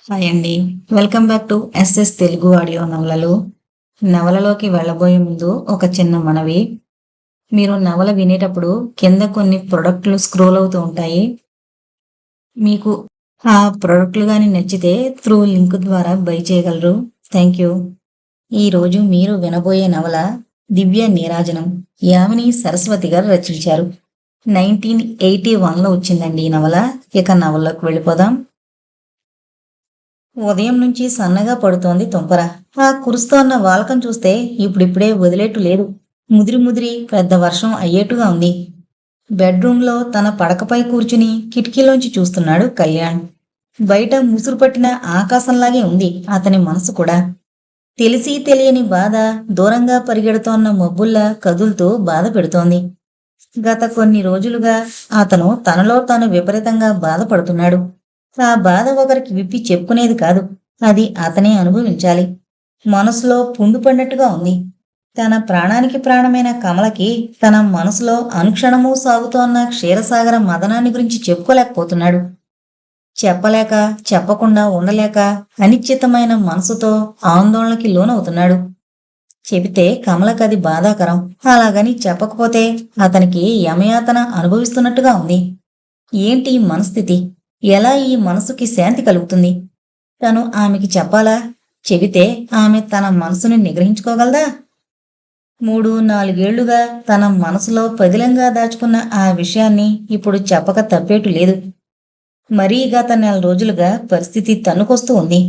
Hi అండి. Welcome back to SS Telugu audio నవలలు. నవలలోకి వెళ్ళబోయే ముందు ఒక చిన్న మనవి. మీరు నవల వినేటప్పుడు కింద కొన్ని ప్రొడక్ట్లు స్క్రోల్ అవుతూ ఉంటాయి. మీకు ఆ ప్రొడక్ట్లు కానీ నచ్చితే త్రూ లింక్ ద్వారా బై చేయగలరు. Thank you. ఈరోజు మీరు వినబోయే నవల దివ్య నీరాజనం. యామిని సరస్వతి గారు రచించారు. 1981లో వచ్చిందండి ఈ నవల. ఇక నవల్లోకి వెళ్ళిపోదాం. ఉదయం నుంచి సన్నగా పడుతోంది తుంపర. ఆ కురుస్తోన్న వాలకం చూస్తే ఇప్పుడిప్పుడే వదిలేట్టు లేదు. ముదిరి ముదిరి పెద్ద వర్షం అయ్యేట్టుగా ఉంది. బెడ్రూంలో తన పడకపై కూర్చుని కిటికీలోంచి చూస్తున్నాడు కళ్యాణ్. బయట ముసురు పట్టిన ఆకాశంలాగే ఉంది అతని మనసు కూడా. తెలిసి తెలియని బాధ దూరంగా పరిగెడుతోన్న మబ్బుల్లా కదులుతూ బాధ పెడుతోంది. గత కొన్ని రోజులుగా అతను తనలో తాను విపరీతంగా బాధపడుతున్నాడు. ఆ బాధ ఒకరికి విప్పి చెప్పుకునేది కాదు. అది అతనే అనుభవించాలి. మనసులో పుండు పడినట్టుగా ఉంది. తన ప్రాణానికి ప్రాణమైన కమలకి తన మనసులో అనుక్షణమూ సాగుతోన్న క్షీరసాగర మదనాన్ని గురించి చెప్పుకోలేకపోతున్నాడు. చెప్పలేక చెప్పకుండా ఉండలేక అనిశ్చితమైన మనసుతో ఆందోళనకి లోనవుతున్నాడు. చెబితే కమలకది బాధాకరం. అలాగని చెప్పకపోతే అతనికి యమయాతన అనుభవిస్తున్నట్టుగా ఉంది. ఏంటి ఈ మనస్థితి? ఎలా ఈ మనసుకి శాంతి కలుగుతుంది? తను ఆమెకి చెప్పాలా? చెబితే ఆమె తన మనసుని నిగ్రహించుకోగలదా? 3-4 ఏళ్లుగా తన మనసులో పదిలంగా దాచుకున్న ఆ విషయాన్ని ఇప్పుడు చెప్పక తప్పేటు లేదు. మరీ గత 4 రోజులుగా పరిస్థితి తన్నుకొస్తూ ఉంది.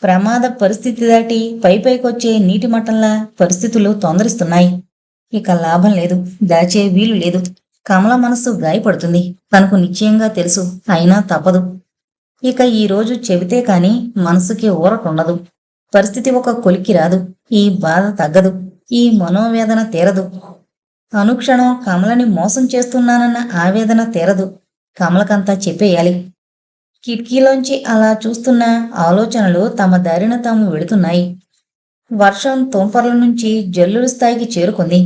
ప్రమాద పరిస్థితి దాటి పైకొచ్చే నీటి మట్టంలా పరిస్థితులు తొందరిస్తున్నాయి. ఇక లాభం లేదు, దాచే వీలు లేదు. కమల మనసు గాయపడుతుంది. తనకు నిశ్చయంగా తెలుసు. అయినా తప్పదు. ఇక ఈరోజు చెబితే కాని మనసుకి ఊరకుండదు. పరిస్థితి ఒక కొలిక్కి రాదు. ఈ బాధ తగ్గదు. ఈ మనోవేదన తీరదు. అనుక్షణం కమలని మోసం చేస్తున్నానన్న ఆవేదన తీరదు. కమలకంతా చెప్పేయాలి. కిటికీలోంచి అలా చూస్తున్న ఆలోచనలు తమ దారిన తాము వెళుతున్నాయి. వర్షం తుంపర్ల నుంచి జల్లుల స్థాయికి చేరుకుంది.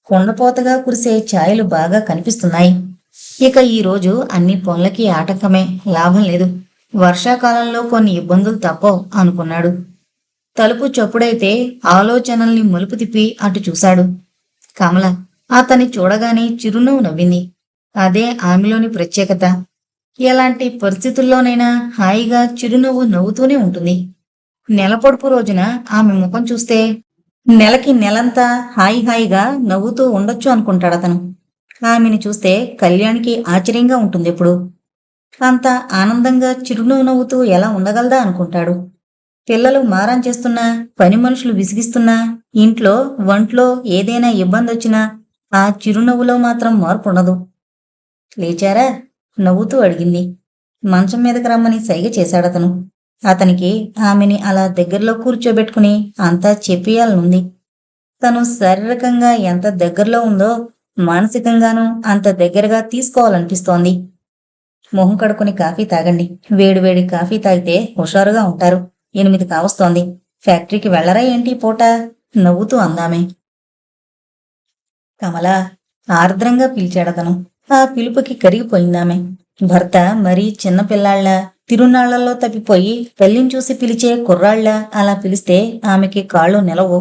కుండపోతగా కురిసే ఛాయలు బాగా కనిపిస్తున్నాయి. ఇక ఈరోజు అన్ని పనులకి ఆటంకమే, లాభం లేదు. వర్షాకాలంలో కొన్ని ఇబ్బందులు తప్పవు అనుకున్నాడు. తలుపు చప్పుడైతే ఆలోచనల్ని మలుపు తిప్పి అటు చూశాడు. కమల అతన్ని చూడగానే చిరునవ్వు నవ్వింది. అదే ఆమెలోని ప్రత్యేకత. ఎలాంటి పరిస్థితుల్లోనైనా హాయిగా చిరునవ్వు నవ్వుతూనే ఉంటుంది. నెలపొడుపు రోజున ఆమె ముఖం చూస్తే నెలకి నెలంతా హాయిగా నవ్వుతూ ఉండొచ్చు అనుకుంటాడతను. ఆమెని చూస్తే కళ్యాణ్కి ఆశ్చర్యంగా ఉంటుంది. ఎప్పుడు అంత ఆనందంగా చిరునవ్వు నవ్వుతూ ఎలా ఉండగలదా అనుకుంటాడు. పిల్లలు మారం చేస్తున్నా, పని మనుషులు విసిగిస్తున్నా, ఇంట్లో వంట్లో ఏదైనా ఇబ్బంది వచ్చినా ఆ చిరునవ్వులో మాత్రం మార్పు ఉండదు. లేచారా? నవ్వుతూ అడిగింది. మంచం మీదకి రమ్మని సైగ చేశాడతను. అతనికి ఆమెని అలా దగ్గరలో కూర్చోబెట్టుకుని అంతా చెప్పేయాలనుంది. తను శారీరకంగా ఎంత దగ్గరలో ఉందో మానసికంగానూ అంత దగ్గరగా తీసుకోవాలనిపిస్తోంది. మొహం కడుక్కుని కాఫీ తాగండి. వేడివేడి కాఫీ తాగితే హుషారుగా ఉంటారు. 8 కావస్తోంది. ఫ్యాక్టరీకి వెళ్లరా ఏంటి పూట? నవ్వుతూ అందామే. కమలా ఆర్ద్రంగా పిలిచాడతను. ఆ పిలుపుకి కరిగిపోయిందామె. భర్త మరీ చిన్నపిల్లాళ్ల తిరునాళ్లలో తప్పిపోయి తల్లిని చూసి పిలిచే కుర్రాళ్ల అలా పిలిస్తే ఆమెకి కాళ్ళు నిలవు.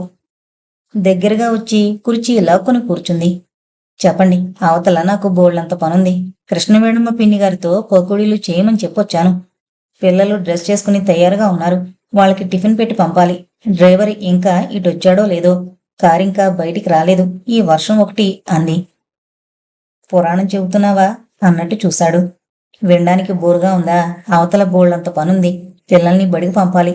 దగ్గరగా వచ్చి కుర్చీ లాక్కుని కూర్చుంది. చెప్పండి, అవతల నాకు బోళ్లంత పనుంది. కృష్ణవేణమ్మ పిన్ని గారితో పకోడీలు చేయమని చెప్పొచ్చాను. పిల్లలు డ్రెస్ చేసుకుని తయారుగా ఉన్నారు. వాళ్ళకి టిఫిన్ పెట్టి పంపాలి. డ్రైవర్ ఇంకా ఇటొచ్చాడో లేదో. కారింకా బయటికి రాలేదు. ఈ వర్షం ఒకటి అంది. పురాణం చెబుతున్నావా అన్నట్టు చూశాడు. వినడానికి బోరుగా ఉందా? అవతల బోళ్లంత పనుంది. పిల్లల్ని బడికి పంపాలి.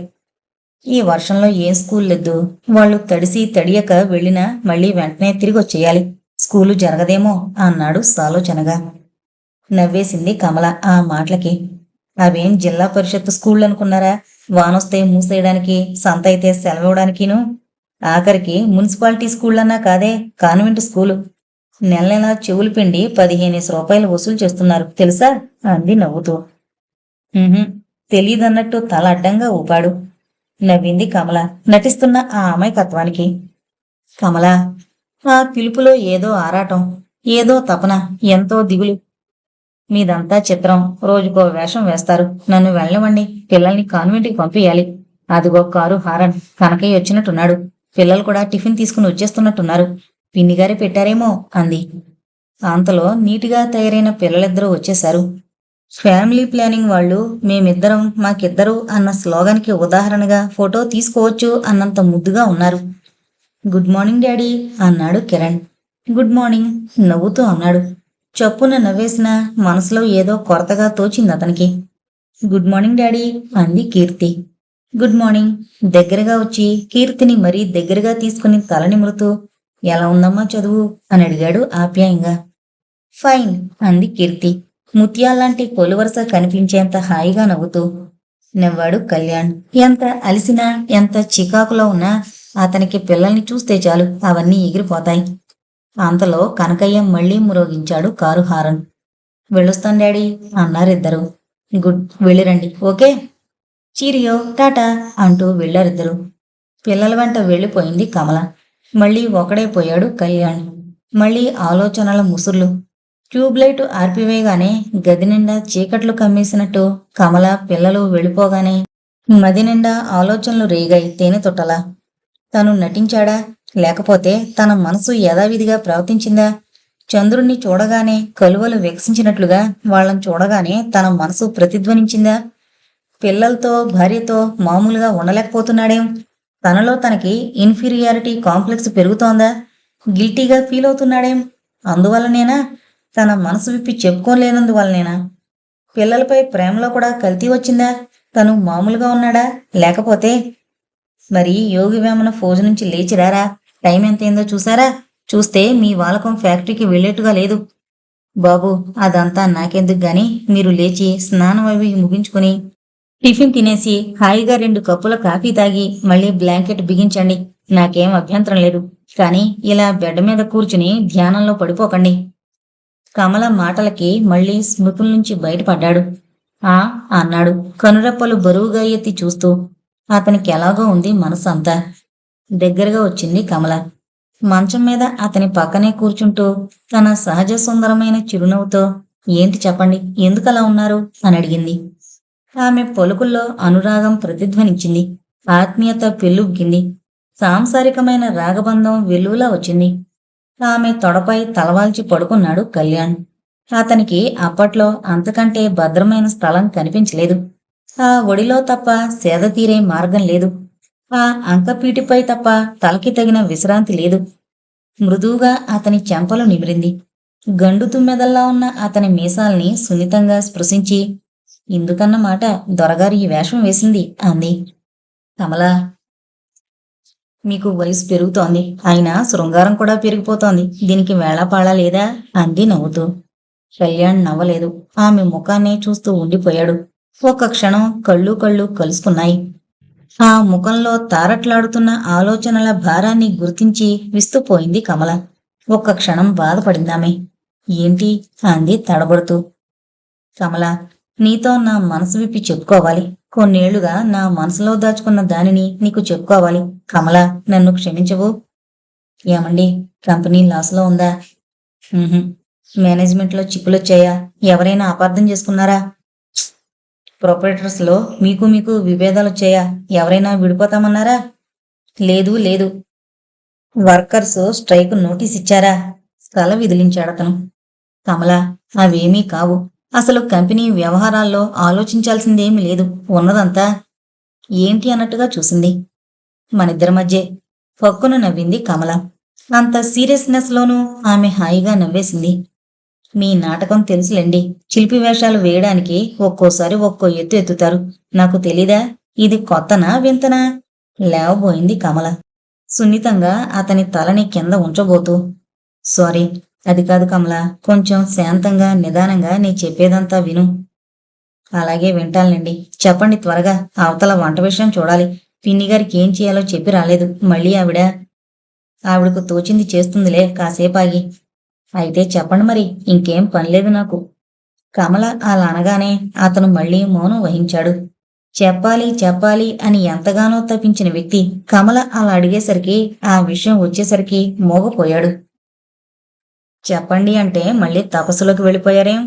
ఈ వర్షంలో ఏం స్కూల్ లేదు. వాళ్ళు తడిసి తడియక వెళ్ళినా మళ్ళీ వెంటనే తిరిగి వచ్చేయాలి. స్కూలు జరగదేమో అన్నాడు సాలోచనగా. నవ్వేసింది కమల ఆ మాటలకి. అవేం జిల్లా పరిషత్ స్కూళ్ళు అనుకున్నారా? వానొస్తే మూసేయడానికి, సంత అయితే సెలవివ్వడానికిను. ఆఖరికి మున్సిపాలిటీ స్కూళ్ళన్నా కాదే, కాన్వెంట్ స్కూలు. నెల నెలా చెవులు పిండి 15 రూపాయలు వసూలు చేస్తున్నారు తెలుసా అంది నవ్వుతూ. తెలీదన్నట్టు తల అడ్డంగా ఊపాడు. నవ్వింది కమల నటిస్తున్న ఆ అమాయకత్వానికి. కమల ఆ పిలుపులో ఏదో ఆరాటం, ఏదో తపన, ఎంతో దిగులు. మీదంతా చిత్రం. రోజుకో వేషం వేస్తారు. నన్ను వెళ్ళనివ్వండి. పిల్లల్ని కాన్వెంట్కి పంపించాలి. అదిగో కారు హారన్. కనకయ్య వచ్చినట్టున్నాడు. పిల్లలు కూడా టిఫిన్ తీసుకుని వచ్చేస్తున్నట్టున్నారు. పిన్నిగారే పెట్టారేమో అంది. అంతలో నీటిగా తయారైన పిల్లలిద్దరూ వచ్చేశారు. ఫ్యామిలీ ప్లానింగ్ వాళ్ళు మేమిద్దరం మాకిద్దరు అన్న స్లోగన్కి ఉదాహరణగా ఫోటో తీసుకోవచ్చు అన్నంత ముద్దుగా ఉన్నారు. గుడ్ మార్నింగ్ డాడీ అన్నాడు కిరణ్. గుడ్ మార్నింగ్ నవ్వుతూ అన్నాడు. చప్పున నవ్వేసిన మనసులో ఏదో కొరతగా తోచింది అతనికి. గుడ్ మార్నింగ్ డాడీ అంది కీర్తి. గుడ్ మార్నింగ్ దగ్గరగా వచ్చి కీర్తిని మరీ దగ్గరగా తీసుకుని తల నిమురుతూ ఎలా ఉందమ్మా చదువు అని అడిగాడు ఆప్యాయంగా. ఫైన్ అంది కీర్తి ముత్యాల్లాంటి కొలువరస కనిపించేంత హాయిగా నవ్వుతూ. నవ్వాడు కళ్యాణ్. ఎంత అలిసినా ఎంత చికాకులో ఉన్నా అతనికి పిల్లల్ని చూస్తే చాలు అవన్నీ ఎగిరిపోతాయి. అంతలో కనకయ్య మళ్లీ మురోగించాడు కారు హారన్. వెళ్ళొస్తాను డాడీ అన్నారిద్దరు. గుడ్ వెళ్ళిరండి. ఓకే చీరియో టాటా అంటూ వెళ్ళారిద్దరు. పిల్లల వెంట వెళ్ళిపోయింది కమల. మళ్ళీ ఒకడే పోయాడు కళ్యాణ్. మళ్ళీ ఆలోచనల ముసుర్లు. ట్యూబ్లైట్ ఆర్పివేయగానే గది నిండా చీకట్లు కమ్మేసినట్టు కమల పిల్లలు వెళ్ళిపోగానే మది నిండా ఆలోచనలు రేగాయి తేనె తొట్టలా. తను నటించాడా లేకపోతే తన మనసు యథావిధిగా ప్రవర్తించిందా? చంద్రుణ్ణి చూడగానే కలువలు వికసించినట్లుగా వాళ్ళని చూడగానే తన మనసు ప్రతిధ్వనించిందా? పిల్లలతో భార్యతో మామూలుగా ఉండలేకపోతున్నాడేం? తనలో తనకి ఇన్ఫీరియారిటీ కాంప్లెక్స్ పెరుగుతోందా? గిల్టీగా ఫీల్ అవుతున్నాడేం? అందువల్లనేనా? తన మనసు విప్పి చెప్పుకోలేనందువల్లనేనా? పిల్లలపై ప్రేమలో కూడా కల్తీ వచ్చిందా? తను మామూలుగా ఉన్నాడా? లేకపోతే మరి యోగి వేమన ఫోజు నుంచి లేచిరారా? టైం ఎంతైందో చూసారా? చూస్తే మీ వాలకం ఫ్యాక్టరీకి వెళ్ళేట్టుగా లేదు. బాబు అదంతా నాకెందుకు గాని మీరు లేచి స్నానం అవి ముగించుకుని టిఫిన్ తినేసి హాయిగా 2 కప్పుల కాఫీ తాగి మళ్ళీ బ్లాంకెట్ బిగించండి. నాకేం అభ్యంతరం లేదు. కానీ ఇలా బెడ్ మీద కూర్చుని ధ్యానంలో పడిపోకండి. కమల మాటలకి మళ్ళీ స్మృతుల నుంచి బయటపడ్డాడు. ఆ అన్నాడు కనురెప్పలు బరువుగా ఎత్తి చూస్తూ. అతనికి ఎలాగో ఉంది మనసు అంతా. దగ్గరగా వచ్చింది కమల. మంచం మీద అతని పక్కనే కూర్చుంటూ తన సహజ సుందరమైన చిరునవ్వుతో ఏంటి చెప్పండి ఎందుకలా ఉన్నారు అని అడిగింది. ఆమె పలుకుల్లో అనురాగం ప్రతిధ్వనించింది. ఆత్మీయత పెళ్ళుగ్గింది. సాంసారికమైన రాగబంధం వెలుగులా వచ్చింది. ఆమె తొడపై తలవాల్చి పడుకున్నాడు కళ్యాణ్. అతనికి అప్పట్లో అంతకంటే భద్రమైన స్థలం కనిపించలేదు. ఆ ఒడిలో తప్ప సేద తీరే మార్గం లేదు. ఆ అంకపీటిపై తప్ప తలకి తగిన విశ్రాంతి లేదు. మృదువుగా అతని చెంపలు నిమిరింది. గండు తుమ్మెదల్లా ఉన్న అతని మీసాల్ని సున్నితంగా స్పృశించి ఇందుకన్నమాట దొరగారు ఈ వేషం వేసింది అంది. కమలా మీకు వయసు పెరుగుతోంది. అయినా శృంగారం కూడా పెరిగిపోతోంది. దీనికి వేళాపాళా లేదా అంది నవ్వుతూ. కళ్యాణ్ నవ్వలేదు. ఆమె ముఖాన్నే చూస్తూ ఉండిపోయాడు. ఒక్క క్షణం కళ్ళు కలుసుకున్నాయి. ఆ ముఖంలో తారట్లాడుతున్న ఆలోచనల భారాన్ని గుర్తించి విస్తుపోయింది కమల. ఒక్క క్షణం బాధపడిందామె. ఏంటి అంది తడబడుతూ. కమల నీతో నా మనసు విప్పి చెప్పుకోవాలి. కొన్నేళ్లుగా నా మనసులో దాచుకున్న దానిని నీకు చెప్పుకోవాలి. కమల నన్ను క్షమించవు. ఏమండి కంపెనీ లాస్లో ఉందా? మేనేజ్మెంట్లో చిక్కులొచ్చాయా? ఎవరైనా అపార్థం చేసుకున్నారా? ప్రొపరేటర్స్ లో మీకు విభేదాలు వచ్చాయా? ఎవరైనా విడిపోతామన్నారా? లేదు. వర్కర్స్ స్ట్రైక్ నోటీస్ ఇచ్చారా? స్థల విదిలించాడతను. కమల అవేమీ కావు. అసలు కంపెనీ వ్యవహారాల్లో ఆలోచించాల్సిందేమీ లేదు. ఉన్నదంతా ఏంటి అన్నట్టుగా చూసింది. మనిద్దరి మధ్యే పక్కున నవ్వింది కమల. అంత సీరియస్నెస్ లోనూ ఆమె హాయిగా నవ్వేసింది. మీ నాటకం తెలుసులేండి. చిలిపి వేషాలు వేయడానికి ఒక్కోసారి ఒక్కో ఎత్తు ఎత్తుతారు. నాకు తెలీదా? ఇది కొత్తనా వింతనా? లేవబోయింది కమల సున్నితంగా అతని తలని కింద ఉంచబోతూ. సారీ అది కాదు కమల. కొంచెం శాంతంగా నిదానంగా నీ చెప్పేదంతా విను. అలాగే వింటానులేండి. చెప్పండి త్వరగా. అవతల వంట విషయం చూడాలి. పిన్నిగారికి ఏం చేయాలో చెప్పి రాలేదు. మళ్ళీ ఆవిడకు తోచింది చేస్తుందిలే కాసేపాగి. అయితే చెప్పండి మరి. ఇంకేం పనిలేదు నాకు. కమల అలా అనగానే అతను మళ్లీ మౌనం వహించాడు. చెప్పాలి అని ఎంతగానో తప్పించిన వ్యక్తి కమల అలా అడిగేసరికి ఆ విషయం వచ్చేసరికి మోగపోయాడు. చెప్పండి అంటే మళ్ళీ తపస్సులోకి వెళ్ళిపోయారేం?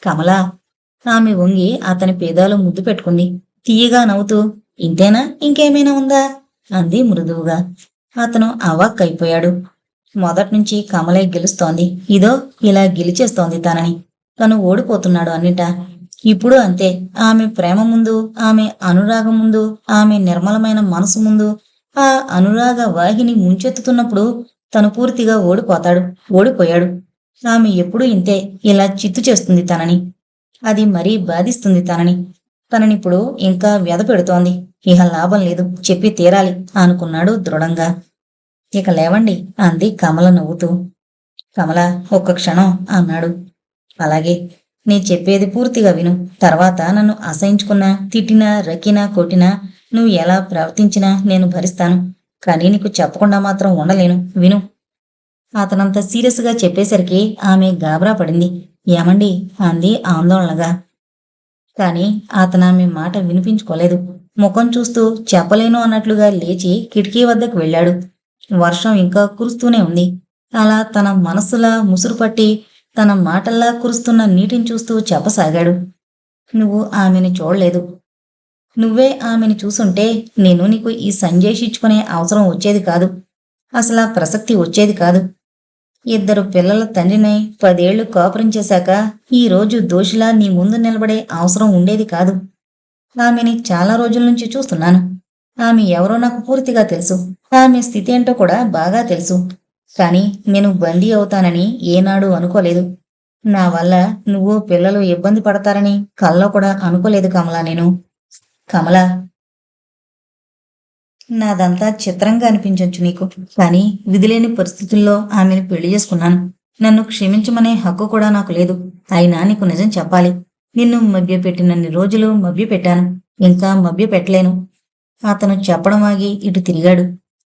కమల ఆమె వంగి అతని పేదాలు ముద్దు పెట్టుకుంది. తీయగా నవ్వుతూ, ఇంతేనా ఇంకేమైనా ఉందా అంది మృదువుగా. అతను అవాక్కైపోయాడు. మొదట్నుంచి కమలే గెలుస్తోంది. ఇదో ఇలా గెలిచేస్తోంది తనని. తను ఓడిపోతున్నాడు అన్నిటా. ఇప్పుడు అంతే. ఆమె ప్రేమ ముందు, ఆమె అనురాగం ముందు, ఆమె నిర్మలమైన మనసు ముందు, ఆ అనురాగ వాహిని ముంచెత్తుతున్నప్పుడు తను పూర్తిగా ఓడిపోతాడు. ఓడిపోయాడు. ఆమె ఎప్పుడూ ఇంతే. ఇలా చిత్తు చేస్తుంది తనని. అది మరీ బాధిస్తుంది తనని. తననిప్పుడు ఇంకా వ్యధ పెడుతోంది. ఇహ లాభం లేదు. చెప్పి తీరాలి అనుకున్నాడు దృఢంగా. ఇక లేవండి అంది కమల నవ్వుతూ. కమల ఒక్క క్షణం అన్నాడు. అలాగే. నీ చెప్పేది పూర్తిగా విను. తర్వాత నన్ను అసహించుకున్నా, తిట్టినా, రక్కినా, కొట్టినా, నువ్వు ఎలా ప్రవర్తించినా నేను భరిస్తాను. కానీ నీకు చెప్పకుండా మాత్రం ఉండలేను. విను. అతనంత సీరియస్గా చెప్పేసరికి ఆమె గాబరా పడింది. ఏమండి అంది ఆందోళనగా. కాని అతనామె మాట వినిపించుకోలేదు. ముఖం చూస్తూ చెప్పలేను అన్నట్లుగా లేచి కిటికీ వద్దకు వెళ్ళాడు. వర్షం ఇంకా కురుస్తూనే ఉంది. అలా తన మనస్సులా ముసురుపట్టి తన మాటల్లా కురుస్తున్న నీటిని చూస్తూ చెప్పసాగాడు. నువ్వు ఆమెను చూడలేదు. నువ్వే ఆమెను చూసుంటే నేను నీకు ఈ సంజేషించుకునే అవసరం వచ్చేది కాదు. అసలా ప్రసక్తి వచ్చేది కాదు. ఇద్దరు పిల్లల తండ్రినై 10 ఏళ్లు కాపురం చేశాక ఈ రోజు దోషిలా నీ ముందు నిలబడే అవసరం ఉండేది కాదు. ఆమెని చాలా రోజుల నుంచి చూస్తున్నాను. ఆమె ఎవరో నాకు పూర్తిగా తెలుసు. ఆమె స్థితి ఏంటో కూడా బాగా తెలుసు. కాని నేను బందీ అవుతానని ఏనాడు అనుకోలేదు. నా వల్ల నువ్వు పిల్లలు ఇబ్బంది పడతారని కల్లో కూడా అనుకోలేదు కమలా నేను. కమలా, నాదంతా చిత్రంగా అనిపించొచ్చు నీకు. కానీ విధిలేని పరిస్థితుల్లో ఆమెను పెళ్లి చేసుకున్నాను. నన్ను క్షమించమనే హక్కు కూడా నాకు లేదు. అయినా నీకు నిజం చెప్పాలి. నిన్ను మభ్యపెట్టినన్ని రోజులు మభ్యపెట్టాను. ఇంకా మభ్యపెట్టలేను. అతను చెప్పడం ఆగి ఇటు తిరిగాడు.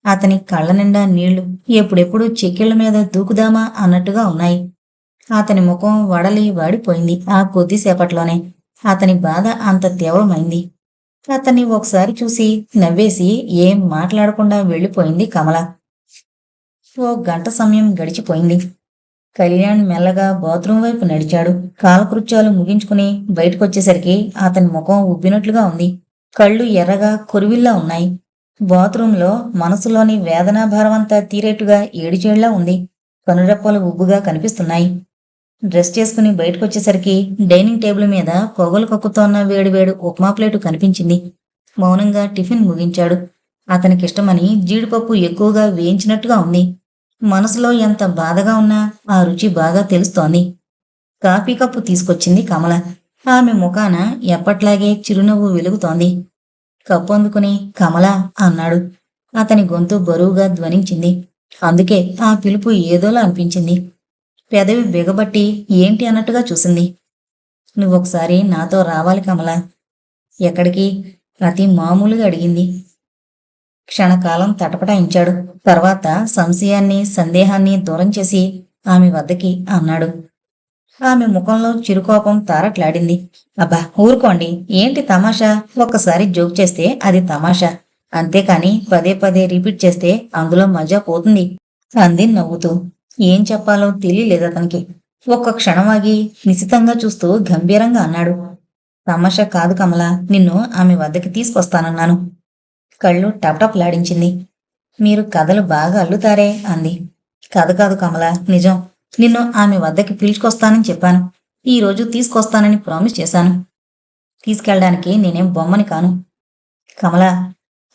అతని కళ్ళ నిండా నీళ్లు ఎప్పుడెప్పుడు చెక్కిళ్ల మీద దూకుదామా అన్నట్టుగా ఉన్నాయి. అతని ముఖం వడలి వాడిపోయింది ఆ కొద్దిసేపట్లోనే. అతని బాధ అంత తీవ్రమైంది. అతన్ని ఒకసారి చూసి నవ్వేసి ఏం మాట్లాడకుండా వెళ్ళిపోయింది కమల. ఓ గంట సమయం గడిచిపోయింది. కళ్యాణ్ మెల్లగా బాత్రూం వైపు నడిచాడు. కాలకృత్యాలు ముగించుకుని బయటకొచ్చేసరికి అతని ముఖం ఉబ్బినట్లుగా ఉంది. కళ్ళు ఎర్రగా కొరివిల్లా ఉన్నాయి. బాత్రూంలో మనసులోని వేదనాభారమంతా తీరేట్టుగా ఏడిచేళ్లా ఉంది. కనురెప్పలు ఉబ్బుగా కనిపిస్తున్నాయి. డ్రెస్ చేసుకుని బయటకొచ్చేసరికి డైనింగ్ టేబుల్ మీద పొగలు కక్కుతోన్న వేడివేడు ఉప్మా ప్లేటు కనిపించింది. మౌనంగా టిఫిన్ ముగించాడు. అతనికిష్టమని జీడిపప్పు ఎక్కువగా వేయించినట్టుగా ఉంది. మనసులో ఎంత బాధగా ఉన్నా ఆ రుచి బాగా తెలుస్తోంది. కాఫీ కప్పు తీసుకొచ్చింది కమల. ఆమె ముఖాన ఎప్పట్లాగే చిరునవ్వు వెలుగుతోంది. కప్పు అందుకుని కమల అన్నాడు. అతని గొంతు బరువుగా ధ్వనించింది. అందుకే ఆ పిలుపు ఏదోలా అనిపించింది. పెదవి బిగబట్టి ఏంటి అన్నట్టుగా చూసింది. నువ్వొకసారి నాతో రావాలి కమలా. ఎక్కడికి? అతి మామూలుగా అడిగింది. క్షణకాలం తటపటాయించాడు. తర్వాత సంశయాన్ని సందేహాన్ని దూరం చేసి ఆమె వద్దకి అన్నాడు. ఆమె ముఖంలో చిరుకోపం తారట్లాడింది. అబ్బా ఊరుకోండి. ఏంటి తమాషా? ఒక్కసారి జోక్ చేస్తే అది తమాషా. అంతేకాని పదే పదే రిపీట్ చేస్తే అందులో మజా పోతుంది అంది నవ్వుతూ. ఏం చెప్పాలో తెలియలేదతనికి. ఒక్క క్షణమాగి నిశితంగా చూస్తూ గంభీరంగా అన్నాడు. తమాషా కాదు కమలా. నిన్ను ఆమె వద్దకి తీసుకొస్తానన్నాను. కళ్ళు టప్టప్లాడించింది. మీరు కథలు బాగా అల్లుతారే అంది. కథ కాదు కమలా, నిజం. నిన్ను ఆమె వద్దకి పిలుచుకొస్తానని చెప్పాను. ఈ రోజు తీసుకొస్తానని ప్రామిస్ చేశాను. తీసుకెళ్ళడానికి నేనేం బొమ్మని కాను. కమలా,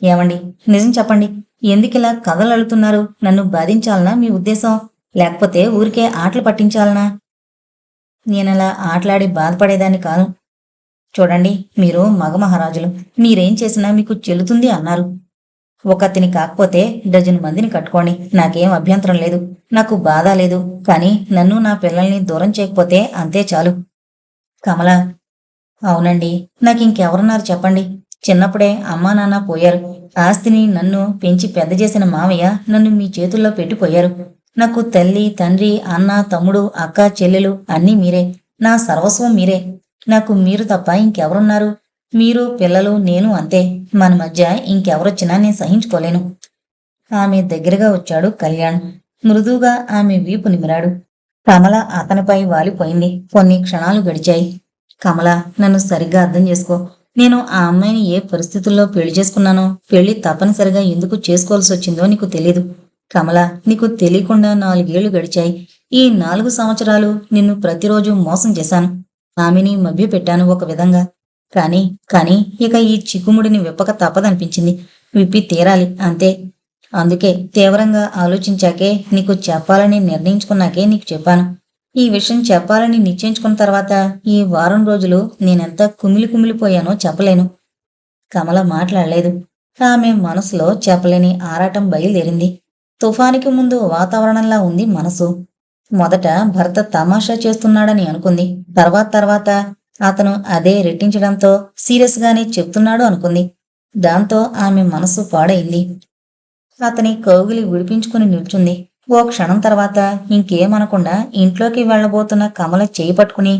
ఏమండి నిజం చెప్పండి. ఎందుకిలా కథలు అల్లుతున్నారు? నన్ను బాధించాలనా మీ ఉద్దేశం? లేకపోతే ఊరికే ఆటలు పట్టించాలనా? నేనలా ఆటలాడి బాధపడేదాన్ని కాను. చూడండి, మీరు మగమహారాజులు. మీరేం చేసినా మీకు చెల్లుతుంది అన్నారు. ఒకతిని కాకపోతే డజన్ మందిని కట్టుకోండి. నాకేం అభ్యంతరం లేదు. నాకు బాధ లేదు. కానీ నన్ను నా పిల్లల్ని దూరం చేయకపోతే అంతే చాలు. కమల, అవునండి. నాకింకెవరున్నారు చెప్పండి. చిన్నప్పుడే అమ్మా నాన్న పోయారు. ఆస్తిని నన్ను పెంచి పెద్ద చేసిన మావయ్య నన్ను మీ చేతుల్లో పెట్టిపోయారు. నాకు తల్లి, తండ్రి, అన్న, తమ్ముడు, అక్క, చెల్లెలు అన్నీ మీరే. నా సర్వస్వం మీరే. నాకు మీరు తప్ప ఇంకెవరున్నారు? మీరు, పిల్లలు, నేను అంతే. మన మధ్య ఇంకెవరొచ్చినా నేను సహించుకోలేను. ఆమె దగ్గరగా వచ్చాడు కళ్యాణ్. మృదువుగా ఆమె వీపు నిమిరాడు. కమల అతనిపై వాలిపోయింది. కొన్ని క్షణాలు గడిచాయి. కమల, నన్ను సరిగ్గా అర్థం చేసుకో. నేను ఆ అమ్మాయిని ఏ పరిస్థితుల్లో పెళ్లి చేసుకున్నానో, పెళ్లి తప్పనిసరిగా ఎందుకు చేసుకోవాల్సి వచ్చిందో నీకు తెలీదు. కమల, నీకు తెలియకుండా 4 ఏళ్లు గడిచాయి. ఈ 4 సంవత్సరాలు నిన్ను ప్రతిరోజు మోసం చేశాను. ఆమెని మభ్యపెట్టాను ఒక విధంగా. కానీ కానీ ఇక ఈ చిక్కుముడిని విప్పక తప్పదనిపించింది. విప్పి తీరాలి అంతే. అందుకే తీవ్రంగా ఆలోచించాకే నీకు చెప్పాలని నిర్ణయించుకున్నాకే నీకు చెప్పాను. ఈ విషయం చెప్పాలని నిశ్చయించుకున్న తర్వాత ఈ వారం రోజులు నేనెంత కుమిలిపోయానో చెప్పలేను. కమల మాట్లాడలేదు. ఆమె మనసులో చెప్పలేని ఆరాటం బయలుదేరింది. తుఫానికి ముందు వాతావరణంలా ఉంది మనసు. మొదట భర్త తమాషా చేస్తున్నాడని అనుకుంది. తర్వాత అతను అదే రెట్టించడంతో సీరియస్ గానే చెప్తున్నాడు అనుకుంది. దాంతో ఆమె మనసు పాడైంది. అతని కౌగిలి విడిపించుకుని నిల్చుంది. ఓ క్షణం తర్వాత ఇంకేమనకుండా ఇంట్లోకి వెళ్లబోతున్న కమల చేయి పట్టుకుని,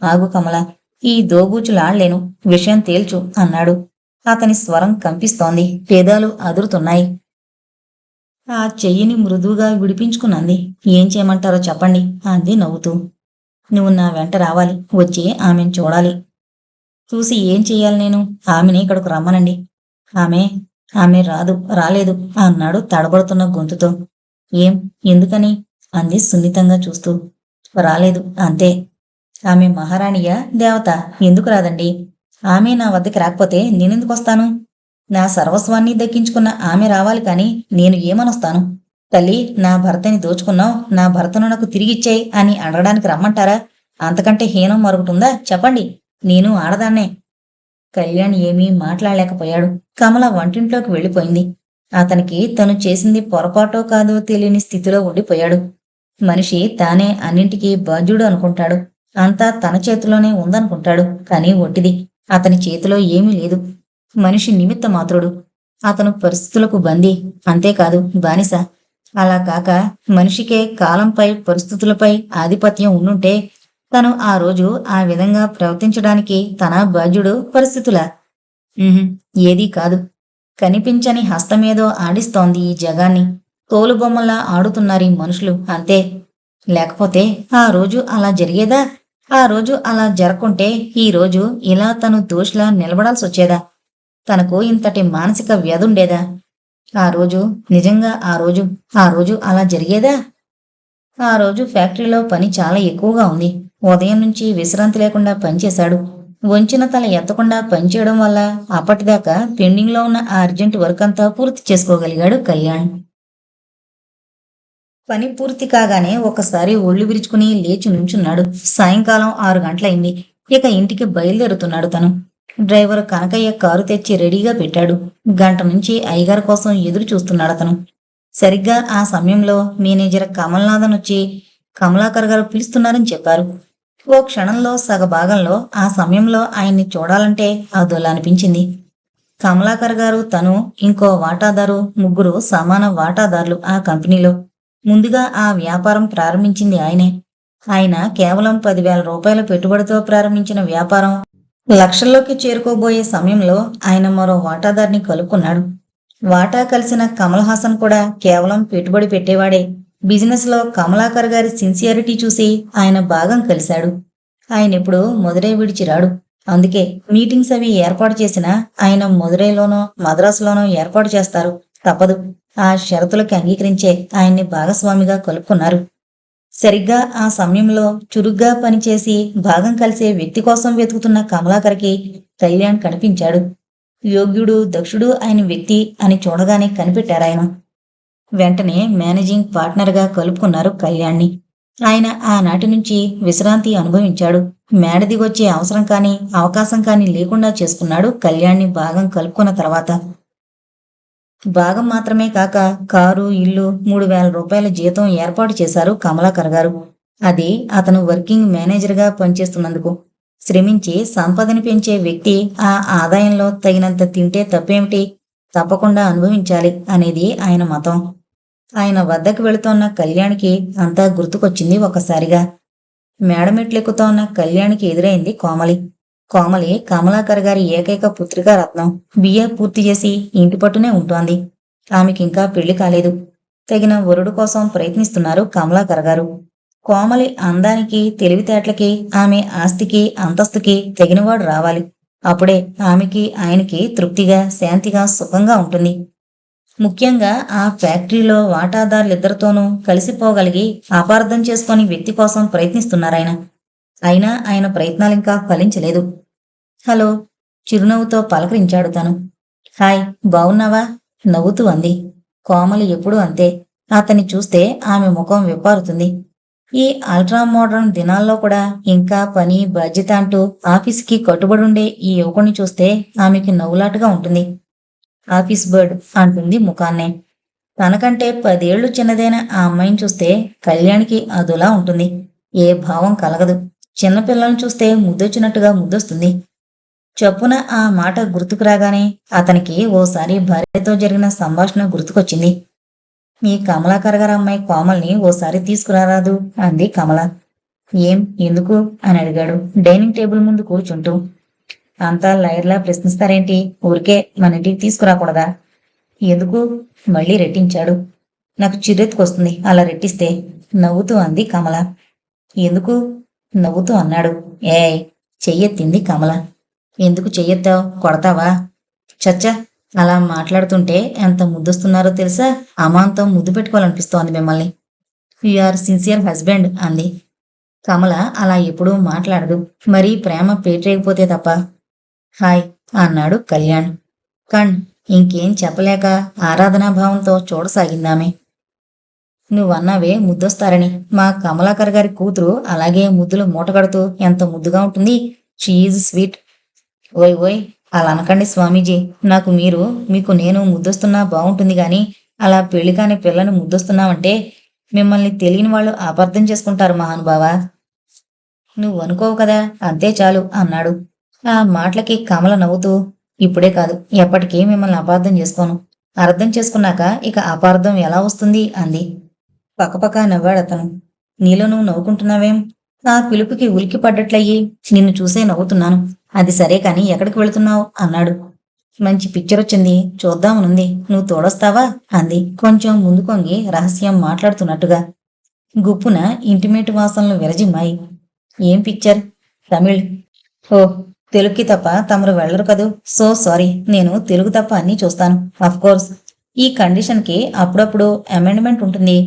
ఆగు కమల, ఈ దోబూచులాడలేను, విషయం తేల్చు అన్నాడు. అతని స్వరం కంపిస్తోంది. పేదాలు అదురుతున్నాయి. ఆ చెయ్యిని మృదువుగా విడిపించుకున్నది. ఏం చేయమంటారో చెప్పండి అంది నవ్వుతూ. నువ్వు నా వెంట రావాలి, వచ్చి ఆమెను చూడాలి. చూసి ఏం చెయ్యాలి నేను? ఆమెని ఇక్కడకు రమ్మనండి. ఆమె ఆమె రాలేదు అన్నాడు తడబడుతున్న గొంతుతో. ఏం, ఎందుకని? అంది సున్నితంగా చూస్తూ. రాలేదు అంతే. ఆమె మహారాణియా, దేవత? ఎందుకు రాదండి? ఆమె నా వద్దకి రాకపోతే నేనెందుకు వస్తాను? నా సర్వస్వాన్ని దక్కించుకున్న ఆమె రావాలి కాని నేను ఏమనొస్తాను? తల్లి, నా భర్తని దోచుకున్నావు, నా భర్తను నాకు తిరిగిచ్చేయి అని అడగడానికి రమ్మంటారా? అంతకంటే హీనం మరొకటుందా? చెప్పండి. నేను ఆడదాన్నే. కళ్యాణ్ ఏమీ మాట్లాడలేకపోయాడు. కమల వంటింట్లోకి వెళ్ళిపోయింది. అతనికి తను చేసింది పొరపాటో కాదో తెలియని స్థితిలో ఉండిపోయాడు. మనిషి తానే అన్నింటికీ బాధ్యుడు అనుకుంటాడు. అంతా తన చేతిలోనే ఉందనుకుంటాడు. కానీ ఒట్టిది. అతని చేతిలో ఏమీ లేదు. మనిషి నిమిత్త మాత్రుడు. అతను పరిస్థితులకు బందీ, అంతేకాదు బానిస. అలా కాక మనిషికే కాలంపై, పరిస్థితులపై ఆధిపత్యం ఉండుంటే తను ఆ రోజు ఆ విధంగా ప్రవర్తించడానికి తన బాధ్యుడు పరిస్థితులా? ఏదీ కాదు. కనిపించని హస్తమేదో ఆడిస్తోంది ఈ జగాన్ని. తోలుబొమ్మలా ఆడుతున్నారు ఈ మనుషులు, అంతే. లేకపోతే ఆ రోజు అలా జరిగేదా? ఆ రోజు అలా జరగకుంటే ఈ రోజు ఇలా తను దోషిలా నిలబడాల్సి వచ్చేదా? తనకు ఇంతటి మానసిక వ్యధుండేదా? ఆ రోజు నిజంగా ఆ రోజు అలా జరిగేదా? ఆ రోజు ఫ్యాక్టరీలో పని చాలా ఎక్కువగా ఉంది. ఉదయం నుంచి విశ్రాంతి లేకుండా పనిచేశాడు. వంచిన తల ఎత్తకుండా పనిచేయడం వల్ల అప్పటిదాకా పెండింగ్లో ఉన్న ఆ అర్జెంట్ వర్క్ అంతా పూర్తి చేసుకోగలిగాడు కళ్యాణ్. పని పూర్తి కాగానే ఒకసారి ఒళ్ళు విరుచుకుని లేచి నుంచున్నాడు. సాయంకాలం 6 గంటలైంది. ఇక ఇంటికి బయలుదేరుతున్నాడు తను. డ్రైవర్ కనకయ్య కారు తెచ్చి రెడీగా పెట్టాడు. గంట నుంచి అయ్యగారి కోసం ఎదురు చూస్తున్నాడు అతను. సరిగ్గా ఆ సమయంలో మేనేజర్ కమల్నాథన్ వచ్చి కమలాకర్ గారు పిలుస్తున్నారని చెప్పారు. ఓ క్షణంలో సగభాగంలో ఆ సమయంలో ఆయన్ని చూడాలంటే అదోలా అనిపించింది. కమలాకర్ గారు, తను, ఇంకో వాటాదారు, ముగ్గురు సమాన వాటాదారులు ఆ కంపెనీలో. ముందుగా ఆ వ్యాపారం ప్రారంభించింది ఆయనే. ఆయన కేవలం 10,000 రూపాయల పెట్టుబడితో ప్రారంభించిన వ్యాపారం లక్షల్లోకి చేరుకోబోయే సమయంలో ఆయన మరో వాటాదారిని కలుపుకున్నాడు. వాటా కలిసిన కమల్ హాసన్ కూడా కేవలం పెట్టుబడి పెట్టేవాడే. బిజినెస్ లో కమలాకర్ గారి సిన్సియారిటీ చూసి ఆయన భాగం కలిశాడు. ఆయనెప్పుడు మదురై విడిచిరాడు. అందుకే మీటింగ్స్ అవి ఏర్పాటు చేసినా ఆయన మదురైలోనో మద్రాసులోనో ఏర్పాటు చేస్తారు. తప్పదు. ఆ షరతులకి అంగీకరించే ఆయన్ని భాగస్వామిగా కలుపుకున్నారు. సరిగ్గా ఆ సమయంలో చురుగ్గా పనిచేసి భాగం కలిసే వ్యక్తి కోసం వెతుకుతున్న కమలాకర్కి కళ్యాణ్ కనిపించాడు. యోగ్యుడు, దక్షుడు అయిన వ్యక్తి అని చూడగానే కనిపెట్టారాయన. వెంటనే మేనేజింగ్ పార్ట్నర్గా కలుపుకున్నారు కళ్యాణ్ని. ఆయన ఆనాటి నుంచి విశ్రాంతి అనుభవించాడు. మేడ దిగొచ్చే అవసరం కానీ అవకాశం కానీ లేకుండా చేసుకున్నాడు కళ్యాణ్ని భాగం కలుపుకున్న తర్వాత. భాగం మాత్రమే కాక కారు, ఇల్లు, 3,000 రూపాయల జీతం ఏర్పాటు చేశారు కమలాకర్ గారు. అది అతను వర్కింగ్ మేనేజర్గా పనిచేస్తున్నందుకు. శ్రమించి సంపదని పెంచే వ్యక్తి ఆ ఆదాయంలో తగినంత తింటే తప్పేమిటి? తప్పకుండా అనుభవించాలి అనేది ఆయన మతం. ఆయన వద్దకు వెళుతోన్న కళ్యాణ్కి అంతా గుర్తుకొచ్చింది ఒక్కసారిగా. మేడమెట్లెక్కుతోన్న కళ్యాణ్కి ఎదురైంది కోమలి. కోమలి కమలాకర్ గారి ఏకైక పుత్రికా రత్నం. బిఏ పూర్తి చేసి ఇంటి పట్టునే ఉంటోంది. ఆమెకింకా పెళ్లి కాలేదు. తగిన వరుడు కోసం ప్రయత్నిస్తున్నారు కమలాకర్ గారు. కోమలి అందానికి, తెలివితేటలకి, ఆమె ఆస్తికి, అంతస్తుకి తగినవాడు రావాలి. అప్పుడే ఆమెకి ఆయనకి తృప్తిగా శాంతిగా సుఖంగా ఉంటుంది. ముఖ్యంగా ఆ ఫ్యాక్టరీలో వాటాదారులిద్దరితోనూ కలిసిపోగలిగి అపార్థం చేసుకొని వ్యక్తి కోసం ప్రయత్నిస్తున్నారాయన. అయినా ఆయన ప్రయత్నాలింకా ఫలించలేదు. హలో! చిరునవ్వుతో పలకరించాడు తను. హాయ్! బావున్నావా? నవ్వుతూ అంది. కోమలి ఎప్పుడూ అంతే. అతన్ని చూస్తే ఆమె ముఖం విప్పారుతుంది. ఈ అల్ట్రా మోడర్న్ దినాల్లో కూడా ఇంకా పని, బాధ్యత అంటూ ఆఫీసుకి కట్టుబడుండే ఈ యువకుణ్ణి చూస్తే ఆమెకి నవ్వులాటగా ఉంటుంది. ఆఫీస్ బర్డ్ అంటుంది ముఖాన్నే. తనకంటే 10 ఏళ్లు చిన్నదైన ఆ అమ్మాయిని చూస్తే కళ్యాణికి అదోలా ఉంటుంది. ఏ భావం కలగదు. చిన్నపిల్లల్ని చూస్తే ముద్దొచ్చినట్టుగా ముద్దొస్తుంది. చప్పున ఆ మాట గుర్తుకు రాగానే అతనికి ఓసారి భార్యతో జరిగిన సంభాషణ గుర్తుకొచ్చింది. మీ కమలాకర్ గారి అమ్మాయి కోమల్ని ఓసారి తీసుకురారాదు అంది కమల. ఏం ఎందుకు అని అడిగాడు డైనింగ్ టేబుల్ ముందు కూర్చుంటూ. అంతా లైర్లా ప్రశ్నిస్తారేంటి? ఊరికే మన ఇంటికి తీసుకురాకూడదా? ఎందుకు? మళ్ళీ రెట్టించాడు. నాకు చిర్రెత్తుకొస్తుంది అలా రెట్టిస్తే నవ్వుతూ అంది కమల. ఎందుకు? నవ్వుతూ అన్నాడు. ఏయ్ చెయ్యెత్తింది కమల. ఎందుకు చెయ్యెత్తావు? కొడతావా? చచ్చా! అలా మాట్లాడుతుంటే ఎంత ముద్దొస్తున్నారో తెలుసా? అమాంతం ముద్దు పెట్టుకోవాలనిపిస్తోంది మిమ్మల్ని. యు ఆర్ సిన్సియర్ హస్బెండ్ అంది. కమల అలా ఎప్పుడూ మాట్లాడదు. మరీ ప్రేమ పేటరేగిపోతే తప్ప. హాయ్ అన్నాడు కళ్యాణ్. కణ్ ఇంకేం చెప్పలేక ఆరాధనాభావంతో చూడసాగిందామె. నువ్వన్నావే ముద్దొస్తారని. మా కమలాకర్ గారి కూతురు అలాగే ముద్దులు మూటగడుతూ ఎంత ముద్దుగా ఉంటుంది. She is sweet. ఓయ్ ఓయ్ అలా అనకండి స్వామీజీ. నాకు మీరు, మీకు నేను ముద్దొస్తున్నా బాగుంటుంది గాని అలా పెళ్లి కాని పిల్లని ముద్దొస్తున్నావంటే మిమ్మల్ని తెలియని వాళ్ళు అపార్థం చేసుకుంటారు మహానుభావా. నువ్వు అనుకోవు కదా, అంతే చాలు అన్నాడు. ఆ మాటలకి కమల నవ్వుతూ, ఇప్పుడే కాదు ఎప్పటికీ మిమ్మల్ని అపార్థం చేసుకోను. అర్థం చేసుకున్నాక ఇక అపార్థం ఎలా వస్తుంది అంది. పకపక నవ్వాడతను. నీలో నువ్వు నవ్వుకుంటున్నావేం? ఆ పిలుపుకి ఉలికి పడ్డట్లయ్యి నిన్ను చూసే నవ్వుతున్నాను. అది సరే కాని ఎక్కడికి వెళుతున్నావు అన్నాడు. మంచి పిక్చర్ వచ్చింది, చూద్దామనుంది. నువ్వు తోడొస్తావా అంది కొంచెం ముందుకొంగి రహస్యం మాట్లాడుతున్నట్టుగా. గుప్పున ఇంటిమేట్ వాసనలు విరజిమ్మాయి. ఏం పిక్చర్? తమిళ్. ఓ, తెలుగుకి తప్ప తమరు వెళ్ళరు కదూ. సో సారీ, నేను తెలుగు తప్ప అన్నీ చూస్తాను. కోర్స్ ఈ కండిషన్కి అప్పుడప్పుడు అమెండ్మెంట్ ఉంటుంది.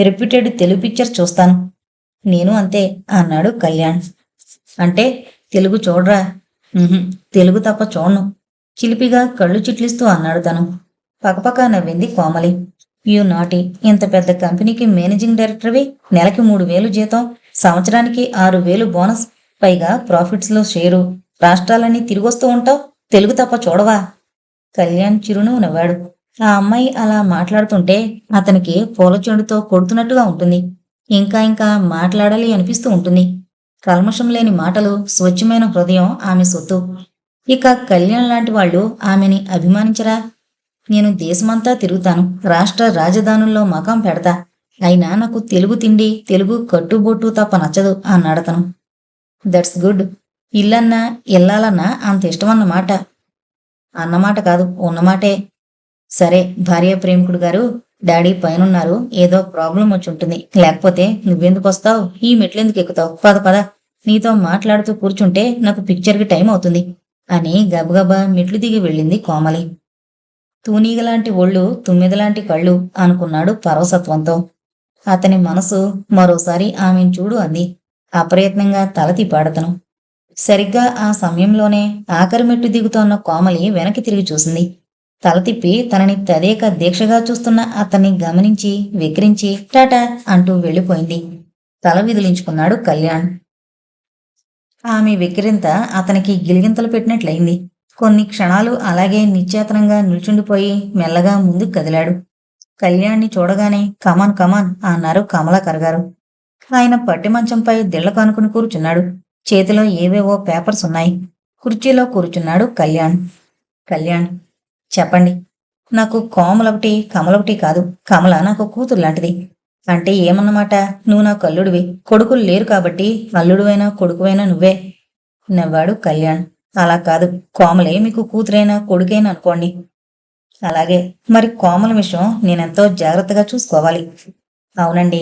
రిపీటెడ్ తెలుగు పిక్చర్ చూస్తాను. నేను అంతే అన్నాడు కళ్యాణ్. అంటే తెలుగు చూడరా? తెలుగు తప్ప చూడను. చిలిపిగా కళ్ళు చిట్లిస్తూ అన్నాడు తను. పకపక నవ్వింది కోమలి. యూ నాటి, ఇంత పెద్ద కంపెనీకి మేనేజింగ్ డైరెక్టర్వి, నెలకి 3,000 జీతం, సంవత్సరానికి 6,000 బోనస్, పైగా ప్రాఫిట్స్లో షేరు, రాష్ట్రాలన్నీ తిరిగొస్తూ ఉంటావు, తెలుగు తప్ప చూడవా? కళ్యాణ్ చిరునవ్వు నవ్వాడు. ఆ అమ్మాయి అలా మాట్లాడుతుంటే అతనికి పూల చెండుతో కొడుతున్నట్టుగా ఉంటుంది. ఇంకా ఇంకా మాట్లాడాలి అనిపిస్తూ ఉంటుంది. కల్మషం లేని మాటలు, స్వచ్ఛమైన హృదయం ఆమె సొత్తు. ఇక కళ్యాణ్ లాంటి వాళ్ళు ఆమెని అభిమానించరా? నేను దేశమంతా తిరుగుతాను, రాష్ట్ర రాజధానుల్లో మకాం పెడతా, అయినా నాకు తెలుగు తిండి, తెలుగు కట్టుబొట్టు తప్ప నచ్చదు అన్నాడతను. That's good. ఇల్లన్నా ఇల్లాలన్నా అంత ఇష్టమన్నమాట. అన్నమాట కాదు, ఉన్నమాటే. సరే భార్య ప్రేమికుడు గారు, డాడీ పైనున్నారు, ఏదో ప్రాబ్లం వచ్చి ఉంటుంది. లేకపోతే నువ్వెందుకు వస్తావు? ఈ మెట్లెందుకు ఎక్కుతావు? పద పద, నీతో మాట్లాడుతూ కూర్చుంటే నాకు పిక్చర్కి టైం అవుతుంది అని గబగబా మెట్లు దిగి వెళ్ళింది కోమలి. తూనీగలాంటి ఒళ్ళు, తుమ్మిదలాంటి కళ్ళు అనుకున్నాడు పరవసత్వంతో. అతని మనసు మరోసారి ఆమెను చూడు అంది. అప్రయత్నంగా తల తిప్పాడతను. సరిగ్గా ఆ సమయంలోనే ఆఖరి మెట్టు దిగుతోన్న కోమలి వెనక్కి తిరిగి చూసింది. తల తిప్పి తనని తదేక దీక్షగా చూస్తున్న అతన్ని గమనించి వెక్రించి టాటా అంటూ వెళ్ళిపోయింది. తల విదిలించుకున్నాడు కళ్యాణ్. ఆమె వెక్కిరింత అతనికి గిలిగింతలు పెట్టినట్లయింది. కొన్ని క్షణాలు అలాగే నిశ్చేతనంగా నిల్చుండిపోయి మెల్లగా ముందుకు కదిలాడు. కళ్యాణ్ని చూడగానే కమాన్ కమాన్ అన్నారు కమలాకర్ గారు. ఆయన పట్టి మంచంపై దిళ్ల కానుకుని కూర్చున్నాడు. చేతిలో ఏవేవో పేపర్స్ ఉన్నాయి. కుర్చీలో కూర్చున్నాడు కళ్యాణ్. కళ్యాణ్, చెప్పండి. నాకు కోమలొకటి కమలొకటి కాదు. కమల నాకు కూతురు లాంటిది. అంటే ఏమన్నమాట? నువ్వు నాకు అల్లుడివి. కొడుకులు లేరు కాబట్టి అల్లుడువైనా కొడుకువైనా నువ్వే. నవ్వాడు కళ్యాణ్. అలా కాదు, కోమలే మీకు కూతురైనా కొడుకైనా అనుకోండి. అలాగే. మరి కోమల విషయం నేనెంతో జాగ్రత్తగా చూసుకోవాలి. అవునండి.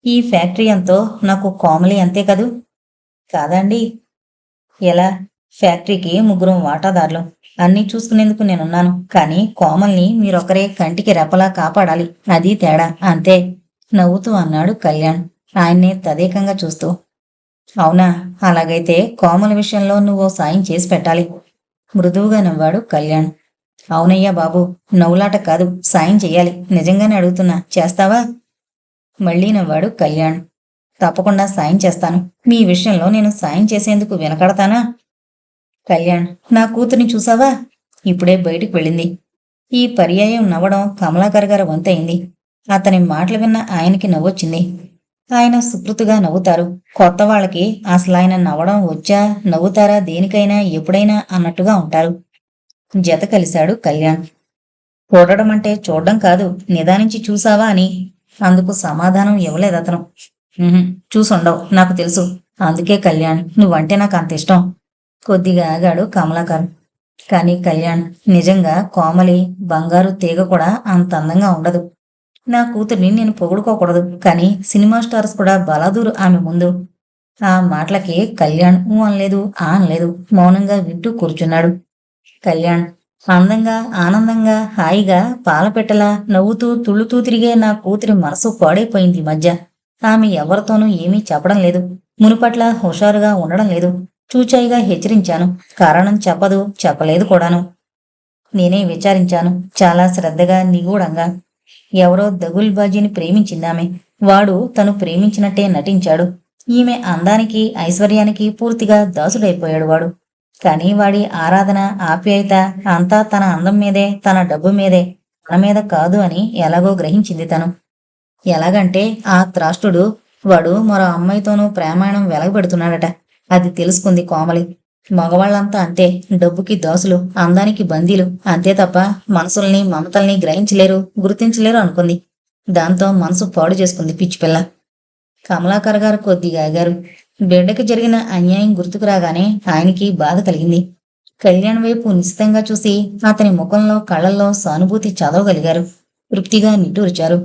ఈ ఫ్యాక్టరీ ఎంతో నాకు కోమలి అంతే కదూ. కాదండి. ఎలా? ఫ్యాక్టరీకి ముగ్గురం వాటాదారులు. అన్నీ చూసుకునేందుకు నేనున్నాను. కానీ కోమల్ని మీరొకరే కంటికి రెప్పలా కాపాడాలి. అది తేడా, అంతే నవ్వుతూ అన్నాడు కళ్యాణ్ ఆయన్నే తదేకంగా చూస్తూ. అవునా? అలాగైతే కోమల విషయంలో నువ్వో సాయం చేసి పెట్టాలి. మృదువుగా నవ్వాడు కళ్యాణ్. అవునయ్యా బాబు, నవ్వులాట కాదు, సాయం చెయ్యాలి. నిజంగానే అడుగుతున్నా, చేస్తావా? మళ్ళీ నవ్వాడు కళ్యాణ్. తప్పకుండా సాయం చేస్తాను. మీ విషయంలో నేను సాయం చేసేందుకు వెనకడతానా? కళ్యాణ్, నా కూతుర్ని చూసావా? ఇప్పుడే బయటికి వెళ్ళింది. ఈ పర్యాయం నవ్వడం కమలాకర్ గారి వంతయింది. అతని మాటలు విన్న ఆయనకి నవ్వొచ్చింది. ఆయన సుకృతిగా నవ్వుతారు. కొత్త వాళ్ళకి అసలాయన నవ్వడం వచ్చా, నవ్వుతారా దేనికైనా ఎప్పుడైనా అన్నట్టుగా ఉంటారు. జత కలిశాడు కళ్యాణ్. చూడడం అంటే చూడడం కాదు, నిదానించి చూసావా అని. అందుకు సమాధానం ఇవ్వలేదతను. చూసుండవు, నాకు తెలుసు. అందుకే కళ్యాణ్, నువ్వంటే నాకు అంత ఇష్టం. కొద్దిగా ఆగాడు కమలాకర్. కానీ కళ్యాణ్, నిజంగా కోమలి బంగారు తీగ కూడా అంత అందంగా ఉండదు. నా కూతుర్ని నేను పొగుడుకోకూడదు, కానీ సినిమా స్టార్స్ కూడా బలాదూరు ఆమె ముందు. ఆ మాటలకి కళ్యాణ్ ఊ అనలేదు, ఆ అనలేదు. మౌనంగా వింటూ కూర్చున్నాడు. కళ్యాణ్, అందంగా, ఆనందంగా, హాయిగా పాలపెట్టలా నవ్వుతూ తుళ్ళుతూ తిరిగే నా కూతురి మనసు పాడైపోయింది ఈ మధ్య. ఆమె ఎవరితోనూ ఏమీ చెప్పడం లేదు. మునుపట్ల హుషారుగా ఉండడం లేదు. చూచాయిగా హెచ్చరించాను. కారణం చెప్పదు, చెప్పలేదు కూడాను. నేనే విచారించాను, చాలా శ్రద్ధగా, నిగూఢంగా. ఎవరో దగుల్బాజీని ప్రేమించిందామె. వాడు తను ప్రేమించినట్టే నటించాడు. ఈమె అందానికి, ఐశ్వర్యానికి పూర్తిగా దాసుడైపోయాడు వాడు. కానీ వాడి ఆరాధన, ఆప్యాయత అంతా తన అందం మీదే, తన డబ్బు మీదే, తన మీద కాదు అని ఎలాగో గ్రహించింది తను. ఎలాగంటే ఆ త్రాష్టుడు వాడు మరో అమ్మాయితోనూ ప్రేమాయణం వెలగబెడుతున్నాడట. అది తెలుసుకుంది కోమలి. మగవాళ్ళంతా అంతే, డబ్బుకి దాసులు, అందానికి బందీలు, అంతే తప్ప మనసుల్ని, మమతల్ని గ్రహించలేరు, గుర్తించలేరు అనుకుంది. దాంతో మనసు పాడు చేసుకుంది పిచ్చిపిల్ల. కమలాకర్ గారు కొద్దిగా ఆగారు. బిడ్డకి జరిగిన అన్యాయం గుర్తుకు రాగానే ఆయనకి బాధ కలిగింది. కళ్యాణ్ వైపు నిశితంగా చూసి అతని ముఖంలో, కళ్ళల్లో సానుభూతి చదవగలిగారు. తృప్తిగా నిట్టూర్చారు.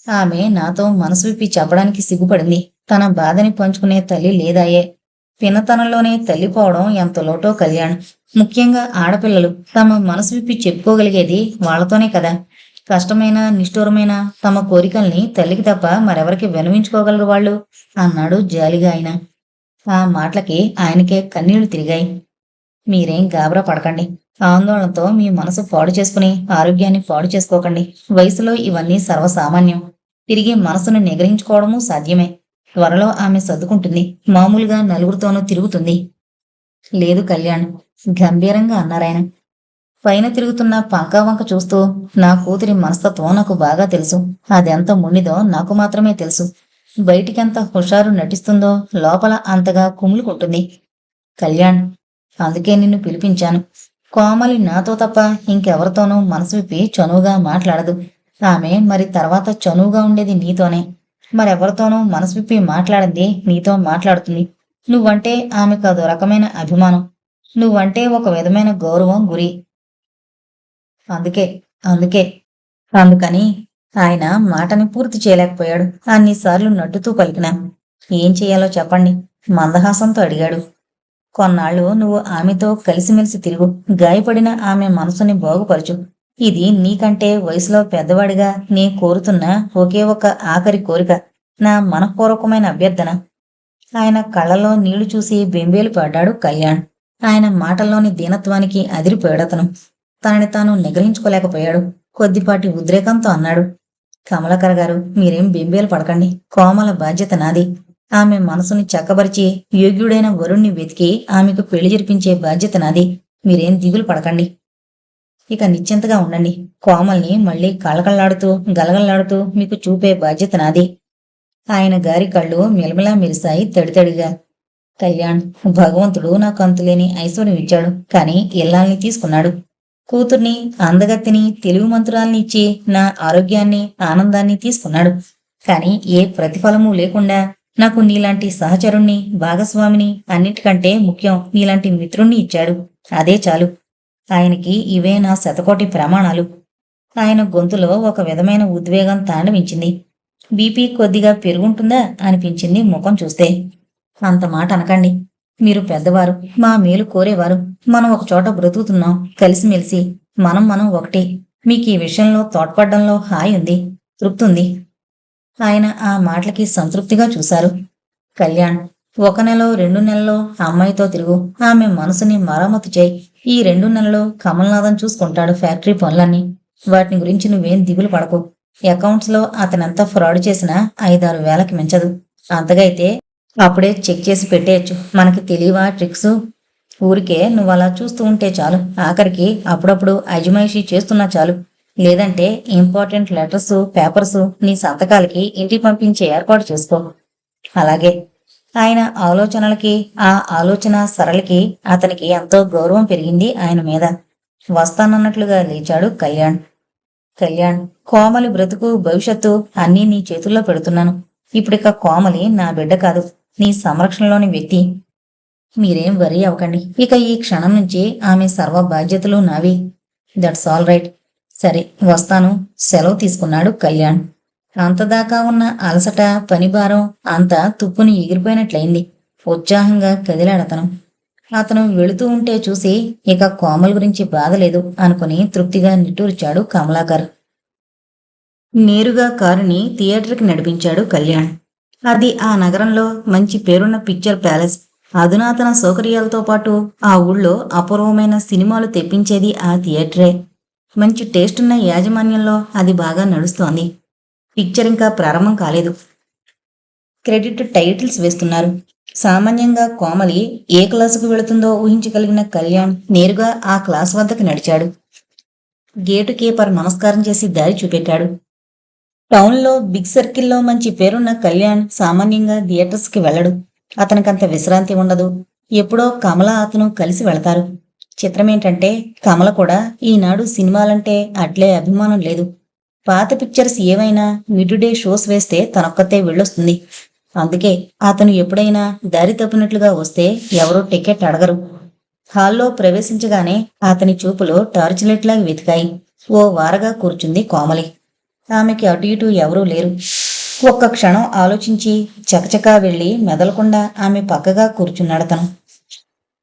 ఆమె నాతో మనసు విప్పి చెప్పడానికి సిగ్గుపడింది. తన బాధని పంచుకునే తల్లి లేదాయే. పినతనంలోనే తల్లిపోవడం ఎంత లోటో కళ్యాణ్. ముఖ్యంగా ఆడపిల్లలు తమ మనసు విప్పి చెప్పుకోగలిగేది వాళ్లతోనే కదా. కష్టమైన, నిష్ఠూరమైన తమ కోరికల్ని తల్లికి తప్ప మరెవరికి వినవించుకోగలరు వాళ్ళు అన్నాడు జాలిగా ఆయన. ఆ మాటలకి ఆయనకే కన్నీళ్లు తిరిగాయి. మీరేం గాబరా పడకండి. ఆందోళనతో మీ మనసు పాడు చేసుకుని ఆరోగ్యాన్ని పాడు చేసుకోకండి. వయసులో ఇవన్నీ సర్వసామాన్యం. తిరిగి మనసును నిగ్రహించుకోవడమూ సాధ్యమే. త్వరలో ఆమె సర్దుకుంటుంది. మామూలుగా నలుగురితోనూ తిరుగుతుంది. లేదు కళ్యాణ్, గంభీరంగా అన్నారాయన. పైన తిరుగుతున్న పంకావంక చూస్తూ, నా కూతురి మనస్తత్వం నాకు బాగా తెలుసు. అదెంత మున్నిదో నాకు మాత్రమే తెలుసు. బయటికెంత హుషారు నటిస్తుందో లోపల అంతగా కుములుకుంటుంది. కళ్యాణ్, అందుకే నిన్ను పిలిపించాను. కోమలి నాతో తప్ప ఇంకెవరితోనూ మనసు విప్పి చనువుగా మాట్లాడదు. ఆమె మరి తర్వాత చనువుగా ఉండేది నీతోనే. మరెవరితోనూ మనసు విప్పి మాట్లాడింది నీతో మాట్లాడుతుంది. నువ్వంటే ఆమెకు అదో రకమైన అభిమానం. నువ్వంటే ఒక విధమైన గౌరవం, గురి. అందుకే అందుకే అందుకని ఆయన మాటని పూర్తి చేయలేకపోయాడు. అన్నిసార్లు నడ్డుతూ పలికినా. ఏం చెయ్యాలో చెప్పండి, మందహాసంతో అడిగాడు. కొన్నాళ్ళు నువ్వు ఆమెతో కలిసిమెలిసి తిరుగు. గాయపడిన ఆమె మనసుని బాగుపరచు. ఇది నీకంటే వయసులో పెద్దవాడిగా నీ కోరుతున్న ఒకే ఒక ఆఖరి కోరిక, నా మనఃపూర్వకమైన అభ్యర్థన. ఆయన కళ్ళలో నీళ్లు చూసి బెంబేలు పడ్డాడు కళ్యాణ్. ఆయన మాటల్లోని దీనత్వానికి అదిరిపోయాడతను. తనని తాను నిగ్రహించుకోలేకపోయాడు. కొద్దిపాటి ఉద్రేకంతో అన్నాడు. కమలాకర్ గారు, మీరేం బెంబేలు పడకండి. కోమల బాధ్యత నాది. ఆమె మనసుని చక్కబరిచి యోగ్యుడైన వరుణ్ణి వెతికి ఆమెకు పెళ్లి జరిపించే బాధ్యత నాది. మీరేం దిగులు పడకండి. ఇక నిశ్చింతగా ఉండండి. కోమల్ని మళ్ళీ కళ్ళకళ్ళాడుతూ, గలగల్లాడుతూ మీకు చూపే బాధ్యత నాది. ఆయన గారి కళ్ళు మిలమిలా మెరిశాయి తడితడిగా. కళ్యాణ్, భగవంతుడు నాకు అంతులేని ఐశ్వర్యం ఇచ్చాడు. కానీ ఇల్లాల్ని తీసుకున్నాడు. కూతుర్ని, అందగత్తిని, తెలివిమంతురాల్ని ఇచ్చి నా ఆరోగ్యాన్ని, ఆనందాన్ని తీసుకున్నాడు. కానీ ఏ ప్రతిఫలమూ లేకుండా నాకు నీలాంటి సహచరుణ్ణి, భాగస్వామిని, అన్నిటికంటే ముఖ్యం నీలాంటి మిత్రుణ్ణి ఇచ్చాడు. అదే చాలు. ఆయనకి ఇవే నా శతకోటి ప్రమాణాలు. ఆయన గొంతులో ఒక విధమైన ఉద్వేగం తాండవించింది. బీపీ కొద్దిగా పెరుగుంటుందా అనిపించింది ముఖం చూస్తే. అంత మాట అనకండి. మీరు పెద్దవారు, మా మేలు కోరేవారు. మనం ఒక చోట బ్రతుకుతున్నాం, కలిసిమెలిసి. మనం ఒకటే. మీకు ఈ విషయంలో తోడ్పడ్డంలో హాయి ఉంది, తృప్తి ఉంది. ఆయన ఆ మాటలకి సంతృప్తిగా చూశారు. కళ్యాణ్, 1 నెలో 2 నెలల్లో అమ్మాయితో తిరుగు. ఆమె మనసుని మరమ్మతు చేయి. ఈ 2 నెలలు కమల్నాథం చూసుకుంటాడు ఫ్యాక్టరీ పనులన్నీ. వాటిని గురించి నువ్వేం దిగులు పడకు. అకౌంట్స్ లో అతనెంత ఫ్రాడ్ చేసినా 5-6 వేలకి మించదు. అంతగా అయితే అప్పుడే చెక్ చేసి పెట్టేయచ్చు. మనకి తెలియవా ట్రిక్స్? ఊరికే నువ్వు అలా చూస్తూ ఉంటే చాలు. ఆఖరికి అప్పుడప్పుడు అజమాయిషీ చేస్తున్నా చాలు. లేదంటే ఇంపార్టెంట్ లెటర్స్, పేపర్స్ నీ సంతకాలకి ఇంటికి పంపించే ఏర్పాటు చేసుకో. అలాగే. ఆయన ఆలోచనలకి, ఆ ఆలోచన సరళికి అతనికి ఎంతో గౌరవం పెరిగింది ఆయన మీద. వస్తానన్నట్లుగా లేచాడు కళ్యాణ్. కళ్యాణ్, కోమలి బ్రతుకు, భవిష్యత్తు అన్నీ నీ చేతుల్లో పెడుతున్నాను. ఇప్పుడిక కోమలి నా బిడ్డ కాదు, నీ సంరక్షణలోని వ్యక్తి. మీరేం వరీ అవ్వకండి. ఇక ఈ క్షణం నుంచి ఆమె సర్వ బాధ్యతలు నావి. That's all right. సరే, వస్తాను. సెలవు తీసుకున్నాడు కళ్యాణ్. అంతదాకా ఉన్న అలసట, పనిభారం అంతా తుప్పుని ఎగిరిపోయినట్లయింది. ఉత్సాహంగా కదిలాడతను. అతను వెళుతూ ఉంటే చూసి ఇక కోమల్ గురించి బాధలేదు అనుకుని తృప్తిగా నిట్టూర్చాడు కమలాకర్. నేరుగా కారుని థియేటర్కి నడిపించాడు కళ్యాణ్. అది ఆ నగరంలో మంచి పేరున్న పిక్చర్ ప్యాలెస్. అధునాతన సౌకర్యాలతో పాటు ఆ ఊళ్ళో అపూర్వమైన సినిమాలు తెప్పించేది ఆ థియేటరే. మంచి టేస్ట్ ఉన్న యాజమాన్యంలో అది బాగా నడుస్తోంది. పిక్చర్ ఇంకా ప్రారంభం కాలేదు. క్రెడిట్ టైటిల్స్ వేస్తున్నారు. సామాన్యంగా కోమలి ఏ క్లాసుకు వెళుతుందో ఊహించగలిగిన కళ్యాణ్ నేరుగా ఆ క్లాస్ వద్దకు నడిచాడు. గేటు కీపర్ నమస్కారం చేసి దారి చూపెట్టాడు. టౌన్లో బిగ్ సర్కిల్లో మంచి పేరున్న కళ్యాణ్ సామాన్యంగా థియేటర్స్కి వెళ్ళడు. అతనికంత విశ్రాంతి ఉండదు. ఎప్పుడో కమల అతను కలిసి వెళతారు. చిత్రమేంటంటే కమల కూడా ఈనాడు సినిమాలంటే అట్లే అభిమానం లేదు. పాత పిక్చర్స్ ఏవైనా మిడ్-డే షోస్ వేస్తే తనొక్కతే వెళ్ళొస్తుంది. అందుకే అతను ఎప్పుడైనా దారి తప్పినట్లుగా వస్తే ఎవరూ టికెట్ అడగరు. హాల్లో ప్రవేశించగానే అతని చూపులో టార్చ్ లైట్లాగా వెతికాయి. ఓ వారగా కూర్చుంది కోమలి. ఆమెకి అటు ఇటు ఎవరూ లేరు. ఒక్క క్షణం ఆలోచించి చకచకా వెళ్లి మెదలకుండా ఆమె పక్కగా కూర్చున్నాడతను.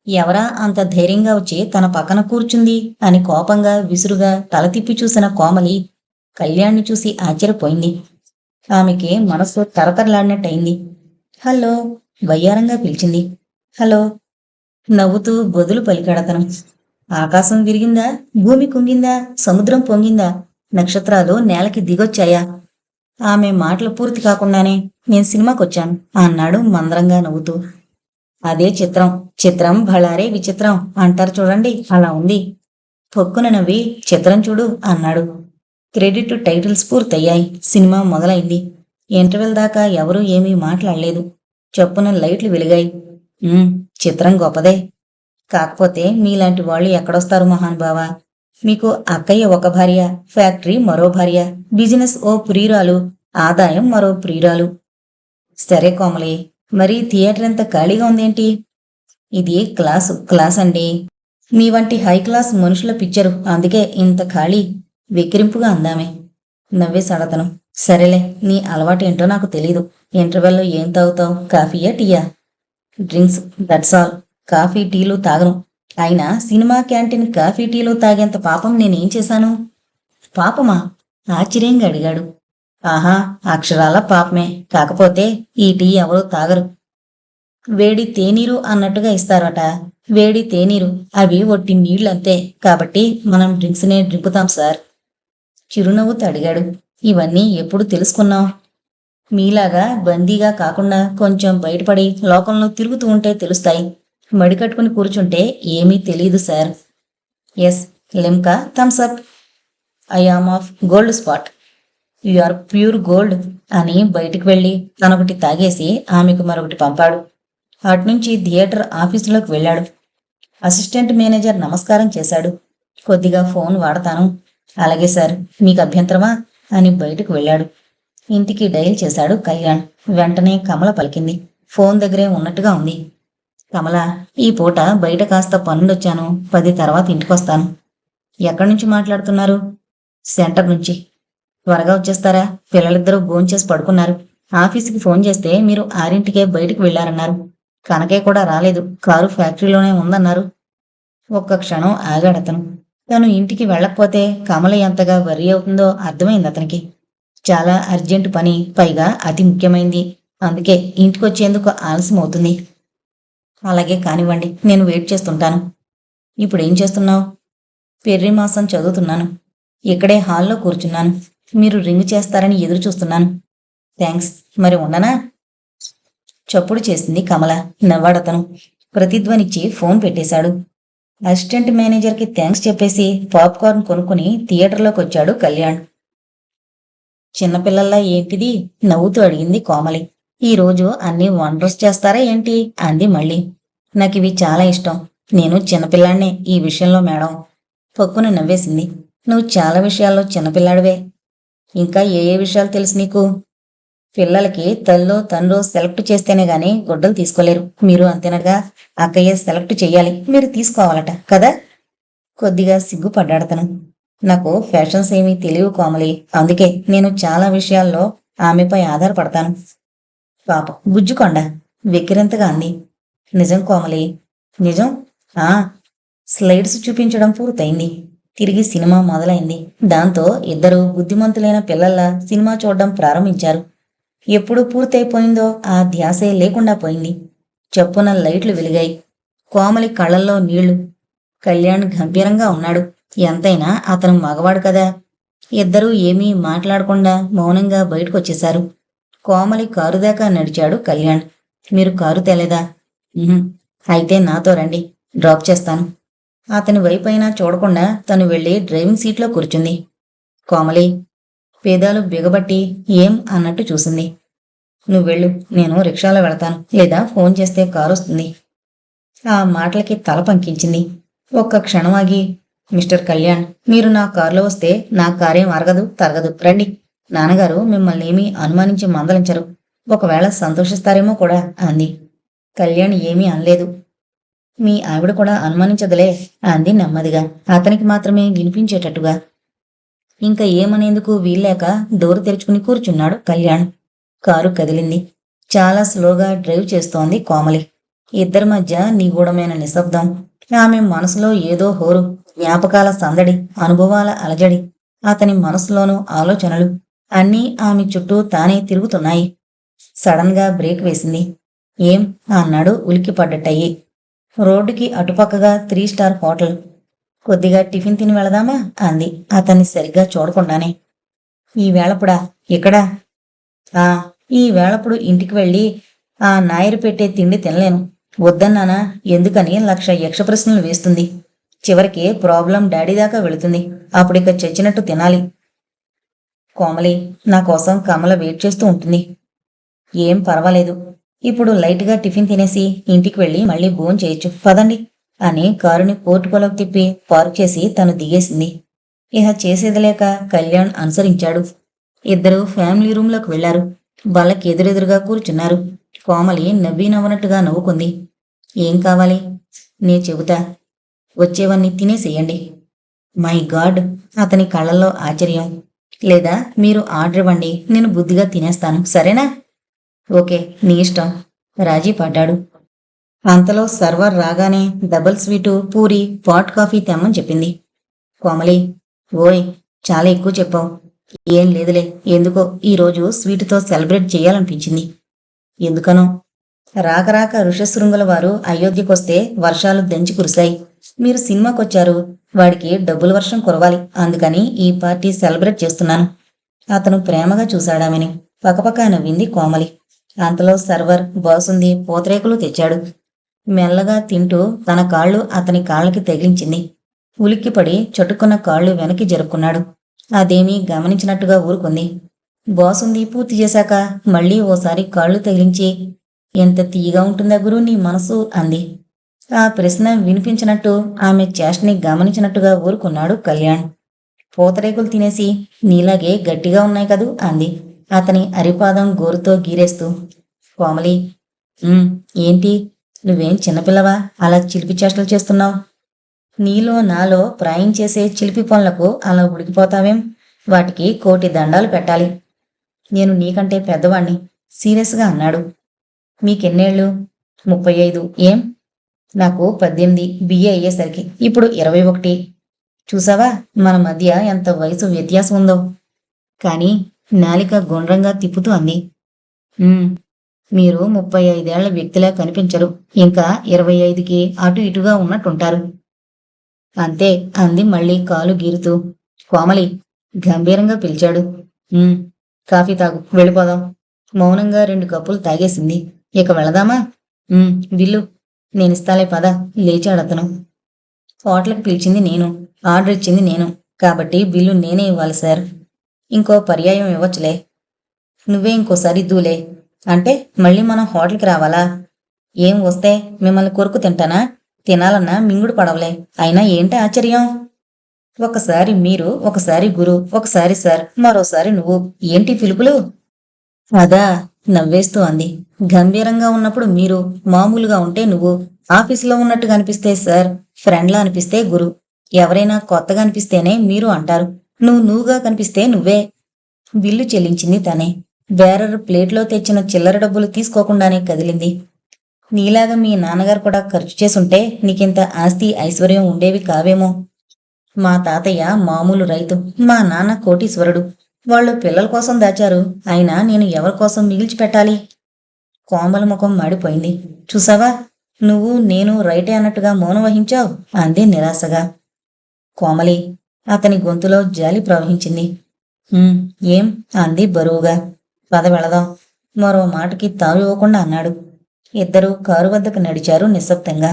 ఎవరా అంత ధైర్యంగా వచ్చి తన పక్కన కూర్చుంది అని కోపంగా, విసురుగా తల తిప్పి చూసిన కోమలి కళ్యాణ్ని చూసి ఆశ్చర్యపోయింది. ఆమెకి మనసు తరతరలాడినట్టయింది. హలో, వయ్యారంగా పిలిచింది. హలో. నవ్వుతూ బదులు పలికాడతను. ఆకాశం విరిగిందా? భూమి కుంగిందా? సముద్రం పొంగిందా? నక్షత్రాలు నేలకి దిగొచ్చాయా? ఆమె మాటలు పూర్తి కాకుండానే నేను సినిమాకొచ్చాను అన్నాడు మందరంగా నవ్వుతూ. అదే చిత్రం. చిత్రం భళారే విచిత్రం అంటారు చూడండి, అలా ఉంది. పొక్కున నవ్వి చిత్రం చూడు అన్నాడు. క్రెడిట్ టైటిల్స్ పూర్తయ్యాయి. సినిమా మొదలైంది. ఇంటర్వెల్ దాకా ఎవరూ ఏమీ మాట్లాడలేదు. చప్పున లైట్లు వెలిగాయి. చిత్రం గొప్పదే. కాకపోతే మీలాంటి వాళ్ళు ఎక్కడొస్తారు మహానుభావా? మీకు అక్కయ్య ఒక భార్య, ఫ్యాక్టరీ మరో భార్య, బిజినెస్ ఓ ప్రియురాలు, ఆదాయం మరో ప్రియురాలు. సరే కోమలి, మరి థియేటర్ ఎంత ఖాళీగా ఉందేంటి? ఇది క్లాస్ అండి. మీ వంటి హై క్లాస్ మనుషుల పిక్చరు, అందుకే ఇంత ఖాళీ. వెక్కిరింపుగా అందామే. నవ్వేశాడతను. సరేలే, నీ అలవాటు ఏంటో నాకు తెలీదు. ఇంటర్వెల్లో ఏం తాగుతావు? కాఫీయా, టీయా? Drinks, that's all. కాఫీ టీలు తాగను. అయినా సినిమా క్యాంటీన్ కాఫీ టీలు తాగేంత పాపం నేనేం చేశాను? పాపమా? ఆశ్చర్యంగా అడిగాడు. ఆహా, అక్షరాల పాపమే. కాకపోతే ఈ టీ ఎవరూ తాగరు. వేడి తేనీరు అన్నట్టుగా ఇస్తారట. వేడి తేనీరు, అవి ఒట్టి నీళ్లంతే. కాబట్టి మనం డ్రింక్స్నే డ్రింకుతాం సార్. చిరునవ్వుతో అడిగాడు. ఇవన్నీ ఎప్పుడు తెలుసుకున్నావు? మీలాగా బందీగా కాకుండా కొంచెం బయటపడి లోకంలో తిరుగుతూ ఉంటే తెలుస్తాయి. మడికట్టుకుని కూర్చుంటే ఏమీ తెలీదు sir. Yes, Limca, Thums Up. I am of Gold Spot. You are pure gold అని బయటికి వెళ్ళి తనొకటి తాగేసి ఆమెకు మరొకటి పంపాడు. అటునుంచి థియేటర్ ఆఫీసులోకి వెళ్ళాడు. అసిస్టెంట్ మేనేజర్ నమస్కారం చేశాడు. కొద్దిగా ఫోన్ వాడతాను. అలాగే సార్, మీకు అభ్యంతరమా అని బయటకు వెళ్ళాడు. ఇంటికి డయల్ చేశాడు కళ్యాణ్. వెంటనే కమల పలికింది. ఫోన్ దగ్గరే ఉన్నట్టుగా ఉంది. కమల, ఈ పూట బయట కాస్త పనుండొచ్చాను. 10 తర్వాత ఇంటికొస్తాను. ఎక్కడి నుంచి మాట్లాడుతున్నారు? సెంటర్ నుంచి. త్వరగా వచ్చేస్తారా? పిల్లలిద్దరూ భోంచేసి పడుకున్నారు. ఆఫీసుకి ఫోన్ చేస్తే మీరు 6ంటికే బయటకు వెళ్లారన్నారు. కనకే కూడా రాలేదు. కారు ఫ్యాక్టరీలోనే ఉందన్నారు. ఒక్క క్షణం ఆగాడతను. తను ఇంటికి వెళ్ళకపోతే కమల ఎంతగా వర్రీ అవుతుందో అర్థమైంది అతనికి. చాలా అర్జెంటు పని, పైగా అతి ముఖ్యమైంది. అందుకే ఇంటికొచ్చేందుకు ఆలస్యం అవుతుంది. అలాగే కానివ్వండి, నేను వెయిట్ చేస్తుంటాను. ఇప్పుడేం చేస్తున్నావు? పెర్రి మాసం చదువుతున్నాను. ఇక్కడే హాల్లో కూర్చున్నాను. మీరు రింగ్ చేస్తారని ఎదురు చూస్తున్నాను. థ్యాంక్స్. మరి ఉండనా? చప్పుడు చేసింది కమల. నవ్వాడతను. ప్రతిధ్వనిచ్చి ఫోన్ పెట్టేశాడు. అసిస్టెంట్ మేనేజర్కి థ్యాంక్స్ చెప్పేసి పాప్కార్న్ కొనుక్కుని థియేటర్లోకి వచ్చాడు కళ్యాణ్. చిన్నపిల్లల్లా ఏంటిది? నవ్వుతూ అడిగింది కోమలి. ఈరోజు అన్నీ వండర్స్ చేస్తారా ఏంటి? అంది మళ్ళీ. నాకివి చాలా ఇష్టం. నేను చిన్నపిల్లాన్నే ఈ విషయంలో మేడం. పక్కున నవ్వేసింది. నువ్వు చాలా విషయాల్లో చిన్నపిల్లాడివే. ఇంకా ఏ ఏ విషయాలు తెలుసు నీకు? పిల్లలకి తల్లో తండ్రో సెలెక్ట్ చేస్తేనే గాని గుడ్డలు తీసుకోలేరు. మీరు అంతేనగా? అక్కయ్య సెలెక్ట్ చెయ్యాలి, మీరు తీసుకోవాలట కదా? కొద్దిగా సిగ్గుపడ్డాడతను. నాకు ఫ్యాషన్స్ ఏమీ తెలియవు కోమలి. అందుకే నేను చాలా విషయాల్లో ఆమెపై ఆధారపడతాను. పాప బుజ్జుకొండ వెక్కిరింతగా అంది. నిజం కోమలి. నిజం? ఆ. స్లైడ్స్ చూపించడం పూర్తయింది. తిరిగి సినిమా మొదలైంది. దాంతో ఇద్దరు బుద్ధిమంతులైన పిల్లల్లా సినిమా చూడడం ప్రారంభించారు. ఎప్పుడు పూర్తయిపోయిందో ఆ ధ్యాసే లేకుండా పోయింది. చప్పున లైట్లు వెలిగాయి. కోమలి కళ్ళల్లో నీళ్లు. కళ్యాణ్ గంభీరంగా ఉన్నాడు. ఎంతైనా అతను మగవాడు కదా. ఇద్దరూ ఏమీ మాట్లాడకుండా మౌనంగా బయటకొచ్చేశారు. కోమలి కారు దాకా నడిచాడు కళ్యాణ్. మీరు కారు తేలేదా? "ఉహుం. అయితే నాతో రండి, డ్రాప్ చేస్తాను." అతని వైపైనా చూడకుండా తను వెళ్లి డ్రైవింగ్ సీట్లో కూర్చుంది. కోమలి పేదాలు బిగబట్టి ఏం అన్నట్టు చూసింది. నువ్వు వెళ్ళు, నేను రిక్షాలో వెళతాను, లేదా ఫోన్ చేస్తే కారు వస్తుంది. ఆ మాటలకి తల పంకించింది. ఒక్క క్షణమాగి, మిస్టర్ కళ్యాణ్, మీరు నా కారులో వస్తే నా కారేం అరగదు తరగదు. రండి. నాన్నగారు మిమ్మల్ని ఏమీ అనుమానించి మందలించరు. ఒకవేళ సంతోషిస్తారేమో కూడా అంది. కళ్యాణ్ ఏమీ అనలేదు. మీ ఆవిడ కూడా అనుమానించదులే అంది నెమ్మదిగా, అతనికి మాత్రమే వినిపించేటట్టుగా. ఇంకా ఏమనేందుకు వీల్లేక డోరు తెరుచుకుని కూర్చున్నాడు కళ్యాణ్. కారు కదిలింది. చాలా స్లోగా డ్రైవ్ చేస్తోంది కోమలి. ఇద్దరి మధ్య నిగూఢమైన నిశ్శబ్దం. ఆమె మనసులో ఏదో హోరు, జ్ఞాపకాల సందడి, అనుభవాల అలజడి. అతని మనసులోనూ ఆలోచనలు. అన్నీ ఆమె చుట్టూ తానే తిరుగుతున్నాయి. సడన్ గా బ్రేక్ వేసింది. ఏం అన్నాడు ఉలిక్కిపడ్డట్టయి. రోడ్డుకి అటుపక్కగా 3 స్టార్ హోటల్. కొద్దిగా టిఫిన్ తిని వెళదామా అంది అతన్ని సరిగ్గా చూడకుండానే. ఈ వేళపుడా? ఇక్కడా? ఆ, ఈ వేళప్పుడు ఇంటికి వెళ్ళి ఆ నాయరు పెట్టే తిండి తినలేను. వద్దన్నానా? ఎందుకని 1,00,000 యక్ష ప్రశ్నలు వేస్తుంది. చివరికి ప్రాబ్లం డాడీ దాకా వెళుతుంది. అప్పుడిక చచ్చినట్టు తినాలి. కోమలి, నా కోసం కమల వెయిట్ చేస్తూ ఉంటుంది. ఏం పర్వాలేదు. ఇప్పుడు లైట్గా టిఫిన్ తినేసి ఇంటికి వెళ్ళి మళ్ళీ భోజనం చేయొచ్చు. పదండి అని కారుని పోర్టుకోలోకి తిప్పి పార్క్ చేసి తను దిగేసింది. ఇహ చేసేది లేక కళ్యాణ్ అనుసరించాడు. ఇద్దరు ఫ్యామిలీ రూంలోకి వెళ్లారు. వాళ్ళకి ఎదురెదురుగా కూర్చున్నారు. కోమలి నవ్వి నవ్వనట్టుగా నవ్వుకుంది. ఏం కావాలి? నే చెబుతా. వచ్చేవన్నీ తినేసేయండి. My god! అతని కళ్ళల్లో ఆశ్చర్యం. లేదా మీరు ఆర్డర్ ఇవ్వండి, నేను బుద్ధిగా తినేస్తాను, సరేనా? ఓకే, నీ ఇష్టం. రాజీ పడ్డాడు. అంతలో సర్వర్ రాగానే double sweet, puri, pot coffee తెమ్మని చెప్పింది. కోమలి, ఓయ్, చాలా ఎక్కువ చెప్పావు. ఏం లేదులే, ఎందుకో ఈరోజు స్వీటుతో సెలబ్రేట్ చేయాలనిపించింది. ఎందుకనో? రాక రాక ఋషశృంగుల వారు అయోధ్యకొస్తే వర్షాలు దంచి కురిశాయి. మీరు సినిమాకొచ్చారు, వాడికి డబ్బుల వర్షం కురవాలి, అందుకని ఈ పార్టీ సెలబ్రేట్ చేస్తున్నాను. అతను ప్రేమగా చూశాడామెని. పకపక నవ్వింది కోమలి. అంతలో సర్వర్ బాసుంది పూతరేకులు తెచ్చాడు. మెల్లగా తింటూ తన కాళ్ళు అతని కాళ్ళకి తగిలించింది. ఉలిక్కిపడి చటుక్కున్న కాళ్ళు వెనక్కి జరుపుకున్నాడు. అదేమీ గమనించినట్టుగా ఊరుకుంది. బాసుంది పూర్తి చేశాక మళ్ళీ ఓసారి కాళ్ళు తగిలించి, ఎంత తీయగా ఉంటుందా గురు నీ మనసు అంది. ఆ ప్రశ్న వినిపించినట్టు ఆమె చేష్టని గమనించినట్టుగా ఊరుకున్నాడు కళ్యాణ్. పూతరేకులు తినేసి, నీలాగే గట్టిగా ఉన్నాయి కదూ అంది అతని అరిపాదం గోరుతో గీరేస్తూ. కోమలి, ఏంటి? నువ్వేం చిన్నపిల్లవా అలా చిలిపి చేష్టలు చేస్తున్నావు? నీలో నాలో ప్రాయం చేసే చిలిపి పనులకు అలా ఉడికిపోతావేం? వాటికి 1,000,000 దండాలు పెట్టాలి. నేను నీకంటే పెద్దవాణ్ణి, సీరియస్గా అన్నాడు. మీకెన్నేళ్ళు? 35. ఏం? నాకు 18 బిఏ అయ్యేసరికి ఇప్పుడు 21. చూసావా మన మధ్య ఎంత వయసు వ్యత్యాసం ఉందో. కానీ నాలిక గుండ్రంగా తిప్పుతూ అంది. "ఉమ్, మీరు 35 ఏళ్ల వ్యక్తిలా కనిపించరు. ఇంకా 25కి అటు ఇటుగా ఉన్నట్టుంటారు." అంతే అంది మళ్ళీ కాలు గీరుతూ. కోమలి గంభీరంగా పిలిచాడు. "ఉమ్, కాఫీ తాగు, వెళ్ళిపోదాం." మౌనంగా 2 కప్పులు తాగేసింది. ఇక వెళదామా? బిల్లు నేనిస్తాలే పద. లేచాడతను. హోటల్కి పిలిచింది నేను, ఆర్డర్ ఇచ్చింది నేను, కాబట్టి బిల్లు నేనే ఇవ్వాలి సార్. ఇంకో పర్యాయం ఇవ్వచ్చులే. నువ్వే ఇంకోసారి ఇద్దువులే. అంటే మళ్ళీ మనం హోటల్కి రావాలా? ఏం వస్తే మిమ్మల్ని కొరుకు తింటానా? తినాలన్నా మింగుడు పడవలే. అయినా ఏంటి ఆశ్చర్యం? ఒకసారి మీరు, ఒకసారి గురు, ఒకసారి సార్, మరోసారి నువ్వు. ఏంటి పిలుపులు? అదా? నవ్వేస్తూ అంది. గంభీరంగా ఉన్నప్పుడు మీరు, మామూలుగా ఉంటే నువ్వు, ఆఫీసులో ఉన్నట్టుగా అనిపిస్తే సార్, ఫ్రెండ్లా అనిపిస్తే గురు. ఎవరైనా కొత్తగా అనిపిస్తేనే మీరు అంటారు. నువ్వుగా కనిపిస్తే నువ్వే. బిల్లు చెల్లించింది తనే. బేరర్ ప్లేట్లో తెచ్చిన చిల్లర డబ్బులు తీసుకోకుండానే కదిలింది. నీలాగా మీ నాన్నగారు కూడా ఖర్చు చేసుంటే నీకింత ఆస్తి ఐశ్వర్యం ఉండేవి కావేమో. మా తాతయ్య మామూలు రైతు, మా నాన్న కోటీశ్వరుడు. వాళ్ళు పిల్లల కోసం దాచారు. అయినా నేను ఎవరి కోసం మిగిల్చిపెట్టాలి? కోమల ముఖం మాడిపోయింది. చూసావా, నువ్వు నేను రైటే అన్నట్టుగా మౌనం వహించావు అంది నిరాశగా. కోమలి అతని గొంతులో జాలి ప్రవహించింది. ఏం అంది బరువుగా. పద వెళదాం. మరో మాటకి తావివ్వకుండా అన్నాడు. ఇద్దరూ కారు వద్దకు నడిచారు నిశ్శబ్దంగా.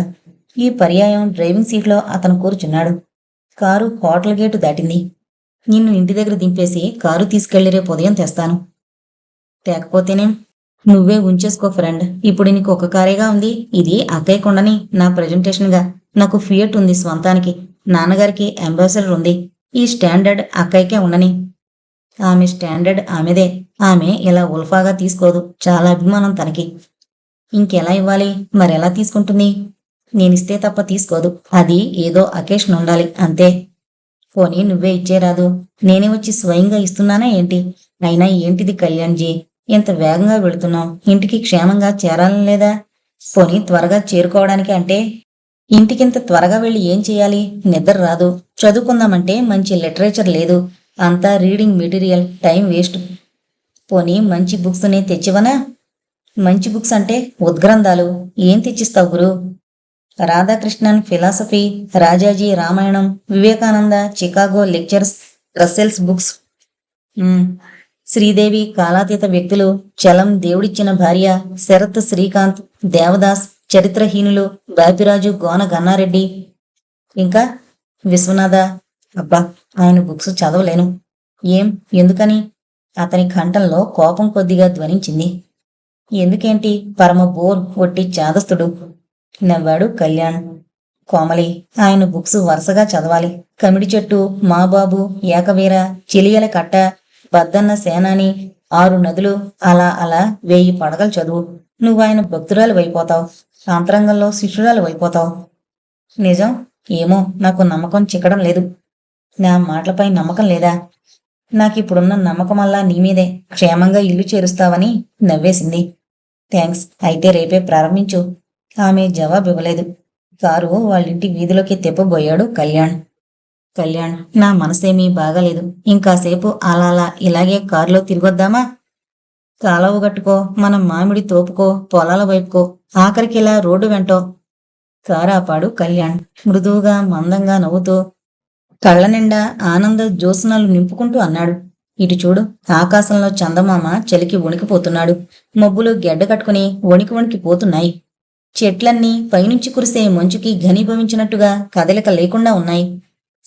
ఈ పర్యాయం డ్రైవింగ్ సీట్లో అతను కూర్చున్నాడు. కారు హోటల్ గేటు దాటింది. నిన్ను ఇంటి దగ్గర దింపేసి కారు తీసుకెళ్లి రేపు ఉదయం తెస్తాను. తేకపోతేనేం? నువ్వే ఉంచేసుకో ఫ్రెండ్. ఇప్పుడు నీకు ఒక కారేగా ఉంది. ఇది అక్కయ్య కొండని నా ప్రెజెంటేషన్గా. నాకు ఫియట్ ఉంది స్వంతానికి. నాన్నగారికి అంబాసిడర్ ఉంది. ఈ స్టాండర్డ్ అక్కయ్యకే ఉండని. ఆమె స్టాండర్డ్ ఆమెదే. ఆమె ఇలా ఉల్ఫాగా తీసుకోదు. చాలా అభిమానం తనకి. ఇంకెలా ఇవ్వాలి? మరెలా తీసుకుంటుంది? నేనిస్తే తప్ప తీసుకోదు. అది ఏదో అకేషన్ ఉండాలి అంతే. పోనీ నువ్వే ఇచ్చేరాదు. నేనే వచ్చి స్వయంగా ఇస్తున్నానా ఏంటి? అయినా ఏంటిది కళ్యాణ్జీ, ఇంత వేగంగా వెళుతున్నావు? ఇంటికి క్షేమంగా చేరాలని లేదా? పోనీ త్వరగా చేరుకోవడానికి అంటే? ఇంటికింత త్వరగా వెళ్ళి ఏం చేయాలి? నిద్ర రాదు. చదువుకుందామంటే మంచి లిటరేచర్ లేదు. అంతా రీడింగ్ మెటీరియల్, టైం వేస్ట్. పోనీ మంచి బుక్స్ని తెచ్చివనా? మంచి బుక్స్ అంటే ఉద్గ్రంథాలు. ఏం తెచ్చిస్తావు గురు? Radhakrishnan philosophy, Rajaji Ramayanam, Vivekananda Chicago lectures, Russell's books. Sridevi కాలాతీత వ్యక్తులు, చలం దేవుడిచ్చిన భార్య, శరత్ శ్రీకాంత్, దేవదాస్, చరిత్రహీనులు, బాపిరాజు గోన గన్నారెడ్డి, ఇంకా విశ్వనాథ. అబ్బా, ఆయన బుక్స్ చదవలేను. ఏం? ఎందుకని? అతని కంఠంలో కోపం కొద్దిగా ధ్వనించింది. ఎందుకేంటి? పరమ బోర్, ఒట్టి చాదస్తుడు నవ్వాడు కళ్యాణ్. కోమలి ఆయన బుక్స్ వరుసగా చదవాలి. కమిడి చెట్టు, మా బాబు, ఏకవీర, చిలియల కట్ట, బద్దన్న సేనాని, 6 నదులు, అలా అలా 1000 పడగలు చదువు. నువ్వు ఆయన భక్తురాలు అయిపోతావు. అంతరంగంలో శిష్యురాలు అయిపోతావు. నిజం? ఏమో, నాకు నమ్మకం చిక్కడం లేదు. నా మాటలపై నమ్మకం లేదా? నాకిప్పుడున్న నమ్మకమల్లా నీమీదే. క్షేమంగా ఇల్లు చేరుస్తావని నవ్వేసింది. థ్యాంక్స్. అయితే రేపే ప్రారంభించు. ఆమె జవాబివ్వలేదు. కారు వాళ్ళింటి వీధిలోకి తిప్పబోయాడు కళ్యాణ్. కళ్యాణ్, నా మనసేమీ బాగాలేదు. ఇంకాసేపు అలా ఇలాగే కారులో తిరిగొద్దామా? కాలవ గట్టుకో, మనం మామిడి తోపుకో, పొలాల వైపుకో, ఆఖరికిలా రోడ్డు వెంటో. కారాపాడు కళ్యాణ్ మృదువుగా మందంగా నవ్వుతూ. కళ్ళ నిండా ఆనంద జ్యోత్స్నలు నింపుకుంటూ అన్నాడు. ఇటు చూడు, ఆకాశంలో చందమామ చలికి వణికిపోతున్నాడు. మబ్బులు గెడ్డ కట్టుకుని వణికి పోతున్నాయి. చెట్లన్నీ పైనుంచి కురిసే మంచుకి ఘనీభవించినట్టుగా కదలిక లేకుండా ఉన్నాయి.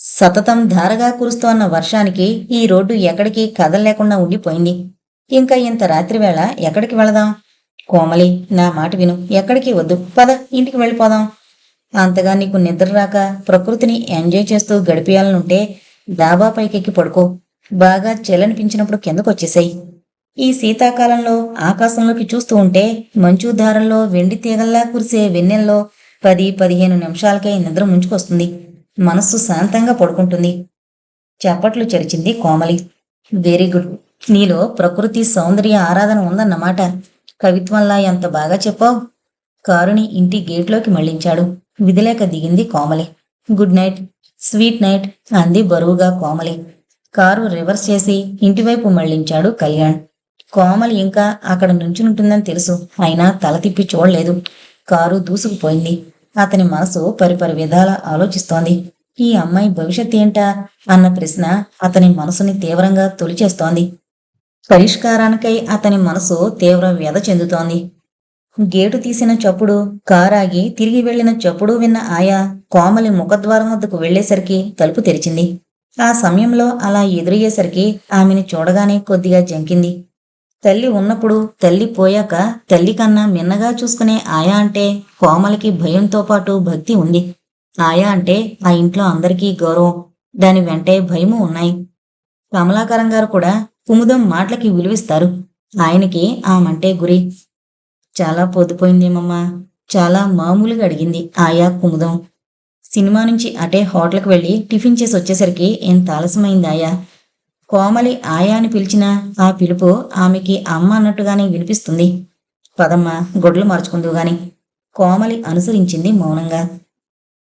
సతతం ధారగా కురుస్తోన్న వర్షానికి ఈ రోడ్డు ఎక్కడికి కదలలేకుండా ఉండిపోయింది. ఇంకా ఇంత రాత్రివేళ ఎక్కడికి వెళదాం? కోమలి, నా మాట విను. ఎక్కడికి వద్దు. పద, ఇంటికి వెళ్ళిపోదాం. అంతగా నీకు నిద్ర రాక ప్రకృతిని ఎంజాయ్ చేస్తూ గడిపేయాలనుంటే డాబా పైకెక్కి పడుకో. బాగా చెలనిపించినప్పుడు కిందకొచ్చేసాయి. ఈ శీతాకాలంలో ఆకాశంలోకి చూస్తూ ఉంటే మంచు ధారల్లో వెండి తీగల్లా కురిసే వెన్నెల్లో 10-15 నిమిషాలకే నిద్ర ముంచుకొస్తుంది. మనస్సు శాంతంగా పడుకుంటుంది. చప్పట్లు చరిచింది కోమలి. Very good. నీలో ప్రకృతి సౌందర్య ఆరాధన ఉందన్నమాట. కవిత్వంలా ఎంత బాగా చెప్పావు. కారుని ఇంటి గేట్లోకి మళ్లించాడు. విధిలేక దిగింది Komali. Good night, sweet night అంది బరువుగా కోమలి. కారు రివర్స్ చేసి ఇంటివైపు మళ్లించాడు కళ్యాణ్. కోమలి ఇంకా అక్కడ నుంచునుంటుందని తెలుసు, అయినా తల తిప్పి చూడలేదు. కారు దూసుకుపోయింది. అతని మనసు పరిపరి విధాల ఆలోచిస్తోంది. ఈ అమ్మాయి భవిష్యత్ ఏంటా అన్న ప్రశ్న అతని మనసుని తీవ్రంగా తొలిచేస్తోంది. పరిష్కారానికై అతని మనసు తీవ్ర వ్యధ చెందుతోంది. గేటు తీసిన చప్పుడు, కారాగి తిరిగి వెళ్లిన చప్పుడు విన్న ఆయా కోమలి ముఖద్వారం వద్దకు వెళ్లేసరికి తలుపు తెరిచింది. ఆ సమయంలో అలా ఎదురయ్యేసరికి ఆమెని చూడగానే కొద్దిగా జంకింది. తల్లి ఉన్నప్పుడు, తల్లి పోయాక తల్లి కన్నా మిన్నగా చూసుకునే ఆయా అంటే కోమలికి భయంతో పాటు భక్తి ఉంది. ఆయా అంటే ఆ ఇంట్లో అందరికీ గౌరవం, దాని వెంటే భయము ఉన్నాయి. కమలాకరం గారు కూడా కుముదం మాటలకి విలువిస్తారు. ఆయనకి ఆమంటే గురి. చాలా పొద్దుపోయిందేమమ్మా, చాలా మామూలుగా అడిగింది ఆయా కుముదం. సినిమా నుంచి అటే హోటల్కి వెళ్ళి టిఫిన్ చేసి వచ్చేసరికి ఎంత ఆలస్యమైంది ఆయా. కోమలి ఆయాని పిలిచినా ఆ పిలుపు ఆమెకి అమ్మ అన్నట్టుగానే వినిపిస్తుంది. పదమ్మా, గొడ్లు మార్చుకుందు గాని. కోమలి అనుసరించింది మౌనంగా.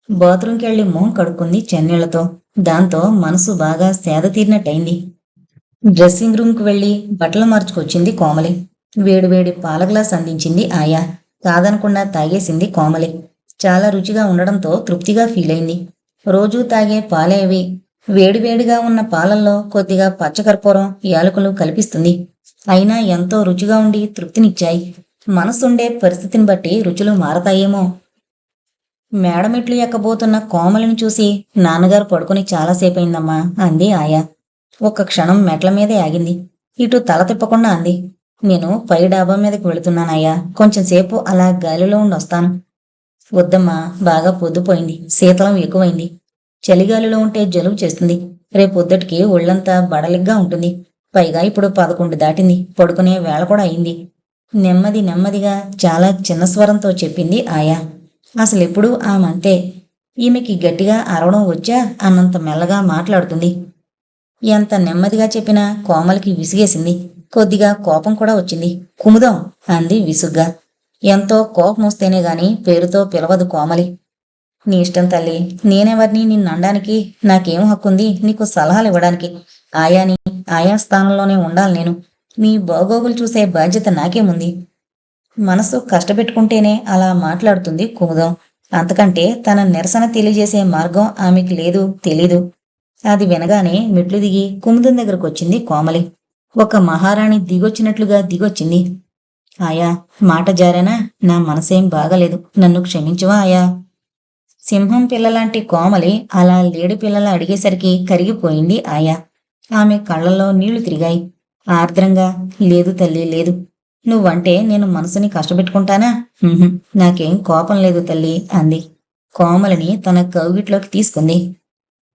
బాత్రూంకి వెళ్లి మొహం కడుక్కుంది చెన్నీళ్లతో. దాంతో మనసు బాగా సేద తీరినట్టయింది. డ్రెస్సింగ్ రూమ్కి వెళ్లి బట్టలు మార్చుకొచ్చింది కోమలి. వేడివేడి పాల గ్లాస్ అందించింది ఆయా. కాదనకుండా తాగేసింది కోమలి. చాలా రుచిగా ఉండడంతో తృప్తిగా ఫీలైంది. రోజూ తాగే పాలే అవి. వేడివేడిగా ఉన్న పాలల్లో కొద్దిగా పచ్చకర్పూరం, యాలకులు కల్పిస్తుంది. అయినా ఎంతో రుచిగా ఉండి తృప్తినిచ్చాయి. మనసుండే పరిస్థితిని బట్టి రుచులు మారతాయేమో. మేడమెట్లు ఎక్కబోతున్న కోమలిని చూసి, నాన్నగారు పడుకుని చాలాసేపయిందమ్మా అంది ఆయా. ఒక్క క్షణం మెట్ల మీదే ఆగింది. ఇటు తల తిప్పకుండా అంది, నేను పై డాబా మీదకి వెళుతున్నానయ్యా, కొంచెం సేపు అలా గాలిలో ఉండొస్తాను. వద్దమ్మా, బాగా పొద్దుపోయింది, శీతలం ఎక్కువైంది. చలిగాలిలో ఉంటే జలుబు చేస్తుంది. రేపొద్దటికి ఒళ్ళంతా బడలిగ్గా ఉంటుంది. పైగా ఇప్పుడు 11 దాటింది, పడుకునే వేళ కూడా అయింది. నెమ్మదిగా చాలా చిన్న స్వరంతో చెప్పింది ఆయా. అసలెప్పుడు ఆమంతే. ఈమెకి గట్టిగా అరవడం వచ్చా అన్నంత మెల్లగా మాట్లాడుతుంది. ఎంత నెమ్మదిగా చెప్పినా కోమలికి విసిగేసింది. కొద్దిగా కోపం కూడా వచ్చింది. కుముదం అంది విసుగ్గా. ఎంతో కోపం వస్తేనే గాని పేరుతో పిలవదు కోమలి. నీ ఇష్టం తల్లి, నేనెవరిని నిన్ననడానికి? నాకేం హక్కుంది నీకు సలహాలు ఇవ్వడానికి? ఆయా స్థానంలోనే ఉండాలి నేను. నీ బాగోగులు చూసే బాధ్యత నాకేముంది? మనసు కష్టపెట్టుకుంటేనే అలా మాట్లాడుతుంది కుముదం. అంతకంటే తన నిరసన తెలియజేసే మార్గం ఆమెకి లేదు, తెలీదు. అది వినగానే మెట్లు దిగి కుముదం దగ్గరకొచ్చింది కోమలి. ఒక మహారాణి దిగొచ్చినట్లుగా దిగొచ్చింది. ఆయా, మాట జారేనా? నా మనసేం బాగలేదు, నన్ను క్షమించవా ఆయా? సింహం పిల్లలాంటి కోమలి అలా లేడి పిల్లల అడిగేసరికి కరిగిపోయింది ఆయా. ఆమె కళ్ళల్లో నీళ్లు తిరిగాయి. ఆర్ద్రంగా, లేదు తల్లి, లేదు. నువ్వంటే నేను మనసుని కష్టపెట్టుకుంటానా? నాకేం కోపం లేదు తల్లి అంది. కోమలిని తన కౌగిట్లోకి తీసుకుంది.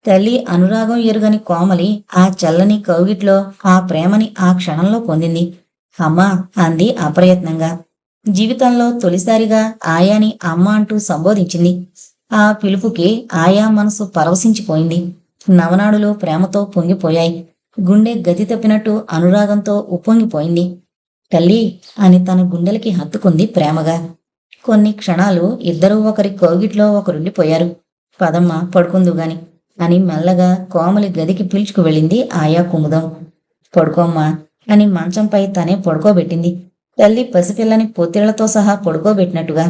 తల్లి అనురాగం ఎరుగని కోమలి ఆ చల్లని కౌగిట్లో ఆ ప్రేమని ఆ క్షణంలో పొందింది. అమ్మా అంది అప్రయత్నంగా. జీవితంలో తొలిసారిగా ఆయాని అమ్మ అంటూ సంబోధించింది. ఆ పిలుపుకి ఆయా మనసు పరవశించిపోయింది. నవనాడులు ప్రేమతో పొంగిపోయాయి. గుండె గతి తప్పినట్టు అనురాగంతో ఉప్పొంగిపోయింది. తల్లి అని తన గుండెలకి హత్తుకుంది ప్రేమగా. కొన్ని క్షణాలు ఇద్దరూ ఒకరి కౌగిట్లో ఒకరుండిపోయారు. పదమ్మ, పడుకుందుగాని అని మెల్లగా కోమలి గదికి పిలుచుకు వెళ్ళింది ఆయా కుముదం. పడుకోమ్మా అని మంచంపై తనే పడుకోబెట్టింది. తల్లి పసిపిల్లని పొత్తిళ్లతో సహా పడుకోబెట్టినట్టుగా.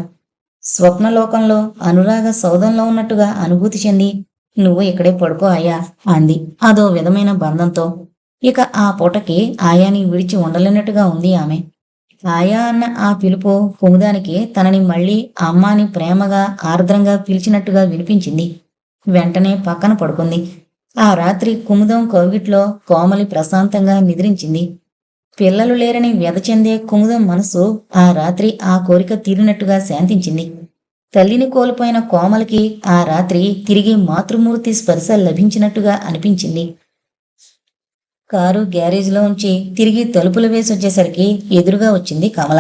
స్వప్నలోకంలో అనురాగ సౌధంలో ఉన్నట్టుగా అనుభూతి చెంది, నువ్వు ఇక్కడే పడుకో ఆయా అంది అదో విధమైన బంధంతో. ఇక ఆ పూటకి ఆయాని విడిచి ఉండలేనట్టుగా ఉంది ఆమె. ఆయా అన్న ఆ పిలుపు కుముదానికి తనని మళ్ళీ అమ్మాని ప్రేమగా ఆర్ద్రంగా పిలిచినట్టుగా వినిపించింది. వెంటనే పక్కన పడుకుంది. ఆ రాత్రి కుముదం కౌగిట్లో కోమలి ప్రశాంతంగా నిద్రించింది. పిల్లలు లేరని వ్యధ చెందే కుముదం మనసు ఆ రాత్రి ఆ కోరిక తీరినట్టుగా శాంతించింది. తల్లిని కోల్పోయిన కోమలికి ఆ రాత్రి తిరిగి మాతృమూర్తి స్పర్శ లభించినట్టుగా అనిపించింది. కారు గ్యారేజ్లో ఉంచి తిరిగి తలుపులు వేసొచ్చేసరికి ఎదురుగా వచ్చింది కమల.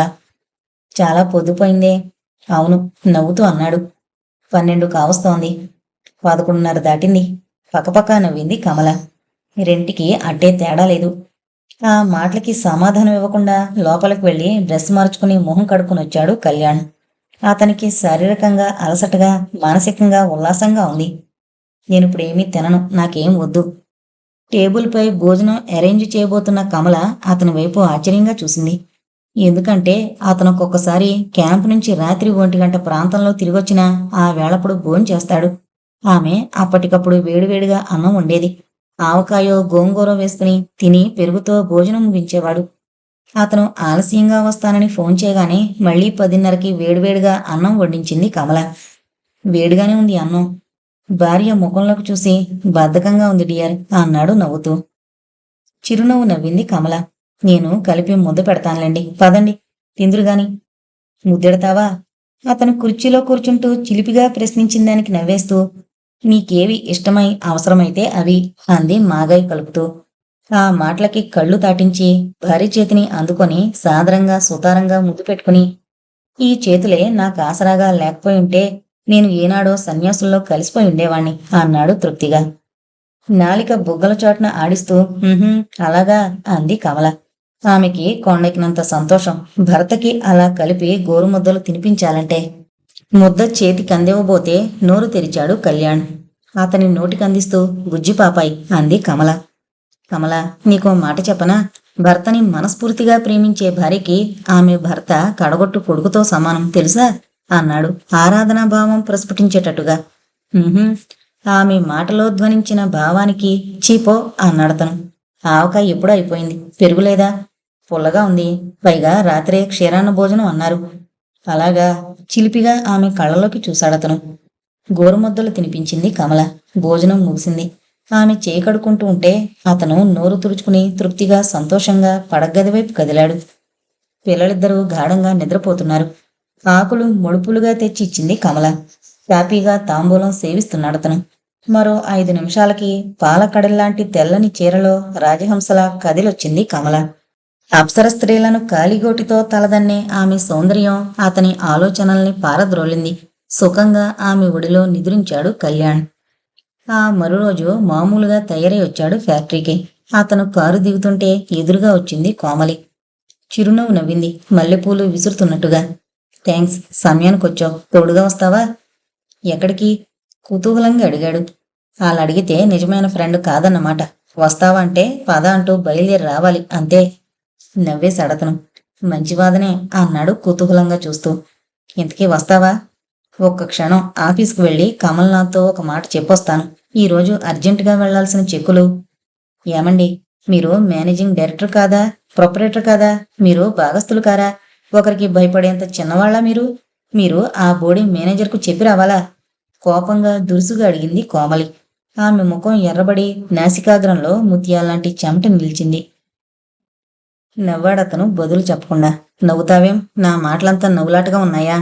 చాలా పొద్దుపోయిందే. అవును నవ్వుతూ అన్నాడు. 12 కావస్తోంది. 11:30 దాటింది. పక్కపక్క నవ్వింది కమల. రెంటికి అట్టే తేడా లేదు. ఆ మాటలకి సమాధానం ఇవ్వకుండా లోపలికి వెళ్లి డ్రెస్ మార్చుకుని మొహం కడుక్కుని వచ్చాడు కళ్యాణ్. అతనికి శారీరకంగా అలసటగా, మానసికంగా ఉల్లాసంగా ఉంది. నేనిప్పుడేమీ తినను, నాకేం వద్దు. టేబుల్పై భోజనం అరేంజ్ చేయబోతున్న కమల అతని వైపు ఆశ్చర్యంగా చూసింది. ఎందుకంటే అతనొక్కొక్కసారి క్యాంప్ నుంచి రాత్రి 1 గంట ప్రాంతంలో తిరిగొచ్చినా ఆ వేళప్పుడు భోంచేస్తాడు. ఆమె అప్పటికప్పుడు వేడివేడిగా అన్నం వండేది. ఆవకాయో గోంగూర వేసుకుని తిని పెరుగుతో భోజనం ముగించేవాడు. అతను ఆలస్యంగా వస్తానని ఫోన్ చేయగానే మళ్ళీ 10:30కి వేడివేడిగా అన్నం వడ్డించింది కమల. వేడిగానే ఉంది అన్నం. భార్య ముఖంలోకి చూసి బద్ధకంగా ఉంది డియర్ అన్నాడు నవ్వుతూ. చిరునవ్వు నవ్వింది కమల. నేను కలిపి ముద్ద పెడతానులేండి, పదండి తిందురుగాని. ముద్దెడతావా? అతను కుర్చీలో కూర్చుంటూ చిలిపిగా ప్రశ్నించిందానికి నవ్వేస్తూ, నీకేవి ఇష్టమై అవసరమైతే అవి అంది మాగాయి కలుపుతూ. ఆ మాటలకి కళ్ళు తాటించి భార్య చేతిని అందుకొని సాదరంగా సుతారంగా ముద్దు పెట్టుకుని, ఈ చేతులే నాకు ఆసరాగా లేకపోయి ఉంటే నేను ఏనాడో సన్యాసుల్లో కలిసిపోయి ఉండేవాణ్ణి అన్నాడు తృప్తిగా. నాలిక బుగ్గల చాటున ఆడిస్తూ అలాగా అంది కమల. ఆమెకి కొండెక్కినంత సంతోషం భర్తకి అలా కలిపి గోరుముద్దలు తినిపించాలంటే. ముద్ద చేతికి అందివ్వబోతే నోరు తెరిచాడు కళ్యాణ్. అతని నోటికందిస్తూ బుజ్జి పాపాయ్ అంది కమల. కమల, నీకో మాట చెప్పనా? భర్తని మనస్ఫూర్తిగా ప్రేమించే భార్యకి ఆమె భర్త కడగొట్టు కొడుకుతో సమానం తెలుసా అన్నాడు ఆరాధనాభావం ప్రస్ఫుటించేటట్టుగా. ఆమె మాటలో ధ్వనించిన భావానికి చీపో అన్నాడతను. ఆవకాయ ఎప్పుడూ అయిపోయింది, పెరుగులేదా? పుల్లగా ఉంది, పైగా రాత్రే క్షీరాన్న భోజనం అన్నారు. అలాగా? చిలిపిగా ఆమె కళ్ళలోకి చూశాడతను. గోరుముద్దలు తినిపించింది కమల. భోజనం ముగిసింది. ఆమె చేయి కడుక్కుంటూ ఉంటే అతను నోరు తుడుచుకుని తృప్తిగా సంతోషంగా పడగది వైపు కదిలాడు. పిల్లలిద్దరూ గాఢంగా నిద్రపోతున్నారు. ఆకులు ముడుపులుగా తెచ్చి ఇచ్చింది కమల. హ్యాపీగా తాంబూలం సేవిస్తున్నాడతను. మరో 5 నిమిషాలకి పాలకడల్లాంటి తెల్లని చీరలో రాజహంసలా కదిలొచ్చింది కమల. అప్సర స్త్రీలను కాలిగోటితో తలదన్నే ఆమె సౌందర్యం అతని ఆలోచనల్ని పారద్రోలింది. సుఖంగా ఆమె ఒడిలో నిద్రించాడు కళ్యాణ్. ఆ మరురోజు మామూలుగా తయారై వచ్చాడు ఫ్యాక్టరీకి. అతను కారు దిగుతుంటే ఎదురుగా వచ్చింది కోమలి. చిరునవ్వు నవ్వింది మల్లెపూలు విసురుతున్నట్టుగా. థ్యాంక్స్, సమయానికొచ్చావు. తోడుగా వస్తావా? ఎక్కడికి? కుతూహలంగా అడిగాడు. వాళ్ళడిగితే నిజమైన ఫ్రెండ్ కాదన్నమాట. వస్తావా అంటే పద అంటూ బయలుదేరి రావాలి అంతే. నవ్వేశాడతను. మంచివాదనే అన్నాడు కుతూహలంగా చూస్తూ. ఇంతకీ వస్తావా? ఒక్క క్షణం ఆఫీస్కి వెళ్ళి కమల్నాథ్తో ఒక మాట చెప్పొస్తాను. ఈరోజు అర్జెంటుగా వెళ్లాల్సిన చెక్కులు. ఏమండి, మీరు మేనేజింగ్ డైరెక్టర్ కాదా? ప్రొపరేటర్ కాదా? మీరు భాగస్తులు కారా? ఒకరికి భయపడేంత చిన్నవాళ్ళ మీరు? మీరు ఆ బోర్డింగ్ మేనేజర్కు చెప్పి రావాలా? కోపంగా దురుసుగా అడిగింది కోమలి. ఆమె ముఖం ఎర్రబడి నాసికాగ్రంలో ముత్యాల్లాంటి చెమట నిలిచింది. నవ్వాడతను బదులు చెప్పకుండా. నవ్వుతావేం? నా మాటలంతా నవ్వులాటగా ఉన్నాయా?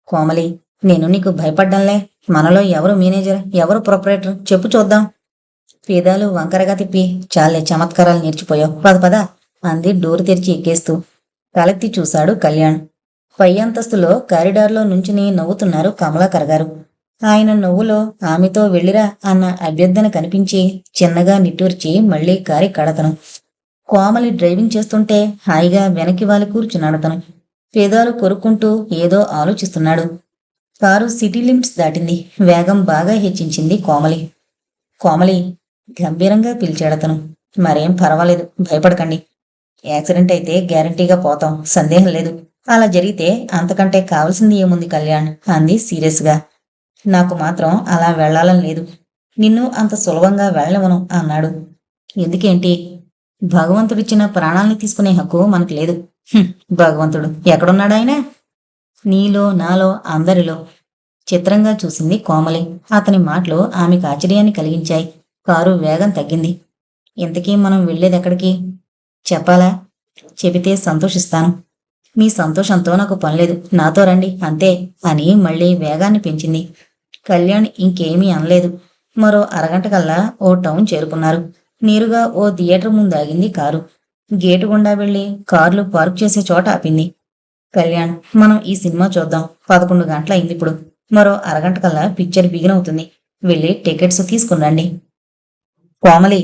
కోమలి, నేను నీకు భయపడ్డంలే. మనలో ఎవరు మేనేజర్, ఎవరు ప్రొపరేటర్ చెప్పు చూద్దాం. పేదాలు వంకరగా తిప్పి చాలే చమత్కారాలు నేర్చిపోయావు, పద పద అంది డోరు తెరిచి ఎక్కేస్తూ. తలెత్తి చూశాడు కళ్యాణ్. పై అంతస్తులో కారిడార్లో నుంచుని నవ్వుతున్నారు కమలాకర్ గారు. ఆయన నవ్వులో ఆమెతో వెళ్ళిరా అన్న అభ్యర్థన కనిపించి చిన్నగా నిట్టూర్చి మళ్లీ కారి కడతను. కోమలి డ్రైవింగ్ చేస్తుంటే హాయిగా వెనక్కి వాలి కూర్చున్నాడతను. పేదాలు కొరుక్కుంటూ ఏదో ఆలోచిస్తున్నాడు. కారు సిటీ లిమిట్స్ దాటింది. వేగం బాగా హెచ్చించింది కోమలి. కోమలి గంభీరంగా పిలిచాడతను. మరేం పర్వాలేదు, భయపడకండి. యాక్సిడెంట్ అయితే గ్యారంటీగా పోతాం, సందేహం లేదు. అలా జరిగితే అంతకంటే కావలసింది ఏముంది కళ్యాణ్ అంది సీరియస్గా. నాకు మాత్రం అలా వెళ్లాలని లేదు. నిన్ను అంత సులభంగా వెళ్ళనివ్వను అన్నాడు. ఎందుకేంటి? భగవంతుడిచ్చిన ప్రాణాల్ని తీసుకునే హక్కు మనకు లేదు. భగవంతుడు ఎక్కడున్నాడాయన? నీలో, నాలో, అందరిలో. చిత్రంగా చూసింది కోమలి. అతని మాటలు ఆమెకు ఆశ్చర్యాన్ని కలిగించాయి. కారు వేగం తగ్గింది. ఇంతకీ మనం వెళ్ళేదెక్కడికి? చెప్పాలా? చెబితే సంతోషిస్తాను. మీ సంతోషంతో నాకు పనిలేదు, నాతో రండి అంతే అని మళ్ళీ వేగాన్ని పెంచింది. కళ్యాణ్ ఇంకేమీ అనలేదు. మరో అరగంట కల్లా ఓ టౌన్ చేరుకున్నారు. నేరుగా ఓ థియేటర్ ముందు ఆగింది కారు. గేటు గుండా వెళ్లి కార్లు పార్క్ చేసే చోట ఆపింది. కళ్యాణ్, మనం ఈ సినిమా చూద్దాం. 11 గంటలైంది ఇప్పుడు. మరో అరగంట కల్లా పిక్చర్ బిగినవుతుంది. వెళ్ళి టికెట్స్ తీసుకురండి. కోమలి,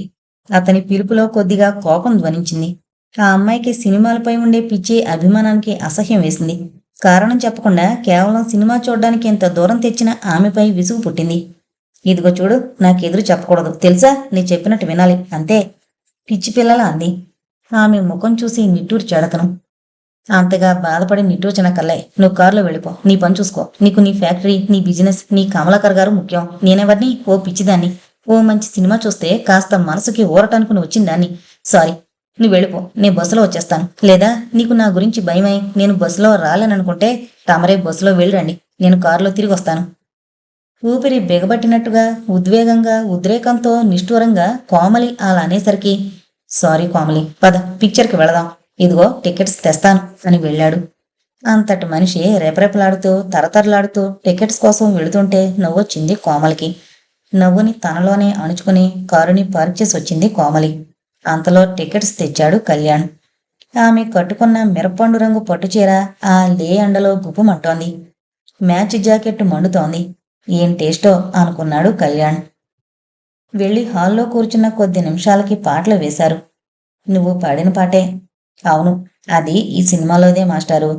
అతని పిలుపులో కొద్దిగా కోపం ధ్వనించింది. ఆ అమ్మాయికి సినిమాలపై ఉండే పిచ్చి అభిమానానికి అసహ్యం వేసింది. కారణం చెప్పకుండా కేవలం సినిమా చూడ్డానికి ఇంత దూరం తెచ్చిన ఆమెపై విసుగు పుట్టింది. ఇదిగో చూడు, నాకెదురు చెప్పకూడదు తెలుసా, నీ చెప్పినట్టు వినాలి అంతే, పిచ్చి పిల్లలా అంది. ఆమె ముఖం చూసి నిట్టూర్చాడతను. అంతగా బాధపడి నిట్టూర్చనక్కర్లే, నువ్వు కారులో వెళ్ళిపో, నీ పని చూసుకో. నీకు నీ ఫ్యాక్టరీ, నీ బిజినెస్, నీ కమలాకర్ గారు ముఖ్యం. నేనెవరిని? ఓ పిచ్చిదాన్ని. ఓ మంచి సినిమా చూస్తే కాస్త మనసుకి ఊరటానికి వచ్చిందాన్ని. సారీ, నువ్వు వెళ్ళిపో, నేను బస్సులో వచ్చేస్తాను. లేదా నీకు నా గురించి భయమై నేను బస్సులో రాలేననుకుంటే తమరే బస్సులో వెళ్ళిరండి, నేను కారులో తిరిగి వస్తాను. ఊపిరి బిగబట్టినట్టుగా, ఉద్వేగంగా, ఉద్రేకంతో, నిష్ఠూరంగా కోమలి అలా అనేసరికి, సారీ కోమలి, పద పిక్చర్కి వెళదాం, ఇదిగో టికెట్స్ తెస్తాను అని వెళ్ళాడు. అంతటి మనిషి రెపరెపలాడుతూ తరతరలాడుతూ టికెట్స్ కోసం వెళుతుంటే నవ్వొచ్చింది కోమలికి. నవ్వుని తనలోనే అణుచుకుని కారుని పార్క్ చేసి వచ్చింది కోమలి. అంతలో టికెట్స్ తెచ్చాడు కళ్యాణ్. ఆమె కట్టుకున్న మిరపండు రంగు పట్టుచీర ఆ లే ఎండలో గుప్పుమంటోంది. Match jacket మండుతోంది. ఏం టేస్టో అనుకున్నాడు కళ్యాణ్. వెళ్ళి హాల్లో కూర్చున్న కొద్ది నిమిషాలకి పాటలు వేశారు. నువ్వు పాడిన పాటే. అవును, అది ఈ సినిమాలోదే మాస్టారు.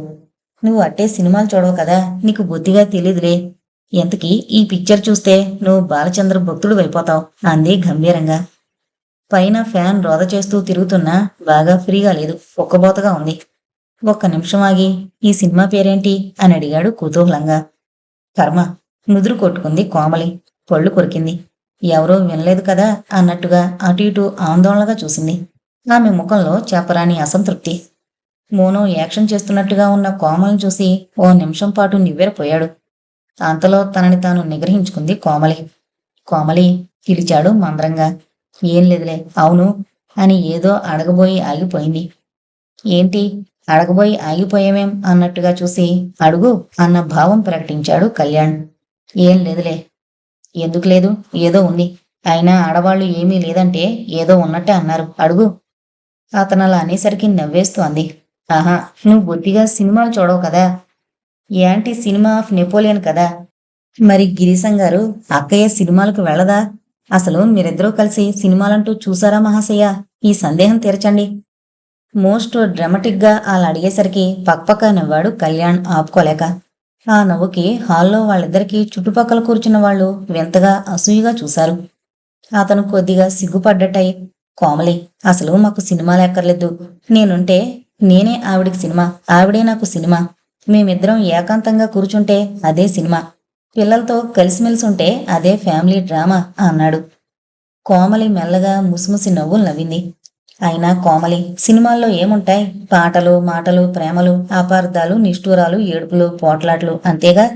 నువ్వు అట్టే సినిమాలు చూడవు కదా, నీకు బొత్తిగా తెలీదులే. ఎంతకీ ఈ పిక్చర్ చూస్తే నువ్వు బాలచంద్ర భక్తుడు అయిపోతావు అంది గంభీరంగా. పైన ఫ్యాన్ రోద చేస్తూ తిరుగుతున్నా బాగా ఫ్రీగా లేదు, ఒక్కబోతగా ఉంది. ఒక్క నిమిషం ఆగి, ఈ సినిమా పేరేంటి అని అడిగాడు కుతూహలంగా. కర్మ, ముదురు కొట్టుకుంది కోమలి. పళ్ళు కొరికింది. ఎవరో వినలేదు కదా అన్నట్టుగా అటు ఇటు ఆందోళనగా చూసింది. ఆమె ముఖంలో చెప్పరాని అసంతృప్తి. మోనో యాక్షన్ చేస్తున్నట్టుగా ఉన్న కోమలిని చూసి ఓ నిమిషం పాటు నివ్వెరపోయాడు. అంతలో తనని తాను నిగ్రహించుకుంది కోమలి. కోమలి పిలిచాడు మంద్రంగా. ఏం లేదులే, అవును అని ఏదో అడగబోయి ఆగిపోయింది. ఏంటి అడగబోయి ఆగిపోయామేం అన్నట్టుగా చూసి అడుగు అన్న భావం ప్రకటించాడు కళ్యాణ్. ఏం లేదులే. ఎందుకు లేదు? ఏదో ఉంది. అయినా ఆడవాళ్లు ఏమీ లేదంటే ఏదో ఉన్నట్టే అన్నారు, అడుగు. అతను అలా అనేసరికి నవ్వేస్తూ అంది. ఆహా, నువ్వు బొత్తిగా సినిమాలు చూడవు కదా. యాంటీ సినిమా ఆఫ్ నెపోలియన్ కదా. మరి గిరీశం గారు అక్కయ్య సినిమాలకు వెళ్ళదా? అసలు మీరిద్దరూ కలిసి సినిమాలంటూ చూసారా మహాశయ? ఈ సందేహం తీర్చండి. మోస్ట్ డ్రామాటిక్ గా అలా అడిగేసరికి పక్పక్క నవ్వాడు కళ్యాణ్ ఆపుకోలేక. ఆ నవ్వుకి హాల్లో వాళ్ళిద్దరికీ చుట్టుపక్కల కూర్చున్న వాళ్ళు వింతగా అసూయగా చూశారు. అతను కొద్దిగా సిగ్గుపడ్డట్టయి, కోమలి, అసలు మాకు సినిమాలు ఎక్కర్లేదు. నేనుంటే నేనే ఆవిడికి సినిమా, ఆవిడే నాకు సినిమా. మేమిద్దరం ఏకాంతంగా కూర్చుంటే అదే సినిమా. పిల్లలతో కలిసిమెలిసి ఉంటే అదే ఫ్యామిలీ డ్రామా అన్నాడు. కోమలి మెల్లగా ముసిముసి నవ్వులు నవ్వింది. అయినా కోమలి, సినిమాల్లో ఏముంటాయి? పాటలు, మాటలు, ప్రేమలు, అపార్థాలు, నిష్ఠూరాలు, ఏడుపులు, పోట్లాట్లు అంతేగా.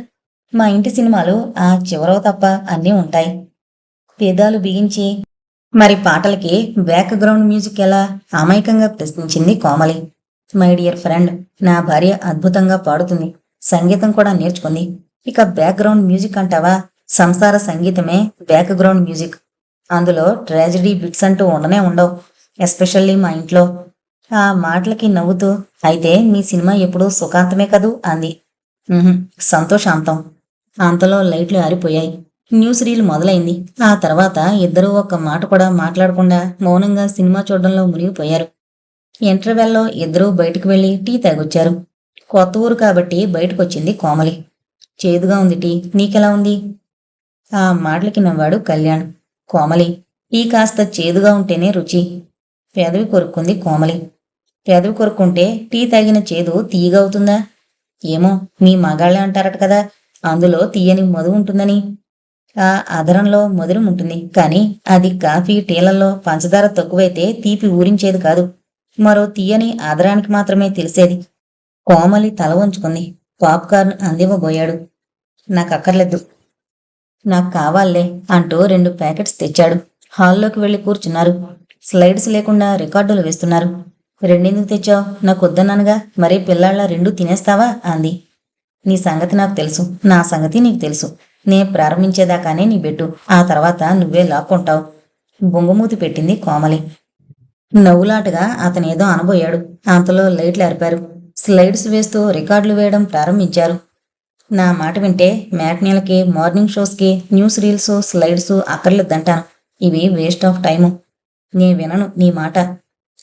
మా ఇంటి సినిమాలు ఆ చివరో తప్ప అన్నీ ఉంటాయి. పేదాలు బిగించి, మరి పాటలకి బ్యాక్గ్రౌండ్ మ్యూజిక్ ఎలా? అమాయకంగా ప్రశ్నించింది కోమలి. మై డియర్ ఫ్రెండ్, నా భార్య అద్భుతంగా పాడుతుంది, సంగీతం కూడా నేర్చుకుంది. ఇక బ్యాక్గ్రౌండ్ మ్యూజిక్ అంటావా? సంసార సంగీతమే బ్యాక్గ్రౌండ్ మ్యూజిక్. అందులో ట్రాజడీ బిట్స్ అంటూ ఉండనే ఉండవు, ఎస్పెషల్లీ మా ఇంట్లో. ఆ మాటలకి నవ్వుతూ, అయితే మీ సినిమా ఎప్పుడూ సుఖాంతమే కదూ అంది. సంతోషాంతం. అంతలో లైట్లు ఆరిపోయాయి. న్యూస్ రీల్ మొదలైంది. ఆ తర్వాత ఇద్దరూ ఒక్క మాట కూడా మాట్లాడకుండా మౌనంగా సినిమా చూడడంలో మునిగిపోయారు. ఇంటర్వెల్లో ఇద్దరూ బయటకు వెళ్లి టీ తాగొచ్చారు. కొత్త ఊరు కాబట్టి బయటకొచ్చింది కోమలి. చేదుగా ఉంది టీ, నీకెలా ఉంది? ఆ మాటలకి నవ్వాడు కళ్యాణ్. కోమలి, టీ కాస్త చేదుగా ఉంటేనే రుచి. పెదవి కొరుక్కుంది కోమలి. పెదవి కొరుక్కుంటే టీ తాగిన చేదు తీయగా అవుతుందా? ఏమో, మీ మగాళ్ళే అంటారట కదా, అందులో తీయని మధు ఉంటుందని. ఆ అధరంలో మధురం ఉంటుంది, కానీ అది కాఫీ టీలల్లో పంచదార తక్కువైతే తీపి ఊరించేది కాదు, మరో తీయని ఆదరానికి మాత్రమే తెలిసేది. కోమలి తల వంచుకుంది. పాప్కార్న్ అందివ్వబోయాడు. నాకక్కర్లేదు. నాకు కావాలే అంటూ 2 ప్యాకెట్స్ తెచ్చాడు. హాల్లోకి వెళ్లి కూర్చున్నారు. స్లైడ్స్ లేకుండా రికార్డులు వేస్తున్నారు. రెండెందుకు తెచ్చావు? నాకు వద్దన్నానుగా, మరీ పిల్లాళ్ళ 2 తినేస్తావా అంది. నీ సంగతి నాకు తెలుసు, నా సంగతి నీకు తెలుసు. నే ప్రారంభించేదాకానే నీ బెట్టు, ఆ తర్వాత నువ్వే లాక్కుంటావు. బొంగుమూతి పెట్టింది కోమలి. నవ్వులాటగా అతనేదో అనబోయాడు. అంతలో లైట్లు ఆర్పారు. స్లైడ్స్ వేస్తూ రికార్డులు వేయడం ప్రారంభించారు. నా మాట వింటే మ్యాట్నీలకి, మార్నింగ్ షోస్కి న్యూస్ రీల్స్, స్లైడ్స్ అక్కర్లేదంటాను. ఇవి వేస్ట్ ఆఫ్ టైము. నే వినను నీ మాట.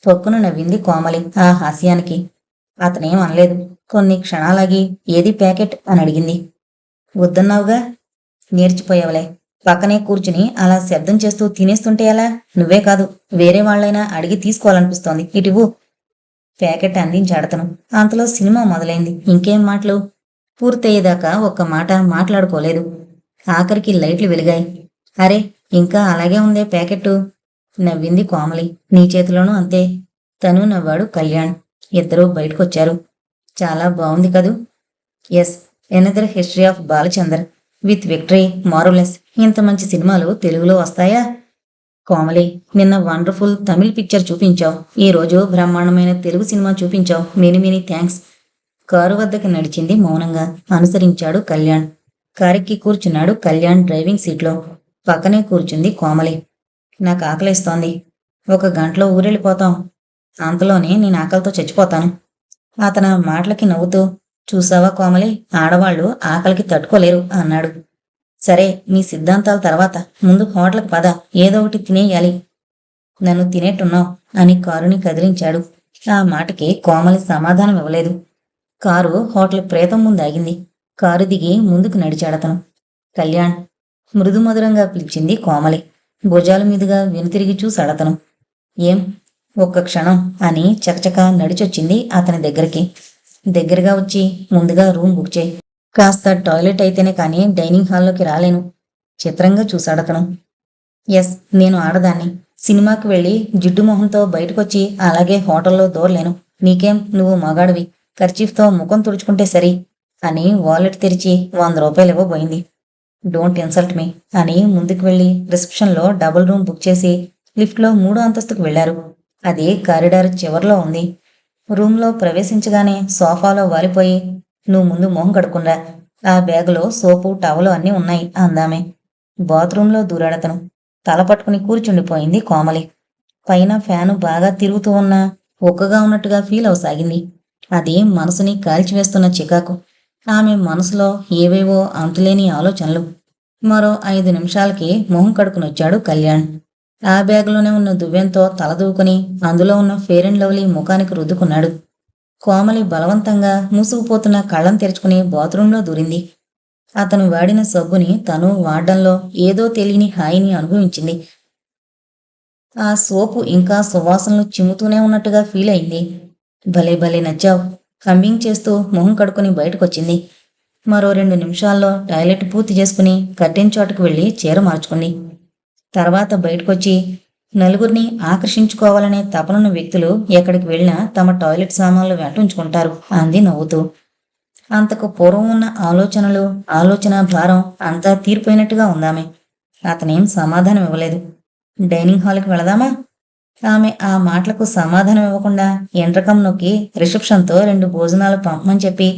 పొక్కున నవ్వింది కోమలి ఆ హాస్యానికి. అతనేం అనలేదు. కొన్ని క్షణాలాగి ఏది ప్యాకెట్ అని అడిగింది. వద్దన్నావుగా. నేర్చిపోయావులే. పక్కనే కూర్చుని అలా శబ్దం చేస్తూ తినేస్తుంటే ఎలా? నువ్వే కాదు, వేరే వాళ్ళైనా అడిగి తీసుకోవాలనిపిస్తోంది. ఇటివ్వు. ప్యాకెట్ అందించాడతను. అంతలో సినిమా మొదలైంది. ఇంకేం మాటలు? పూర్తయ్యేదాకా ఒక్క మాట మాట్లాడుకోలేదు. ఆఖరికి లైట్లు వెలిగాయి. అరే, ఇంకా అలాగే ఉందే ప్యాకెట్టు. నవ్వింది కోమలి. నీ చేతిలోనూ అంతే. తను నవ్వాడు కళ్యాణ్. ఇద్దరూ బయటకొచ్చారు. చాలా బావుంది కదూ. Yes, another history of Balachander with victory, మారులెస్. ఇంత మంచి సినిమాలు తెలుగులో వస్తాయా? కోమలి, నిన్న వండర్ఫుల్ తమిళ్ పిక్చర్ చూపించావు. ఈ రోజు బ్రహ్మాండమైన తెలుగు సినిమా చూపించావు. Many many thanks. కారు వద్దకు నడిచింది మౌనంగా. అనుసరించాడు కళ్యాణ్. కారెక్కి కూర్చున్నాడు కళ్యాణ్ డ్రైవింగ్ సీట్లో. పక్కనే కూర్చుంది కోమలి. నాకు ఆకలిస్తోంది. ఒక గంటలో ఊరెళ్ళిపోతాం. అంతలోనే నేను ఆకలితో చచ్చిపోతాను. అతను మాటలకి నవ్వుతూ, చూసావా కోమలి, ఆడవాళ్లు ఆకలికి తట్టుకోలేరు అన్నాడు. సరే, మీ సిద్ధాంతాల తర్వాత ముందు హోటల్కి పద. ఏదో ఒకటి తినేయాలి. నన్ను తినేట్టున్నావు అని కారుని కదిలించాడు. ఆ మాటకి కోమలి సమాధానం ఇవ్వలేదు. కారు హోటల్ ప్రేతం ముందు ఆగింది. కారు దిగి ముందుకు నడిచాడతను. కళ్యాణ్, మృదుమధురంగా పిలిచింది కోమలి. భుజాల మీదుగా వెనుతిరిగి చూశాడతను. ఏం? ఒక్క క్షణం అని చకచక నడిచొచ్చింది అతని దగ్గరికి. దగ్గరగా వచ్చి ముందుగా రూమ్ బుక్ చేయి. కాస్త టాయిలెట్ అయితేనే కానీ డైనింగ్ హాల్లోకి రాలేను. చిత్రంగా చూశాడతను. ఎస్, నేను ఆడదాన్ని. సినిమాకి వెళ్ళి జిడ్డు మొహంతో బయటకొచ్చి అలాగే హోటల్లో దూరలేను. నీకేం, నువ్వు మగాడివి. కర్చీఫ్తో ముఖం తుడుచుకుంటే సరి అని వాలెట్ తెరిచి 100 రూపాయలు ఇవ్వబోయింది. డోంట్ ఇన్సల్ట్ మీ అని ముందుకు వెళ్ళి రిసెప్షన్లో డబుల్ రూమ్ బుక్ చేసి లిఫ్ట్లో 3వ అంతస్తుకు వెళ్లారు. అది కారిడార్ చివర్లో ఉంది. రూమ్లో ప్రవేశించగానే సోఫాలో వాలిపోయి, నువ్వు ముందు మొహం కడుక్కునరా. ఆ బ్యాగులో సోపు, టవలు అన్నీ ఉన్నాయి అందామే. బాత్రూంలో దూరాడతను. తల పట్టుకుని కూర్చుండిపోయింది కోమలి. పైన ఫ్యాను బాగా తిరుగుతూ ఉన్నా ఒక్కగా ఉన్నట్టుగా ఫీల్ అవసాగింది. అది మనసుని కాల్చివేస్తున్న చికాకు. ఆమె మనసులో ఏవేవో అంతులేని ఆలోచనలు. మరో 5 నిమిషాలకి మొహం కడుకునొచ్చాడు కళ్యాణ్. ఆ బ్యాగులోనే ఉన్న దువ్వెంతో తల దూకుని అందులో ఉన్న ఫెయిర్ అండ్ లవ్లీ ముఖానికి రుద్దుకున్నాడు. కోమలి బలవంతంగా మూసుకుపోతున్న కళ్ళం తెరుచుకుని బాత్రూంలో దూరింది. అతను వాడిన సబ్బుని తను వాడడంలో ఏదో తెలియని హాయిని అనుభవించింది. ఆ సోపు ఇంకా సువాసనలు చిమ్ముతూనే ఉన్నట్టుగా ఫీల్ అయింది. భలే భలే నచ్చావు. హమ్మింగ్ చేస్తూ మొహం కడుక్కుని బయటకొచ్చింది. మరో 2 నిమిషాల్లో టాయిలెట్ పూర్తి చేసుకుని కట్టెన్ చోటుకు వెళ్ళి చీర మార్చుకుంది. తర్వాత బయటకొచ్చి, నలుగురిని ఆకర్షించుకోవాలనే తపనున్న వ్యక్తులు ఎక్కడికి వెళ్ళినా తమ టాయిలెట్ సామాన్లు వెంటుంచుకుంటారు అంది నవ్వుతూ. అంతకు పూర్వం ఉన్న ఆలోచన భారం అంతా తీరిపోయినట్టుగా ఉందామె. అతనేం సమాధానం ఇవ్వలేదు. డైనింగ్ హాల్కి వెళదామా? ఆమె ఆ మాటలకు సమాధానం ఇవ్వకుండా ఎండ్రకం నొక్కి రిసెప్షన్తో 2 భోజనాలు పంపమని చెప్పి,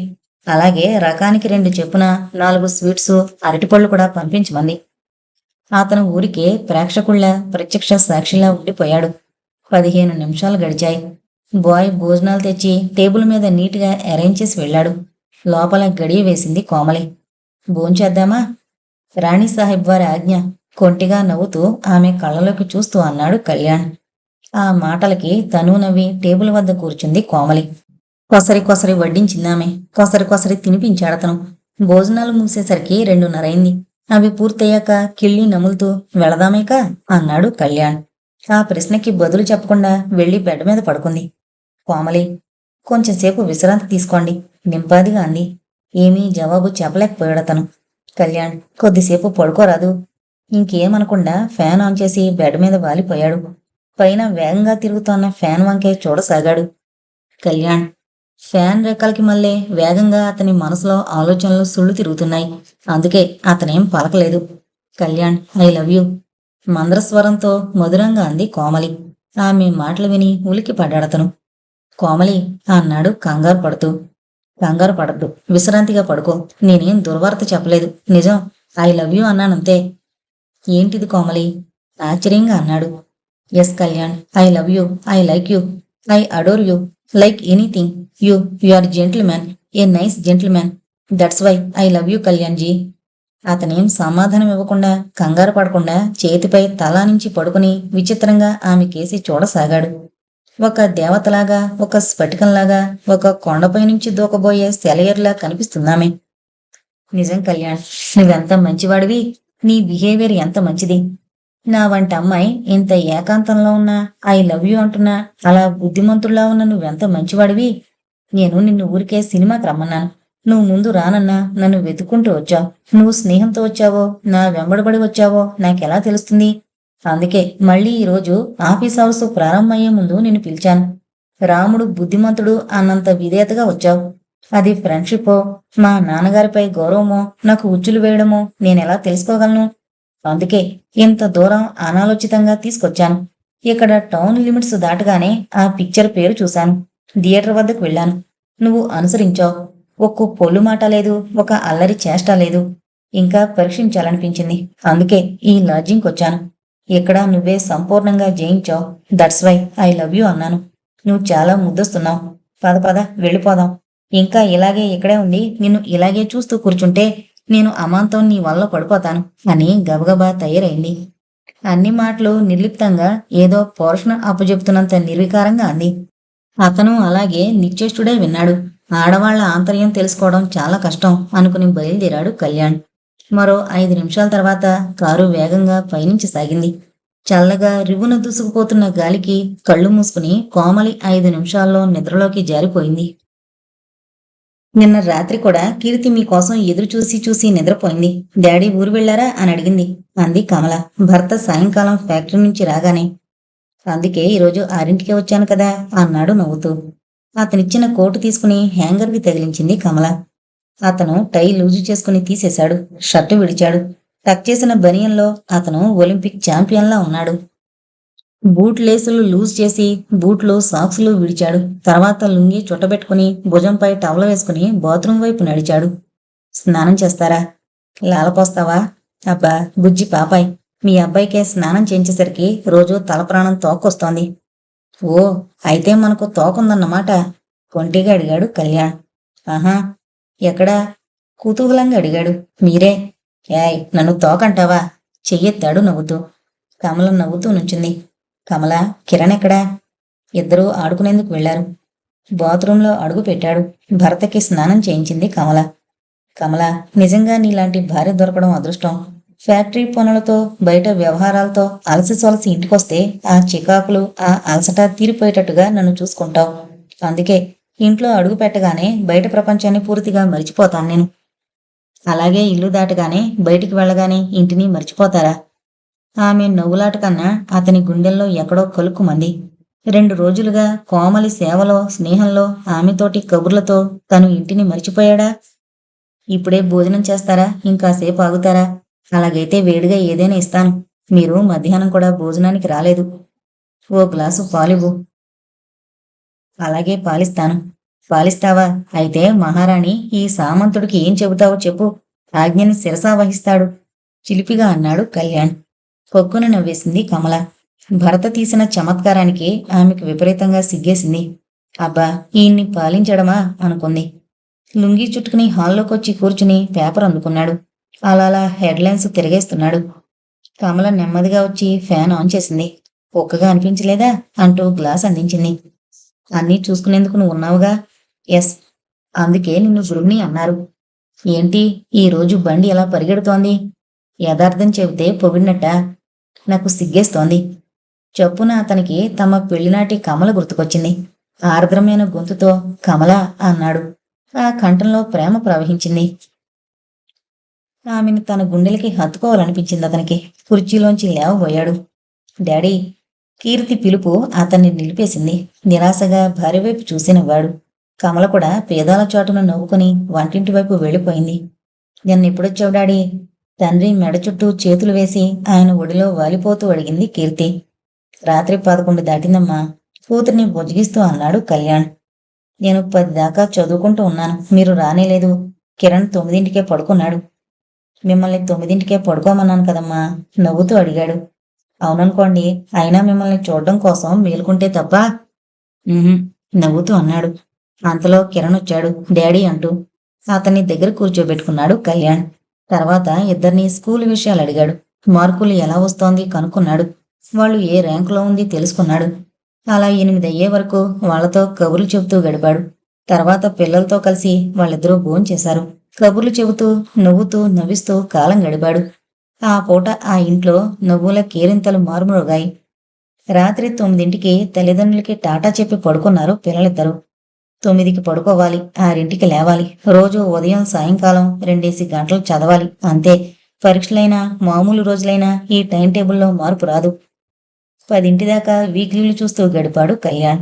అలాగే రకానికి 2 చెప్పున 4 స్వీట్సు, అరటిపళ్ళు కూడా పంపించమంది. అతను ఊరికే ప్రేక్షకుళ్ల ప్రత్యక్ష సాక్షిలా ఉండిపోయాడు. 15 నిమిషాలు గడిచాయి. బాయ్ భోజనాలు తెచ్చి టేబుల్ మీద నీట్గా అరేంజ్ చేసి వెళ్ళాడు. లోపల గడియ వేసింది కోమలి. భోంచేద్దామా? రాణి సాహెబ్ వారి ఆజ్ఞ. కొంటిగా నవ్వుతూ ఆమె కళ్ళలోకి చూస్తూ అన్నాడు కళ్యాణ్. ఆ మాటలకి తను నవ్వి టేబుల్ వద్ద కూర్చుంది కోమలి. కొసరి కొసరి వడ్డించిందామె. కొసరి కొసరి తినిపించాడతను. భోజనాలు మూసేసరికి 2:30 అయింది. అవి పూర్తయ్యాక కిళ్ళి నములుతూ వెళదామేక అన్నాడు కళ్యాణ్. ఆ ప్రశ్నకి బదులు చెప్పకుండా వెళ్లి బెడ్ మీద పడుకుంది. కోమలి, కొంచెంసేపు విశ్రాంతి తీసుకోండి నింపాదిగా అంది. ఏమీ జవాబు చెప్పలేకపోయాడతను. కళ్యాణ్, కొద్దిసేపు పడుకోరాదు. ఇంకేమనకుండా ఫ్యాన్ ఆన్ చేసి బెడ్ మీద వాలిపోయాడు. పైన వేగంగా తిరుగుతోన్న ఫ్యాన్ వంకే చూడసాగాడు. కళ్యాణ్, ఫ్యాన్ రెక్కలకి మళ్ళీ వేగంగా అతని మనసులో ఆలోచనలు సుళ్ళు తిరుగుతున్నాయి. అందుకే అతనేం పలకలేదు. కళ్యాణ్, ఐ లవ్ యూ మంద్రస్వరంతో మధురంగా అంది కోమలి. ఆమె మాటలు విని ఉలికి పడ్డాడతను. కోమలి అన్నాడు కంగారు పడుతూ. కంగారు పడద్దు, విశ్రాంతిగా పడుకో. నేనేం దుర్వార్త చెప్పలేదు. నిజం, ఐ లవ్ యూ అన్నానంతే. ఏంటిది కోమలి? ఆశ్చర్యంగా అన్నాడు. Yes Kalyan, I love you, I like you, I adore you, like anything. You are gentleman, a nice gentleman. That's why I love you Kalyan ji. అతనేం సమాధానం ఇవ్వకుండా, కంగారు పడకుండా చేతిపై తలా నుంచి పడుకుని విచిత్రంగా ఆమె కేసి చూడసాగాడు. ఒక దేవతలాగా, ఒక స్ఫటికంలాగా, ఒక కొండపై నుంచి దూకబోయే సెలయర్లా కనిపిస్తుందామె. నిజం కళ్యాణ్, నువ్వెంత మంచివాడివి. నీ బిహేవియర్ ఎంత మంచిది. నా వంటి అమ్మాయి ఇంత ఏకాంతంలో ఉన్నా ఐ లవ్ యూ అంటున్నా అలా బుద్ధిమంతుల్లా ఉన్న నువ్వెంత మంచివాడివి. నేను నిన్ను ఊరికే సినిమాకి రమ్మన్నాను. నువ్వు ముందు రానన్నా నన్ను వెతుక్కుంటూ వచ్చావు. నువ్వు స్నేహంతో వచ్చావో నా వెంబడబడి వచ్చావో నాకెలా తెలుస్తుంది? అందుకే మళ్ళీ ఈరోజు ఆఫీస్ అవర్స్ ప్రారంభమయ్యే ముందు నిన్ను పిలిచాను. రాముడు బుద్ధిమంతుడు అన్నంత విధేయతగా వచ్చావు. అది ఫ్రెండ్షిప్పో, మా నాన్నగారిపై గౌరవమో, నాకు ఉచ్చులు వేయడమో నేనెలా తెలుసుకోగలను? అందుకే ఇంత దూరం అనాలోచితంగా తీసుకొచ్చాను. ఇక్కడ టౌన్ లిమిట్స్ దాటగానే ఆ పిక్చర్ పేరు చూశాను. థియేటర్ వద్దకు వెళ్ళాను. నువ్వు అనుసరించావు. ఒక్క పొల్లు మాట లేదు, ఒక అల్లరి చేష్ట లేదు. ఇంకా పరీక్షించాలనిపించింది. అందుకే ఈ లాడ్జింగ్కి వచ్చాను. ఇక్కడ నువ్వే సంపూర్ణంగా జయించావు. That's why I love you అన్నాను. నువ్వు చాలా ముద్దొస్తున్నావు. పద పద వెళ్ళిపోదాం. ఇంకా ఇలాగే ఇక్కడే ఉండి నిన్ను ఇలాగే చూస్తూ కూర్చుంటే నేను అమాంతం నీ వల్ల పడిపోతాను అని గబగబా తయారైంది. అన్ని మాటలు నిర్లిప్తంగా ఏదో పోర్షన్ అప్పచెప్తున్నంత నిర్వికారంగా అంది. అతను అలాగే నిశ్చేష్టుడే విన్నాడు. ఆడవాళ్ల ఆంతర్యం తెలుసుకోవడం చాలా కష్టం అనుకుని బయలుదేరాడు కళ్యాణ్. మరో 5 నిమిషాల తర్వాత కారు వేగంగా పయనించి సాగింది. చల్లగా రివ్వున దూసుకుపోతున్న గాలికి కళ్ళు మూసుకుని కోమలి 5 నిమిషాల్లో నిద్రలోకి జారిపోయింది. నిన్న రాత్రి కూడా కీర్తి మీకోసం ఎదురు చూసి చూసి నిద్రపోయింది. డాడీ ఊరు వెళ్లారా అని అడిగింది అంది కమల భర్త సాయంకాలం ఫ్యాక్టరీ నుంచి రాగానే. అందుకే ఈరోజు 6ంటికే వచ్చాను కదా అన్నాడు నవ్వుతూ. అతనిచ్చిన కోటు తీసుకుని హ్యాంగర్కి తగిలించింది కమల. అతను టై లూజు చేసుకుని తీసేశాడు. షర్టు విడిచాడు. టక్ చేసిన బనియన్లో అతను ఒలింపిక్ ఛాంపియన్లా ఉన్నాడు. బూట్ లేసులు లూజ్ చేసి బూట్లు సాక్సులు విడిచాడు. తర్వాత లుంగి చుట్టబెట్టుకుని భుజంపై టవల వేసుకుని బాత్రూం వైపు నడిచాడు. స్నానం చేస్తారా? లాలపోస్తావా? అబ్బా బుజ్జి పాపాయ్, మీ అబ్బాయికే స్నానం చేయించేసరికి రోజు తలప్రాణం తోకొస్తోంది. ఓ, అయితే మనకు తోకుందన్నమాట కొంటిగా అడిగాడు కళ్యాణ్. ఆహా, ఎక్కడా? కుతూహలంగా అడిగాడు. మీరే. ఏయ్, నన్ను తోకంటావా? చెయ్యెత్తాడు నవ్వుతూ. కమల నవ్వుతూ నుంచింది. కమల, కిరణ్ ఎక్కడా? ఇద్దరూ ఆడుకునేందుకు వెళ్లారు. బాత్రూంలో అడుగు పెట్టాడు. భర్తకి స్నానం చేయించింది కమల. కమల, నిజంగా నీలాంటి భార్య దొరకడం అదృష్టం. ఫ్యాక్టరీ పనులతో బయట వ్యవహారాలతో అలసి సొలసి ఇంటికొస్తే ఆ చికాకులు ఆ అలసట తీరిపోయేటట్టుగా నన్ను చూసుకుంటావు. అందుకే ఇంట్లో అడుగు పెట్టగానే బయట ప్రపంచాన్ని పూర్తిగా మరిచిపోతాను నేను. అలాగే ఇల్లు దాటగానే బయటికి వెళ్ళగానే ఇంటిని మర్చిపోతారా? ఆమె నవ్వులాట కన్నా అతని గుండెల్లో ఎక్కడో కలుక్కుమంది. 2 రోజులుగా కోమలి సేవలో స్నేహంలో ఆమెతోటి కబుర్లతో తను ఇంటిని మర్చిపోయాడా? ఇప్పుడే భోజనం చేస్తారా? ఇంకాసేపు ఆగుతారా? అలాగైతే వేడిగా ఏదైనా ఇస్తాను. మీరు మధ్యాహ్నం కూడా భోజనానికి రాలేదు. ఓ గ్లాసు పాలివ్వు. అలాగే పాలిస్తాను. పాలిస్తావా? అయితే మహారాణి ఈ సామంతుడికి ఏం చెబుతావో చెప్పు. ఆజ్ఞని శిరసా వహిస్తాడు చిలిపిగా అన్నాడు కళ్యాణ్. పొక్కున నవ్వేసింది కమల. భరత తీసిన చమత్కారానికి ఆమెకు విపరీతంగా సిగ్గేసింది. అబ్బా, ఈయన్ని పాలించడమా అనుకుంది. లుంగీ చుట్టుకుని హాల్లోకొచ్చి కూర్చుని పేపర్ అందుకున్నాడు. అలా హెడ్లైన్స్ తిరిగేస్తున్నాడు. కమల నెమ్మదిగా వచ్చి ఫ్యాన్ ఆన్ చేసింది. ఒక్కగా అనిపించలేదా అంటూ గ్లాస్ అందించింది. అన్నీ చూసుకునేందుకు నువ్వు ఉన్నావుగా. ఎస్, అందుకే నిన్ను గృహిణి అన్నారు. ఏంటి ఈ రోజు బండి ఎలా పరిగెడుతోంది? యథార్థం చెబితే పొగిడినట్ట? నాకు సిగ్గేస్తోంది. చప్పున అతనికి తమ పెళ్లినాటి కమల గుర్తుకొచ్చింది. ఆర్ద్రమైన గొంతుతో కమల అన్నాడు. ఆ కంఠంలో ప్రేమ ప్రవహించింది. ఆమెను తన గుండెలకి హత్తుకోవాలనిపించింది అతనికి. కుర్చీలోంచి లేవబోయాడు. డాడీ! కీర్తి పిలుపు అతన్ని నిలిపేసింది. నిరాశగా భార్య వైపు చూసి నవ్వాడు. కమల కూడా పేదాల చాటున నవ్వుకుని వంటింటి వైపు వెళ్ళిపోయింది. నిన్నెప్పుడొచ్చావు డాడీ? తండ్రి మెడ చుట్టూ చేతులు వేసి ఆయన ఒడిలో వాలిపోతూ అడిగింది కీర్తి. రాత్రి 11 దాటిందమ్మా, కూతుర్ని బుజ్జిగిస్తూ అన్నాడు కళ్యాణ్. నేను 10 దాకా చదువుకుంటూ ఉన్నాను. మీరు రానేలేదు. కిరణ్ 9ంటికే పడుకున్నాడు. మిమ్మల్ని 9ంటికే పడుకోమన్నాను కదమ్మా నవ్వుతూ అడిగాడు. అవుననుకోండి, అయినా మిమ్మల్ని చూడడం కోసం మేలుకుంటే తప్ప. నవ్వుతూ అన్నాడు. అంతలో కిరణ్ వచ్చాడు డాడీ అంటూ. అతన్ని దగ్గర కూర్చోబెట్టుకున్నాడు కళ్యాణ్. తర్వాత ఇద్దరిని స్కూల్ విషయాలు అడిగాడు. మార్కులు ఎలా వస్తోంది కనుక్కున్నాడు. వాళ్ళు ఏ ర్యాంకులో ఉంది తెలుసుకున్నాడు. అలా 8 అయ్యే వరకు వాళ్ళతో కబుర్లు చెబుతూ గడిపాడు. తర్వాత పిల్లలతో కలిసి వాళ్ళిద్దరూ భోంచేశారు. కబుర్లు చెబుతూ, నవ్వుతూ, నవ్విస్తూ కాలం గడిపాడు. ఆ పూట ఆ ఇంట్లో నవ్వుల కేరింతలు మారుమ్రోగాయి. రాత్రి 9ంటికి తల్లిదండ్రులకి టాటా చెప్పి పడుకున్నారు పిల్లలిద్దరూ. 9కి పడుకోవాలి, 6ంటికి లేవాలి. రోజు ఉదయం, సాయంకాలం 2 గంటలు చదవాలి. అంతే. పరీక్షలైనా, మామూలు రోజులైనా ఈ టైం టేబుల్లో మార్పు రాదు. 10 దాకా వీక్లీలు చూస్తూ గడిపాడు కళ్యాణ్.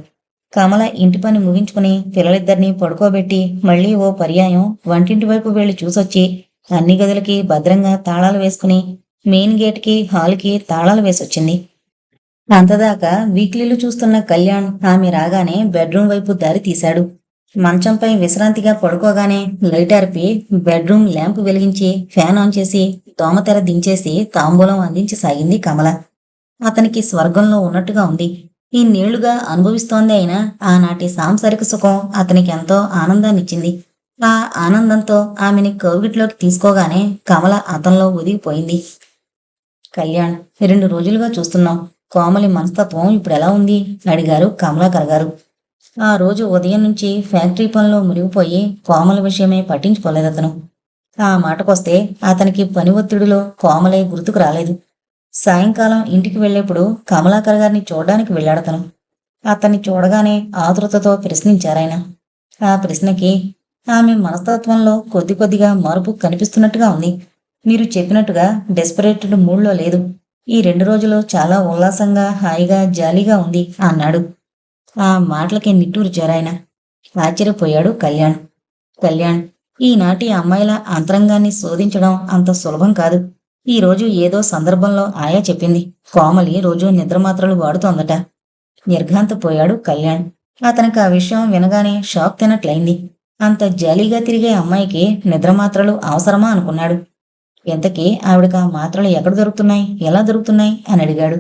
కమల ఇంటి పని ముగించుకుని పిల్లలిద్దరినీ పడుకోబెట్టి మళ్ళీ ఓ పర్యాయం వంటింటి వైపు వెళ్లి చూసొచ్చి అన్ని గదులకి భద్రంగా తాళాలు వేసుకుని మెయిన్ గేట్కి, హాల్కి తాళాలు వేసొచ్చింది. అంతదాకా వీక్లీలు చూస్తున్న కళ్యాణ్ ఆమె రాగానే బెడ్రూమ్ వైపు దారి తీశాడు. మంచంపై విశ్రాంతిగా పడుకోగానే లైట్ ఆర్పి బెడ్రూమ్ ల్యాంప్ వెలిగించి ఫ్యాన్ ఆన్ చేసి దోమతెర దించేసి తాంబూలం అందించి సాగింది కమల. అతనికి స్వర్గంలో ఉన్నట్టుగా ఉంది. ఇన్నేళ్లుగా అనుభవిస్తోంది అయినా ఆనాటి సాంసారిక సుఖం అతనికి ఎంతో ఆనందాన్నిచ్చింది. ఆ ఆనందంతో ఆమెని కౌగిట్లోకి తీసుకోగానే కమల అతనిలో ఒదిగిపోయింది. కళ్యాణ్, 2 రోజులుగా చూస్తున్నాం. కోమలి మనస్తత్వం ఇప్పుడెలా ఉంది? అడిగారు కమలాకర్ గారు. ఆ రోజు ఉదయం నుంచి ఫ్యాక్టరీ పనిలో మునిగిపోయి కోమల విషయమే పట్టించుకోలేదతను. ఆ మాటకొస్తే అతనికి పని ఒత్తిడిలో కోమలే గుర్తుకు రాలేదు. సాయంకాలం ఇంటికి వెళ్లేప్పుడు కమలాకర్ గారిని చూడడానికి వెళ్ళాడతను. అతన్ని చూడగానే ఆతృతతో ప్రశ్నించారాయన. ఆ ప్రశ్నకి ఆమె మనస్తత్వంలో కొద్ది కొద్దిగా మార్పు కనిపిస్తున్నట్టుగా ఉంది. మీరు చెప్పినట్టుగా డెస్పరేటెడ్ మూడ్లో లేదు. ఈ 2 రోజులు చాలా ఉల్లాసంగా, హాయిగా, జాలీగా ఉంది అన్నాడు. ఆ మాటలకి నిట్టూర్చారాయన. ఆశ్చర్యపోయాడు కళ్యాణ్. కళ్యాణ్, ఈనాటి అమ్మాయిల అంతరంగాన్ని శోధించడం అంత సులభం కాదు. ఈ రోజు ఏదో సందర్భంలో ఆయా చెప్పింది, కోమలి రోజు నిద్రమాత్రలు వాడుతోందట. నిర్ఘాంతపోయాడు కళ్యాణ్. అతనికి ఆ విషయం వినగానే షాక్ తినట్లయింది. అంత జాలీగా తిరిగే అమ్మాయికి నిద్రమాత్రలు అవసరమా అనుకున్నాడు. ఎంతకీ ఆవిడకి ఆ మాత్రలు ఎక్కడ దొరుకుతున్నాయి, ఎలా దొరుకుతున్నాయి అని అడిగాడు.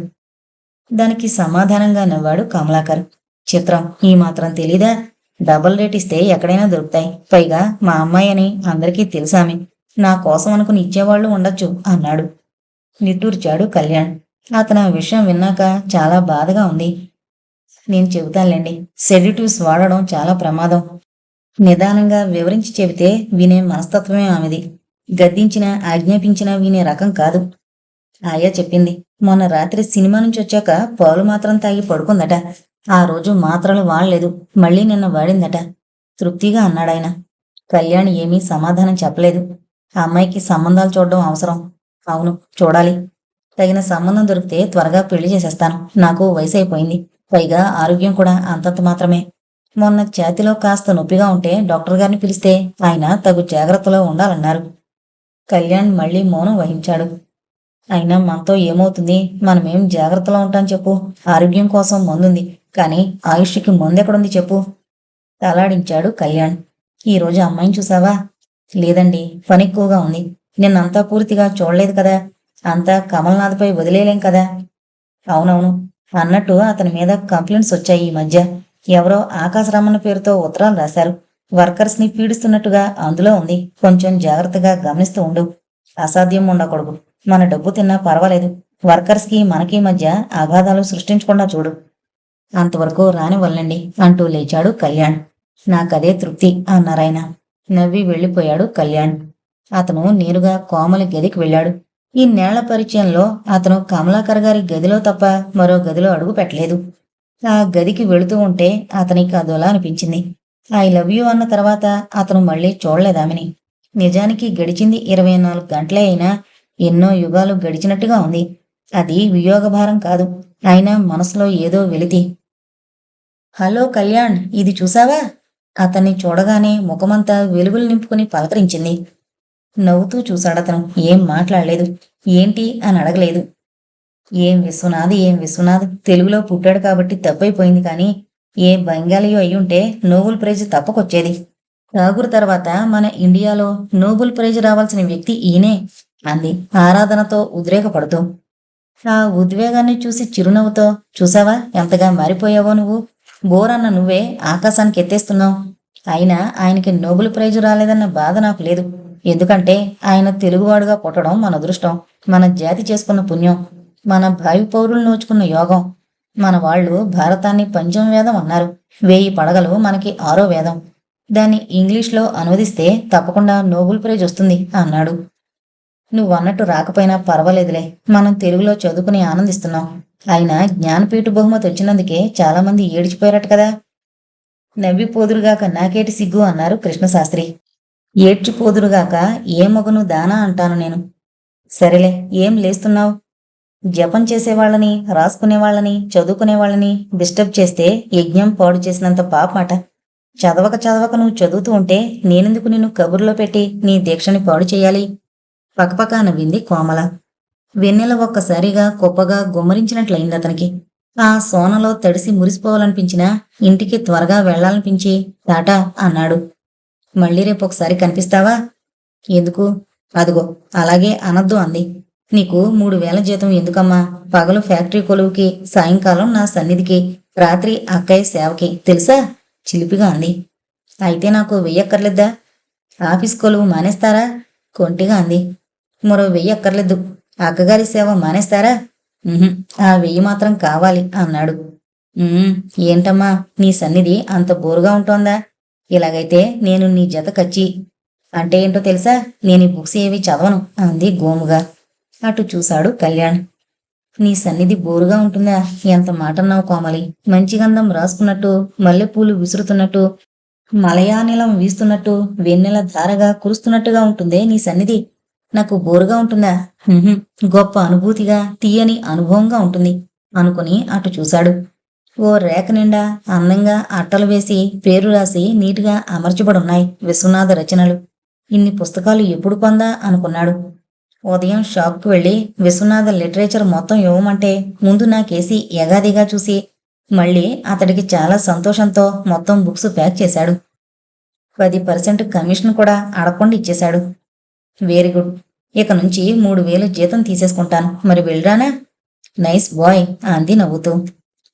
దానికి సమాధానంగా నవ్వాడు కమలాకర్. చిత్రం, ఈ మాత్రం తెలీదా? డబుల్ రేట్ ఇస్తే ఎక్కడైనా దొరుకుతాయి. పైగా మా అమ్మాయి అని అందరికీ తెలుసామె. నా కోసం అనుకుని ఇచ్చేవాళ్లు ఉండొచ్చు అన్నాడు. నిట్టూర్చాడు కళ్యాణ్. అతను ఆ విషయం విన్నాక చాలా బాధగా ఉంది. నేను చెబుతానులేండి. సెడిటివ్స్ వాడడం చాలా ప్రమాదం. నిదానంగా వివరించి చెబితే వినే మనస్తత్వమే ఆమెది. గద్దించినా, ఆజ్ఞాపించినా వినే రకం కాదు. ఆయా చెప్పింది. మొన్న రాత్రి సినిమా నుంచి వచ్చాక పాలు మాత్రం తాగి పడుకుందట. ఆ రోజు మాత్రలు వాడలేదు. మళ్ళీ నిన్న వాడిందట. తృప్తిగా అన్నాడాయన. కళ్యాణ్ ఏమీ సమాధానం చెప్పలేదు. ఆ అమ్మాయికి సంబంధాలు చూడడం అవసరం. అవును, చూడాలి. తగిన సంబంధం దొరికితే త్వరగా పెళ్లి చేసేస్తాను. నాకు వయసు అయిపోయింది. పైగా ఆరోగ్యం కూడా అంతంత మాత్రమే. మొన్న ఛాతిలో కాస్త నొప్పిగా ఉంటే డాక్టర్ గారిని పిలిస్తే ఆయన తగు జాగ్రత్తలో ఉండాలన్నారు. కళ్యాణ్ మళ్ళీ మౌనం వహించాడు. అయినా మనతో ఏమవుతుంది? మనమేం జాగ్రత్తలో ఉంటాం చెప్పు. ఆరోగ్యం కోసం మందుంది, కానీ ఆయుష్కి మందెక్కడుంది చెప్పు. తలాడించాడు కళ్యాణ్. ఈ రోజు అమ్మాయిని చూసావా? లేదండి, పని ఎక్కువగా ఉంది. నిన్నంతా పూర్తిగా చూడలేదు కదా. అంతా కమల్నాథ్పై వదిలేలేం కదా. అవునవును. అన్నట్టు అతని మీద కంప్లైంట్స్ వచ్చాయి ఈ మధ్య. ఎవరో ఆకాశరమణ పేరుతో ఉత్తరాలు రాశారు. వర్కర్స్ ని పీడిస్తున్నట్టుగా అందులో ఉంది. కొంచెం జాగ్రత్తగా గమనిస్తూ ఉండు. అసాధ్యం ఉండకూడదు. మన డబ్బు తిన్నా పర్వాలేదు. వర్కర్స్ కి మనకి మధ్య అగాధాలు సృష్టించకుండా చూడు. అంతవరకు రానివ్వలండి అంటూ లేచాడు కళ్యాణ్. నాకదే తృప్తి అన్నారాయన. నవ్వి వెళ్ళిపోయాడు కళ్యాణ్. అతను నేరుగా కోమలి గదికి వెళ్ళాడు. ఈ నేళ్ల పరిచయంలో అతను కమలాకర్ గారి గదిలో తప్ప మరో గదిలో అడుగు పెట్టలేదు. ఆ గదికి వెళుతూ ఉంటే అతనికి అదోలా అనిపించింది. ఐ లవ్ యూ అన్న తర్వాత అతను మళ్ళీ చూడలేదామెని. నిజానికి గడిచింది 24 గంటలే అయినా ఎన్నో యుగాలు గడిచినట్టుగా ఉంది. అది వియోగభారం కాదు, అయినా మనసులో ఏదో వెలితి. హలో కళ్యాణ్, ఇది చూసావా? అతన్ని చూడగానే ముఖమంతా వెలుగులు నింపుకుని పలకరించింది. నవ్వుతూ చూశాడతను. ఏం మాట్లాడలేదు. ఏంటి అని అడగలేదు. ఏం విశ్వనాథ్, ఏం విశ్వనాథ్, తెలుగులో పుట్టాడు కాబట్టి తప్పైపోయింది, కానీ ఏ బెంగాలీయో అయ్యుంటే నోబెల్ ప్రైజ్ తప్పకొచ్చేది. ఠాగూర్ తర్వాత మన ఇండియాలో నోబెల్ ప్రైజ్ రావాల్సిన వ్యక్తి ఈయనే అంది ఆరాధనతో ఉద్రేకపడుతూ. ఆ ఉద్వేగాన్ని చూసి చిరునవ్వుతో, చూసావా ఎంతగా మారిపోయావో నువ్వు. బోరన్న నువ్వే ఆకాశానికి ఎత్తేస్తున్నావు. అయినా ఆయనకి నోబెల్ ప్రైజు రాలేదన్న బాధ నాకు లేదు. ఎందుకంటే ఆయన తెలుగువాడుగా పుట్టడం మన అదృష్టం, మన జాతి చేసుకున్న పుణ్యం, మన భావి పౌరులు నోచుకున్న యోగం. మన వాళ్ళు భారతాన్ని పంచమ వేదం అన్నారు. 1000 పడగలు మనకి 6వ వేదం. దాన్ని ఇంగ్లీష్లో అనువదిస్తే తప్పకుండా నోబెల్ ప్రైజ్ వస్తుంది అన్నాడు. నువ్వన్నట్టు రాకపోయినా పర్వాలేదులే, మనం తెలుగులో చదువుకుని ఆనందిస్తున్నాం. అయినా జ్ఞానపీఠ బహుమతి వచ్చినందుకే చాలామంది ఏడిచిపోయారట కదా. నవ్విపోదురుగాక నాకేటి సిగ్గు అన్నారు కృష్ణశాస్త్రి. ఏడ్చిపోదురుగాక ఏ మగను దానా అంటాను నేను. సరేలే, ఏం లేస్తున్నావు? జపం చేసేవాళ్ళని, రాసుకునేవాళ్ళని, చదువుకునేవాళ్ళని డిస్టర్బ్ చేస్తే యజ్ఞం పాడు చేసినంత పాపమాట. చదవక చదవక నువ్వు చదువుతూ ఉంటే నేనెందుకు నిన్ను కబుర్లో పెట్టి నీ దీక్షని పాడు చేయాలి? పకపకా నవ్వింది కోమల. వెన్నెల ఒక్కసారిగా కుప్పగా గుమ్మరించినట్లయింది అతనికి. ఆ సోనలో తడిసి మురిసిపోవాలనిపించినా ఇంటికి త్వరగా వెళ్లాలనిపించి టాటా అన్నాడు. మళ్ళీ రేపు ఒకసారి కనిపిస్తావా? ఎందుకు? అదుగో అలాగే అనద్దు అంది. నీకు 3000 జీతం ఎందుకమ్మా? పగలు ఫ్యాక్టరీ కొలువుకి, సాయంకాలం నా సన్నిధికి, రాత్రి అక్కయ్య సేవకి, తెలుసా? చిలిపిగా అంది. అయితే నాకు వెయ్యక్కర్లేద్దా? ఆఫీస్ కొలువు మానేస్తారా? కొంటిగా అంది. మరో 1000 అక్కర్లేదు. అక్కగారి సేవ మానేస్తారా? ఆ 1000 మాత్రం కావాలి అన్నాడు. ఏంటమ్మా నీ సన్నిధి అంత బోరుగా ఉంటోందా? ఇలాగైతే నేను నీ జత కచ్చి. అంటే ఏంటో తెలుసా? నేను ఈ బుక్స్ ఏవి చదవను అంది గోముగా. అటు చూశాడు కళ్యాణ్. నీ సన్నిధి బోరుగా ఉంటుందా? ఎంత మాటన్నావు కోమలి. మంచి గంధం రాసుకున్నట్టు, మల్లెపూలు విసురుతున్నట్టు, మలయానిలం వీస్తున్నట్టు, వెన్నెల ధారగా కురుస్తున్నట్టుగా ఉంటుందే నీ సన్నిధి. నాకు బోరుగా ఉంటుందా? గొప్ప అనుభూతిగా, తీయని అనుభవంగా ఉంటుంది అనుకుని అటు చూశాడు. ఓ రేఖ నిండా అందంగా అట్టలు వేసి పేరు రాసి నీటిగా అమర్చబడున్నాయి విశ్వనాథ రచనలు. ఇన్ని పుస్తకాలు ఎప్పుడు పొందా అనుకున్నాడు. ఉదయం షాప్కు వెళ్లి విశ్వనాథ లిటరేచర్ మొత్తం ఇవ్వమంటే ముందు నాకేసి ఎగాదిగా చూసి మళ్ళీ అతడికి చాలా సంతోషంతో మొత్తం బుక్స్ ప్యాక్ చేశాడు. 10% కమిషన్ కూడా అడగకుండా ఇచ్చేశాడు. Very good. ఇక నుంచి 3000 జీతం తీసేసుకుంటాను. మరి వెళ్ళరానా? నైస్ బాయ్ అంది నవ్వుతూ.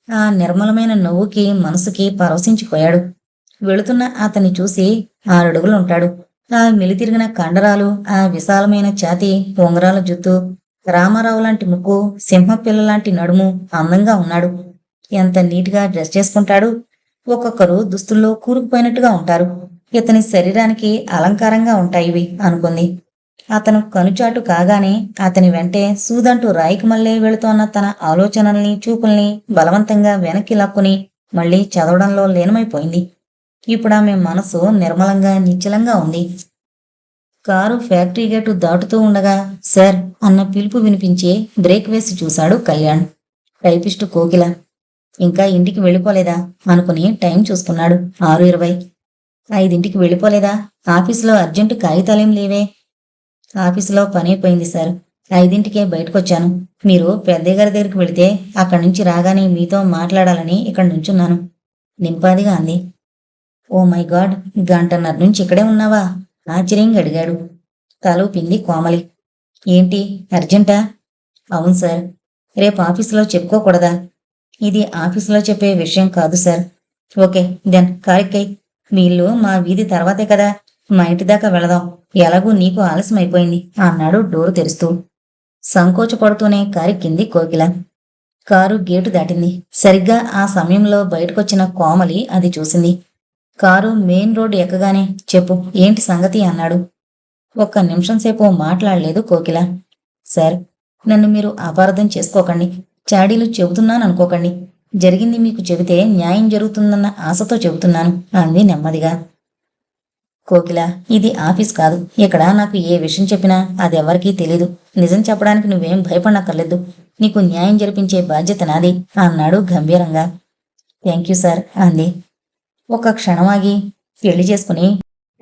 ఆ నిర్మలమైన నవ్వుకి మనసుకి పరవశించిపోయాడు. వెళుతున్న అతన్ని చూసి 6 అడుగులుంటాడు. ఆ మెలితిరిగిన కండరాలు, ఆ విశాలమైన ఛాతీ, ఉంగరాల జుత్తు, రామారావు లాంటి ముక్కు, సింహపిల్ల లాంటి నడుము, అందంగా ఉన్నాడు. ఎంత నీట్గా డ్రెస్ చేసుకుంటాడు. ఒక్కొక్కరు దుస్తుల్లో కూరుకుపోయినట్టుగా ఉంటారు. ఇతని శరీరానికి అలంకారంగా ఉంటాయివి అనుకుంది. అతను కనుచాటు కాగానే అతని వెంటే సూదంటూ రాయికి మళ్ళీ వెళుతోన్న తన ఆలోచనల్ని, చూపుల్ని బలవంతంగా వెనక్కి లాక్కుని మళ్ళీ చదవడంలో లీనమైపోయింది. ఇప్పుడామె మనసు నిర్మలంగా, నిశ్చలంగా ఉంది. కారు ఫ్యాక్టరీ గేటు దాటుతూ ఉండగా సార్ అన్న పిలుపు వినిపించి బ్రేక్ వేసి చూశాడు కళ్యాణ్. టైపిస్టు కోకిల. ఇంకా ఇంటికి వెళ్ళిపోలేదా అనుకుని టైం చూసుకున్నాడు. 6:20. 5ంటికి వెళ్ళిపోలేదా? ఆఫీసులో అర్జెంటు కాగితాలేం లేవే? ఆఫీసులో పనైపోయింది సార్. 5ంటికే బయటకొచ్చాను. మీరు పెద్దయ్య గారి దగ్గరికి వెళితే అక్కడి నుంచి రాగానే మీతో మాట్లాడాలని ఇక్కడ నుంచున్నాను నింపాదిగా అంది. ఓ మై గాడ్, 1.5 గంట నుంచి ఇక్కడే ఉన్నావా? ఆశ్చర్యంగా అడిగాడు. తలూపింది కోమలి. ఏంటి అర్జెంటా? అవును సార్. రేపు ఆఫీసులో చెప్పుకోకూడదా? ఇది ఆఫీసులో చెప్పే విషయం కాదు సార్. ఓకే దెన్ కారెక్కై. మీ ఇల్లు మా వీధి తర్వాతే కదా. మా ఇంటి దాకా వెళదాం. ఎలాగూ నీకు ఆలస్యం అయిపోయింది అన్నాడు డోరు తెరుస్తూ. సంకోచపడుతూనే కారెక్కింది కోకిల. కారు గేటు దాటింది. సరిగ్గా ఆ సమయంలో బయటకొచ్చిన కోమలి అది చూసింది. కారు మెయిన్ రోడ్డు ఎక్కగానే చెప్పు ఏంటి సంగతి అన్నాడు. ఒక్క నిమిషం సేపు మాట్లాడలేదు కోకిల. సార్, నన్ను మీరు అపార్థం చేసుకోకండి. చాడీలు చెబుతున్నాననుకోకండి. జరిగింది మీకు చెబితే న్యాయం జరుగుతుందన్న ఆశతో చెబుతున్నాను అంది నెమ్మదిగా. కోకిల, ఇది ఆఫీస్ కాదు. ఇక్కడ నాకు ఏ విషయం చెప్పినా అది ఎవరికీ తెలీదు. నిజం చెప్పడానికి నువ్వేం భయపడనక్కర్లేదు. నీకు న్యాయం జరిపించే బాధ్యత నాది అన్నాడు గంభీరంగా. థ్యాంక్ యూ సార్ అంది. ఒక క్షణమాగి పెళ్లి చేసుకుని